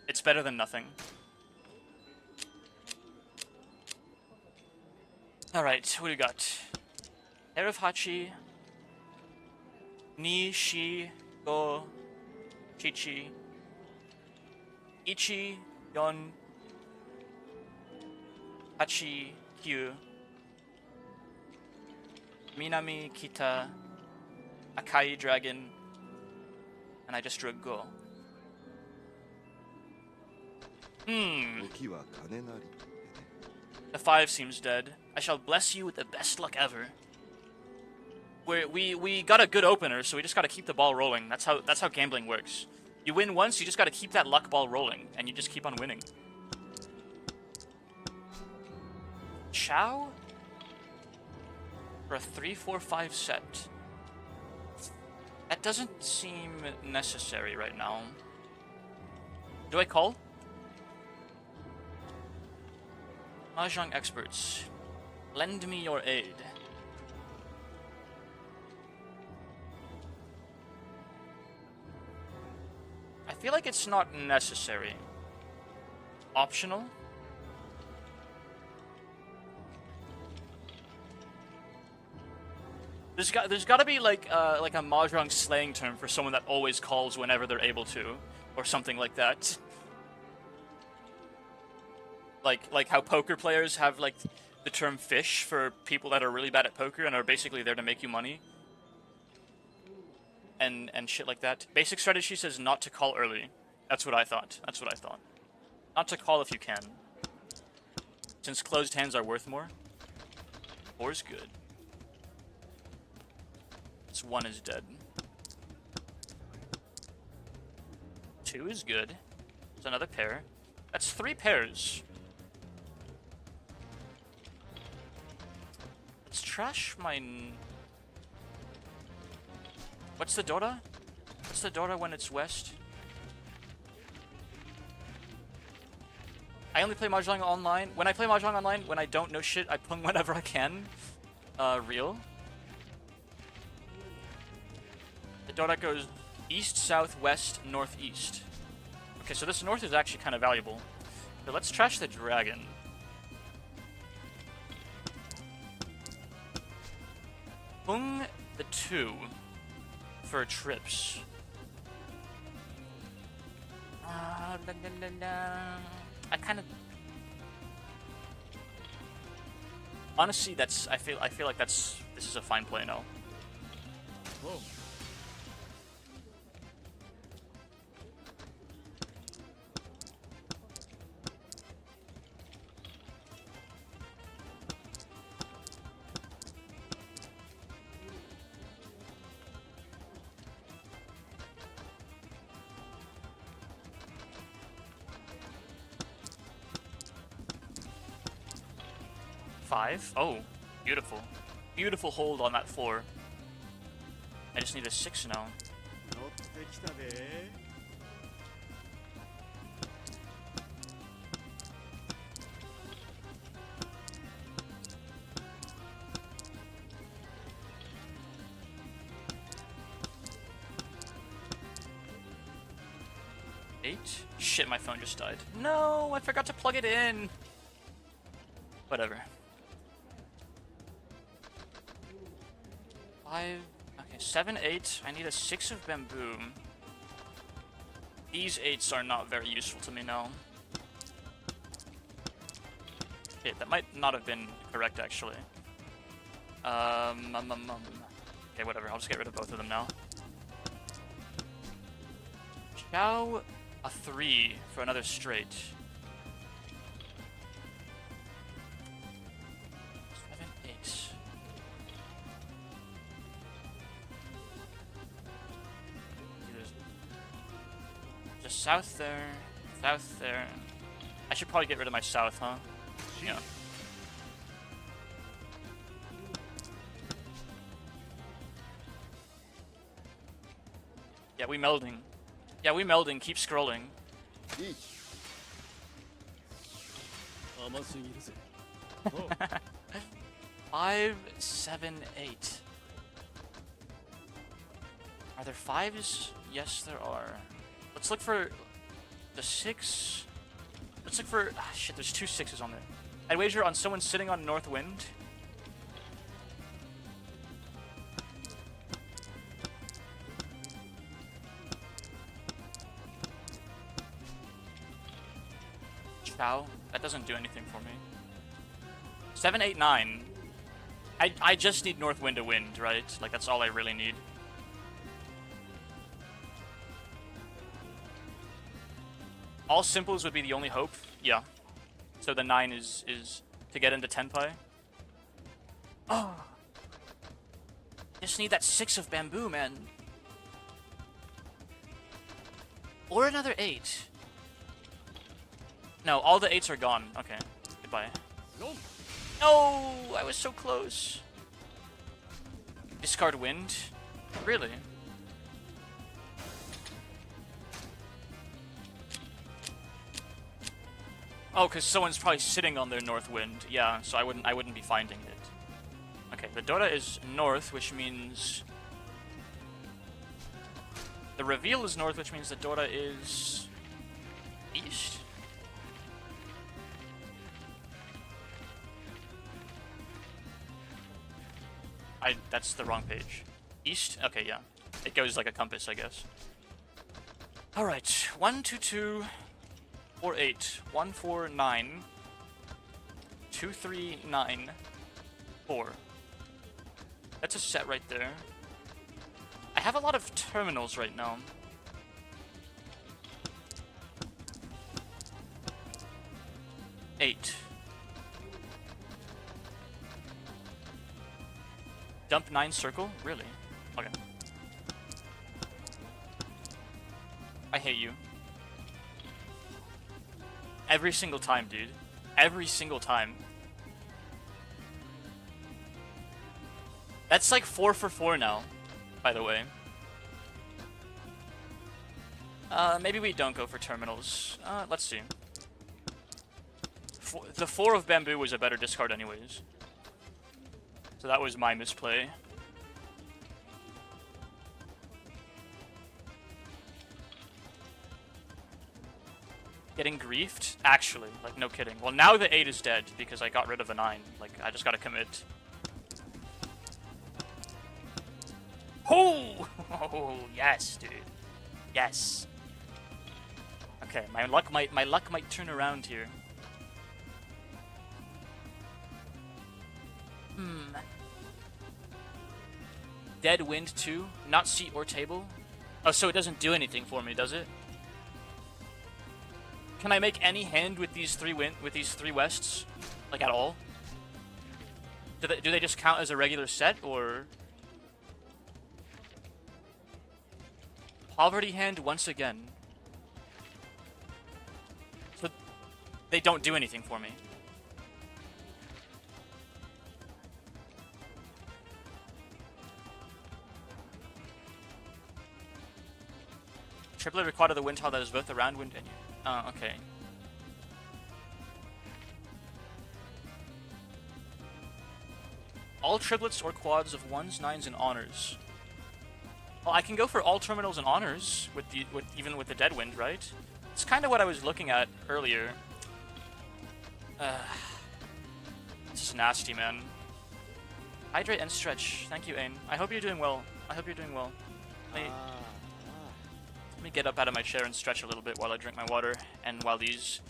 It's better than nothing. Alright, what do we got? Pair of Hachi. Ni, Shi, Go, Chichi. Ichi, Yon, Hachi, Kyu. Minami, Kita, Akai dragon. And I just drew a Go. The 5 seems dead. I shall bless you with the best luck ever. We got a good opener, so we just gotta keep the ball rolling. That's how gambling works. You win once, you just gotta keep that luck ball rolling, and you just keep on winning. Chow? For a 3-4-5 set. That doesn't seem necessary right now. Do I call? Mahjong experts, lend me your aid. I feel like it's not necessary. Optional? There's got to be like a Mahjong slang term for someone that always calls whenever they're able to, or something like that. Like how poker players have like the term fish for people that are really bad at poker and are basically there to make you money. And shit like that. Basic strategy says not to call early. That's what I thought. Not to call if you can. Since closed hands are worth more. 4's good. This 1 is dead. 2 is good. It's another pair. That's 3 pairs. Let's trash my... What's the Dora? What's the Dora when it's west? I only play Mahjong online. When I play Mahjong online, when I don't know shit, I pung whenever I can. Real. The Dora goes east, south, west, northeast. Okay, so this north is actually kind of valuable. So let's trash the dragon. Pung the 2 for trips. I kind of... Honestly, that's... I feel like that's... This is a fine play now. Whoa. 5. Oh, beautiful. Beautiful hold on that 4. I just need a 6 now. 乗ってきたで 8? Shit, my phone just died. No, I forgot to plug it in. Whatever. 5. Okay, 7, 8. I need a 6 of bamboo. These 8s are not very useful to me now. Okay, that might not have been correct, actually. Okay, whatever. I'll just get rid of both of them now. Chow a 3 for another straight. 7, 8. Just south there, south there. I should probably get rid of my south, huh? Yeah. Yeah, we melding. Yeah, we melding. Keep scrolling. 甘すぎるぜ 5, 7, 8. Are there 5s? Yes, there are. Let's look for the 6. Let's look for... Ah, shit, there's 2 6s on there. I'd wager on someone sitting on North Wind. Chow? That doesn't do anything for me. 7, 8, 9. I just need North Wind to wind, right? Like, that's all I really need. All simples would be the only hope. Yeah. So the 9 is to get into Tenpai. Oh! Just need that 6 of bamboo, man. Or another 8. No, all the 8s are gone. Okay. Goodbye. No! I was so close. Discard wind? Really? Oh, because someone's probably sitting on their north wind. Yeah, so I wouldn't be finding it. Okay, the Dota is north, which means... The reveal is north, which means the Dota is... east? That's the wrong page. East? Okay, yeah. It goes like a compass, I guess. Alright, 1, 2, 2, 4, 8, 1, 4, 9, 2, 3, 9, 4. That's a set right there. I have a lot of terminals right now. Eight. Dump 9 circle? Really? Okay. I hate you. Every single time, dude. Every single time. That's like 4 for 4 now, by the way. Maybe we don't go for terminals. Let's see. The 4 of bamboo was a better discard anyways. So that was my misplay. Getting griefed? Actually, like, no kidding. Well, now the 8 is dead because I got rid of the 9. Like, I just gotta commit. Oh! Oh, yes, dude. Yes. Okay, my luck might turn around here. Dead wind 2, not seat or table. Oh, so it doesn't do anything for me, does it? Can I make any hand with these 3 wests, like at all? Do they just count as a regular set, or poverty hand once again? So they don't do anything for me. triplet or quad of the wind tile that is both the round wind and you. Oh, okay. All triplets or quads of 1s, 9s, and honors. Well, I can go for all terminals and honors with even with the dead wind, right? It's kind of what I was looking at earlier. This is nasty, man. Hydrate and stretch. Thank you, Ain. I hope you're doing well. I hope you're doing well. Let me get up out of my chair and stretch a little bit while I drink my water, and while these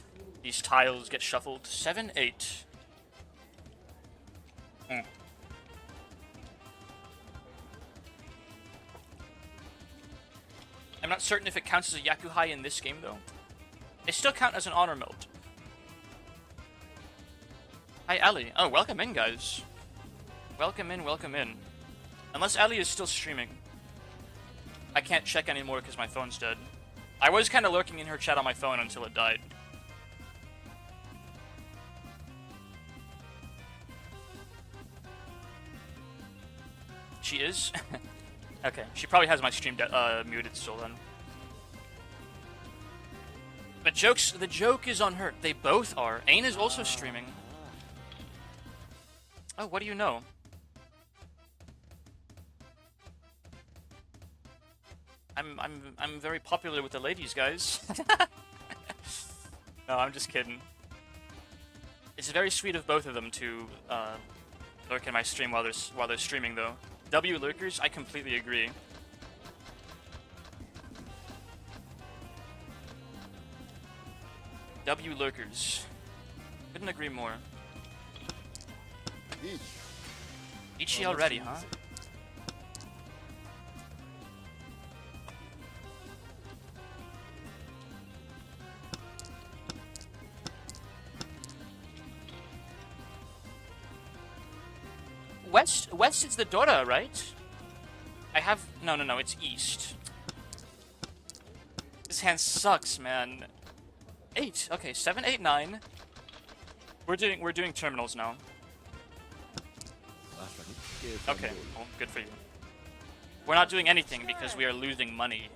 tiles get shuffled. 7, 8. I'm not certain if it counts as a Yakuza in this game, though. They still count as an honor meld. Hi, Ali. Oh, welcome in, guys. Welcome in, welcome in. Unless Ali is still streaming. I can't check anymore because my phone's dead. I was kind of lurking in her chat on my phone until it died. She is? Okay, she probably has my stream muted still then. But the joke is on her. They both are. Ain is also streaming. Oh, what do you know? I'm very popular with the ladies, guys. No, I'm just kidding. It's very sweet of both of them to lurk in my stream while they're streaming, though. W lurkers, I completely agree. W lurkers. Couldn't agree more. Ichi already, huh? West is the Dora, right? I have... No, it's east. This hand sucks, man. 8. Okay, 7, 8, 9. We're doing terminals now. Okay, well, good for you. We're not doing anything because we are losing money.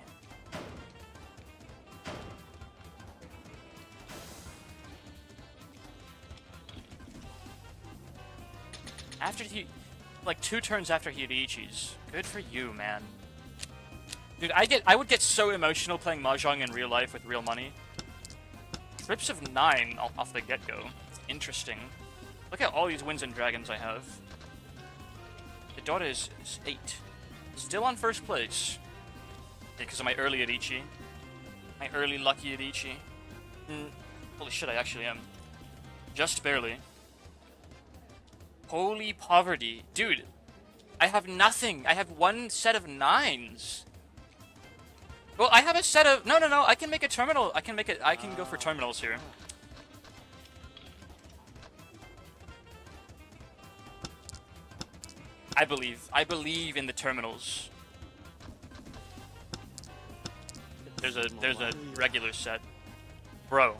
After he... Like 2 turns after Hiriichi's. Good for you, man. Dude, I would get so emotional playing Mahjong in real life with real money. Trips of 9 off the get-go. Interesting. Look at all these wins and dragons I have. The daughter is 8. Still on first place. Because of my early Hiriichi. My early lucky Hiriichi. Holy shit, I actually am. Just barely. Holy poverty. Dude, I have nothing. I have 1 set of 9s. Well, I have a set of... No, I can make a terminal. I can go for terminals here. I believe in the terminals. There's a regular set. Bro.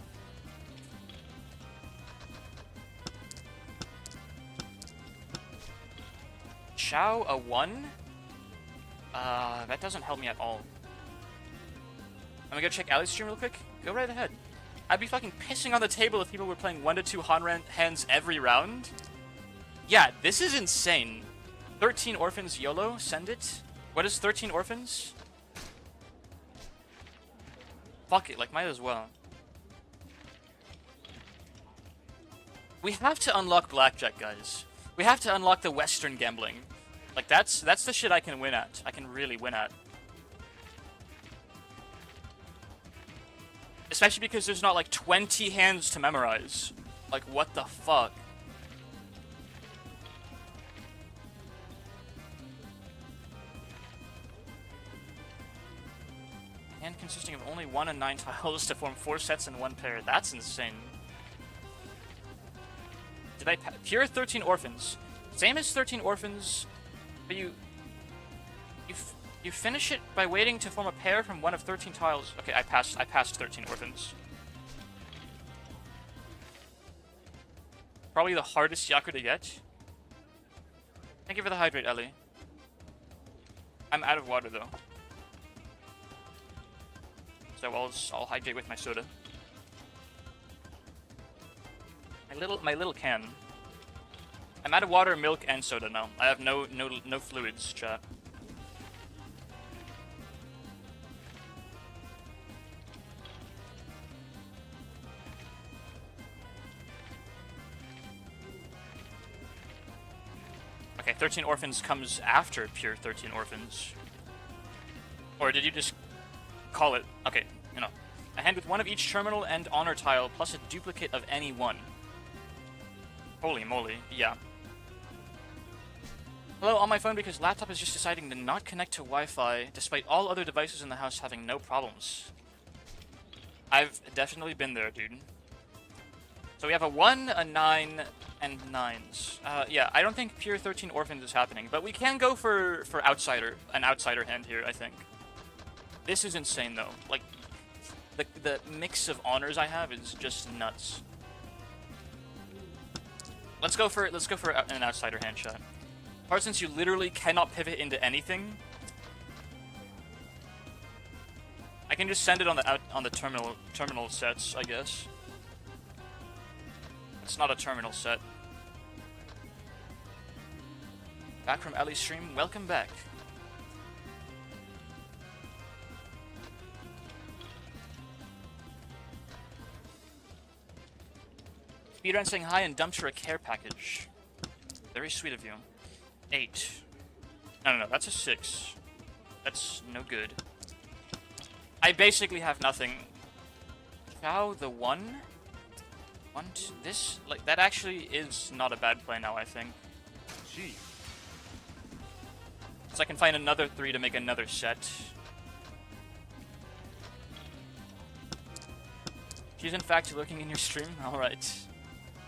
Chow a 1? That doesn't help me at all. I'm gonna go check Ali's stream real quick. Go right ahead. I'd be fucking pissing on the table if people were playing 1 to 2 hands every round. Yeah, this is insane. 13 orphans YOLO, send it. What is 13 orphans? Fuck it, like might as well. We have to unlock blackjack, guys. We have to unlock the Western gambling. Like that's the shit I can win at. I can really win at. Especially because there's not like 20 hands to memorize. Like what the fuck? Hand consisting of only 1 and 9 tiles to form 4 sets in 1 pair. That's insane. Did I pure 13 orphans? Same as 13 orphans, but you finish it by waiting to form a pair from 1 of 13 tiles. Okay, I passed 13 orphans. Probably the hardest Yakuza to get. Thank you for the hydrate, Ellie. I'm out of water though. So I'll hydrate with my soda. My little can. I'm out of water, milk, and soda now. I have no fluids, chat. Okay, 13 Orphans comes after Pure 13 Orphans. Or did you just call it? Okay, you know. A hand with one of each terminal and honor tile, plus a duplicate of any one. Holy moly, yeah. Hello, on my phone because laptop is just deciding to not connect to Wi-Fi, despite all other devices in the house having no problems. I've definitely been there, dude. So we have a 1, a 9, and 9s. Yeah, I don't think Pure 13 Orphans is happening, but we can go for an outsider hand here, I think. This is insane, though. Like, the mix of honors I have is just nuts. Let's go for an outsider hand shot. Part since you literally cannot pivot into anything, I can just send it on the terminal sets, I guess. It's not a terminal set. Back from Ellie's stream, welcome back. Speedrun saying hi and dumps her a care package. Very sweet of you. 8. No, that's a 6. That's no good. I basically have nothing. Chow the 1? 1, 2, this, like, that actually is not a bad play now, I think. Gee. So I can find another 3 to make another set. She's in fact lurking in your stream? Alright.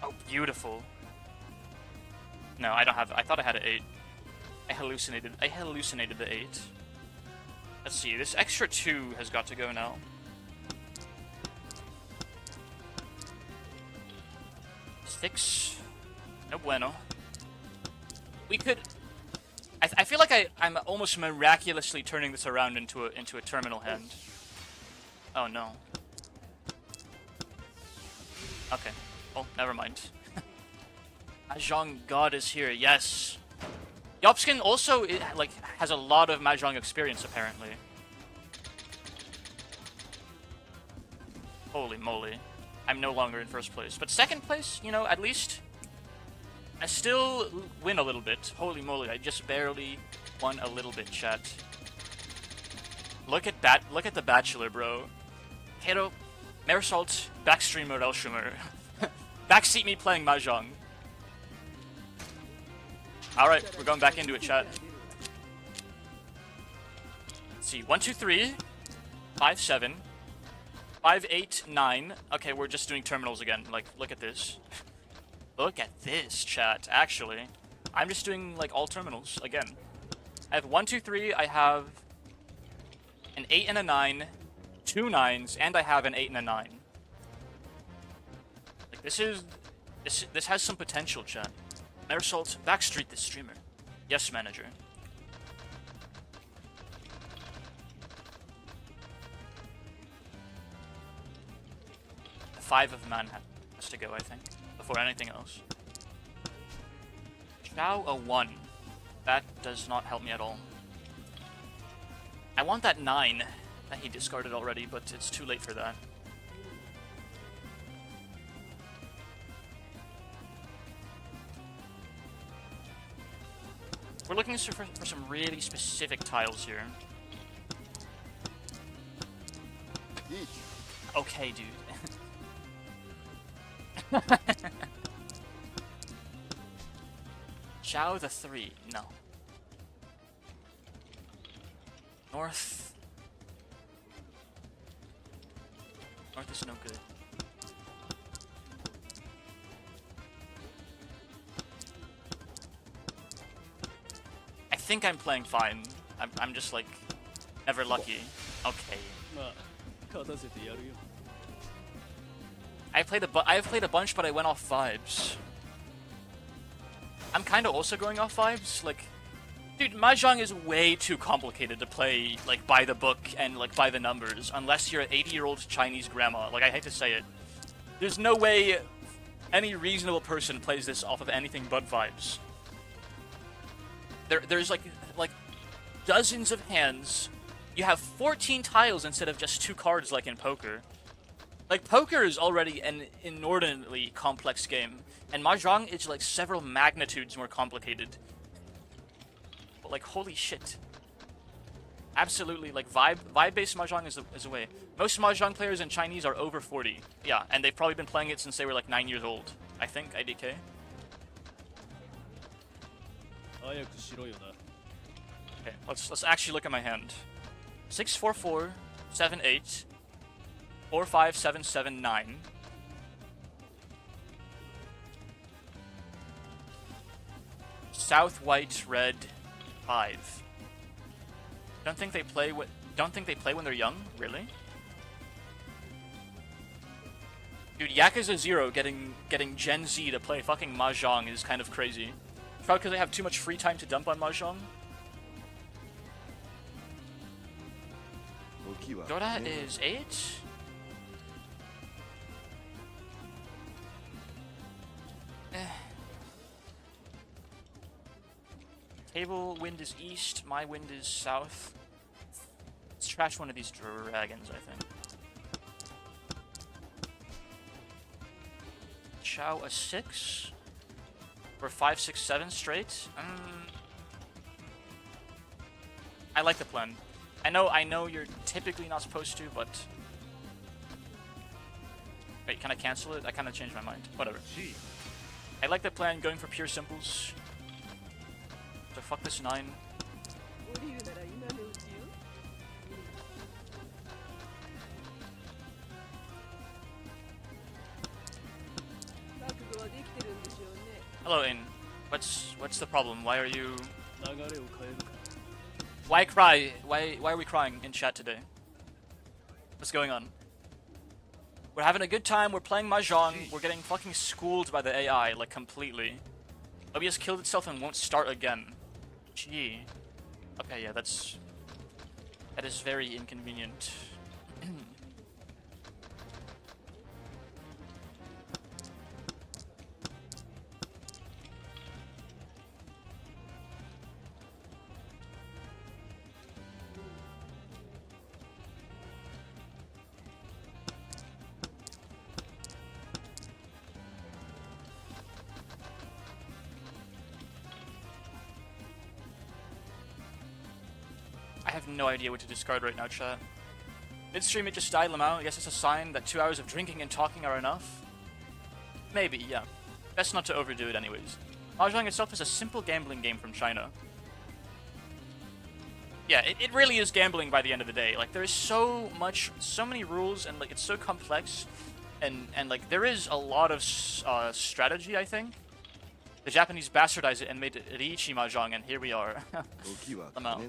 Oh, beautiful. No, I don't have, I thought I had an 8. I hallucinated the 8. Let's see, this extra 2 has got to go now. Six. No bueno. We could... I feel like I'm almost miraculously turning this around into a terminal hand. Oh no. Okay. Oh, never mind. Mahjong God is here, yes. Yopskin also, like, has a lot of Mahjong experience, apparently. Holy moly. I'm no longer in first place. But second place, you know, at least... I still win a little bit. Holy moly, I just barely won a little bit, chat. Look at the Bachelor, bro. Hero, Marisol, backstream Morel Schumer. Backseat me playing Mahjong. Alright, we're going back into it, chat. Let's see, 1, 2, 3, 5, 7, 5, 8, 9. Okay, we're just doing terminals again. Like, look at this. Look at this, chat. Actually, I'm just doing, like, all terminals again. I have 1, 2, 3, I have an 8 and a 9, 2 9s, and I have an 8 and a 9. Like, this has some potential, chat. Marisol, backstreet this streamer. Yes, manager. The 5 of man has to go, I think, before anything else. Chow a 1. That does not help me at all. I want that 9 that he discarded already, but it's too late for that. We're looking for some really specific tiles here. Okay, dude. Chow the 3. No. North. North is no good. I think I'm playing fine. I'm just like never lucky. Okay. I've played a bunch, but I went off vibes. I'm kind of also going off vibes. Like, Dude, Mahjong is way too complicated to play, like, by the book and, like, by the numbers, unless you're an 80-year-old Chinese grandma. Like, I hate to say it. There's no way any reasonable person plays this off of anything but vibes. There's, like, dozens of hands. You have 14 tiles instead of just 2 cards like in poker. Like, poker is already an inordinately complex game, and Mahjong is, like, several magnitudes more complicated. But, like, holy shit. Absolutely, like, vibe-based Mahjong is the way. Most Mahjong players in Chinese are over 40. Yeah, and they've probably been playing it since they were, like, 9 years old. I think, IDK. Okay, let's actually look at my hand. 6, 4, 4, 7, 8, 4, 5, 7, 7, 9. South, white, red, 5. Don't think they play when they're young, really? Dude, Yakuza 0 getting Gen Z to play fucking Mahjong is kind of crazy. Probably because they have too much free time to dump on Mahjong. Dora is 8. Table wind is east, my wind is south. Let's trash one of these dragons, I think. Chow a 6? Or 5, 6, 7 straight? I like the plan. I know you're typically not supposed to, but... Wait, can I cancel it? I kind of changed my mind. Whatever. I like the plan, going for pure simples. So fuck this 9. Hello, In. What's the problem? Why are you... Why cry? Why are we crying in chat today? What's going on? We're having a good time, we're playing Mahjong, we're getting fucking schooled by the AI, like, completely. OBS killed itself and won't start again. Gee. Okay, yeah, that is very inconvenient. I have no idea what to discard right now, chat. Midstream, it just died, Lamau. I guess it's a sign that 2 hours of drinking and talking are enough. Maybe, yeah. Best not to overdo it anyways. Mahjong itself is a simple gambling game from China. Yeah, it really is gambling by the end of the day. Like, there's so many rules, and, like, it's so complex. And like, there is a lot of strategy, I think. The Japanese bastardized it and made it Riichi Mahjong, and here we are. Lamau.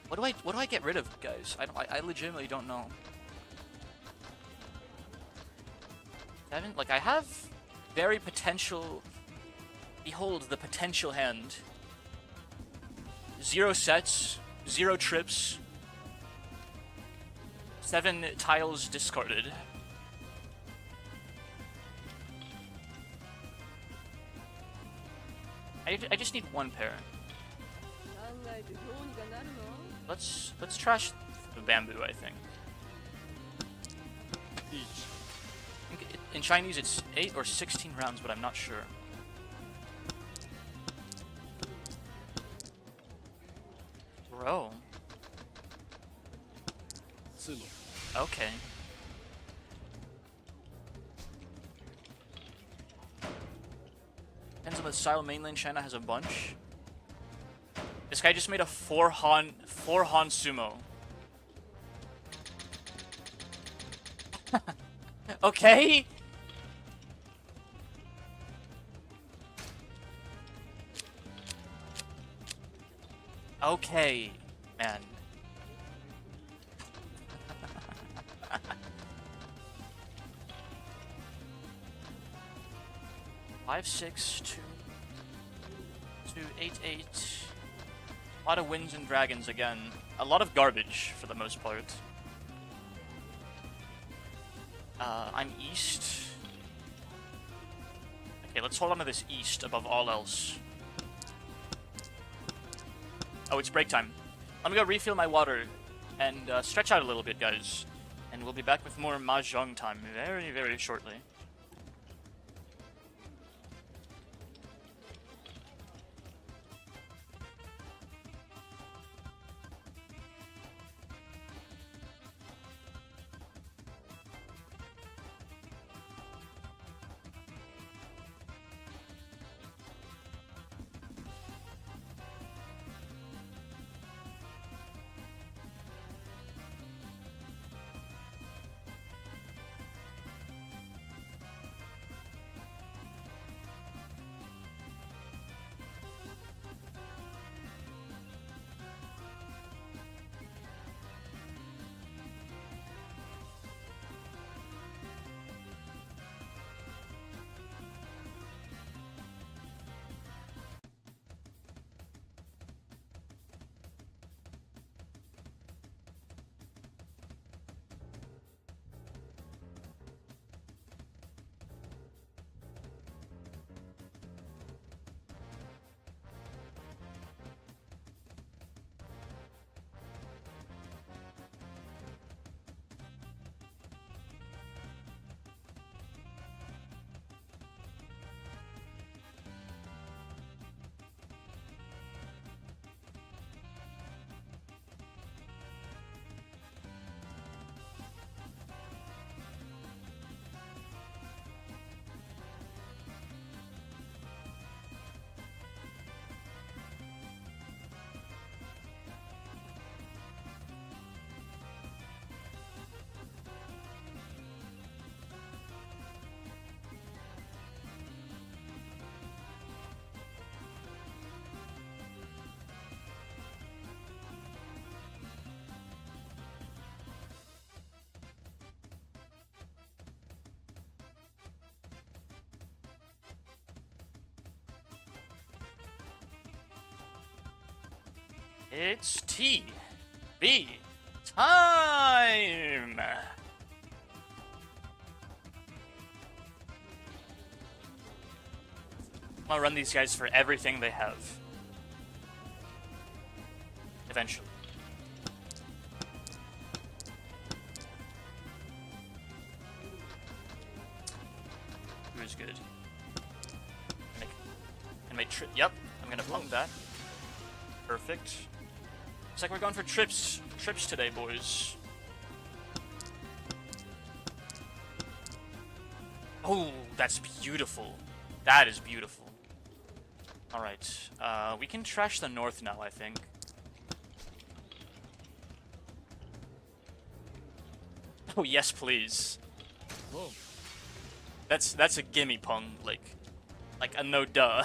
What do I get rid of, guys? I legitimately don't know. 7? Like, I have very potential... Behold the potential hand. 0 sets, 0 trips, 7 tiles discarded. I just need 1 pair. Let's trash the bamboo, I think. In Chinese it's 8 or 16 rounds, but I'm not sure. Bro. Okay. Depends on the style. Mainland China has a bunch. This guy just made a 4 Han sumo. Okay. Okay, man. Five, 6, 2. to 8-8. A lot of winds and dragons again. A lot of garbage for the most part. I'm east. Okay, let's hold on to this east above all else. Oh, it's break time. Let me go refill my water and stretch out a little bit, guys. And we'll be back with more Mahjong time very, very shortly. It's TV time! I'm gonna run these guys for everything they have. Eventually. Who's good? And make yep, I'm gonna plunk that. Perfect. Looks like we're going for trips today, boys. Oh, that's beautiful. That is beautiful. Alright, we can trash the north now, I think. Oh, yes, please. Whoa. That's a gimme pong, like a no duh.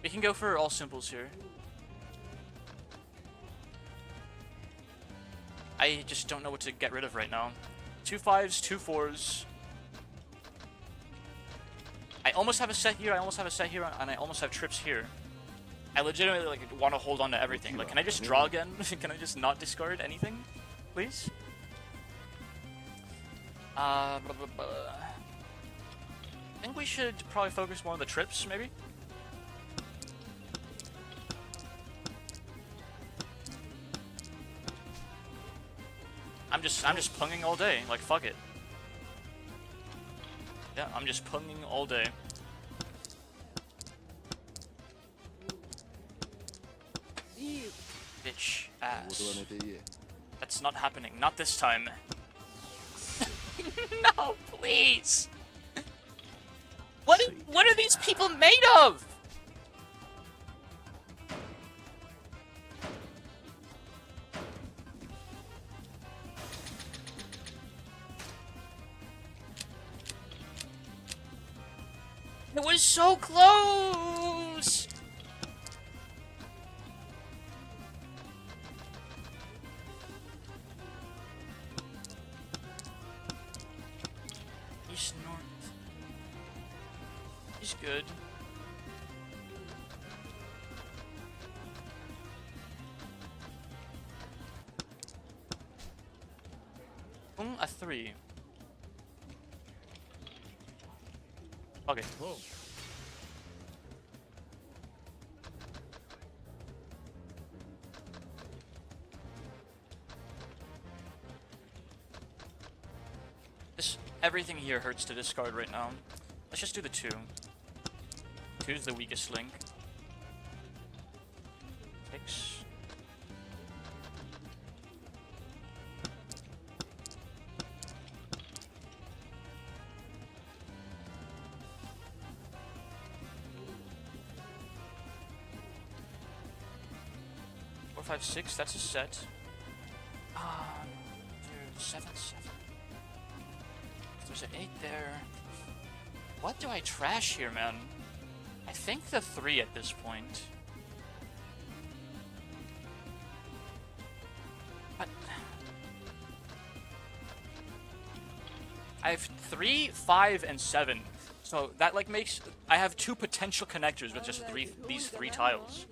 We can go for all simples here. I just don't know what to get rid of right now. 2 5s, 2 4s. I almost have a set here, I almost have a set here, and I almost have trips here. I legitimately want to hold on to everything. Like, can I just draw again? Can I just not discard anything? Please? Blah, blah, blah. I think we should probably focus more on the trips, maybe? I'm just punging all day. Like, fuck it. Yeah, I'm just punging all day. Bitch ass. That's not happening. Not this time. No, please. What are these people made of? It was so close! He's good. A 3. Okay. Whoa. Everything here hurts to discard right now. Let's just do the 2. 2's the weakest link. 6. Four, 5, 6. That's a set. 7, 7. There's an 8 there. What do I trash here, man? I think the 3 at this point. What? I have 3, 5, and 7. So that like makes I have 2 potential connectors with just these 3 tiles.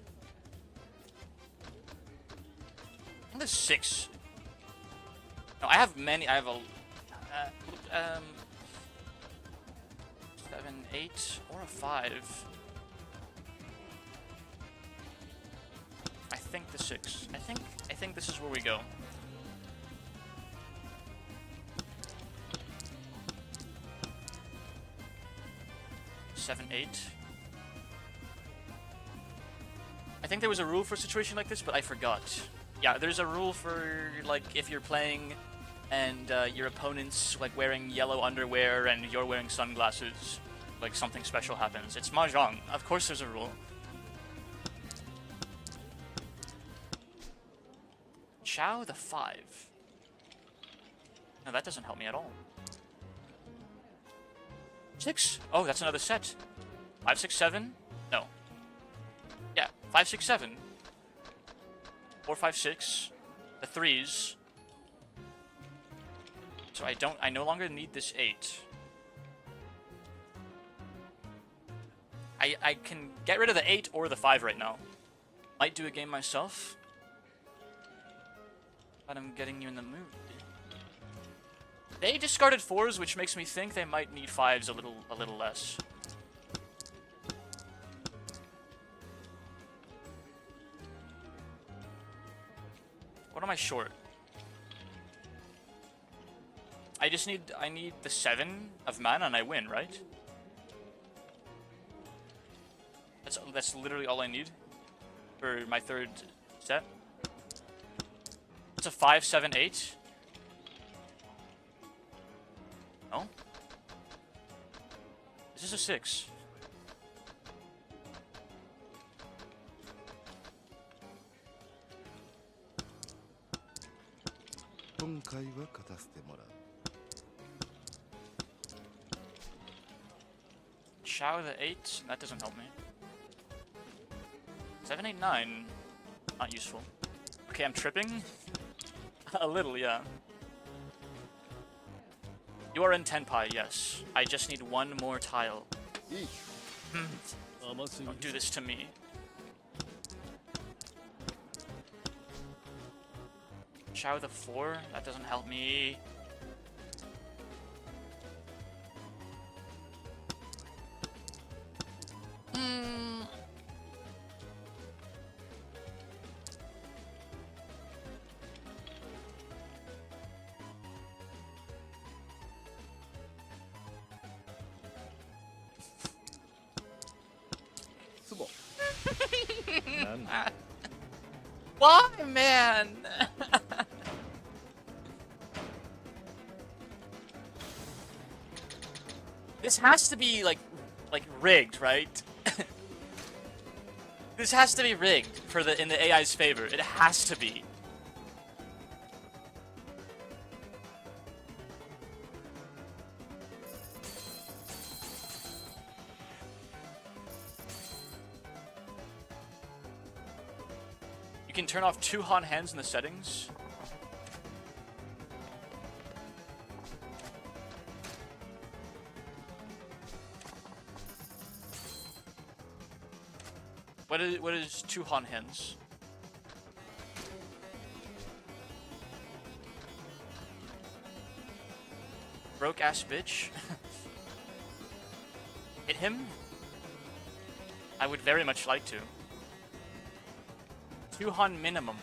And the 6. No, I have many. I have a 7, 8, or a 5. I think the 6. I think this is where we go. Seven, 8. I think there was a rule for a situation like this, but I forgot. Yeah, there's a rule for like if you're playing and your opponent's like wearing yellow underwear and you're wearing sunglasses, like something special happens. It's mahjong. Of course there's a rule. Chow the 5. No, that doesn't help me at all. 6? Oh, that's another set. 5, 6, 7? No. Yeah, 5, 6, 7. 4, 5, 6. The 3s. So I no longer need this 8. I can get rid of the 8 or the 5 right now. Might do a game myself. But I'm getting you in the mood. They discarded 4s, which makes me think they might need 5s a little less. What am I short? I need the 7 of mana and I win, right? That's literally all I need for my 3rd set. It's a 5, 7, 8. No? This is a 6. Chow the 8. That doesn't help me. 7, 8, 9. Not useful. Okay, I'm tripping. A little, yeah. You are in Tenpai, yes. I just need one more tile. Don't do this to me. Chow the 4. That doesn't help me. Why, man? This has to be like rigged, right? This has to be rigged for in the AI's favor. It has to be. You can turn off 2 Han hands in the settings. What is two Han hens? Broke ass bitch. Hit him? I would very much like to. 2 Han minimum.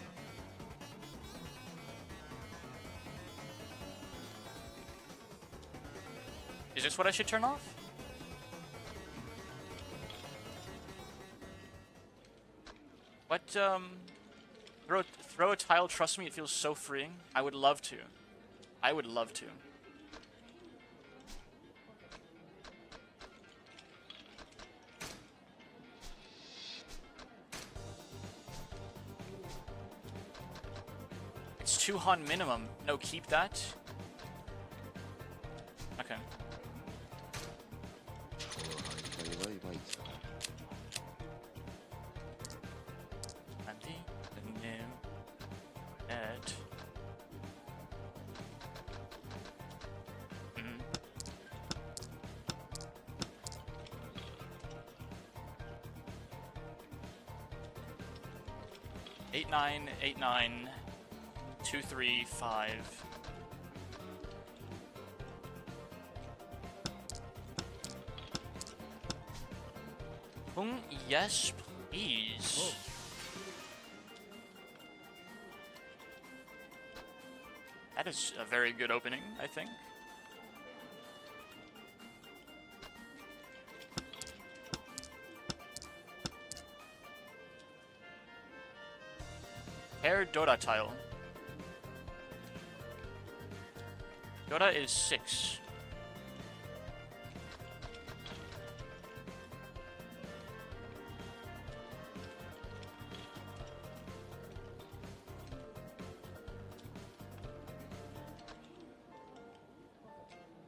Is this what I should turn off? What, throw a tile, trust me, it feels so freeing. I would love to. I would love to. It's 2 Han minimum. No, keep that. Okay. Eight, 9, 8, 9, 2, 3, 5. Yes, please. That is a very good opening, I think. Pair Dota tile. Dota is 6.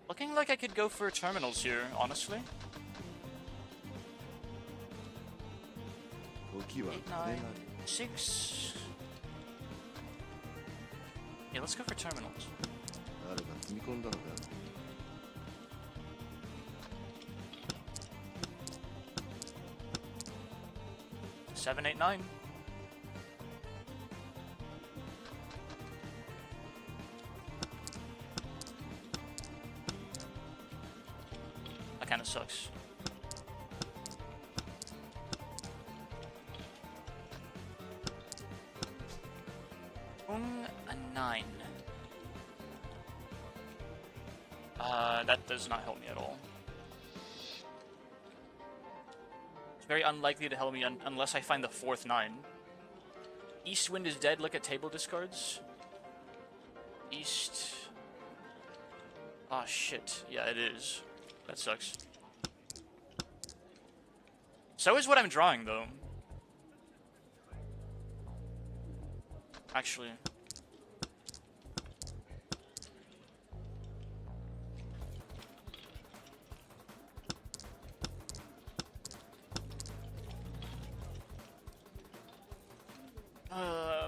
Looking like I could go for terminals here, honestly. 8, 9, 6. Yeah, let's go for terminals. 7, 8, 9. That kind of sucks. A 9. That does not help me at all. It's very unlikely to help me unless I find the 4th 9. East wind is dead. Look at table discards. East. Ah, shit. Yeah, it is. That sucks. So is what I'm drawing, though. Actually.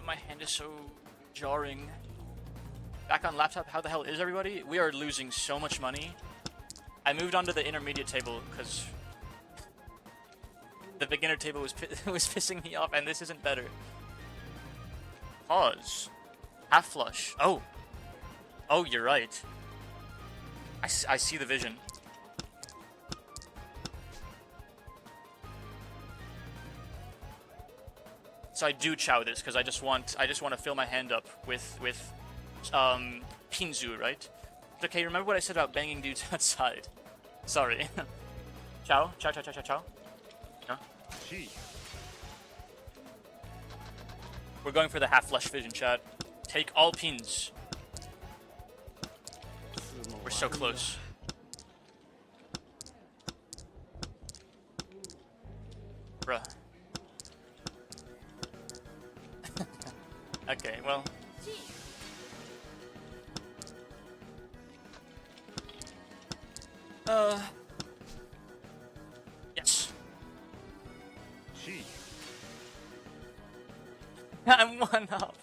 My hand is so jarring. Back on laptop, how the hell is everybody? We are losing so much money. I moved on to the intermediate table because the beginner table was pissing me off, and this isn't better. Pause. Half flush. Oh. Oh, you're right. I see the vision. So I do chow this because I just want to fill my hand up with Pinzu, right? Okay, remember what I said about banging dudes outside. Sorry. Chow, chow, chow, chow, chow, chow. No? We're going for the half flush vision, chat. Take all pins. We're so close. Bruh. Okay, well. Yes. I'm 1 up.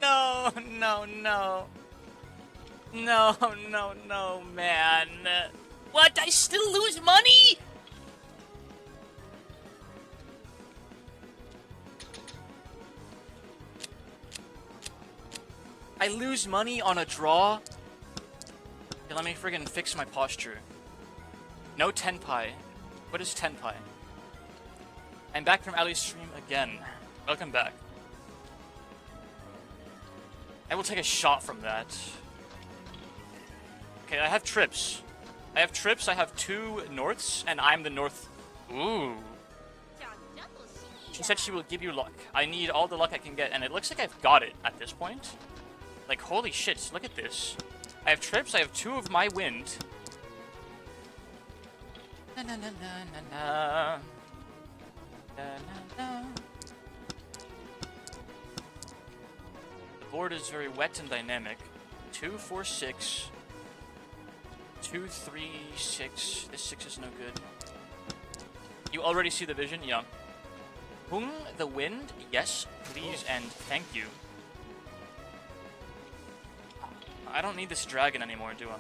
No, no, no. No, no, no, man. What? I still lose money? I lose money on a draw? Okay, let me friggin' fix my posture. No tenpai. What is tenpai? I'm back from Ali's stream again. Welcome back. I will take a shot from that. Okay, I have trips. I have 2 norths, and I'm the north. Ooh. She said she will give you luck. I need all the luck I can get, and it looks like I've got it at this point. Like, holy shit, look at this. I have trips, I have 2 of my wind. Na na na na na na. Na na na. The board is very wet and dynamic. 2, 4, 6. 2, 3, 6. This 6 is no good. You already see the vision? Yeah. Hung the wind? Yes, please, and thank you. I don't need this dragon anymore, do I?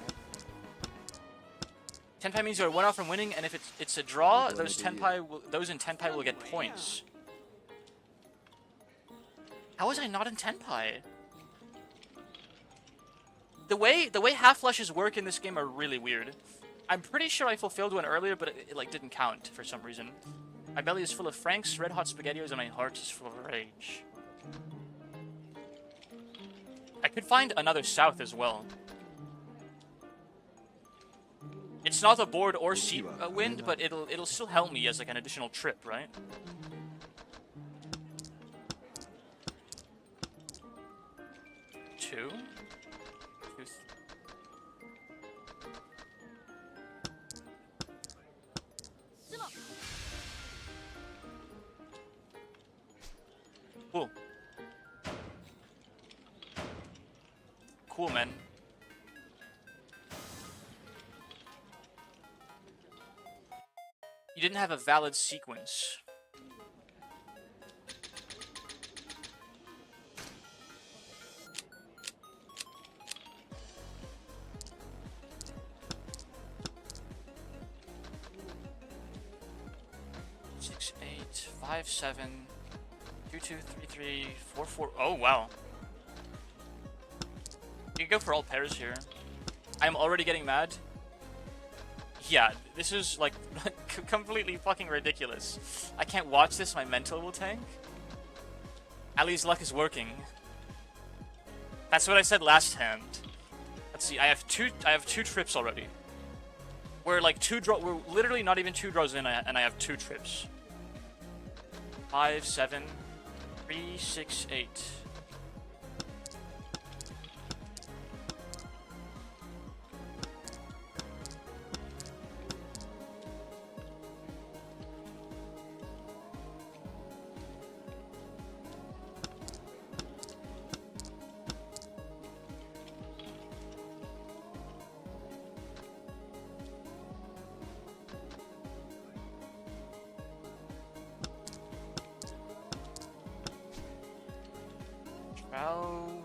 Tenpai means you are 1 off from winning, and if it's a draw, those in Tenpai will get points. How was I not in Tenpai? The way half flushes work in this game are really weird. I'm pretty sure I fulfilled one earlier, but it like didn't count for some reason. My belly is full of franks, red hot spaghettios, and my heart is full of rage. I could find another south as well. It's not a board or seat wind, but it'll still help me as like an additional trip, right? Two. Cool. Cool, man. You didn't have a valid sequence. Six, 8, 5, 7, 2, 2, 3, 3, 4, 4. Oh, wow. You can go for all pairs here. I'm already getting mad. Yeah, this is like completely fucking ridiculous. I can't watch this, my mental will tank. Ali's luck is working. That's what I said last hand. Let's see, I have two trips already. We're like we're literally not even 2 draws in, and I have 2 trips. 5, 7, 3, 6, 8.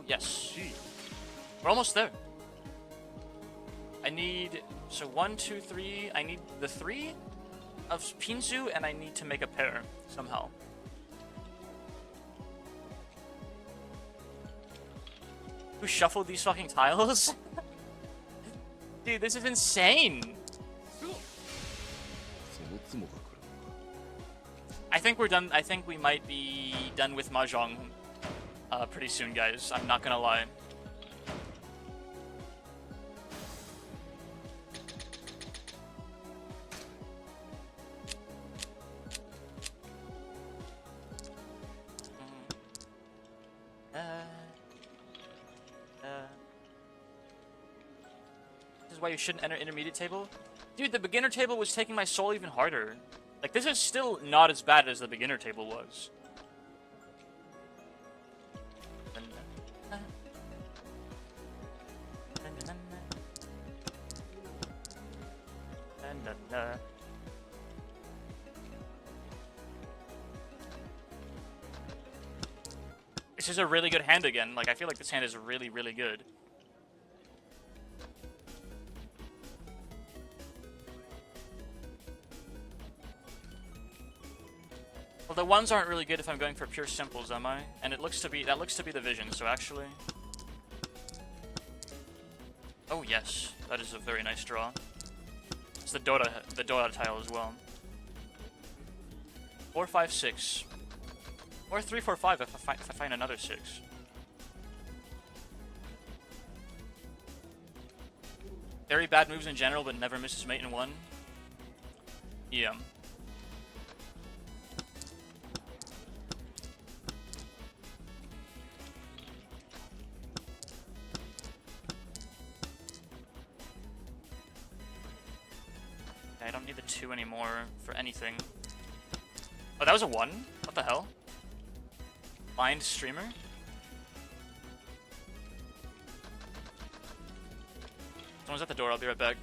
Yes. We're almost there. I need... So 1, 2, 3... I need the 3 of Pinzu, and I need to make a pair somehow. Who shuffled these fucking tiles? Dude, this is insane! I think we're done. I think we might be done with Mahjong pretty soon, guys. I'm not gonna lie. This is why you shouldn't enter intermediate table? Dude, the beginner table was taking my soul even harder. Like, this is still not as bad as the beginner table was. This is a really good hand again. Like, I feel like this hand is really, really good. Well, the ones aren't really good if I'm going for pure simples, am I? And it looks to be, that looks to be the vision, so actually... Oh yes, that is a very nice draw. It's the Dota tile as well. 4, 5, 6. Or 3, 4, 5 if I find another 6. Very bad moves in general, but never misses mate in 1. Yeah. I don't need the 2 anymore for anything. Oh, that was a 1? What the hell? Blind streamer? Someone's at the door, I'll be right back.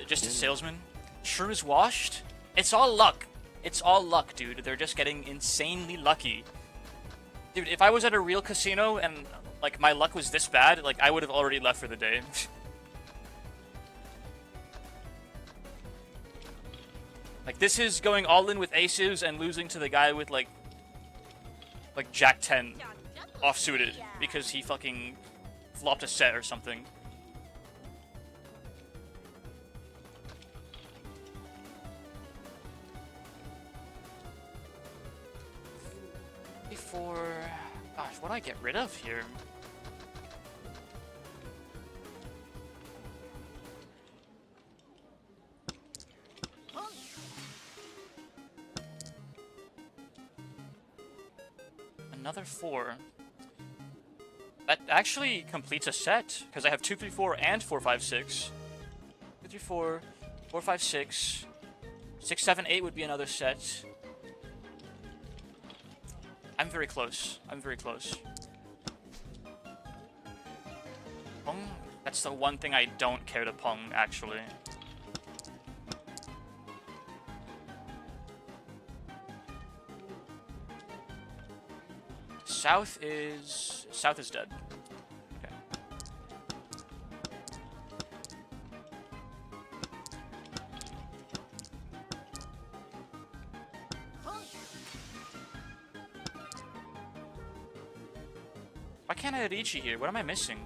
Just a salesman. Shroom is washed? It's all luck. It's all luck, dude. They're just getting insanely lucky. Dude, if I was at a real casino and, like, my luck was this bad, like, I would have already left for the day. Like, this is going all in with aces and losing to the guy with, like Jack 10 offsuited because he fucking flopped a set or something. Gosh, what do I get rid of here? Another 4. That actually completes a set, because I have 2, 3, 4 and 4, 5, 6. 2, 3, 4, 4, 5, 6. 6, 7, 8 would be another set. I'm very close. I'm very close. Pong? That's the one thing I don't care to pong, actually. South is dead. Okay. Why can't I hit Ichi here? What am I missing?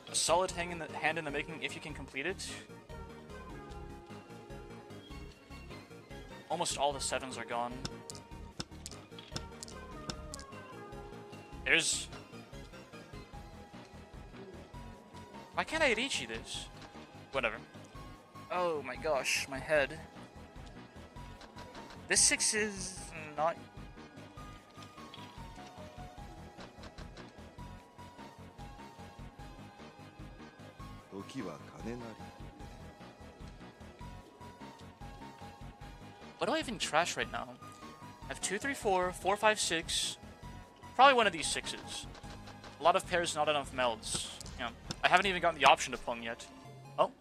A solid hand in the making if you can complete it. Almost all the 7s are gone. There's... Why can't I hit Ichi this? Whatever. Oh my gosh, my head. This 6 is not... What do I even trash right now? I have 2, 3, 4, 4, 5, 6. Probably one of these 6s. A lot of pairs, not enough melds. Yeah. I haven't even gotten the option to pong yet. Oh.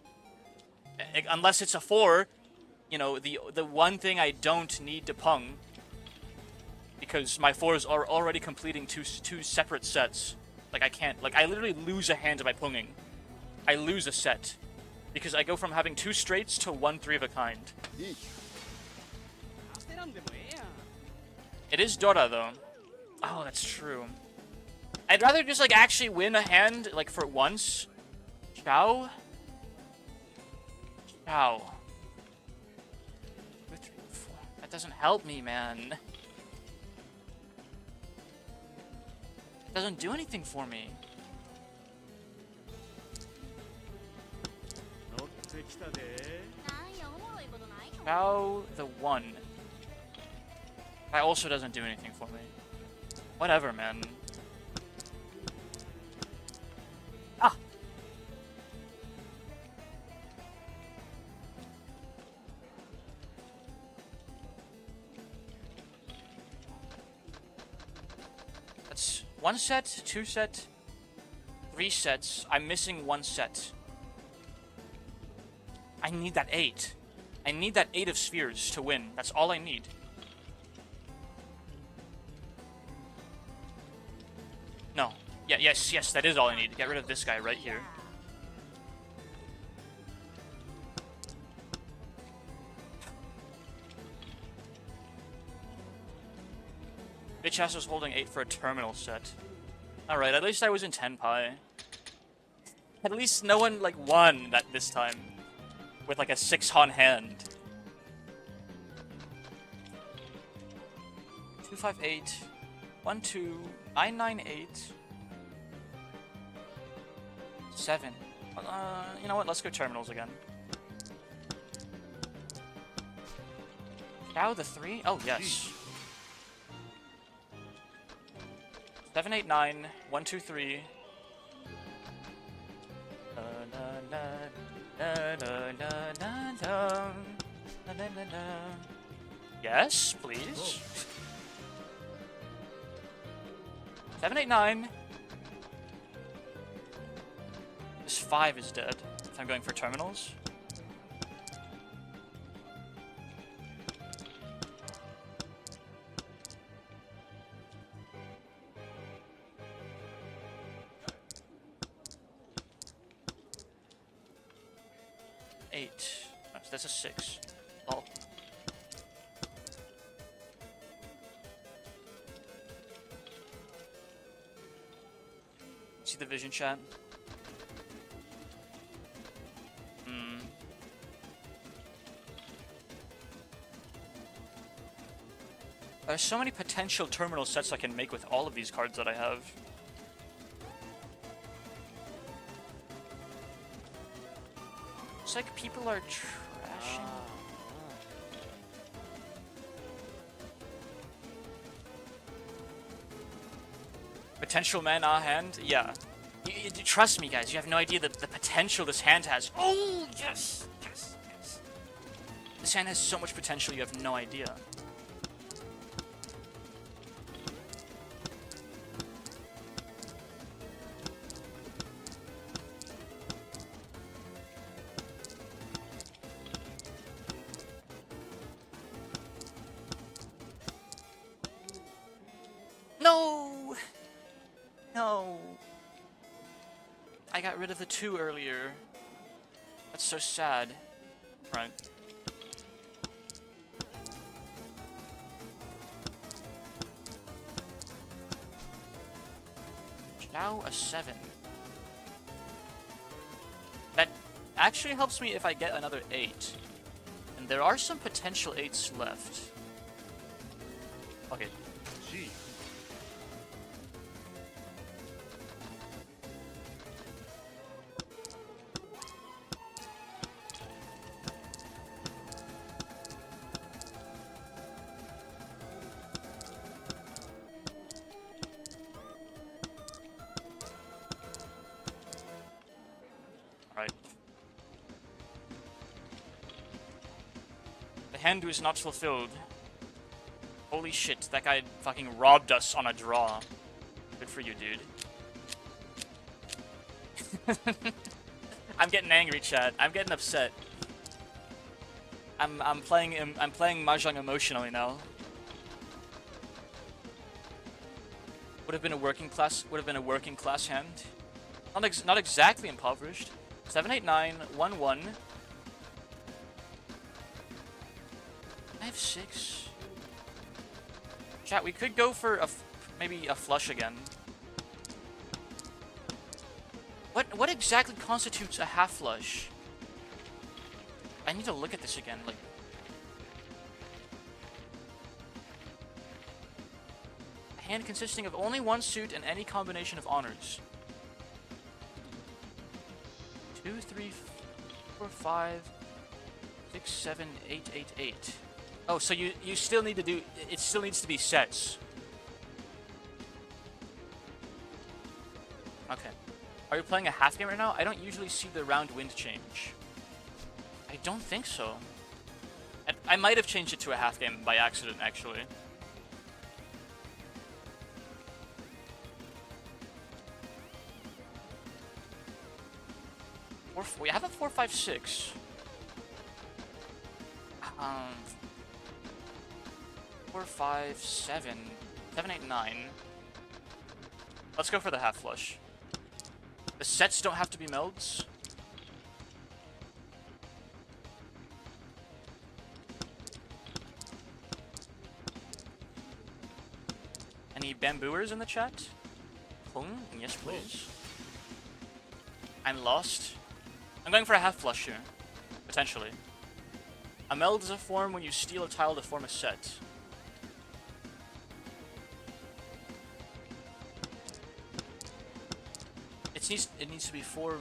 Unless it's a 4, you know, the one thing I don't need to pong, because my 4s are already completing two separate sets. Like, I can't, like, I literally lose a hand by ponging. I lose a set. Because I go from having 2 straights to 1 3 of a kind. It is Dora, though. Oh, that's true. I'd rather just, like, actually win a hand, like, for once. Ciao? Ow. 2, 3, 4. That doesn't help me, man. It doesn't do anything for me. How the 1. That also doesn't do anything for me. Whatever, man. Ah! That's 1 set, 2 set, 3 sets. I'm missing 1 set. I need that 8. I need that 8 of spheres to win. That's all I need. No. Yeah, yes, that is all I need. To get rid of this guy right here. Bitch ass was holding 8 for a terminal set. Alright, at least I was in 10 pi. At least no one, like, won that this time. With, like, a 6-Han hand. 258. 1, 2. 9, 9, 8. 7. You know what? Let's go terminals again. Now the 3? Oh, yes. 7, 8, 9. 1, 2, 3. Yes, please. 7, 8, 9. This 5 is dead. If I'm going for terminals. That's a 6. Oh. See the vision chat? There's so many potential terminal sets I can make with all of these cards that I have. It's like people are trashing. Potential mana hand? Yeah. You trust me, guys. You have no idea the potential this hand has. Oh, yes! Yes, yes. This hand has so much potential, you have no idea. No! No. I got rid of the 2 earlier. That's so sad. Right. Now a 7. That actually helps me if I get another 8. And there are some potential 8s left. Okay. Gee. Hand was not fulfilled. Holy shit, that guy fucking robbed us on a draw. Good for you, dude. I'm getting angry, chat. I'm getting upset. I'm playing Mahjong emotionally now. Would have been a working class hand. Not exactly impoverished. 7, 8, 9, 1, 1. 5, 6. Chat, we could go for maybe a flush again. What exactly constitutes a half flush? I need to look at this again, like... A hand consisting of only one suit and any combination of honors. 2, 3, 4, 5, 6, 7, 8, 8, 8. Oh, so you still need to do... It still needs to be sets. Okay. Are you playing a half game right now? I don't usually see the round wind change. I don't think so. I might have changed it to a half game by accident, actually. We have a 4, 5, 6. 4, 5, 7. 7, 8, 9. Let's go for the half flush. The sets don't have to be melds. Any bambooers in the chat? Hung? Yes, please. I'm lost. I'm going for a half flush here. Potentially. A meld is a form when you steal a tile to form a set. It needs to be four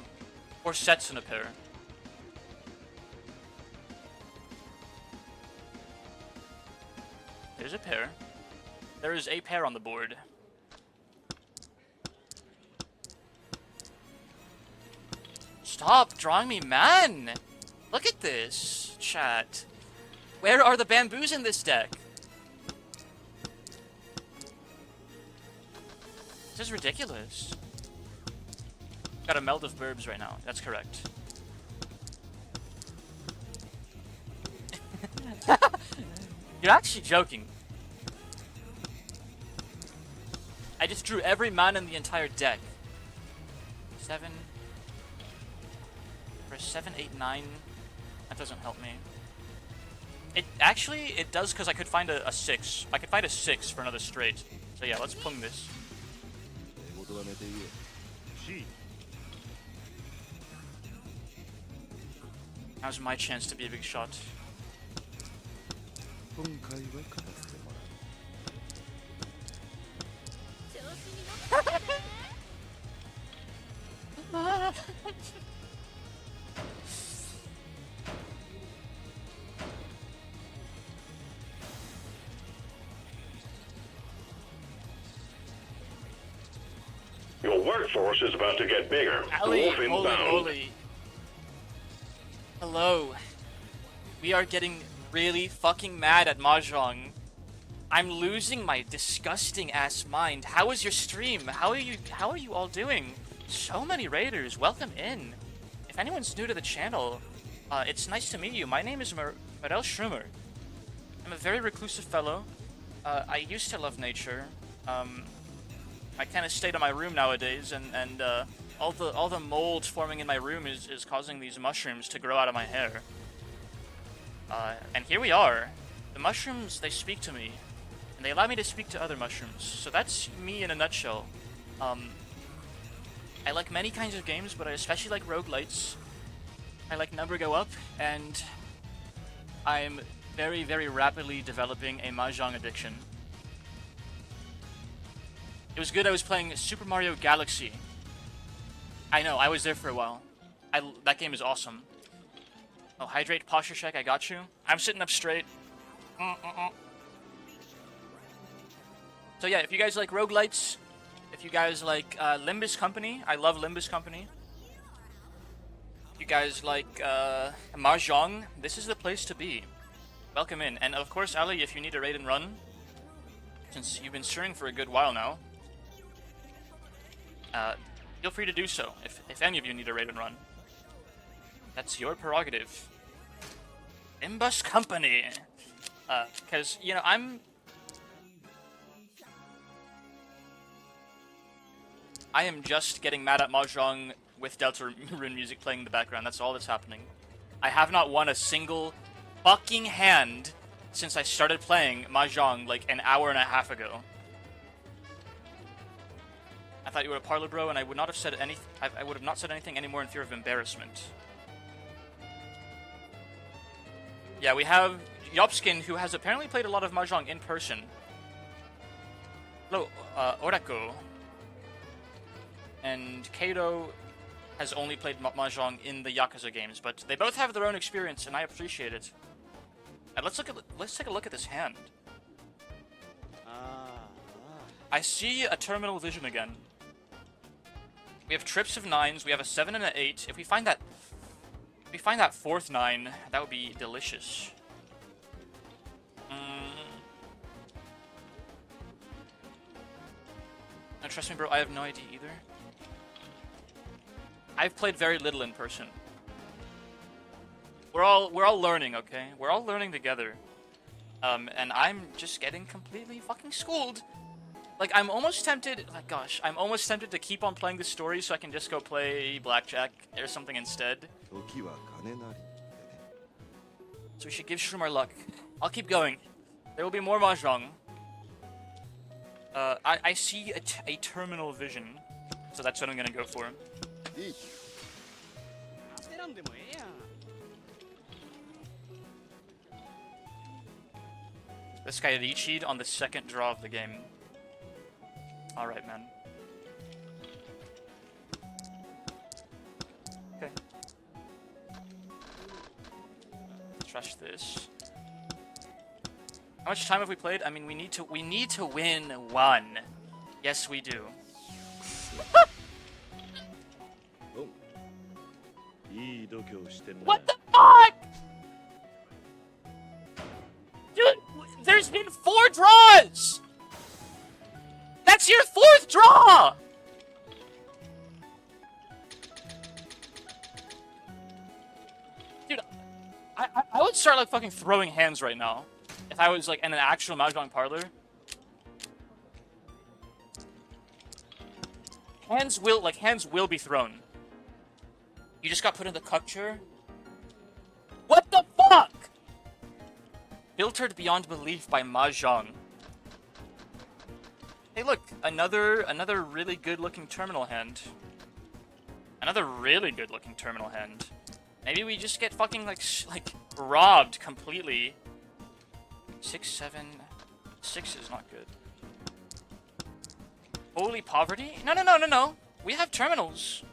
sets in a pair. There's a pair. There is a pair on the board. Stop drawing me, man! Look at this, chat. Where are the bamboos in this deck? This is ridiculous. Got a meld of burbs right now. That's correct. You're actually joking. I just drew every man in the entire deck. 7. For 7, 8, 9. That doesn't help me. It does because I could find a 6. I could find a 6 for another straight. So yeah, let's pung this. Now's my chance to be a big shot. Your workforce is about to get bigger. Ali, Wolf inbound. holy. Hello. We are getting really fucking mad at Mahjong. I'm losing my disgusting ass mind. How is your stream? How are you all doing? So many raiders. Welcome in. If anyone's new to the channel, it's nice to meet you. My name is Morel. I'm a very reclusive fellow. I used to love nature. I kind of stayed in my room nowadays, and all the mold forming in my room is causing these mushrooms to grow out of my hair. And here we are. The mushrooms, they speak to me, and they allow me to speak to other mushrooms. So that's me in a nutshell. I like many kinds of games, but I especially like roguelites. I like Number Go Up, and I'm very, very rapidly developing a Mahjong addiction. It was good I was playing Super Mario Galaxy. I know, I was there for a while. That game is awesome. Oh, hydrate, posture check, I got you. I'm sitting up straight. So yeah, if you guys like roguelites, if you guys like Limbus Company, I love Limbus Company. If you guys like Mahjong, this is the place to be. Welcome in. And of course, Ali, if you need a raid and run, since you've been streaming for a good while now, feel free to do so, if any of you need a raid and run. That's your prerogative. Limbus Company! Because, you know, I am just getting mad at Mahjong with Delta Rune music playing in the background. That's all that's happening. I have not won a single fucking hand since I started playing Mahjong like an hour and a half ago. I thought you were a parlor bro, and I would not have said I would have not said anything anymore in fear of embarrassment. Yeah, we have Yopskin, who has apparently played a lot of Mahjong in person. Hello, Oraku. And Kato has only played Mahjong in the Yakuza games, but they both have their own experience, and I appreciate it. And let's take a look at this hand. I see a terminal vision again. We have trips of 9s. We have a 7 and an 8. If we find that fourth 9, that would be delicious. No, trust me, bro. I have no idea either. I've played very little in person. We're all learning, okay? We're all learning together. And I'm just getting completely fucking schooled. Like, I'm almost tempted, like, gosh, I'm almost tempted to keep on playing the story so I can just go play blackjack or something instead. So we should give Shroom our luck. I'll keep going. There will be more Mahjong. I see a terminal vision, so that's what I'm gonna go for. This guy Richi'd on the second draw of the game. Alright, man. Okay. Trash this. How much time have we played? I mean, we need to win one. Yes, we do. What the fuck? Dude, there's been 4 draws! That's your 4th draw! Dude, I would start like fucking throwing hands right now. If I was like in an actual Mahjong parlor. Hands will be thrown. You just got put in the cuck chair? What the fuck? Filtered beyond belief by Mahjong. Hey look, another really good looking terminal hand. Another really good looking terminal hand. Maybe we just get fucking like robbed completely. 6, 7, 6 is not good. Holy poverty? No. We have terminals.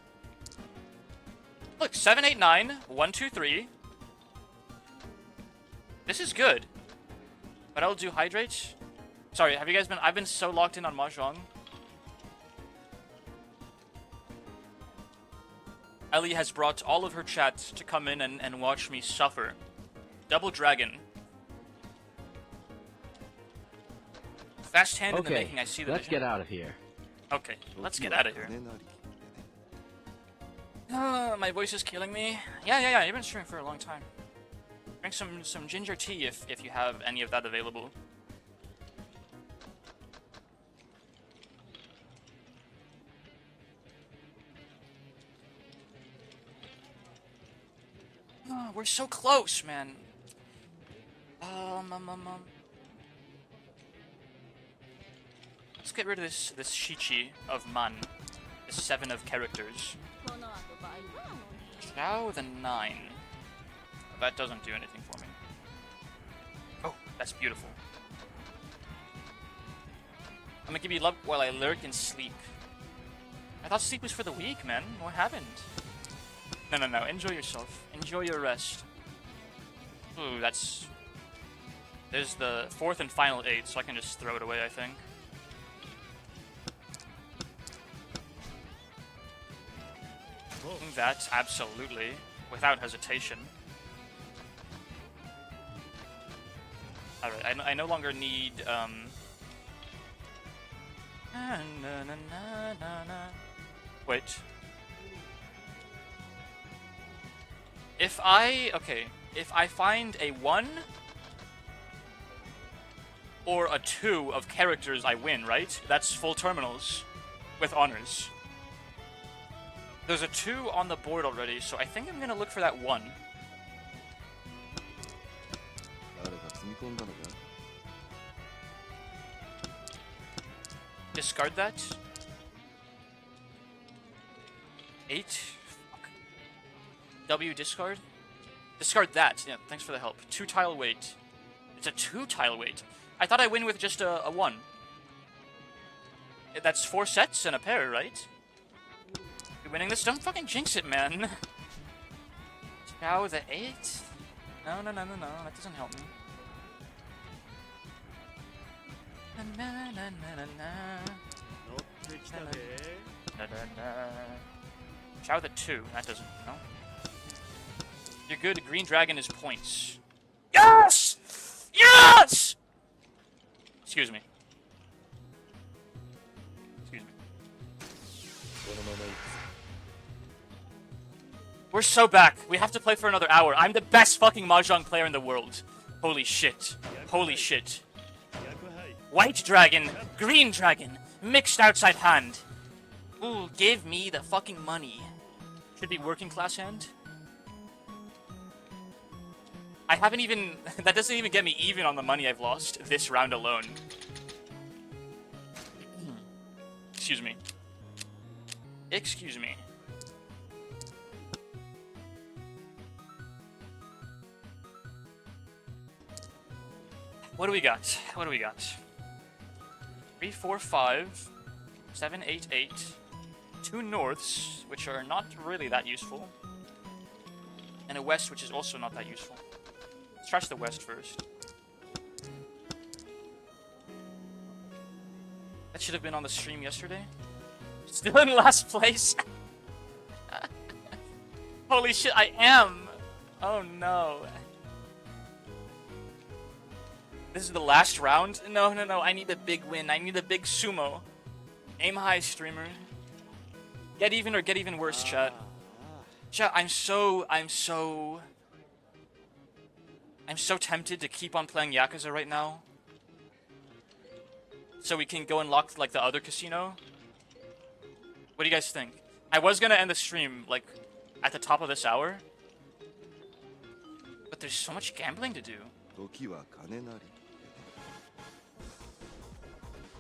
Look, 7, 8, 9, 1, 2, 3. This is good. But I'll do hydrate. Sorry, have you guys been... I've been so locked in on Mahjong. Ellie has brought all of her chat to come in and watch me suffer. Double dragon. Fast hand in the making, I see the let's vision. get out of here. Okay, let's get out of here. My voice is killing me. Yeah, you've been streaming for a long time. Drink some ginger tea if you have any of that available. Oh, we're so close, man. Let's get rid of this Shichi of Man. The 7 of characters. Now the 9. That doesn't do anything for me. Oh, that's beautiful. I'm gonna give you love while I lurk and sleep. I thought sleep was for the weak, man. What happened? No. Enjoy yourself. Enjoy your rest. Ooh, that's... There's the 4th and final 8, so I can just throw it away, I think. That, absolutely. Without hesitation. Alright, I no longer need, Wait. If I find a 1 or a 2 of characters, I win, right? That's full terminals with honors. There's a 2 on the board already, so I think I'm gonna look for that 1. Discard that. 8. Fuck. W discard. Discard that. Yeah, thanks for the help. 2 tile weight. It's a 2 tile weight. I thought I win with just a 1. That's 4 sets and a pair, right? You're winning this? Don't fucking jinx it, man. Chow the 8? No. That doesn't help me. Chow the 2. That doesn't. No. You're good. Green Dragon is points. Yes! Yes! Excuse me. We're so back. We have to play for another hour. I'm the best fucking Mahjong player in the world. Holy shit. Holy shit. White dragon, green dragon, mixed outside hand. Ooh, give me the fucking money. Should be working class hand. I haven't even... that doesn't even get me even on the money I've lost this round alone. Excuse me. Excuse me. What do we got? What do we got? 3, 4, 5, 7, 8, 8. 2 norths, which are not really that useful. And a west, which is also not that useful. Let's trash the west first. That should have been on the stream yesterday. Still in last place. Holy shit, I am. Oh no. This is the last round? No. I need a big win. I need a big sumo. Aim high, streamer. Get even or get even worse, chat. Chat, I'm so tempted to keep on playing Yakuza right now. So we can go and lock, like, the other casino. What do you guys think? I was gonna end the stream, like, at the top of this hour. But there's so much gambling to do.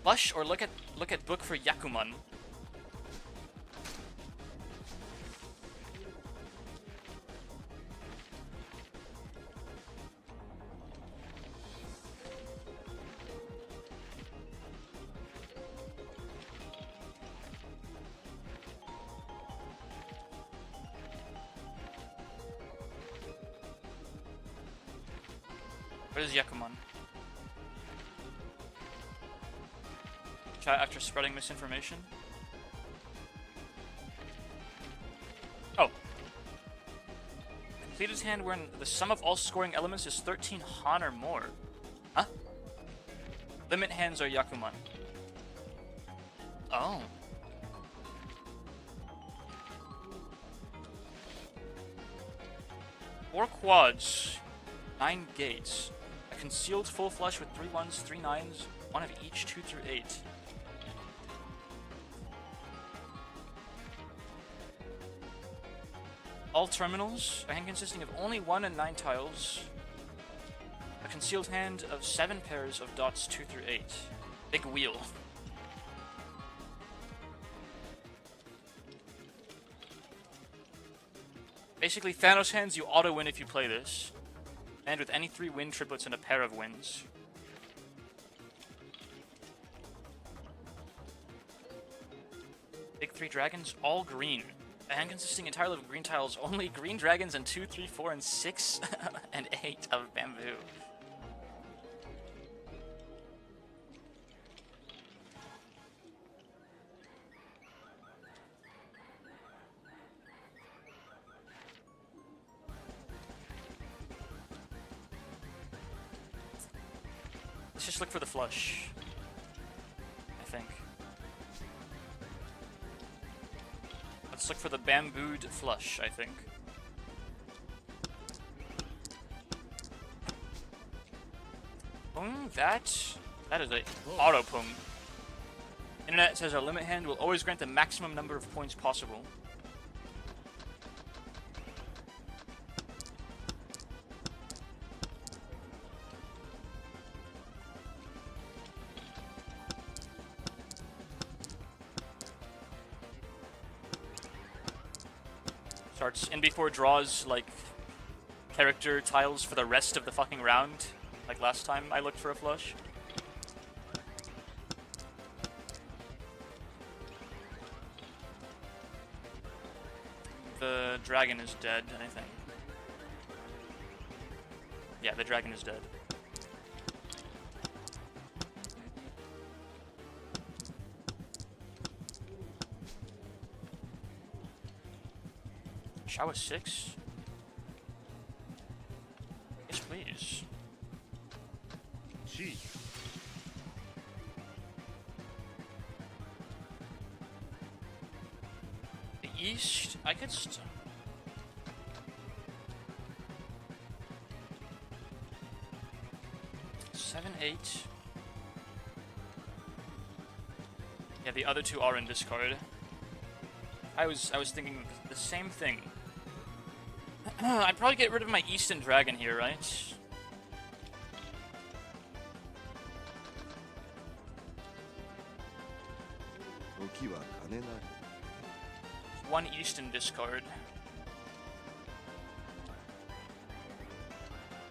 Flush or look at book for Yakuman. Where is Yakuman? Chat after spreading misinformation. Oh. Completed hand wherein the sum of all scoring elements is 13 Han or more. Huh? Limit hands are Yakuman. Oh. Four quads. 9 gates. A concealed full flush with 3 1s, 3 9s, 1 of each, 2 through 8. All terminals, a hand consisting of only 1 and 9 tiles. A concealed hand of 7 pairs of dots 2 through 8. Big wheel. Basically, Thanos hands, you auto-win if you play this. And with any 3 win triplets and a pair of wins. Big 3 dragons, all green. A hand consisting entirely of green tiles, only green dragons and 2, 3, 4, and 6 and 8 of bamboo. Let's just look for the flush, I think. Let's look for the bambooed flush, I think. That is a auto pung. Internet says our limit hand will always grant the maximum number of points possible. Starts in before draws, like, character tiles for the rest of the fucking round, like last time I looked for a flush. The dragon is dead, I think. Yeah, the dragon is dead. Shower 6? Yes, please. Gee. The east? I could 7, 8. Yeah, the other two are in discard. I was thinking the same thing. I'd probably get rid of my Eastern Dragon here, right? One Eastern discard.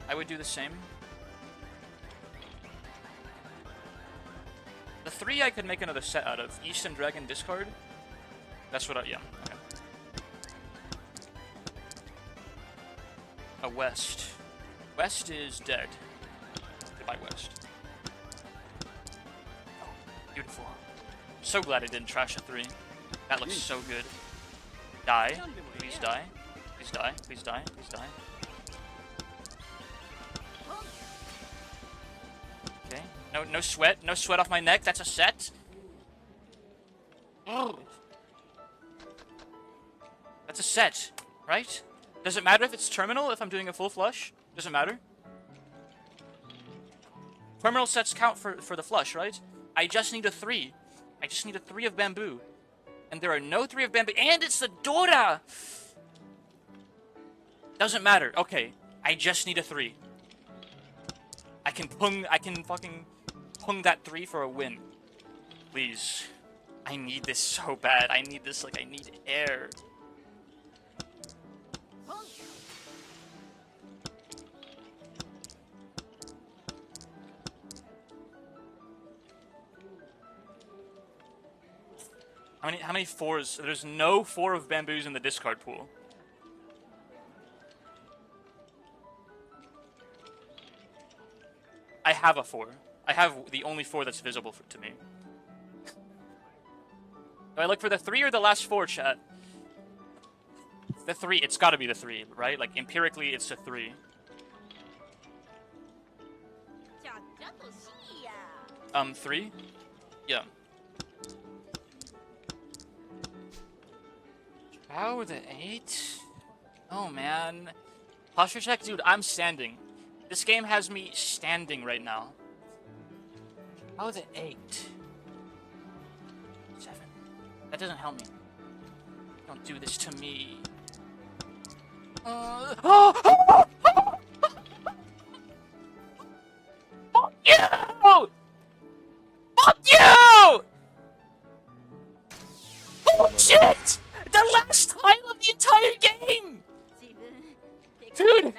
I would do the same. The 3 I could make another set out of. Eastern Dragon discard. That's what I, yeah, okay. A West. West is dead. Goodbye, West. Oh, beautiful. So glad I didn't trash a 3. That looks so good. Die. Please die. Please die. Please die. Please die. Okay. No sweat. No sweat off my neck. That's a set. Oh. That's a set, right? Does it matter if it's terminal, if I'm doing a full flush? Does it matter? Terminal sets count for the flush, right? I just need a 3. I just need a 3 of bamboo. And there are no 3 of bamboo. And it's the Dora! Doesn't matter. Okay. I just need a 3. I can fucking pung that 3 for a win. Please. I need this so bad. I need this like I need air. How many 4s? There's no 4 of bamboos in the discard pool. I have a 4. I have the only 4 that's visible to me. Do I look for the 3 or the last 4, chat? The 3. It's gotta be the 3, right? Like, empirically, it's a 3. 3? Yeah. How the 8? Oh, man. Posture check? Dude, I'm standing. This game has me standing right now. How the 8? 7. That doesn't help me. Don't do this to me. Fuck you! Fuck you! Oh shit! The last tile of the entire game! Dude!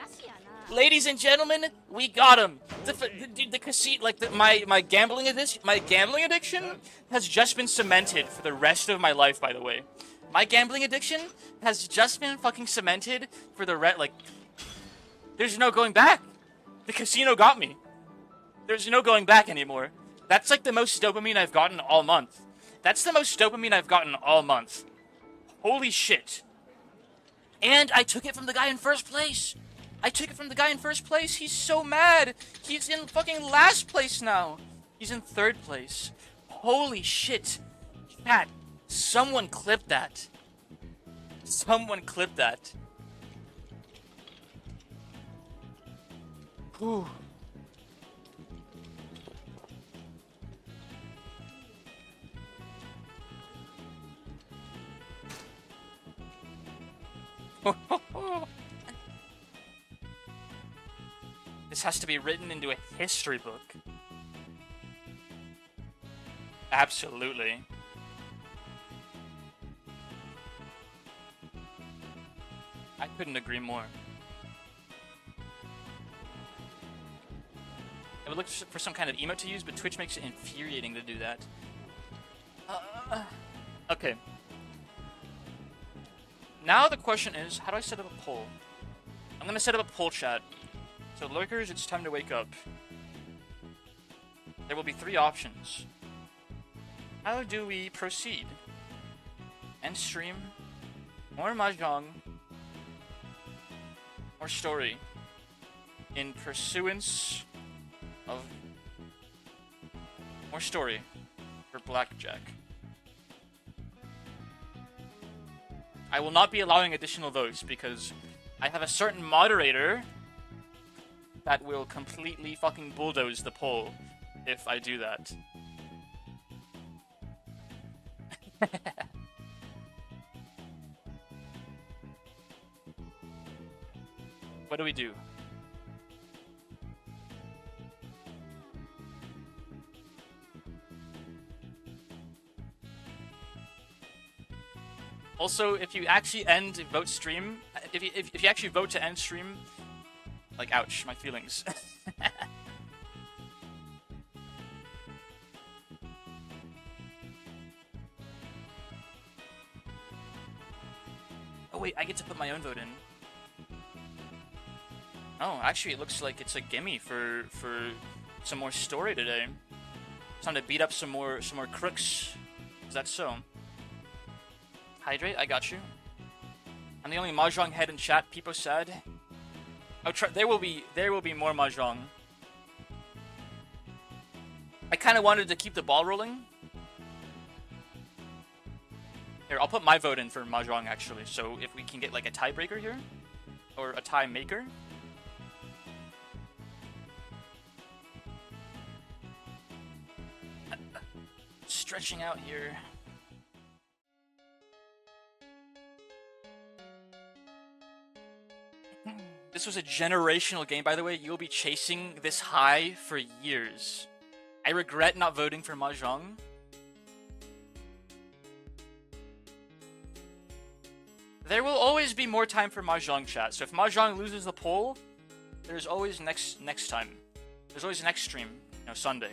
Ladies and gentlemen, we got him. The casino, like my gambling addiction has just been cemented for the rest of my life. By the way, my gambling addiction has just been fucking cemented for the like. There's no going back. The casino got me. There's no going back anymore. That's like the most dopamine I've gotten all month. That's the most dopamine I've gotten all month. Holy shit. And I took it from the guy in first place. He's so mad. He's in fucking last place now. He's in third place. Holy shit. Chat, someone clip that. Someone clip that. Whew. This has to be written into a history book. Absolutely. I couldn't agree more. would look for some kind of emote to use, but Twitch makes it infuriating to do that. Okay. Now the question is, how do I set up a poll? I'm gonna set up a poll chat. So lurkers, it's time to wake up. There will be 3 options. How do we proceed? End stream, more mahjong, or story? In pursuance of more story for blackjack. I will not be allowing additional votes because I have a certain moderator that will completely fucking bulldoze the poll if I do that. What do we do? Also, if you actually end vote stream, if you actually vote to end stream, like, ouch, my feelings. Oh wait, I get to put my own vote in. Oh, actually, it looks like it's a gimme for some more story today. It's time to beat up some more crooks. Is that so? Hydrate, I got you. I'm the only mahjong head in chat. People said. Oh, there will be more mahjong. I kind of wanted to keep the ball rolling. Here, I'll put my vote in for mahjong actually. So if we can get like a tiebreaker here, or a tie maker. Stretching out here. This was a generational game, by the way. You'll be chasing this high for years. I regret not voting for mahjong. There will always be more time for mahjong, chat. So if mahjong loses the poll, there's always next time. There's always next stream, Sunday.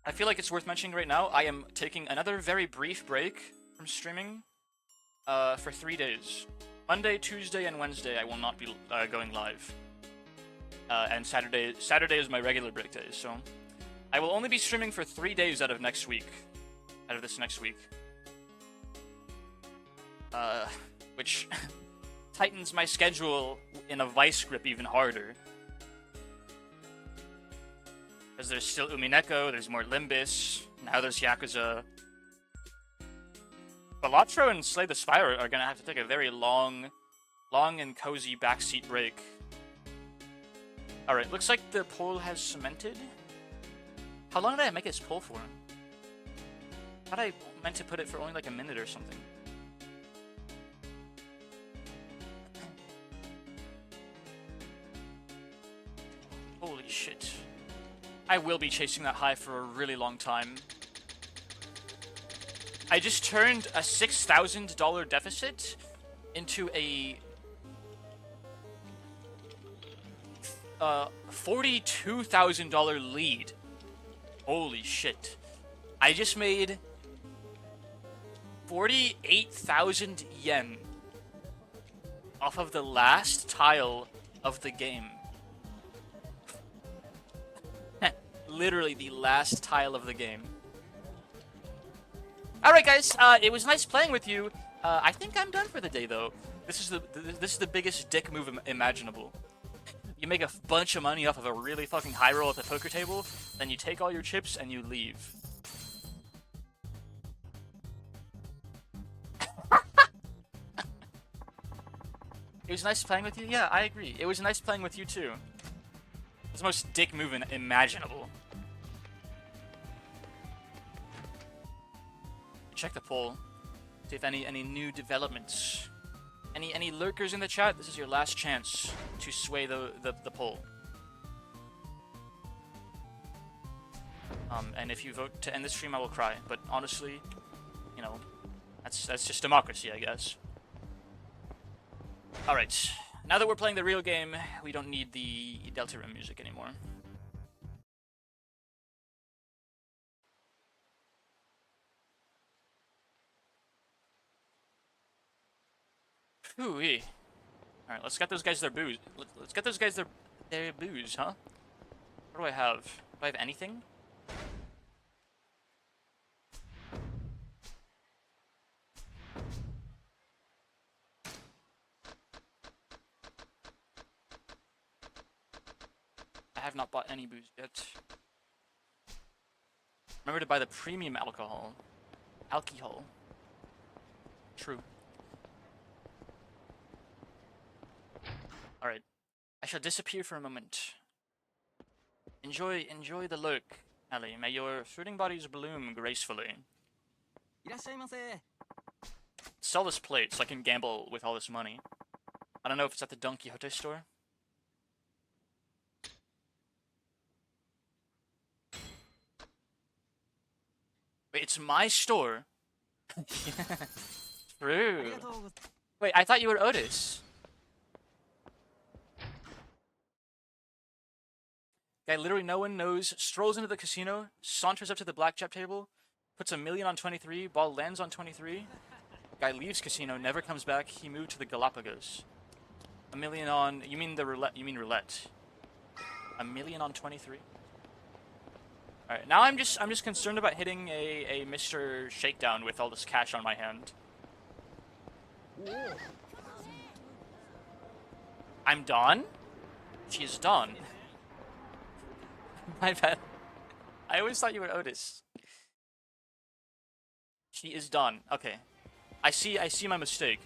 I feel like it's worth mentioning right now. I am taking another very brief break from streaming for 3 days. Monday, Tuesday, and Wednesday I will not be going live. And Saturday is my regular break day, so I will only be streaming for 3 days out of this next week. Which tightens my schedule in a vice grip even harder. Because there's still Umineko, there's more Limbus, now there's Yakuza. Balatro and Slay the Spire are gonna have to take a very long and cozy backseat break. Alright, looks like the poll has cemented. How long did I make this poll for? I thought I meant to put it for only like a minute or something. Holy shit. I will be chasing that high for a really long time. I just turned a $6,000 deficit into a $42,000 lead. Holy shit. I just made 48,000 yen off of the last tile of the game. Literally the last tile of the game. Alright guys, it was nice playing with you. I think I'm done for the day though. This is the biggest dick move imaginable. You make a bunch of money off of a really fucking high roll at the poker table, then you take all your chips and you leave. It was nice playing with you? Yeah, I agree. It was nice playing with you too. It's the most dick move imaginable. Check the poll. See if any new developments. Any lurkers in the chat? This is your last chance to sway the poll. And if you vote to end the stream, I will cry. But honestly, that's just democracy, I guess. All right, Now that we're playing the real game, we don't need the Deltarune music anymore. Ooh-wee. Alright, let's get those guys their booze. Let's get those guys their booze, huh? What do I have? Do I have anything? I have not bought any booze yet. Remember to buy the premium alcohol. Alcohol. True. Alright. I shall disappear for a moment. Enjoy the look, Ellie. May your fruiting bodies bloom gracefully. Sell this plate so I can gamble with all this money. I don't know if it's at the Don Quixote store. Wait, it's my store? True. Wait, I thought you were Otis. Guy literally no one knows, strolls into the casino, saunters up to the blackjack table, puts $1 million on 23, ball lands on 23. Guy leaves casino, never comes back, he moved to the Galapagos. $1 million on, you mean the roulette, you mean roulette. $1 million on 23. Alright, now I'm just concerned about hitting a Mr. Shakedown with all this cash on my hand. I'm Dawn? She is Dawn. My bad. I always thought you were Otis. She is Dawn. Okay. I see my mistake.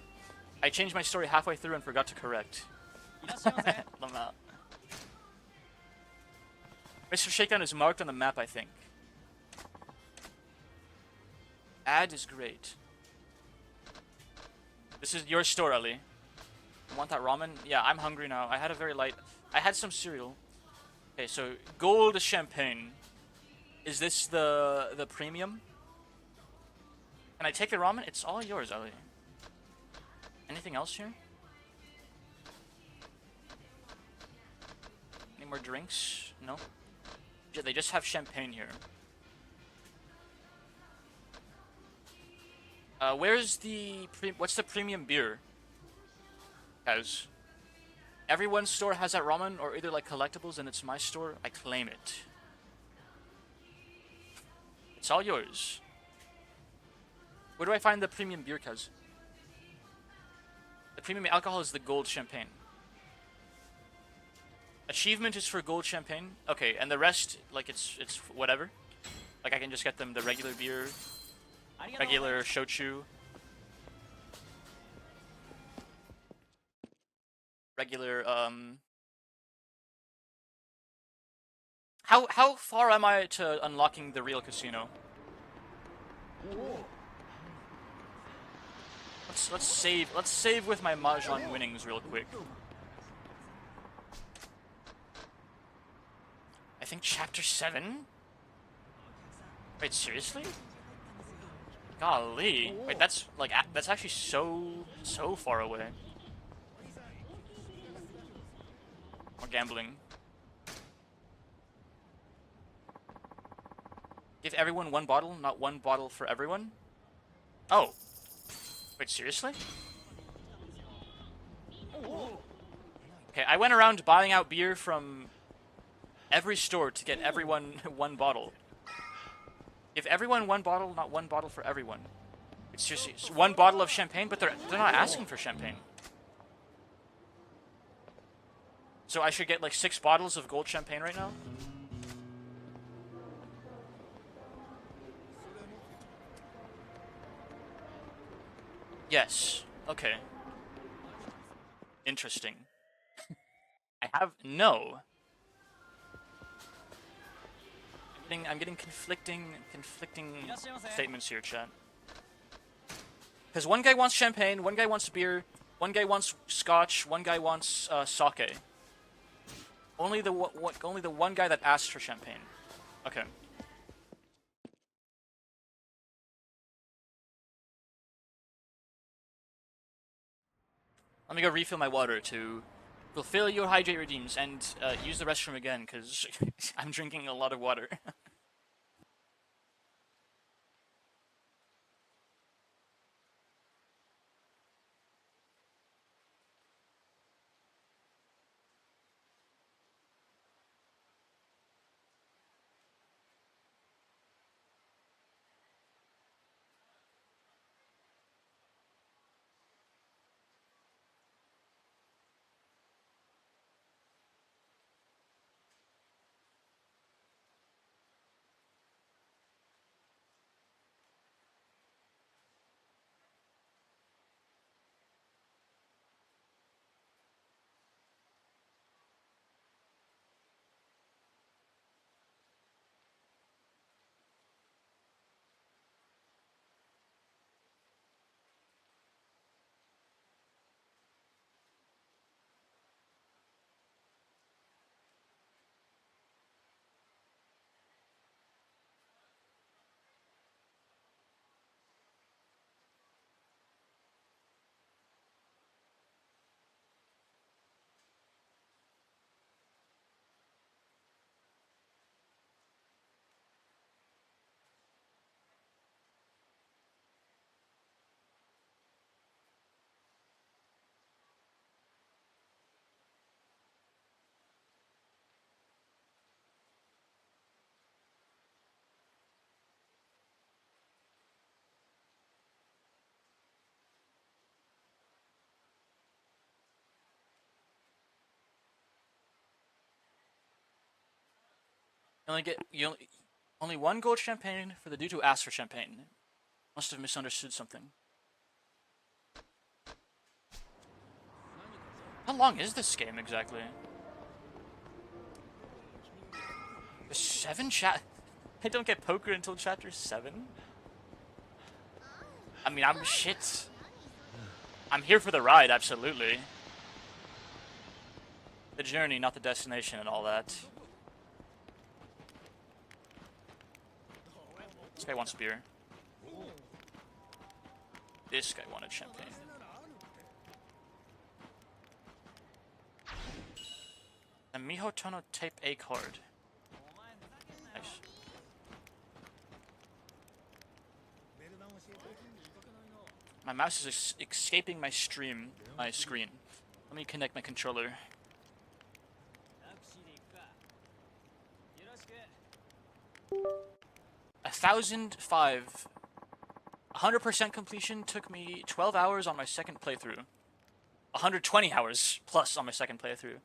I changed my story halfway through and forgot to correct. I'm out. Mr. Shakedown is marked on the map, I think. Ad is great. This is your store, Ellie. You want that ramen? Yeah, I'm hungry now. I had some cereal. Okay, so gold champagne. Is this the premium? Can I take the ramen? It's all yours, Ellie. Anything else here? Any more drinks? No? They just have champagne here. Where's the what's the premium beer? Guys, everyone's store has that ramen, or either like collectibles, and it's my store. I claim it. It's all yours. Where do I find the premium beer, cuz? The premium alcohol is the gold champagne. Achievement is for gold champagne. Okay, and the rest, like, it's whatever. Like, I can just get them the regular beer, regular shochu, regular, How far am I to unlocking the real casino? Let's save with my mahjong winnings real quick. I think chapter 7? Wait, seriously? Golly. Wait, that's actually so far away. More gambling. Give everyone one bottle, not one bottle for everyone? Oh. Wait, seriously? Okay, I went around buying out beer from every store to get everyone one bottle. Give everyone one bottle, not one bottle for everyone. It's just one bottle of champagne, but they're not asking for champagne. So I should get like 6 bottles of gold champagne right now? Yes. Okay. Interesting. I have no. I'm getting conflicting statements here, chat. Because one guy wants champagne, one guy wants beer, one guy wants scotch, one guy wants sake. Only the one guy that asked for champagne. Okay. Let me go refill my water to fulfill your hydrate redeems and use the restroom again, because I'm drinking a lot of water. Only one gold champagne for the dude who asked for champagne. Must have misunderstood something. How long is this game exactly? There's 7 I don't get poker until chapter 7? I mean, I'm shit. I'm here for the ride, absolutely. The journey, not the destination and all that. This guy wants beer. This guy wanted champagne. The Mihotono Type A card. Nice. My mouse is escaping my screen. Let me connect my controller. A 1005. 100% completion took me 12 hours on my second playthrough. 120 hours plus on my second playthrough.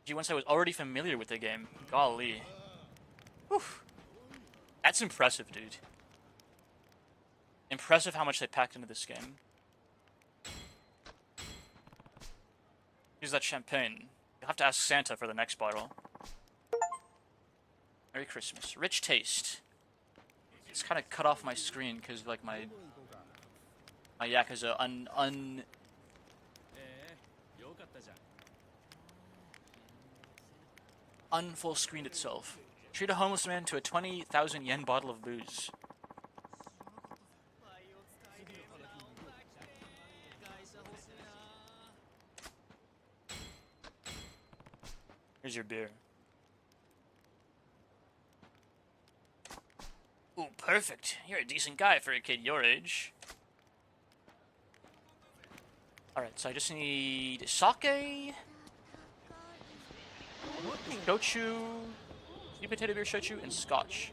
Gee, once I was already familiar with the game. Golly. Whew. That's impressive, dude. Impressive how much they packed into this game. Here's that champagne. You'll have to ask Santa for the next bottle. Merry Christmas. Rich taste. It's kind of cut off my screen because, like, my Yakuza unfull screened itself. Treat a homeless man to a 20,000 yen bottle of booze. Here's your beer. Ooh, perfect. You're a decent guy for a kid your age. Alright, so I just need sake, shochu, sweet potato beer shochu, and scotch.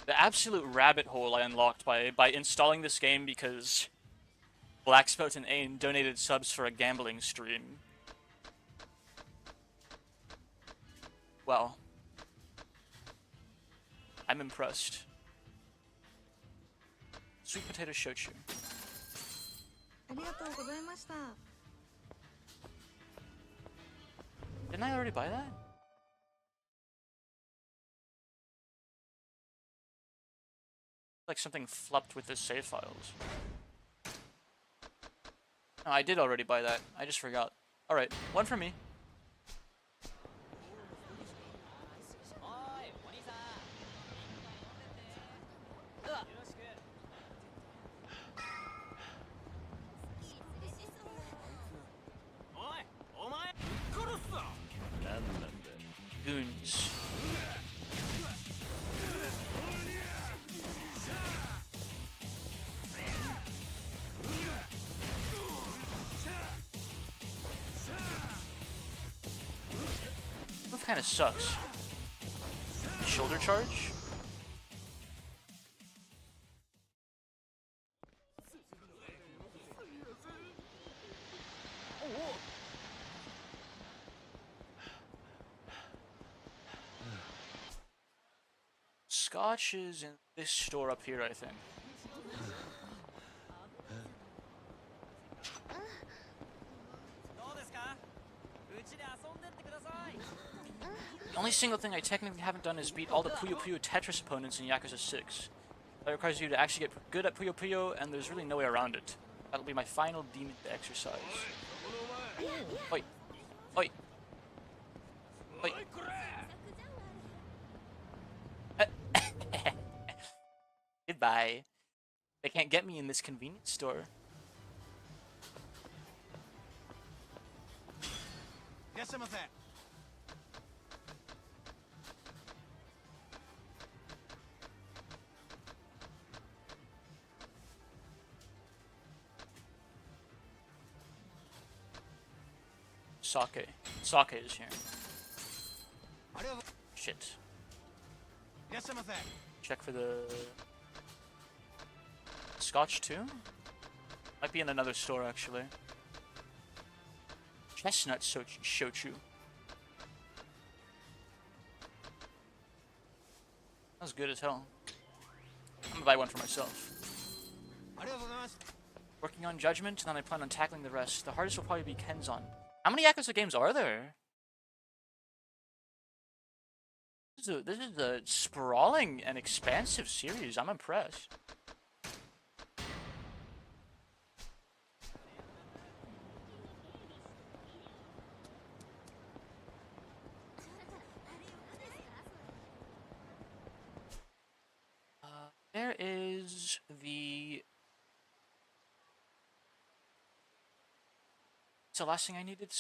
The absolute rabbit hole I unlocked by installing this game because Blackspout and Ain donated subs for a gambling stream. Well, I'm impressed. Sweet potato shochu. Didn't I already buy that? Like something flopped with the save files. No, I did already buy that. I just forgot. Alright, one for me. Goons. Move kind of sucks. Shoulder charge? Scotch is in this store up here, I think. The only single thing I technically haven't done is beat all the Puyo Puyo Tetris opponents in Yakuza 6. That requires you to actually get good at Puyo Puyo, and there's really no way around it. That'll be my final demon exercise. Oi. Oi. Oi. Goodbye. They can't get me in this convenience store. Sake. Sake is here. Shit. Check for the Scotch too? Might be in another store actually. Chestnut shochu. That was good as hell. I'm gonna buy one for myself. Working on Judgment, and then I plan on tackling the rest. The hardest will probably be Kenzan. How many Yakuza games are there? This is a sprawling and expansive series. I'm impressed. There is the... It's the last thing I needed.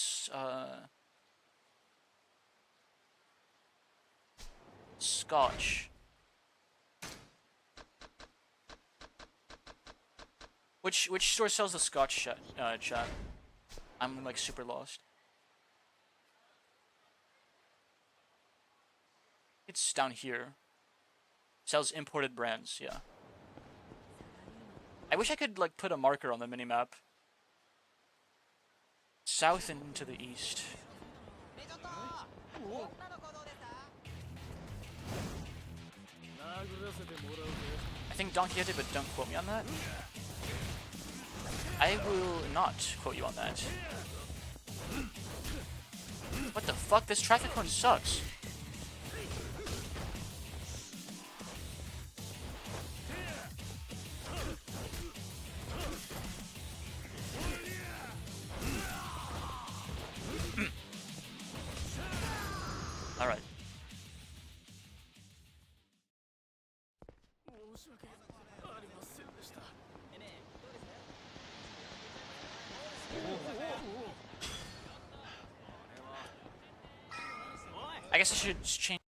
Scotch. Which store sells the Scotch, chat? I'm like super lost. It's down here. Sells imported brands, yeah. I wish I could like put a marker on the minimap. South and into the east. I think Donkey did, but don't quote me on that. I will not quote you on that. What the fuck? This traffic cone sucks. Alright. I guess I should change.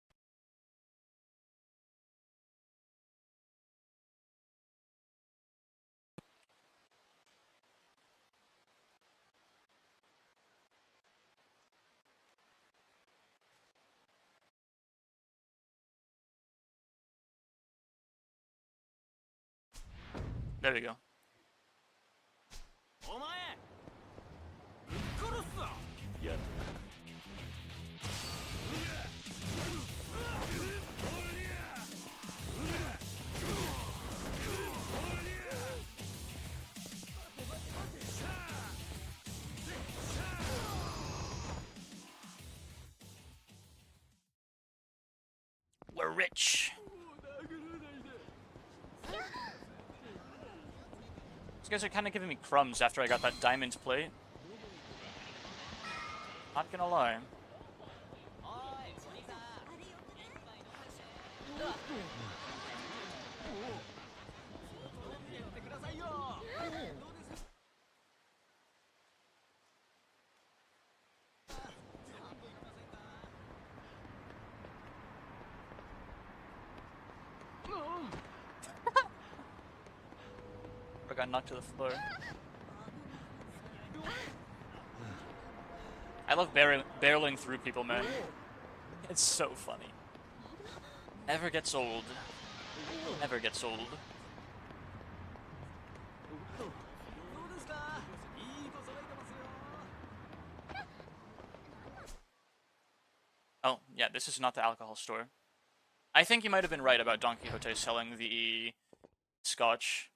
There we go. Yeah. We're rich. These guys are kind of giving me crumbs after I got that diamond plate. Not gonna lie. I got knocked to the floor. I love barreling through people, man. It's so funny. Never gets old. Never gets old. Oh, yeah, this is not the alcohol store. I think you might have been right about Don Quixote selling the scotch.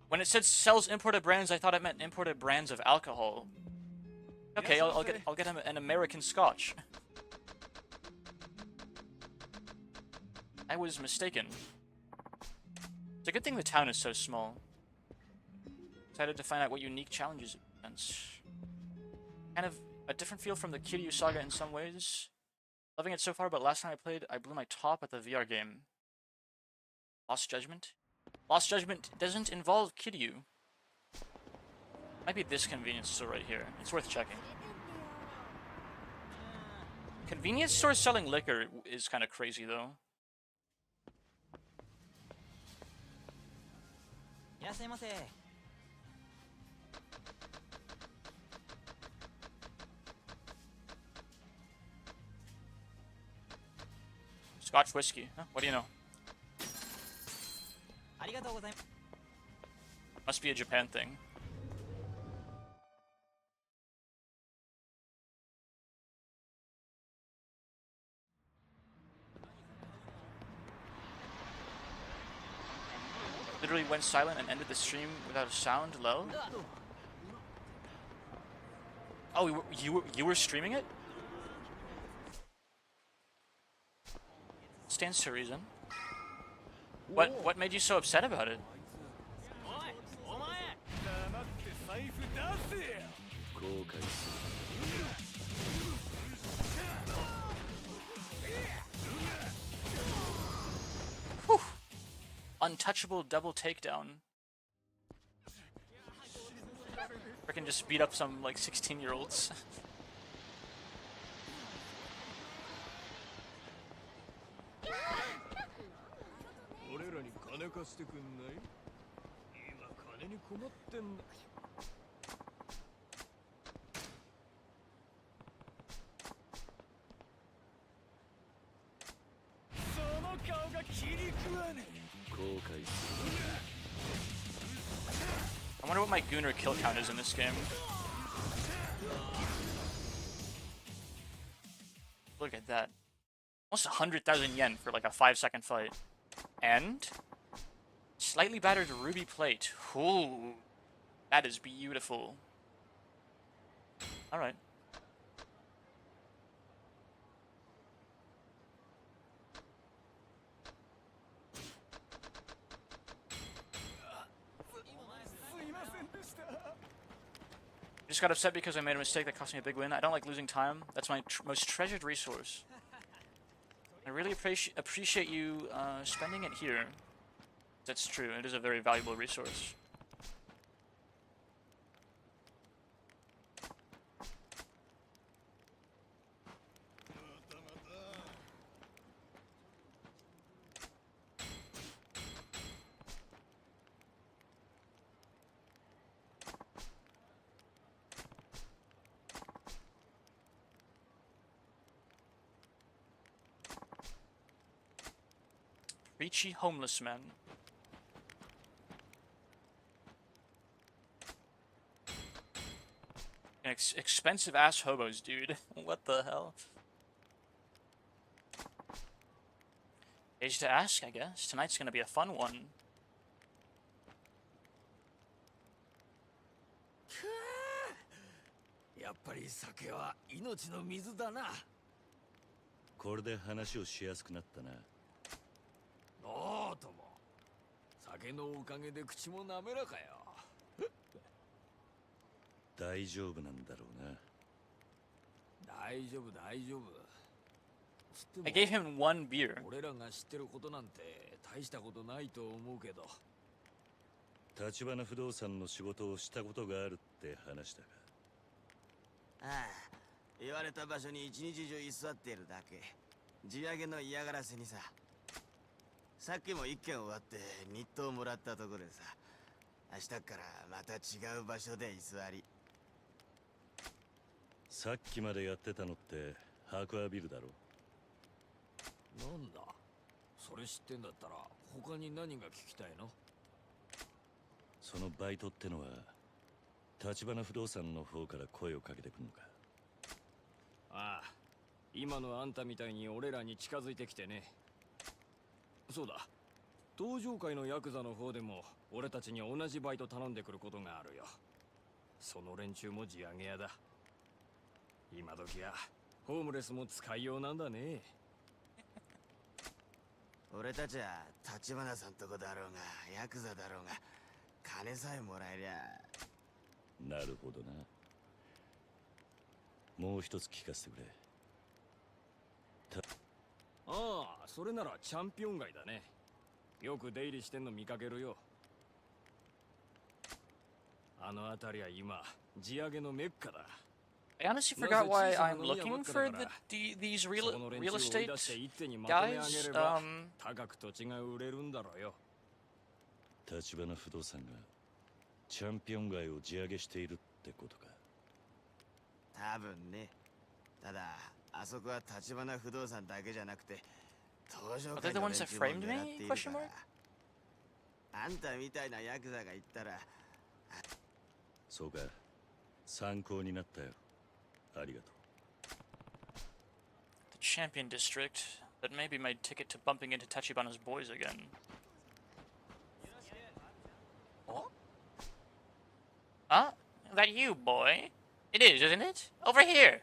When it said sells imported brands, I thought it meant imported brands of alcohol. Okay, I'll get him an American Scotch. I was mistaken. It's a good thing the town is so small. Excited to find out what unique challenges it presents. Kind of a different feel from the Kiryu saga in some ways. Loving it so far, but last time I played, I blew my top at the VR game. Lost Judgment? Lost Judgment doesn't involve Kiryu. Might be this convenience store right here. It's worth checking. Convenience stores selling liquor is kind of crazy, though. Scotch whiskey. Huh? What do you know? Must be a Japan thing. Literally went silent and ended the stream without a sound. Lol. Oh, you were streaming it? Stands to reason. What made you so upset about it? Whew. Untouchable double takedown. Frickin' just beat up some like 16-year-olds. I wonder what my Gooner kill count is in this game. Look at that. Almost 100,000 yen for like a 5-second fight. And slightly battered ruby plate. Ooh, that is beautiful. Alright. Just got upset because I made a mistake that cost me a big win. I don't like losing time. That's my most treasured resource. I really appreciate you spending it here. That's true. It is a very valuable resource. Preachy homeless man. Expensive ass hobos, dude. What the hell? Age to ask, I guess. Tonight's gonna be a fun one. やっぱり酒は命の水だな。これで話をしやすくなったな。おおとも、酒のおかげで口も滑らかよ。大丈夫なんだろうな。大丈夫大丈夫。 I gave him 1 beer. 俺らが知ってることなんて大したことないと思うけど。立花不動産の仕事をしたことがあるって話だが。ああ、言われた場所に一日中居座っているだけ。地上げの嫌がらせにさ。さっきも1件終わって日当もらったとこでさ。明日からまた違う場所で居座り。さっきまでやってたのってハークアビルだろ。なんだ、それ知ってんだったら他に何が聞きたいの？そのバイトってのは立花不動産の方から声をかけてくるのか？ああ、今のあんたみたいに俺らに近づいてきてね。そうだ、登場界のヤクザの方でも俺たちに同じバイト頼んでくることがあるよ。その連中も地上げ屋だ。今時やホームレスも使いようなんだね。俺たちは立花さんとこだろうがヤクザだろうが金さえもらえりゃ。なるほどな。もう一つ聞かせてくれ。ああ、それならチャンピオン街だね。よく出入りしてんの見かけるよ。あの辺りは今地上げのメッカだ。I honestly forgot why I'm looking for these real estate guys. 高く土地が売れるんだろうよ。立花不動産がチャンピオン街を地上げしているってことか。多分ね。ただあそこは立花不動産だけじゃなくて登場界の連中も狙っているから。あんたみたいなヤクザが言ったら。そうか、参考になったよ。ありがとう。 The Champion District. That may be my ticket to bumping into Tachibana's boys again. Oh? Huh? That you, boy? It is, isn't it? Over here!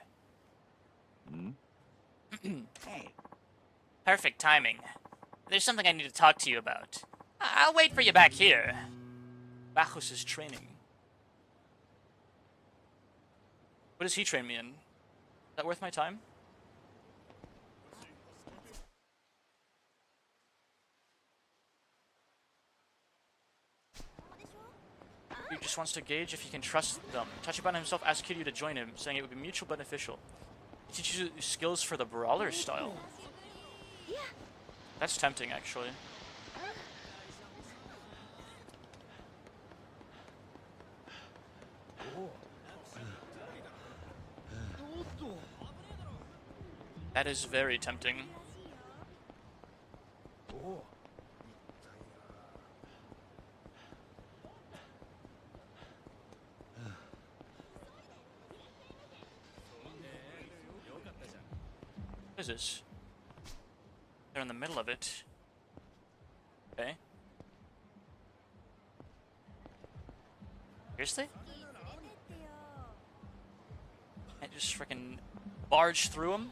Hey. Perfect timing. There's something I need to talk to you about. I'll wait for you back here. Bacchus is training. What does he train me in? Is that worth my time? He just wants to gauge if he can trust them. Tachibana himself asked Kiryu to join him, saying it would be mutually beneficial. He teaches you skills for the brawler style. That's tempting, actually. That is very tempting. What is this? They're in the middle of it. Okay. Seriously? Can't just freaking barge through them?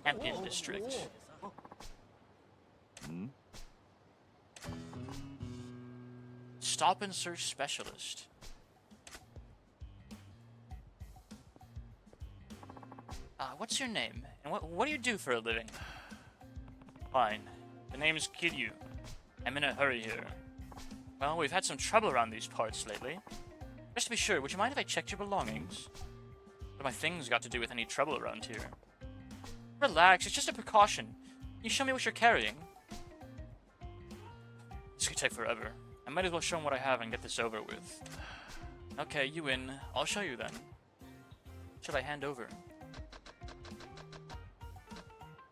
Champion District. Stop and search specialist. What's your name? And what do you do for a living? Fine. The name's Kiryu. I'm in a hurry here. Well, we've had some trouble around these parts lately. Just to be sure, would you mind if I checked your belongings? What have my things got to do with any trouble around here? Relax, it's just a precaution. Can you show me what you're carrying? This could take forever. I might as well show him what I have and get this over with. Okay, you in. I'll show you then. What should I hand over?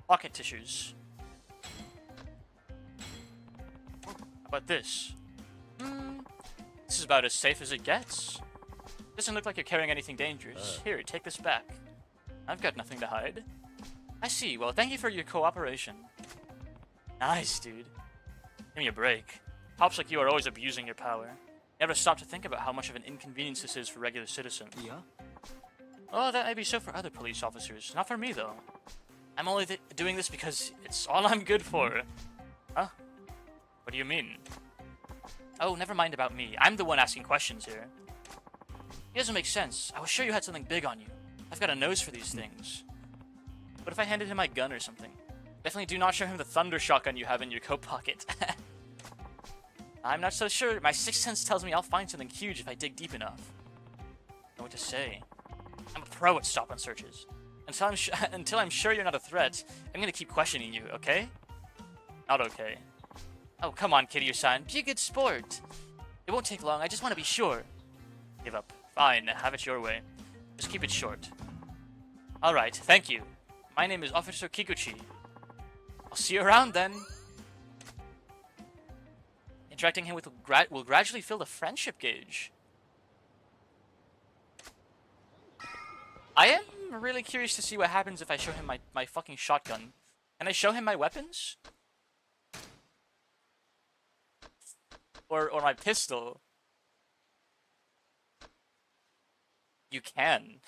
Pocket tissues. How about this? This is about as safe as it gets. Doesn't look like you're carrying anything dangerous. Here, take this back. I've got nothing to hide. I see. Well, thank you for your cooperation. Nice, dude. Give me a break. Cops like you are always abusing your power. Never stop to think about how much of an inconvenience this is for regular citizens. Yeah? Oh, that may be so for other police officers. Not for me, though. I'm only doing this because it's all I'm good for. Huh? What do you mean? Oh, never mind about me. I'm the one asking questions here. It doesn't make sense. I was sure you had something big on you. I've got a nose for these things. What if I handed him my gun or something? Definitely do not show him the thunder shotgun you have in your coat pocket. I'm not so sure. My sixth sense tells me I'll find something huge if I dig deep enough. I don't know what to say. I'm a pro at stop-on searches. Until I'm sure you're not a threat, I'm gonna keep questioning you, okay? Not okay. Oh, come on, Kiryu-san. Be a good sport. It won't take long. I just want to be sure. Give up. Fine. Have it your way. Just keep it short. Alright, thank you. My name is Officer Kikuchi. I'll see you around then. Interacting him with will gradually fill the friendship gauge. I am really curious to see what happens if I show him my fucking shotgun. Can I show him my weapons? Or my pistol? You can.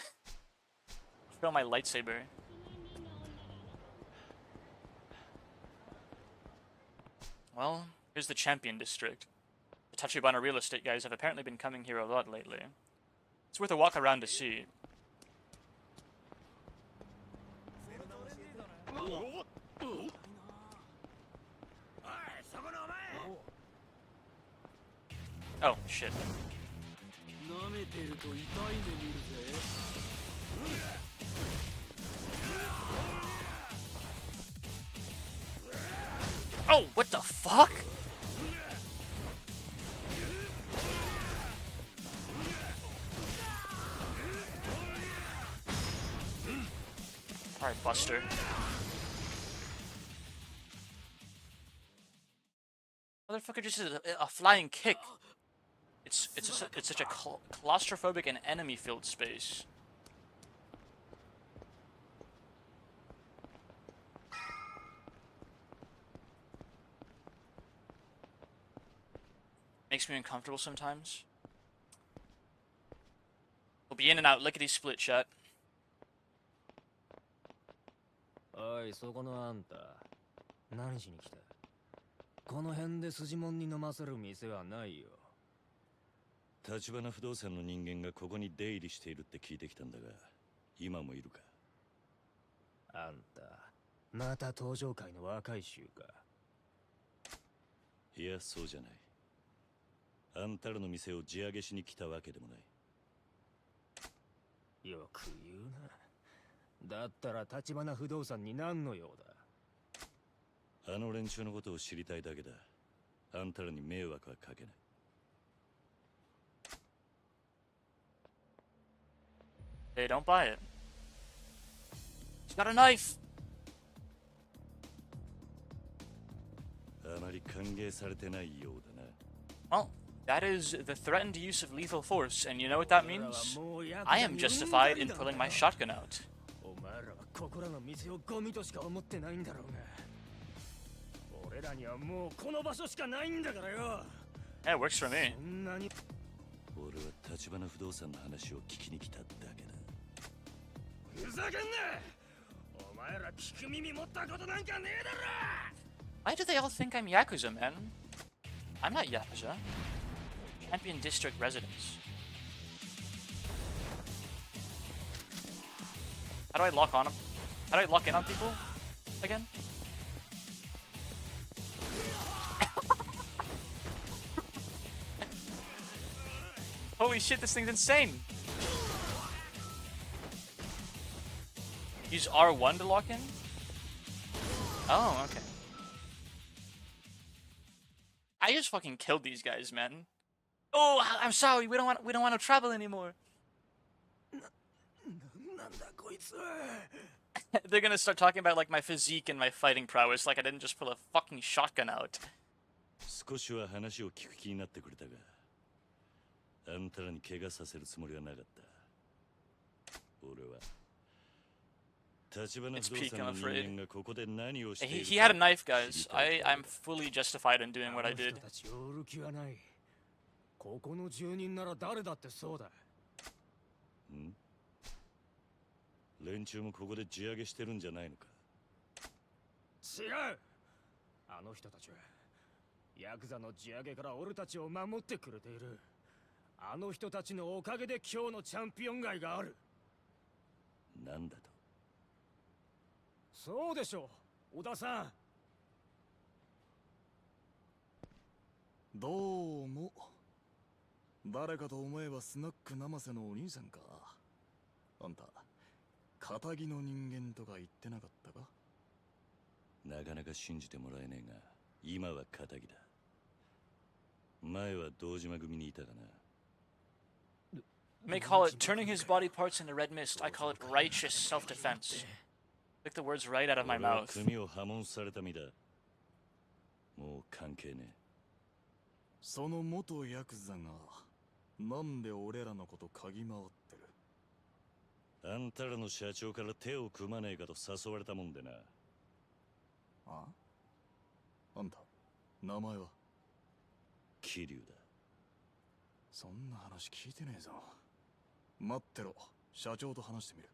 Show my lightsaber. Well, here's the Champion District. The Tachibana real estate guys have apparently been coming here a lot lately. It's worth a walk around to see. Oh, shit. Oh, what the fuck? Alright, Buster. Motherfucker just did a flying kick. It's such a claustrophobic and enemy-filled space. Makes me uncomfortable sometimes. We'll be in and out, lickety-split, chat. おい、そこのあんた。何しに来た？この辺で筋もんに飲ませる店はないよ。橘不動産の人間がここに出入りしているって聞いてきたんだが、今もいるか？あんた、また登場界の若い衆か？いや、そうじゃない。あんたらの店を地上げしに来たわけでもない。よく言うな。だったら橘不動産に何の用だ？あの連中のことを知りたいだけだ。あんたらに迷惑はかけない。Hey, don't buy it. He's got a knife! あまり歓迎されてないようだな。Well, that is the threatened use of lethal force, and you know what that means? I am justified in pulling my shotgun out. お前らはここらの店をゴミとしか思ってないんだろうが。俺らにはもうこの場所しかないんだからよ。Yeah, it works for me. そんなに俺は橘不動産の話を聞きに来ただけだ。ふざけんな！お前ら聞く耳持ったことなんかねえだろ！ Why do they all think I'm Yakuza, man? I'm not Yakuza. Champion District residents. How do I lock on them? How do I lock in on people? Again? Holy shit, this thing's insane! Use R1 to lock in? Oh, okay. I just fucking killed these guys, man. Oh, I'm sorry. We don't want to travel anymore. They're gonna start talking about like my physique and my fighting prowess, like I didn't just pull a fucking shotgun out. 少しは話を聞く気になってくれたが、あんたらに怪我させるつもりはなかった。俺は。It's peak, I'm afraid. He had a knife, guys. I'm fully justified in doing what I did. ここの住人なら誰だってそうだ。連中もここで地上げしてるんじゃないのか。違う。あの人たちはヤクザの地上げから俺たちを守ってくれている。あの人たちのおかげで今日のチャンピオン街がある。なんだと？そうでしょう、小田さん。どうも。誰かと思えばスナック生瀬のお兄さんか。あんた、仇の人間とか言ってなかったか？なかなか信じてもらえねえが、今は仇だ。前は堂島組にいたかな。 May call it turning his body parts into red mist. I call it righteous self-defense. Took the words right out of my 俺は mouth. 組を破門された身だ。もう関係ねえ。その元ヤクザがなんで俺らのこと嗅ぎ回ってる？あんたらの社長から手を組まねえかと誘われたもんでな。あ？あんた、名前は？桐生だ。そんな話聞いてねえぞ。待ってろ、社長と話してみる。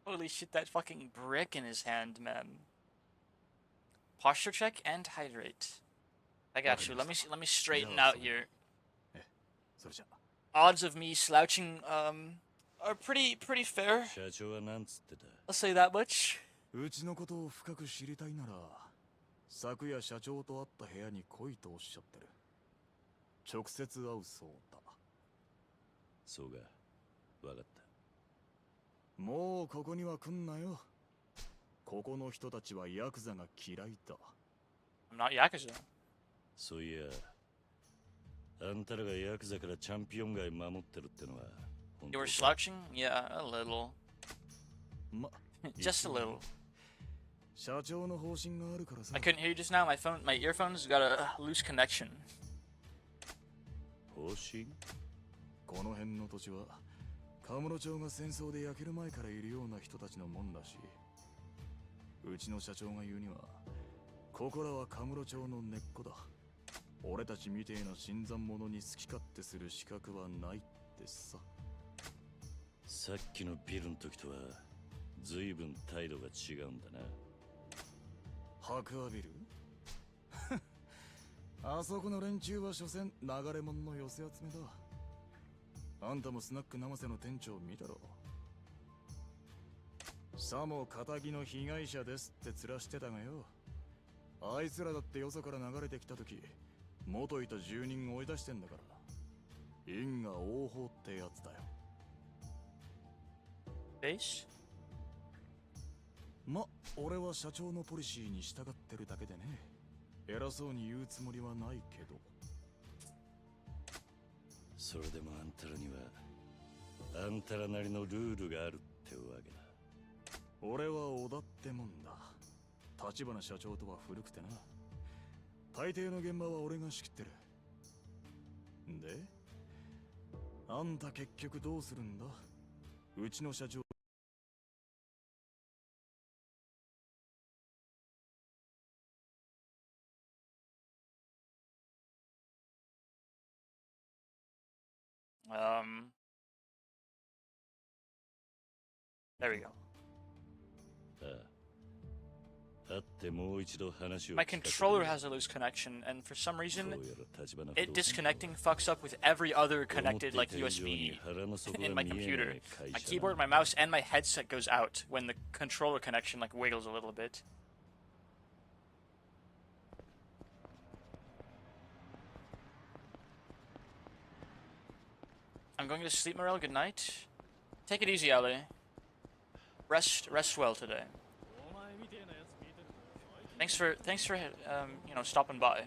Holy shit, that fucking brick in his hand, man. Posture check and hydrate. I got you. Let me straighten out here. Odds of me slouching are pretty fair. 社長はなんつってた？ I'll say that much. うちのことを深く知りたいなら、昨夜社長と会った部屋に来いとおっしゃってる。直接会うそうだ。そうか、わかった。もうここには来んなよ。ここの人たちはヤクザが嫌いだ。I'm not Yakuza. そういや、あんたらがヤクザからチャンピオン街守ってるってのは本 You 当 were か？ slouching? Yeah, a little. Just a little. 社長の方針があるからさ。 I couldn't hear you just now. My earphones got a loose connection. 方針？この辺の土地はカムロ町が戦争で焼ける前からいるような人たちのもんだし、うちの社長が言うには、ここらはカムロ町の根っこだ。俺たちみてえな新参者に好き勝手する資格はないってさ。さっきのビルの時とは随分態度が違うんだな。白亜ビルあそこの連中は所詮流れ者の寄せ集めだ。あんたもスナック生瀬の店長見たろ。さも仇の被害者ですって面してたがよ。あいつらだってよそから流れてきた時、元いた住人追い出してんだから。因果応報ってやつだよ。Base? ま、俺は社長のポリシーに従ってるだけでね。偉そうに言うつもりはないけど。それでもあんたらにはあんたらなりのルールがあるってわけだ。俺は織田ってもんだ。立花社長とは古くてな。大抵の現場は俺が仕切ってる。で、あんた結局どうするんだ？うちの社長。There we go. My controller has a loose connection, and for some reason, it disconnecting fucks up with every other connected like USB in my computer. My keyboard, my mouse, and my headset goes out when the controller connection like wiggles a little bit. I'm going to sleep, Morel. Good night. Take it easy, Ali. Rest well today. Thanks for you know, stopping by.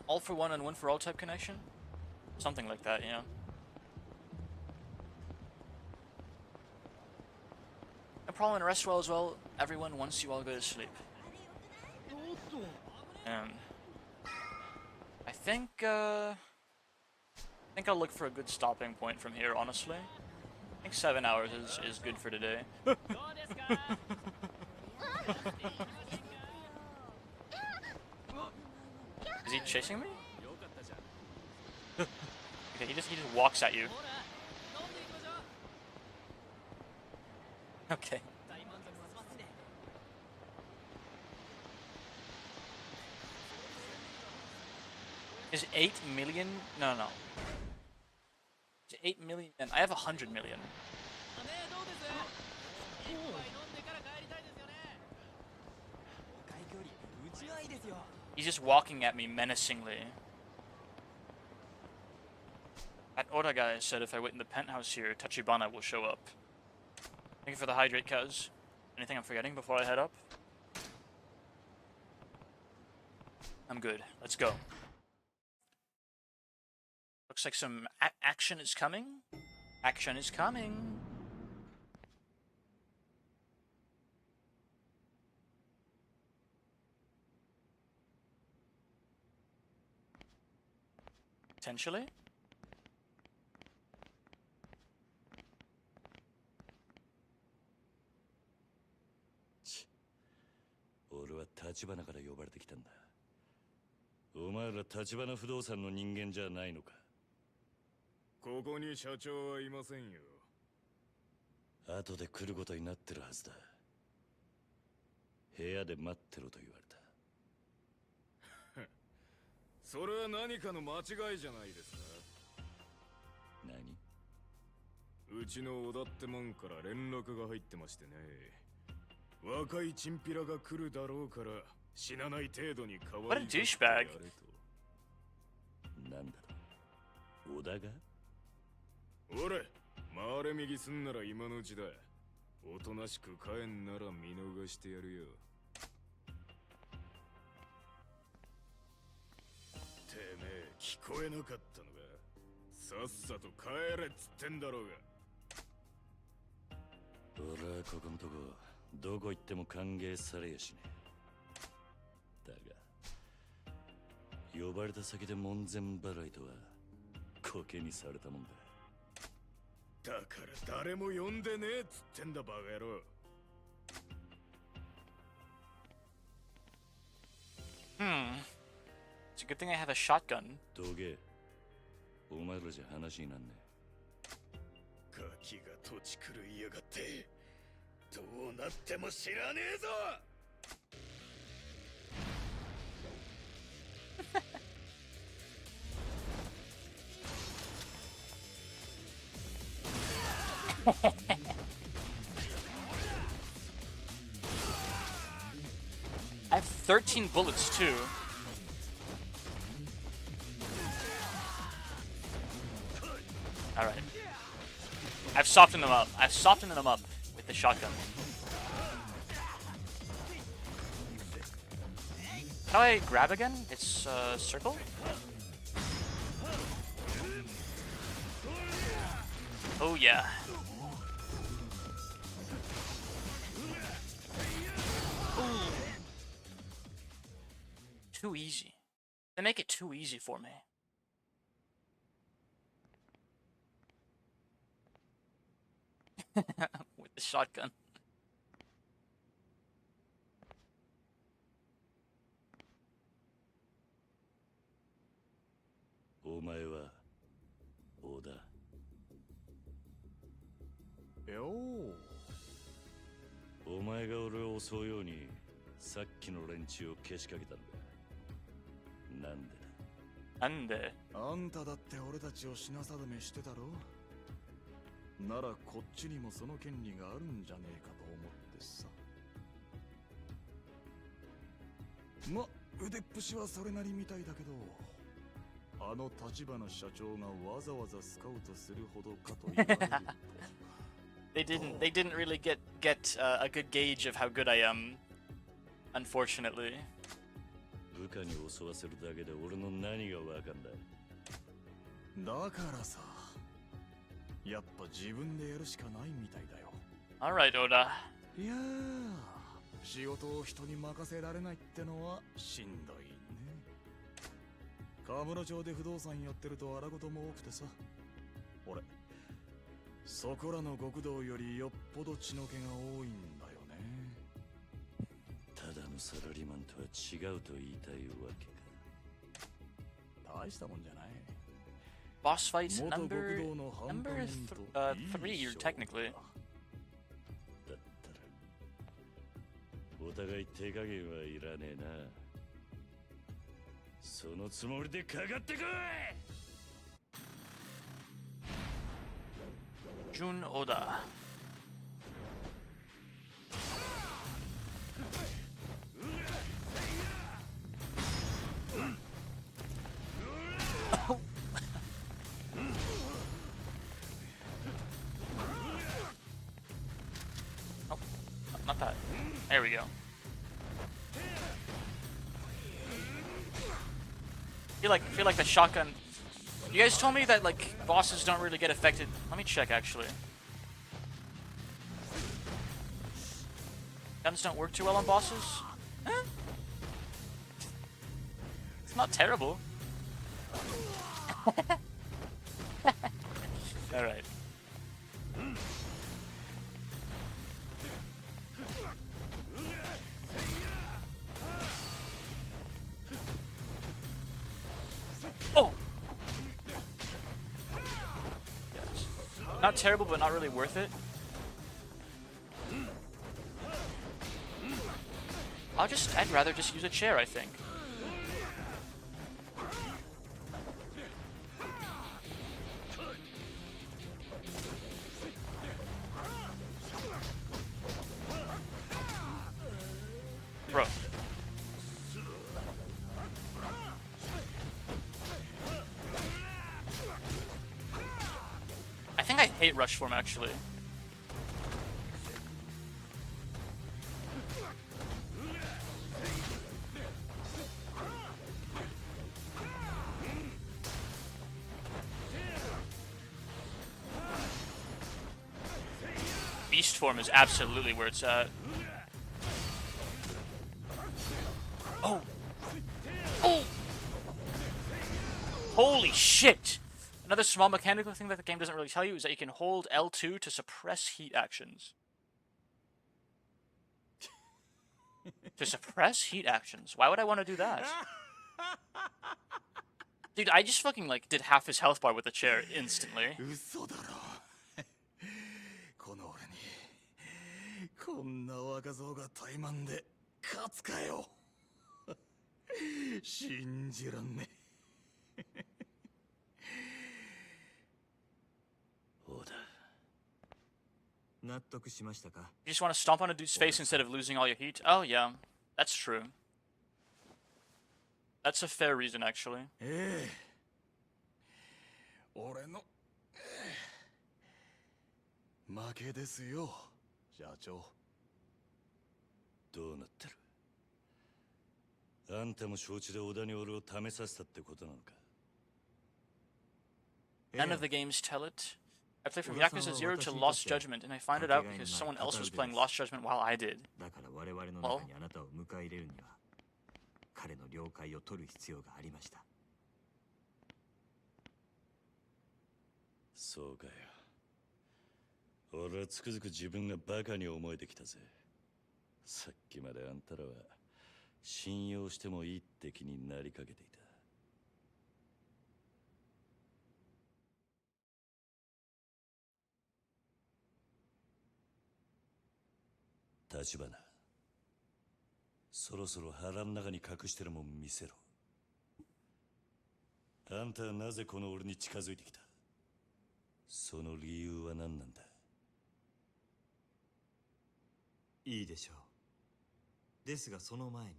All for one and one for all type connection? Something like that, yeah. No problem, and rest well as well, everyone, once you all go to sleep. I think I'll look for a good stopping point from here, honestly. I think 7 hours is good for today. Is he chasing me? Okay, he just walks at you. Okay. Is 8 million? No. Is 8 million? I have 100 million. He's just walking at me menacingly. That Oda guy said if I wait in the penthouse here, Tachibana will show up. Thank you for the hydrate, cuz. Anything I'm forgetting before I head up? I'm good. Let's go. Looks like some action is coming. Action is coming. Potentially?俺は立花から呼ばれてきたんだ。お前ら立花不動産の人間じゃないのか。ここに社長はいませんよ。後で来ることになってるはずだ。部屋で待ってろと言われた。それは何かの間違いじゃないですか。何？うちの小田ってもんから連絡が入ってましてね。若いチンピラが来るだろうから死なない程度に可愛い。What a douchebag. なんだと？小田が？おれ、回れ右すんなら今のうちだ。おとなしく帰んなら見逃してやるよ。てめえ聞こえなかったのか。さっさと帰れっつってんだろうが。俺はここのとこどこ行っても歓迎されやしねえ。だが呼ばれた先で門前払いとはコケにされたもんだ。だから誰も呼んでねえっつってんだバカ野郎。It's a good thing I have a shotgun. どけ。お前らじゃ話になんねえ。ガキが土地狂いやがって。どうなっても知らねえぞ。I have 13 bullets too. Alright. I've softened them up. I've softened them up with the shotgun. How do I grab again? It's circle? Oh yeah. Ooh. Too easy. They make it too easy for me. With the shotgun. Yo. お前が俺を襲うようにさっきの連中をけしかけたんだ。なんでだ？なんで？あんただって俺たちを品定めしてたろ？ならこっちにもその権利があるんじゃねえかと思ってさ。ま、腕っぷしはそれなりみたいだけど、あの立花社長がわざわざスカウトするほどかと言われると。They didn't really get a good gauge of how good I am, unfortunately. 部下に襲わせるだけで俺の何がわかんだ。だからさ、やっぱ自分でやるしかないみたいだよ。Alright, Oda. いやー、仕事を人に任せられないってのはしんどいね。河村町で不動産やってると荒事も多くてさ、俺そこらの極道よりよっぽど血の気が多いんだよね。のサラリーマンとは違うと言いたいわけか。大したもんじゃない。 Boss fight 元 number 極道の半端もんといい 3 勝負 technically. だったらお互い手加減はいらねえな。そのつもりでかかってこい。Jun Oda. Oh, not that. There we go. I feel like the shotgun. You guys told me that like bosses don't really get affected. Let me check actually. Guns don't work too well on bosses? Eh? It's not terrible. Alright. Oh! Yes. Not terrible, but not really worth it. I'd rather just use a chair, I think. Bro. I think I hate rush form, actually. Beast form is absolutely where it's at. Oh! Oh! Holy shit! Another small mechanical thing that the game doesn't really tell you is that you can hold L2 to suppress heat actions. To suppress heat actions? Why would I want to do that? Dude, I just fucking like did half his health bar with the chair instantly. こんな若造が怠慢で勝つかよ。信じらんね。納得しましたか? You just want to stomp on a dude's face instead of losing all your heat? Oh yeah, that's true. That's a fair reason, actually. 俺の負けですよ、社長。どうなってる？あんたも承知で織田に俺を試させたってことなのか？ None of the games tell it. I played from Yakuza 0 to Lost Judgment, and I found it out because someone else was playing Lost Judgment while I did. Well, 彼の了解を取る必要がありました。そうかよ。俺はつくづく自分がバカに思えてきたぜ。さっきまであんたらは信用してもいいって気になりかけていた。立花、そろそろ腹の中に隠してるもん見せろ。あんたはなぜこの俺に近づいてきた？その理由は何なんだ？いいでしょう。ですがその前に、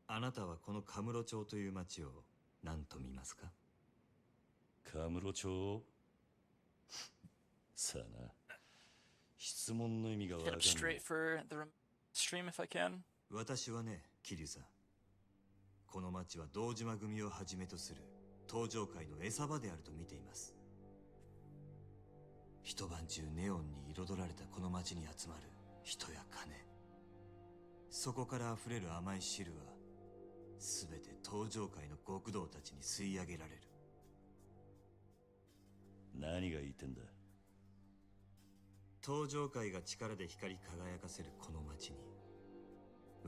あなたはこのカムロ町という町を何と見ますか？カムロ町？さあな。質問の意味がわかんない。 straight for the stream if I can. 私はね、桐生さん。この町は堂島組をはじめとする登場界の餌場であると見ています。一晩中ネオンに彩られたこの町に集まる人や金、そこから溢れる甘い汁は全て登場界の極道たちに吸い上げられる。何が言ってんだ？登場界が力で光り輝かせるこの町に、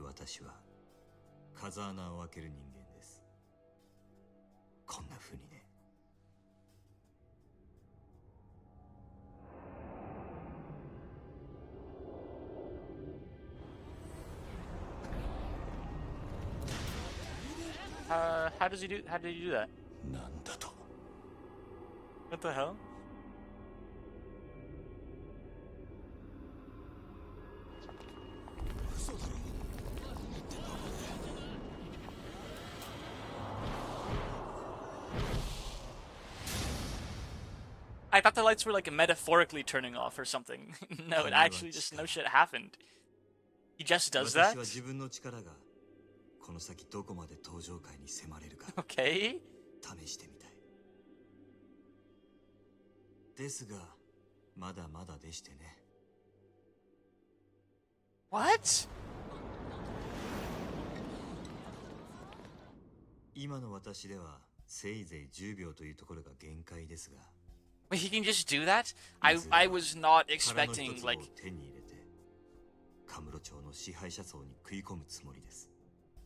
私は風穴を開ける人間です。こんな風にね。How did you do that? なんだと。 What the hell? I thought the lights were like metaphorically turning off or something. No, it actually just no shit happened. He just does that? 私は自分の力がこの先どこまで登場界に迫れるか Okay. 試してみたい。ですが、まだまだでしてね。What? 今の私ではせいぜい10秒というところが限界ですが。Wait, he can just do that? I was not expecting like 手に入れて、カムロ町の支配者層に食い込むつもりです。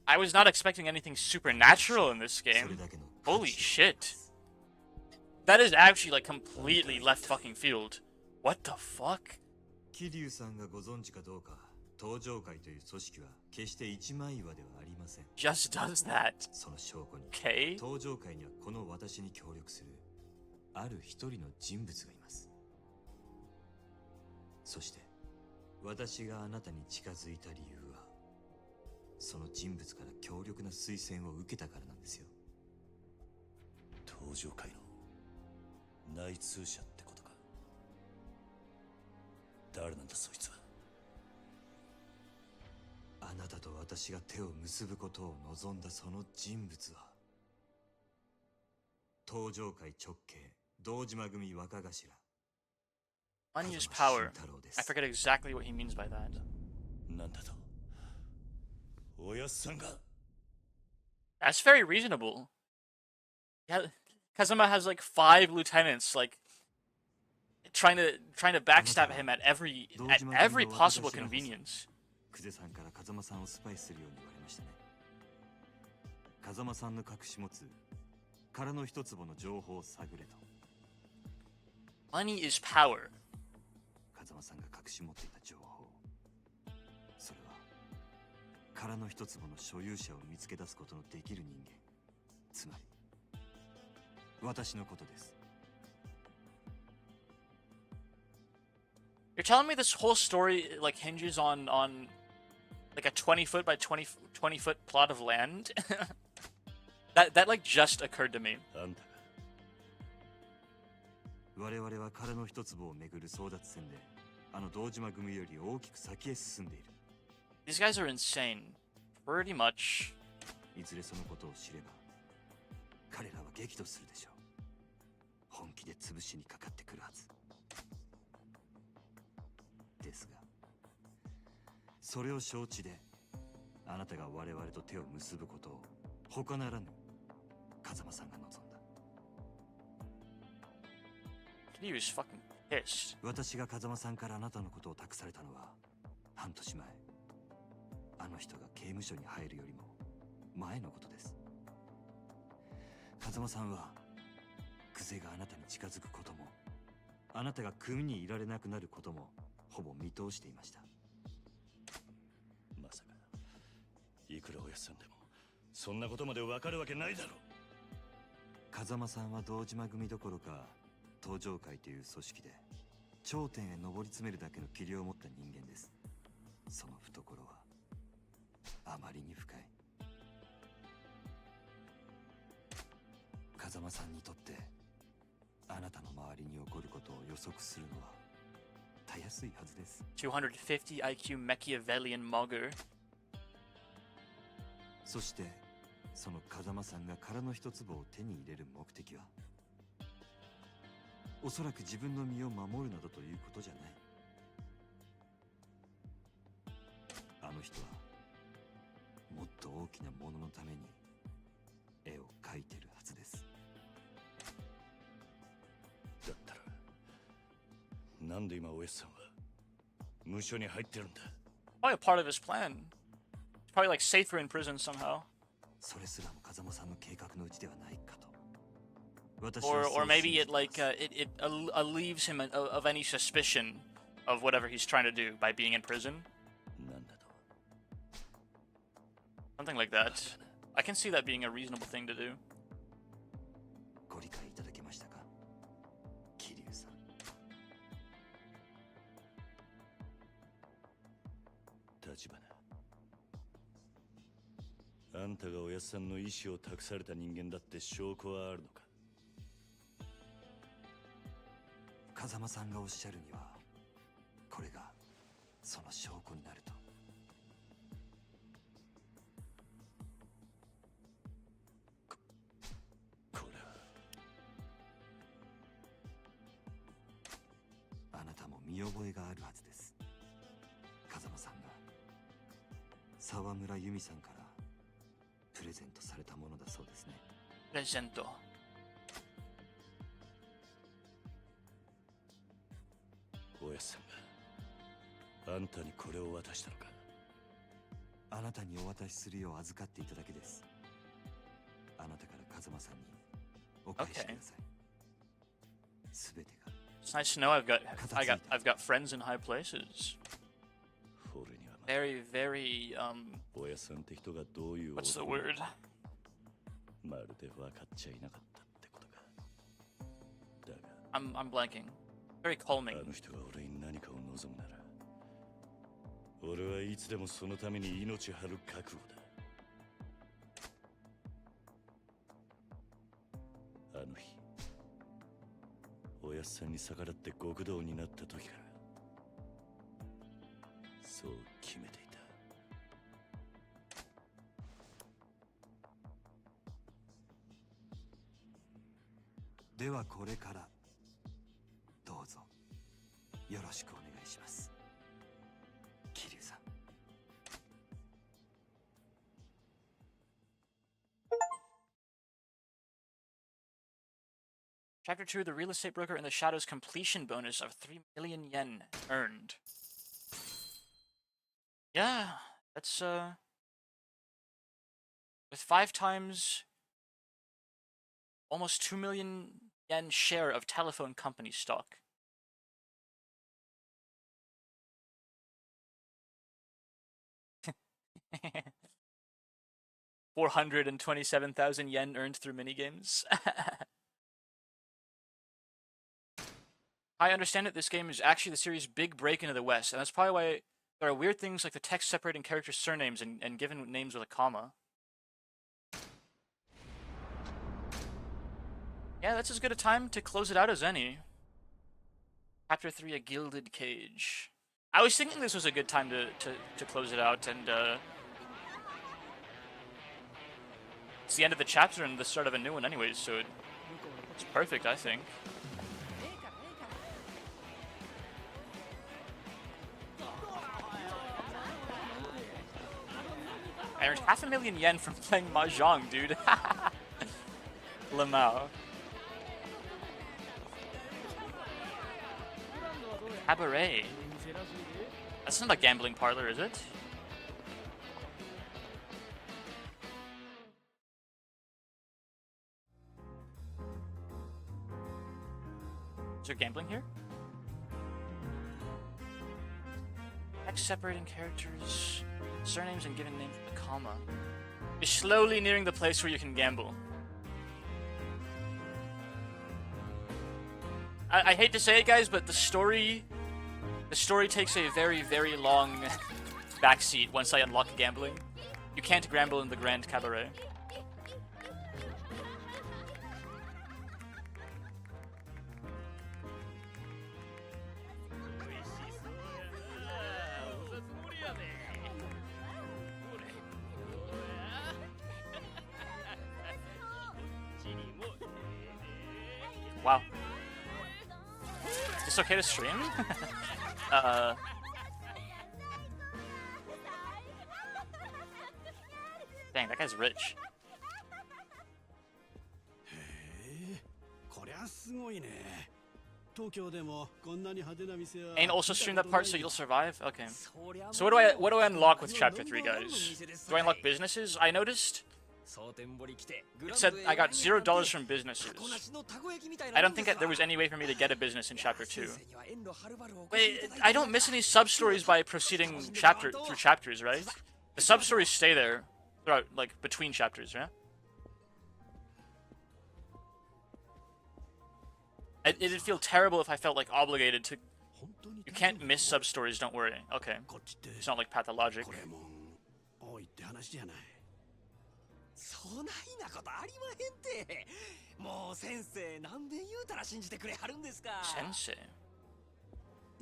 I was not expecting anything supernatural in this game. Holy shit. That is actually like completely left fucking field. What the fuck? 桐生さんがご存知かどうか、登場会という組織は決して一枚岩ではありません。Just does that. その証拠に、Okay. 登場会にはこの私に協力するある一人の人物がいます。そして私があなたに近づいた理由は、その人物から強力な推薦を受けたからなんですよ。登場界の内通者ってことか。誰なんだそいつは。あなたと私が手を結ぶことを望んだその人物は、登場界直系堂島組若頭。Unused power. I forget exactly what he means by that. なんだと。おやっさんが。That's very reasonable. Yeah, Kazuma has like 5 lieutenants, like trying to backstab him at every possible convenience. 久世さんから風間さんをスパイするように言われましたね。風間さんの隠し持つ殻の一坪の情報を探れと。Money is power. 風間さんが隠し持っていた情報、それは殻の一坪の所有者を見つけ出すことのできる人間、つまり私のことです。You're telling me this whole story like hinges on like a 20-foot by 20-foot plot of land? That like just occurred to me. 我々は殻の一坪をめぐる争奪戦で、あの堂島組より大きく先へ進んでいる。These guys are insane. Pretty much. いずれそのことを知れば、彼らは激怒するでしょう。本気で潰しにかかってくるはず。ですが、それを承知で、あなたが我々と手を結ぶことを他ならぬ風間さんが望んだ。He was fucking pissed. 私が風間さんからあなたのことを託されたのは半年前。あの人が刑務所に入るよりも前のことです。風間さんは久世があなたに近づくことも、あなたが組にいられなくなることもほぼ見通していました。まさかいくらおやっさんでもそんなことまでわかるわけないだろう。風間さんは堂島組どころか登場会という組織で頂点へ上り詰めるだけの器量を持った人間です。その懐はあまりに深い。風間さんにとってあなたの周りに起こることを予測するのはたやすいはずです。250 IQ Machiavellian Mugger. そしてその風間さんが殻の一坪を手に入れる目的は、おそらく自分の身を守るなどということじゃない。あの人はもっと大きなもののために絵を描いてるはずです。だったらなんで今おやっさんは無所に入ってるんだ。Probably a part of his plan probably like safer in prison somehow. それすらも風間さんの計画のうちではないかと。 Or maybe it like it alleviates him of any suspicion of whatever he's trying to do by being in prison. Something like that. I can see that being a reasonable thing to do. ご理解いただけましたか、桐生さん。立花、あんたがおやっさんの意思を託された人間だって証拠はあるのか。風間さんがおっしゃるには、これがその証拠になると。これはあなたも見覚えがあるはずです。風間さんが沢村由美さんからプレゼントされたものだそうですね。プレゼント。おやっさんがあんたにこれを渡したのか。あなたにお渡しするよう預かっていただけです。あなたから風間さんにお返しください。すべてが。It's nice to know I've got friends in high places. Very, very, おやっさんって人がどういう what's the word? まるで分かっちゃいなかったってことか。だが I'm blanking. Very calming. あの人が俺に何かを望むなら、俺はいつでもそのために命張る覚悟だ。あの日、おやっさんに逆らって極道になった時から、そう決めていた。ではこれからどうぞよろしくお願いします、桐生さん。Chapter 2, the real estate broker in the shadows completion bonus of 3 million yen earned. Yeah, that's with 5 times almost 2 million yen share of telephone company stock. $427,000 earned through minigames. I understand it, this game is actually the series' big break into the West, and that's probably why there are weird things like the text separating characters' surnames and given names with a comma. Yeah, that's as good a time to close it out as any. Chapter 3, A Gilded Cage. I was thinking this was a good time to close it out, and it's the end of the chapter and the start of a new one anyways, so it's perfect, I think. I earned 500,000 yen from playing Mahjong, dude. Lamau. Cabaret. That's not a gambling parlor, is it? Is there gambling here? Text separating characters, surnames, and giving names with a comma. You're slowly nearing the place where you can gamble. I hate to say it, guys, but the story takes a very, very long backseat once I unlock gambling. You can't gamble in the Grand Cabaret. Wow. Is this okay to stream? Dang, that guy's rich. へえ、こりゃすごいね。Ain't also stream that part so you'll survive? Okay. So what do I unlock with chapter 3, guys? Do I unlock businesses? I noticed it said I got $0 from businesses. I don't think that there was any way for me to get a business in chapter 2. Wait, I don't miss any sub-stories by proceeding through chapters, right? The sub-stories stay there throughout, like, between chapters, yeah? It'd feel terrible if I felt, like, obligated to... You can't miss sub-stories, don't worry. Okay. It's not like pathologic. そないなことありまへんて。もう先生何遍言うたら信じてくれはるんですか。先生。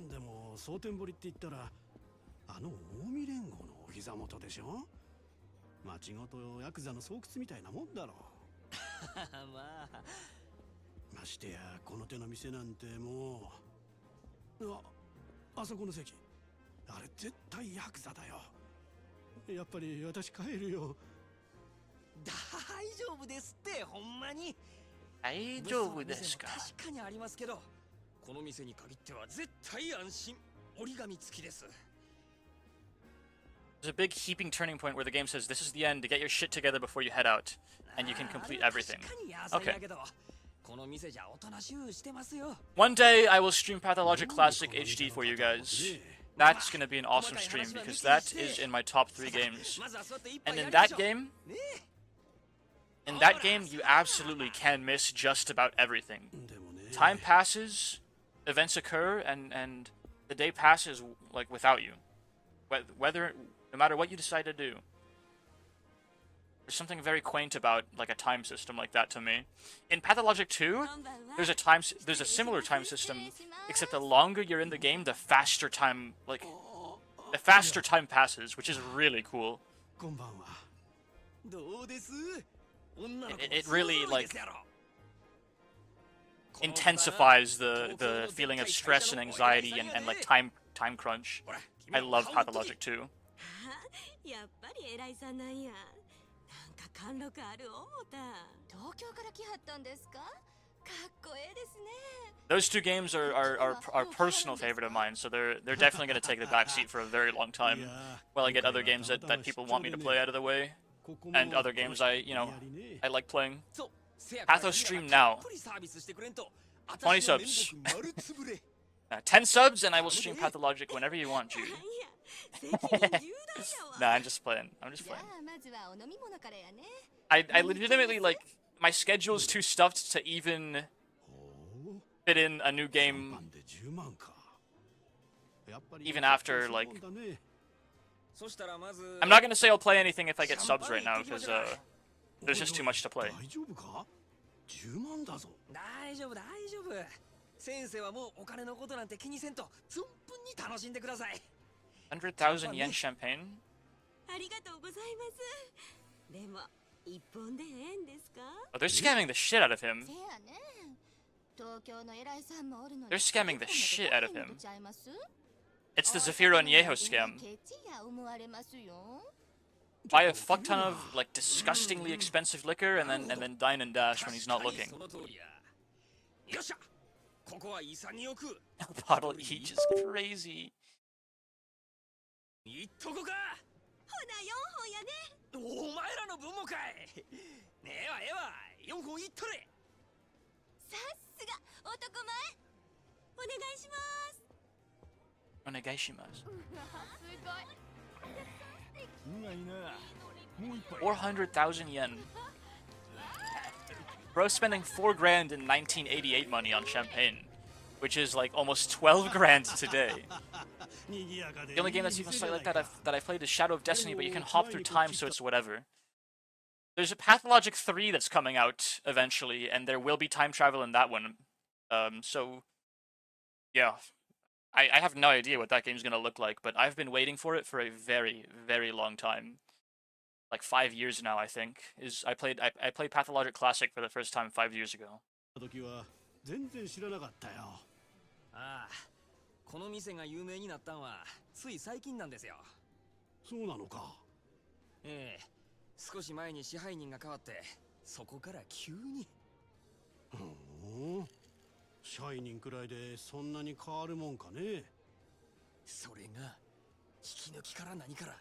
でも蒼天堀って言ったらあの近江連合のお膝元でしょ。町ごとヤクザの巣窟みたいなもんだろう。まあ。ましてやこの手の店なんてもう。あそこの席。あれ絶対ヤクザだよ。やっぱり私帰るよ。 大丈夫ですってほんまに大丈夫ですか確かにありますけどこの店に限っては絶対安心折り紙付きです There's a big heaping turning point where the game says this is the end to get your shit together before you head out and you can complete everything. Okay. One day I will stream Pathologic Classic HD for you guys. That's gonna be an awesome stream because that is in my top 3 games. And in that game, you absolutely can miss just about everything. Time passes, events occur, and the day passes like without you. No matter what you decide to do. There's something very quaint about like a time system like that to me. In Pathologic 2, there's a similar time system, except the longer you're in the game, the faster time passes, which is really cool. It really like intensifies the feeling of stress and anxiety and like time crunch. I love Pathologic 2. Those 2 games are personal favorite of mine, so they're definitely going to take the backseat for a very long time while I get other games that people want me to play out of the way. And other games I like playing. Patho stream now. 20 subs. 10 subs and I will stream Pathologic whenever you want, Jude. Nah, I'm just playing. I legitimately, like, my schedule is too stuffed to even fit in a new game even after, like... I'm not gonna say I'll play anything if I get subs right now, because there's just too much to play. 100,000 yen champagne? Oh, they're scamming the shit out of him. They're scamming the shit out of him. It's the Zafiro Añejo scam. Buy a fuck ton of like disgustingly expensive liquor and then dine and dash when he's not looking. A bottle each is crazy. お前らの分もかい。ねえわ4本いっとれ。さすが男前。お願いします。お願いします。400,000 yen. Bro spending 4 grand in 1988 money on champagne, which is like almost 12 grand today. The only game that's even slightly like that I've played is Shadow of Destiny, but you can hop through time, so it's whatever. There's a Pathologic 3 that's coming out eventually, and there will be time travel in that one. So, yeah. I have no idea what that game's gonna look like, but I've been waiting for it for a very, very long time. Like 5 years now, I think. I played Pathologic Classic for the first time 5 years ago. ああ、この店が有名になったんはつい最近なんですよ。そうなのか。ええ、少し前に支配人が変わって、そこから急に。シャイニンくらいでそんなに変わるもんかね。それが引き抜きから何から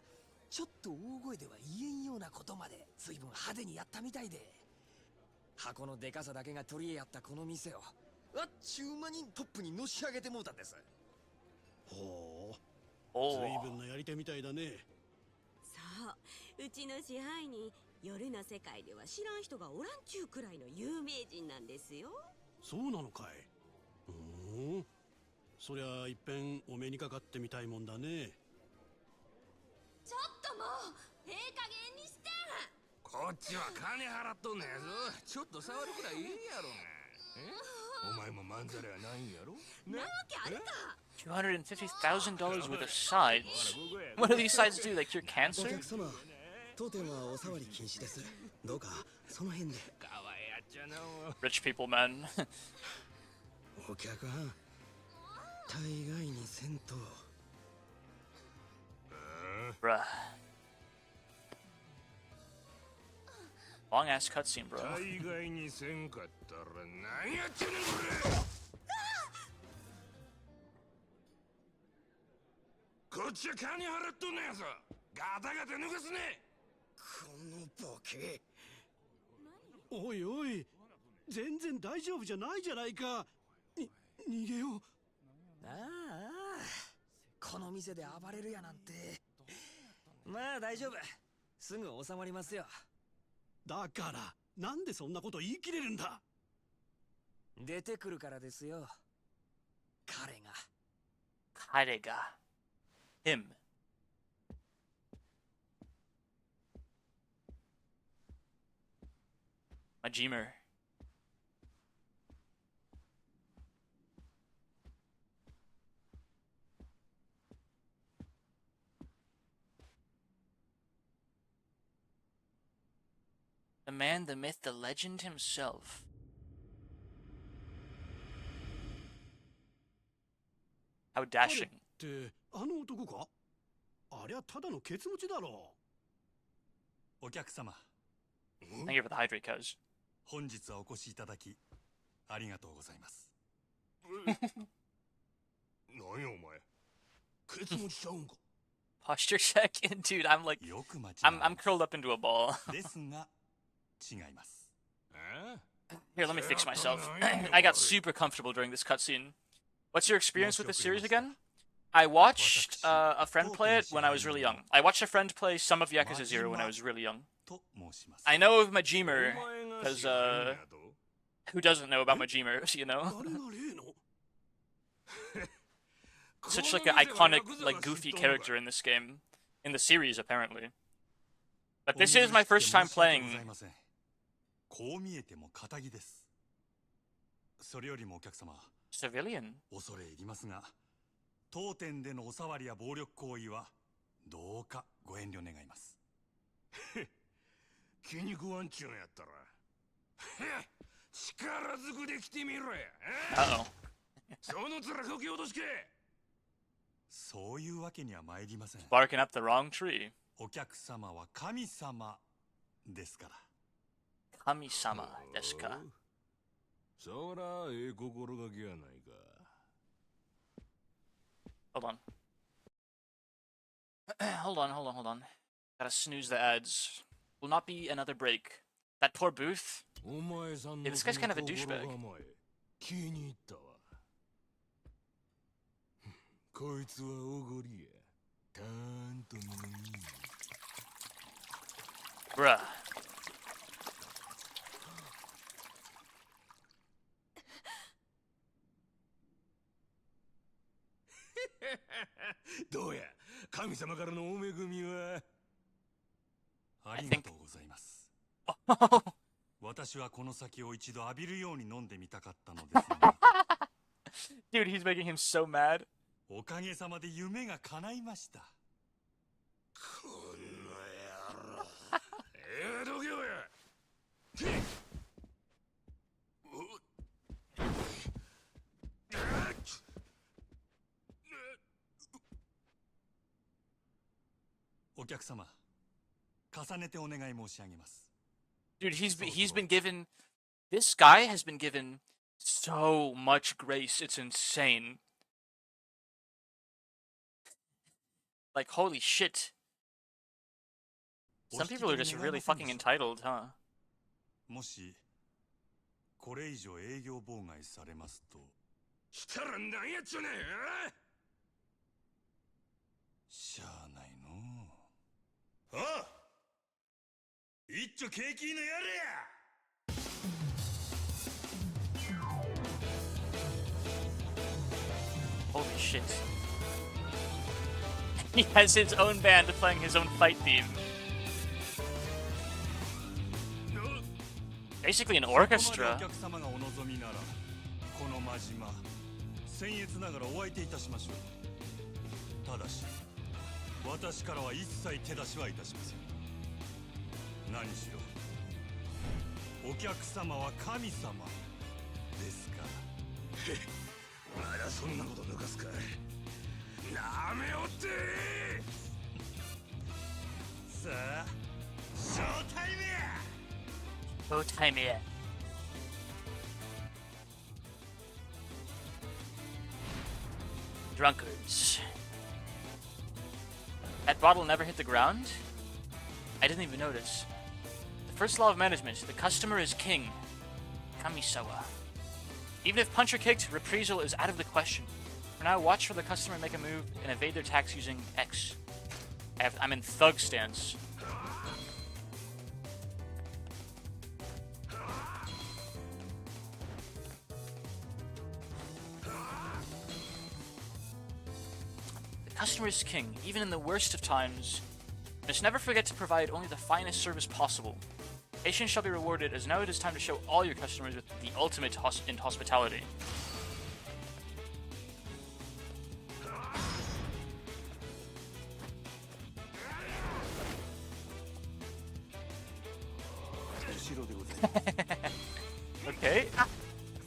ちょっと大声では言えんようなことまで随分派手にやったみたいで、箱のでかさだけが取り柄やったこの店をあっちゅう間にトップにのし上げてもうたんです。ほう、お随分なやり手みたいだね。そう、うちの支配人、夜の世界では知らん人がおらんちゅうくらいの有名人なんですよ。そうなのかい。そりゃいっぺんお目にかかってみたいもんだね。ちょっともうええ加減にして。こっちは金払っとんねやぞ。ちょっと触るくらいいいやろが。お前もまんざらやないんやろ。なわけあるか。$250,000 worth of sides. What do these sides do? Like cure お cancer? 客様、当店はお触り禁止です。どうかその辺で。かわいやっちゃなもう。 Rich people, man. お客はん、大概にせんと。Bruh. Long ass cutscene, bro. 大概にせんかったら何やっちゅうねんこれ。こっちは金払っとんねやぞ。ガタガタ抜かすね。このボケ。おいおい、全然大丈夫じゃないじゃないか。逃げよう。ああ、この店で暴れるやなんて。まあ大丈夫、すぐ収まりますよ。だからなんでそんなこと言い切れるんだ。出てくるからですよ、彼が。彼が him. Majimer. The man, the myth, the legend himself. How dashing. ってあの男か。ありゃただのケツ持ちだろう。お客様。Thank you for the hydrate, cuz. 本日はお越しいただきありがとうございます。何やお前、ケツ持ちちゃうんか。 Posture check? Dude, I'm like, I'm curled up into a ball. ですが違います。Here, let me fix myself. I got super comfortable during this cutscene. What's your experience with this series again? I watched a friend play it when I was really young. I watched a friend play some of Yakuza 0 when I was really young. I know of Majimer, because, who doesn't know about Majimer, you know? Such like an iconic, like goofy character in this game. In the series, apparently. But this is my first time playing. こう見えても堅気です。それよりもお客様、 Civilian? 恐れ入りますが、当店でのお触りや暴力行為はどうかご遠慮願います。気に食わんちゅうんやったら力ずくで来てみろや。その面こき落としけ。そういうわけには参りません。 Barking up the wrong tree. お客様は神様ですから。神様ですか。そらええ心がけやないか。 Hold on. hold on. Gotta snooze the ads. Will not be another break. That poor Booth. Yeah, this guy's kind of a douchebag. 気に入ったわ。こいつはおごりや。たんともいい。 Bruh.どうや、神様からのお恵みは。ありがとうございます。私はこの酒を一度浴びるように飲んでみたかったのですが。Dude, he's making him so mad. おかげさまで夢が叶いました。こんな野郎。どけよや。お客様、重ねてお願い申し上げます。 Dude, he's been given. This guy has been given So much grace, it's insane. Like, holy shit. Some people are just really fucking entitled, huh? もしこれ以上営業妨害されますとしたらなんやっちゅうねん。しゃあないのう。ああ一丁景気のやれや。 Holy shit. He has his own band playing his own fight theme. Basically an orchestra. お客様がお望みならこの真島僭越ながらお相手いたしましょう。ただし私からは一切手出しはいたしません。何しろお客様は神様ですから。 まだそんなこと抜かすか。なめおって。さあ、ショータイムや。Showtime here. Drunkards. That bottle never hit the ground? I didn't even notice. The first law of management, the customer is king. Kamisawa. Even if punch or kicked, reprisal is out of the question. For now, watch for the customer make a move and evade their attacks using X. I'm in thug stance. The customer is king, even in the worst of times. Must never forget to provide only the finest service possible. Patience shall be rewarded, as now it is time to show all your customers with the ultimate in hospitality. Okay.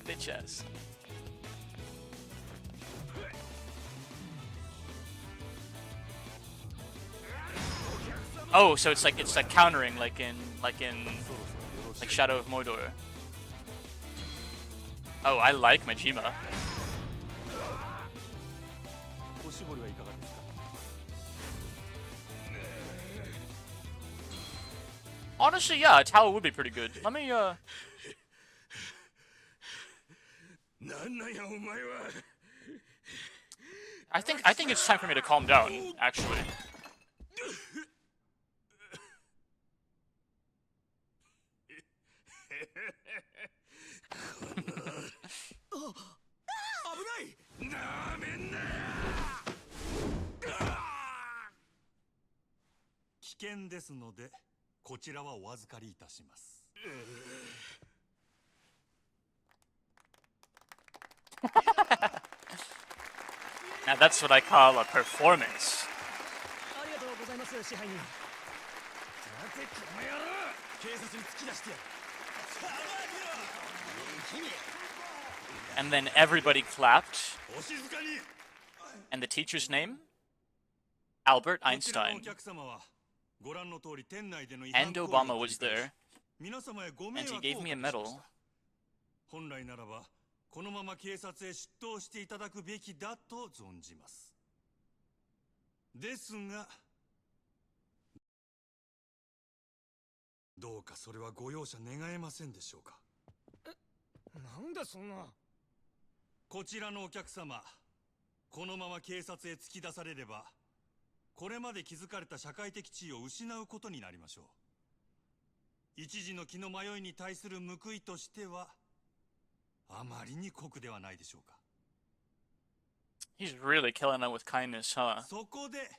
Bitch ass. Oh, so it's like countering like in Shadow of Mordor. Oh, I like Majima. Honestly, yeah, a towel would be pretty good. Let me I think it's time for me to calm down, actually. Now that's what I call a performance. And then everybody clapped. And the teacher's name? Albert Einstein. And Obama was there. And he gave me a medal. 本来ならばこのまま警察へ出頭していただくべきだと存じます。ですが、どうかそれはご容赦願えませんでしょうか。なんだそんな。こちらのお客様、このまま警察へ突き出されれば、これまで築かれた社会的地位を失うことになりましょう。一時の気の迷いに対する報いとしては、あまりに酷ではないでしょうか。He's really killing them with kindness, huh? そこで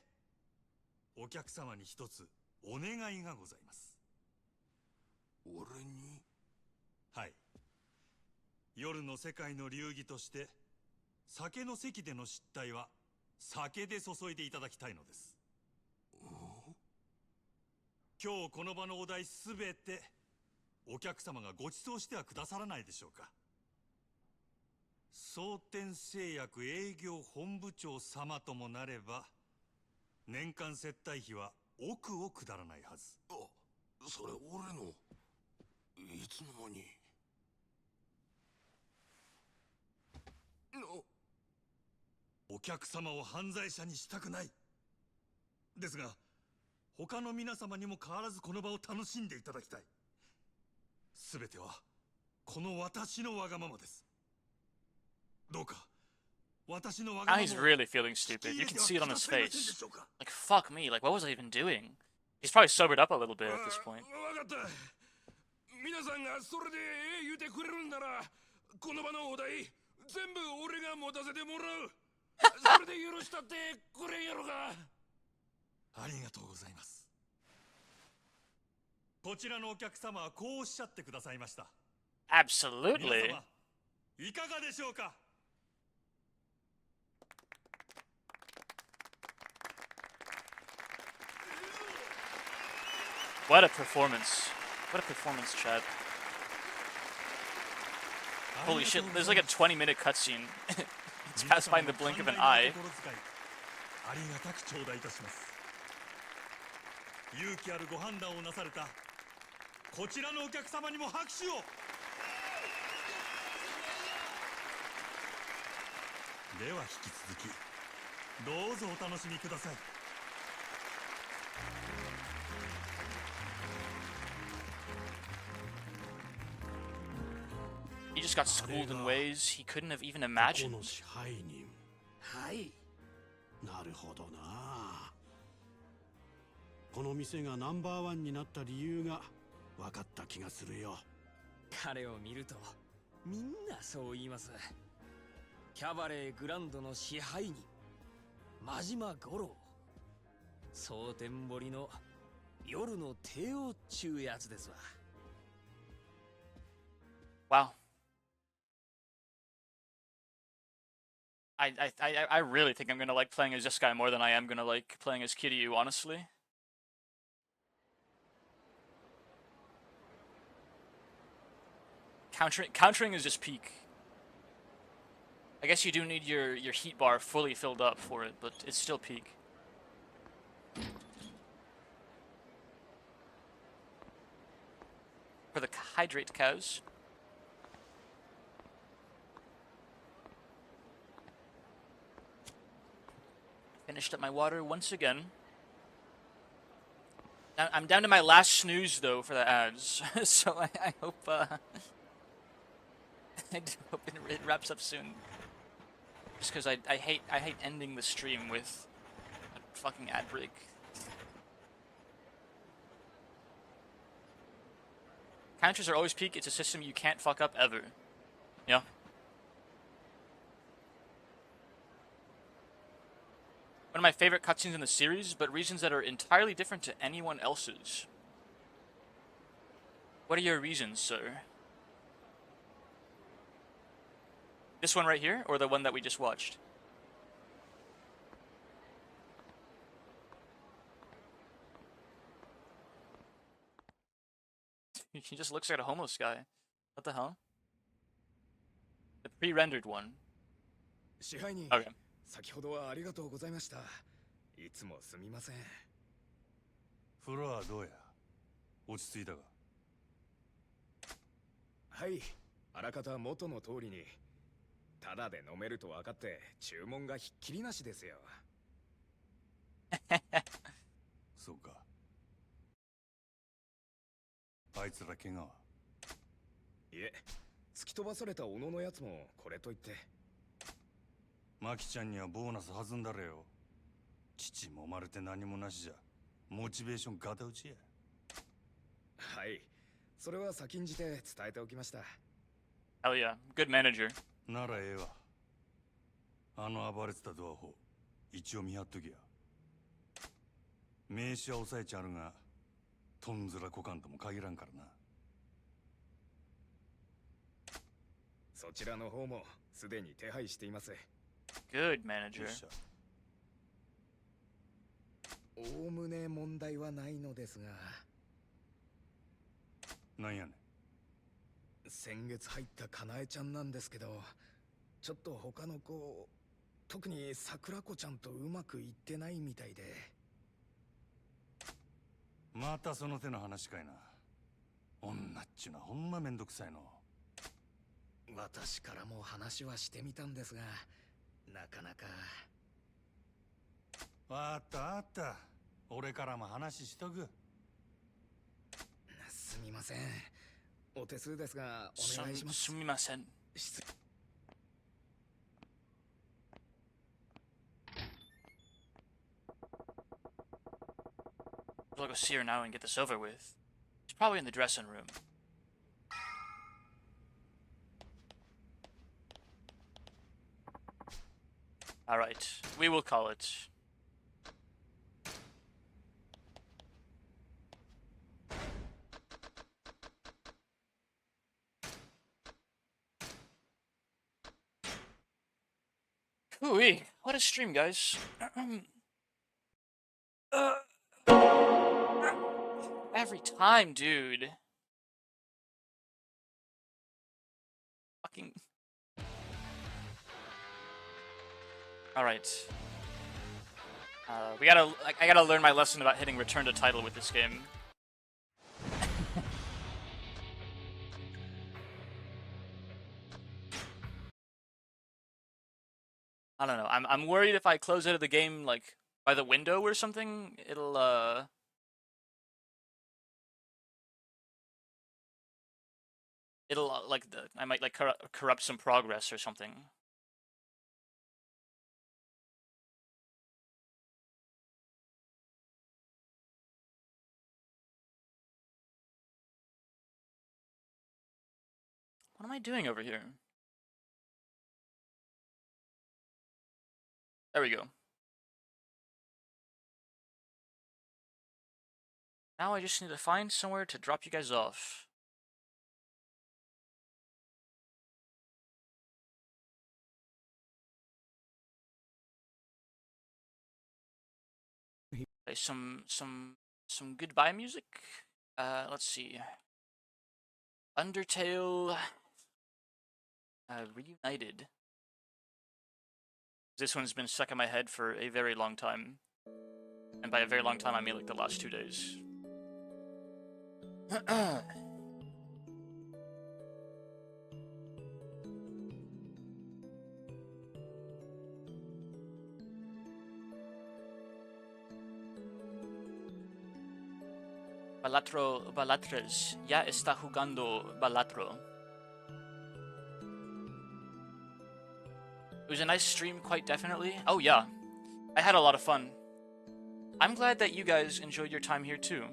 お客様に一つお願いがございます。俺に？はい。夜の世界の流儀として酒の席での失態は酒で注いでいただきたいのです。今日この場のお題すべてお客様がご馳走してはくださらないでしょうか。蒼天製薬営業本部長様ともなれば年間接待費は億を下らないはず。あ、それ俺のいつの間に。お客様を犯罪者にしたくない。ですが他の皆様にも変わらずこの場を楽しんでいただきたい。すべてはこの私のわがままです。どうか私のわがま Now まを he's really feeling stupid. You can see it on his face. Like, fuck me. Like, what was I even doing? He's probably sobered up a little bit at this point. わかった。皆さんがそれで言うてくれるんなら、この場のお題全部俺が持たせてもらう。それで許したってくれんやろか。ありがとうございます。こちらのお客様はこうおっしゃってくださいました。Absolutely. 皆様いかがでしょうか。What a performance. What a performance, Chad. Holy shit, there's like a 20-minute cutscene. It's passed by in the blink of an eye. ありがたく頂戴いたします。勇気あるご判断をなされたこちらのお客様にも拍手を。では引き続きどうぞお楽しみください。He just got schooled in ways he couldn't have even imagined. この支配人。はい。なるほどな。この店がナンバーワンになった理由が分かった気がするよ。彼を見るとみんなそう言います。キャバレーグランドの支配人真島五郎、蒼天堀の夜の帝王っちゅうやつですわ。 Wow. I really think I'm gonna like playing as this guy more than I am gonna like playing as Kiryu, honestly. Countering is just peak. I guess you do need your heat bar fully filled up for it, but it's still peak. For the hydrate cows. Finished up my water once again. I'm down to my last snooze though for the ads, so I hope I do hope it wraps up soon. Just because I hate ending the stream with a fucking ad break. Counters are always peak. It's a system you can't fuck up ever. Yeah. One of my favorite cutscenes in the series, but reasons that are entirely different to anyone else's. What are your reasons, sir? This one right here, or the one that we just watched? He just looks like a homeless guy. What the hell? The pre-rendered one. 支配人、 Okay. 先ほどはありがとうございました。いつもすみません。風呂はどうや。落ち着いたか。はい、あらかた元の通りに。ただで飲めると分かって注文がひっきりなしですよ。そうか。あいつら怪我は。いえ、突き飛ばされた小野のやつもこれといって。マキちゃんにはボーナス弾んだれよ。父揉まれて何もなしじゃモチベーションガタ打ちや。はい、それは先んじて伝えておきました。Hell yeah, good manager. ならええわ。あの暴れてたドアホ一応見張っときや。名刺は押さえちゃるがとんずらこかんとも限らんからな。そちらの方もすでに手配しています。Good manager. おおむね問題はないのですが。なんやねん。先月入ったかなえちゃんなんですけど、ちょっと他の子、特に桜子ちゃんとうまくいってないみたいで。またその手の話かいな。女っちゅうのはほんまめんどくさいの。私からも話はしてみたんですが、なかなか。わかったわかった。俺からも話しとく。すみません。お手数ですがお願いします。すみません。I'll go see her now and get this over with. She's probably in the dressing room. Alright, we will call it. Ooh-wee, what a stream, guys. Every time, dude. Fucking... Alright. I gotta learn my lesson about hitting return to title with this game. I don't know. I'm worried if I close out of the game like by the window or something, it'll like I might like corrupt some progress or something. What am I doing over here? There we go. Now I just need to find somewhere to drop you guys off. Play some goodbye music. Let's see. Undertale Reunited. This one's been stuck in my head for a very long time. And by a very long time, I mean like the last 2 days. Balatres. Ya está jugando Balatro. It was a nice stream, quite definitely. Oh yeah, I had a lot of fun. I'm glad that you guys enjoyed your time here too.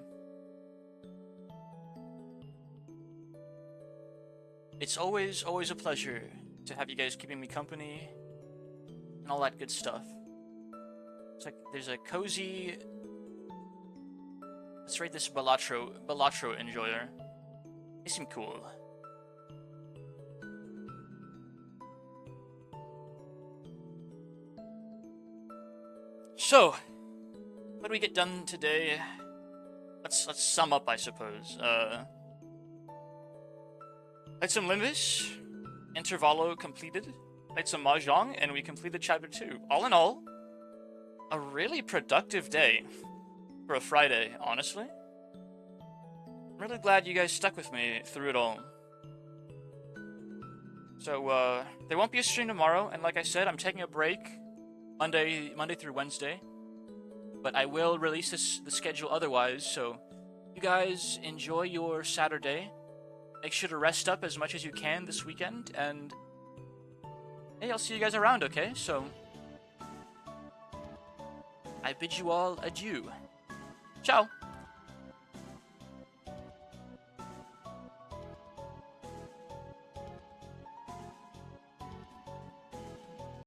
It's always a pleasure to have you guys keeping me company and all that good stuff. It's like there's a cozy... Let's rate this Balatro enjoyer. They seem cool. So, what do we get done today? Let's sum up, I suppose. Played some Limbus, Intervallo completed. Played some Mahjong, and we completed Chapter 2. All in all, a really productive day for a Friday, honestly. I'm really glad you guys stuck with me through it all. So, there won't be a stream tomorrow, and like I said, I'm taking a break Monday through Wednesday. But I will release the schedule otherwise, so you guys enjoy your Saturday. Make sure to rest up as much as you can this weekend, and hey, I'll see you guys around, okay? So, I bid you all adieu. Ciao!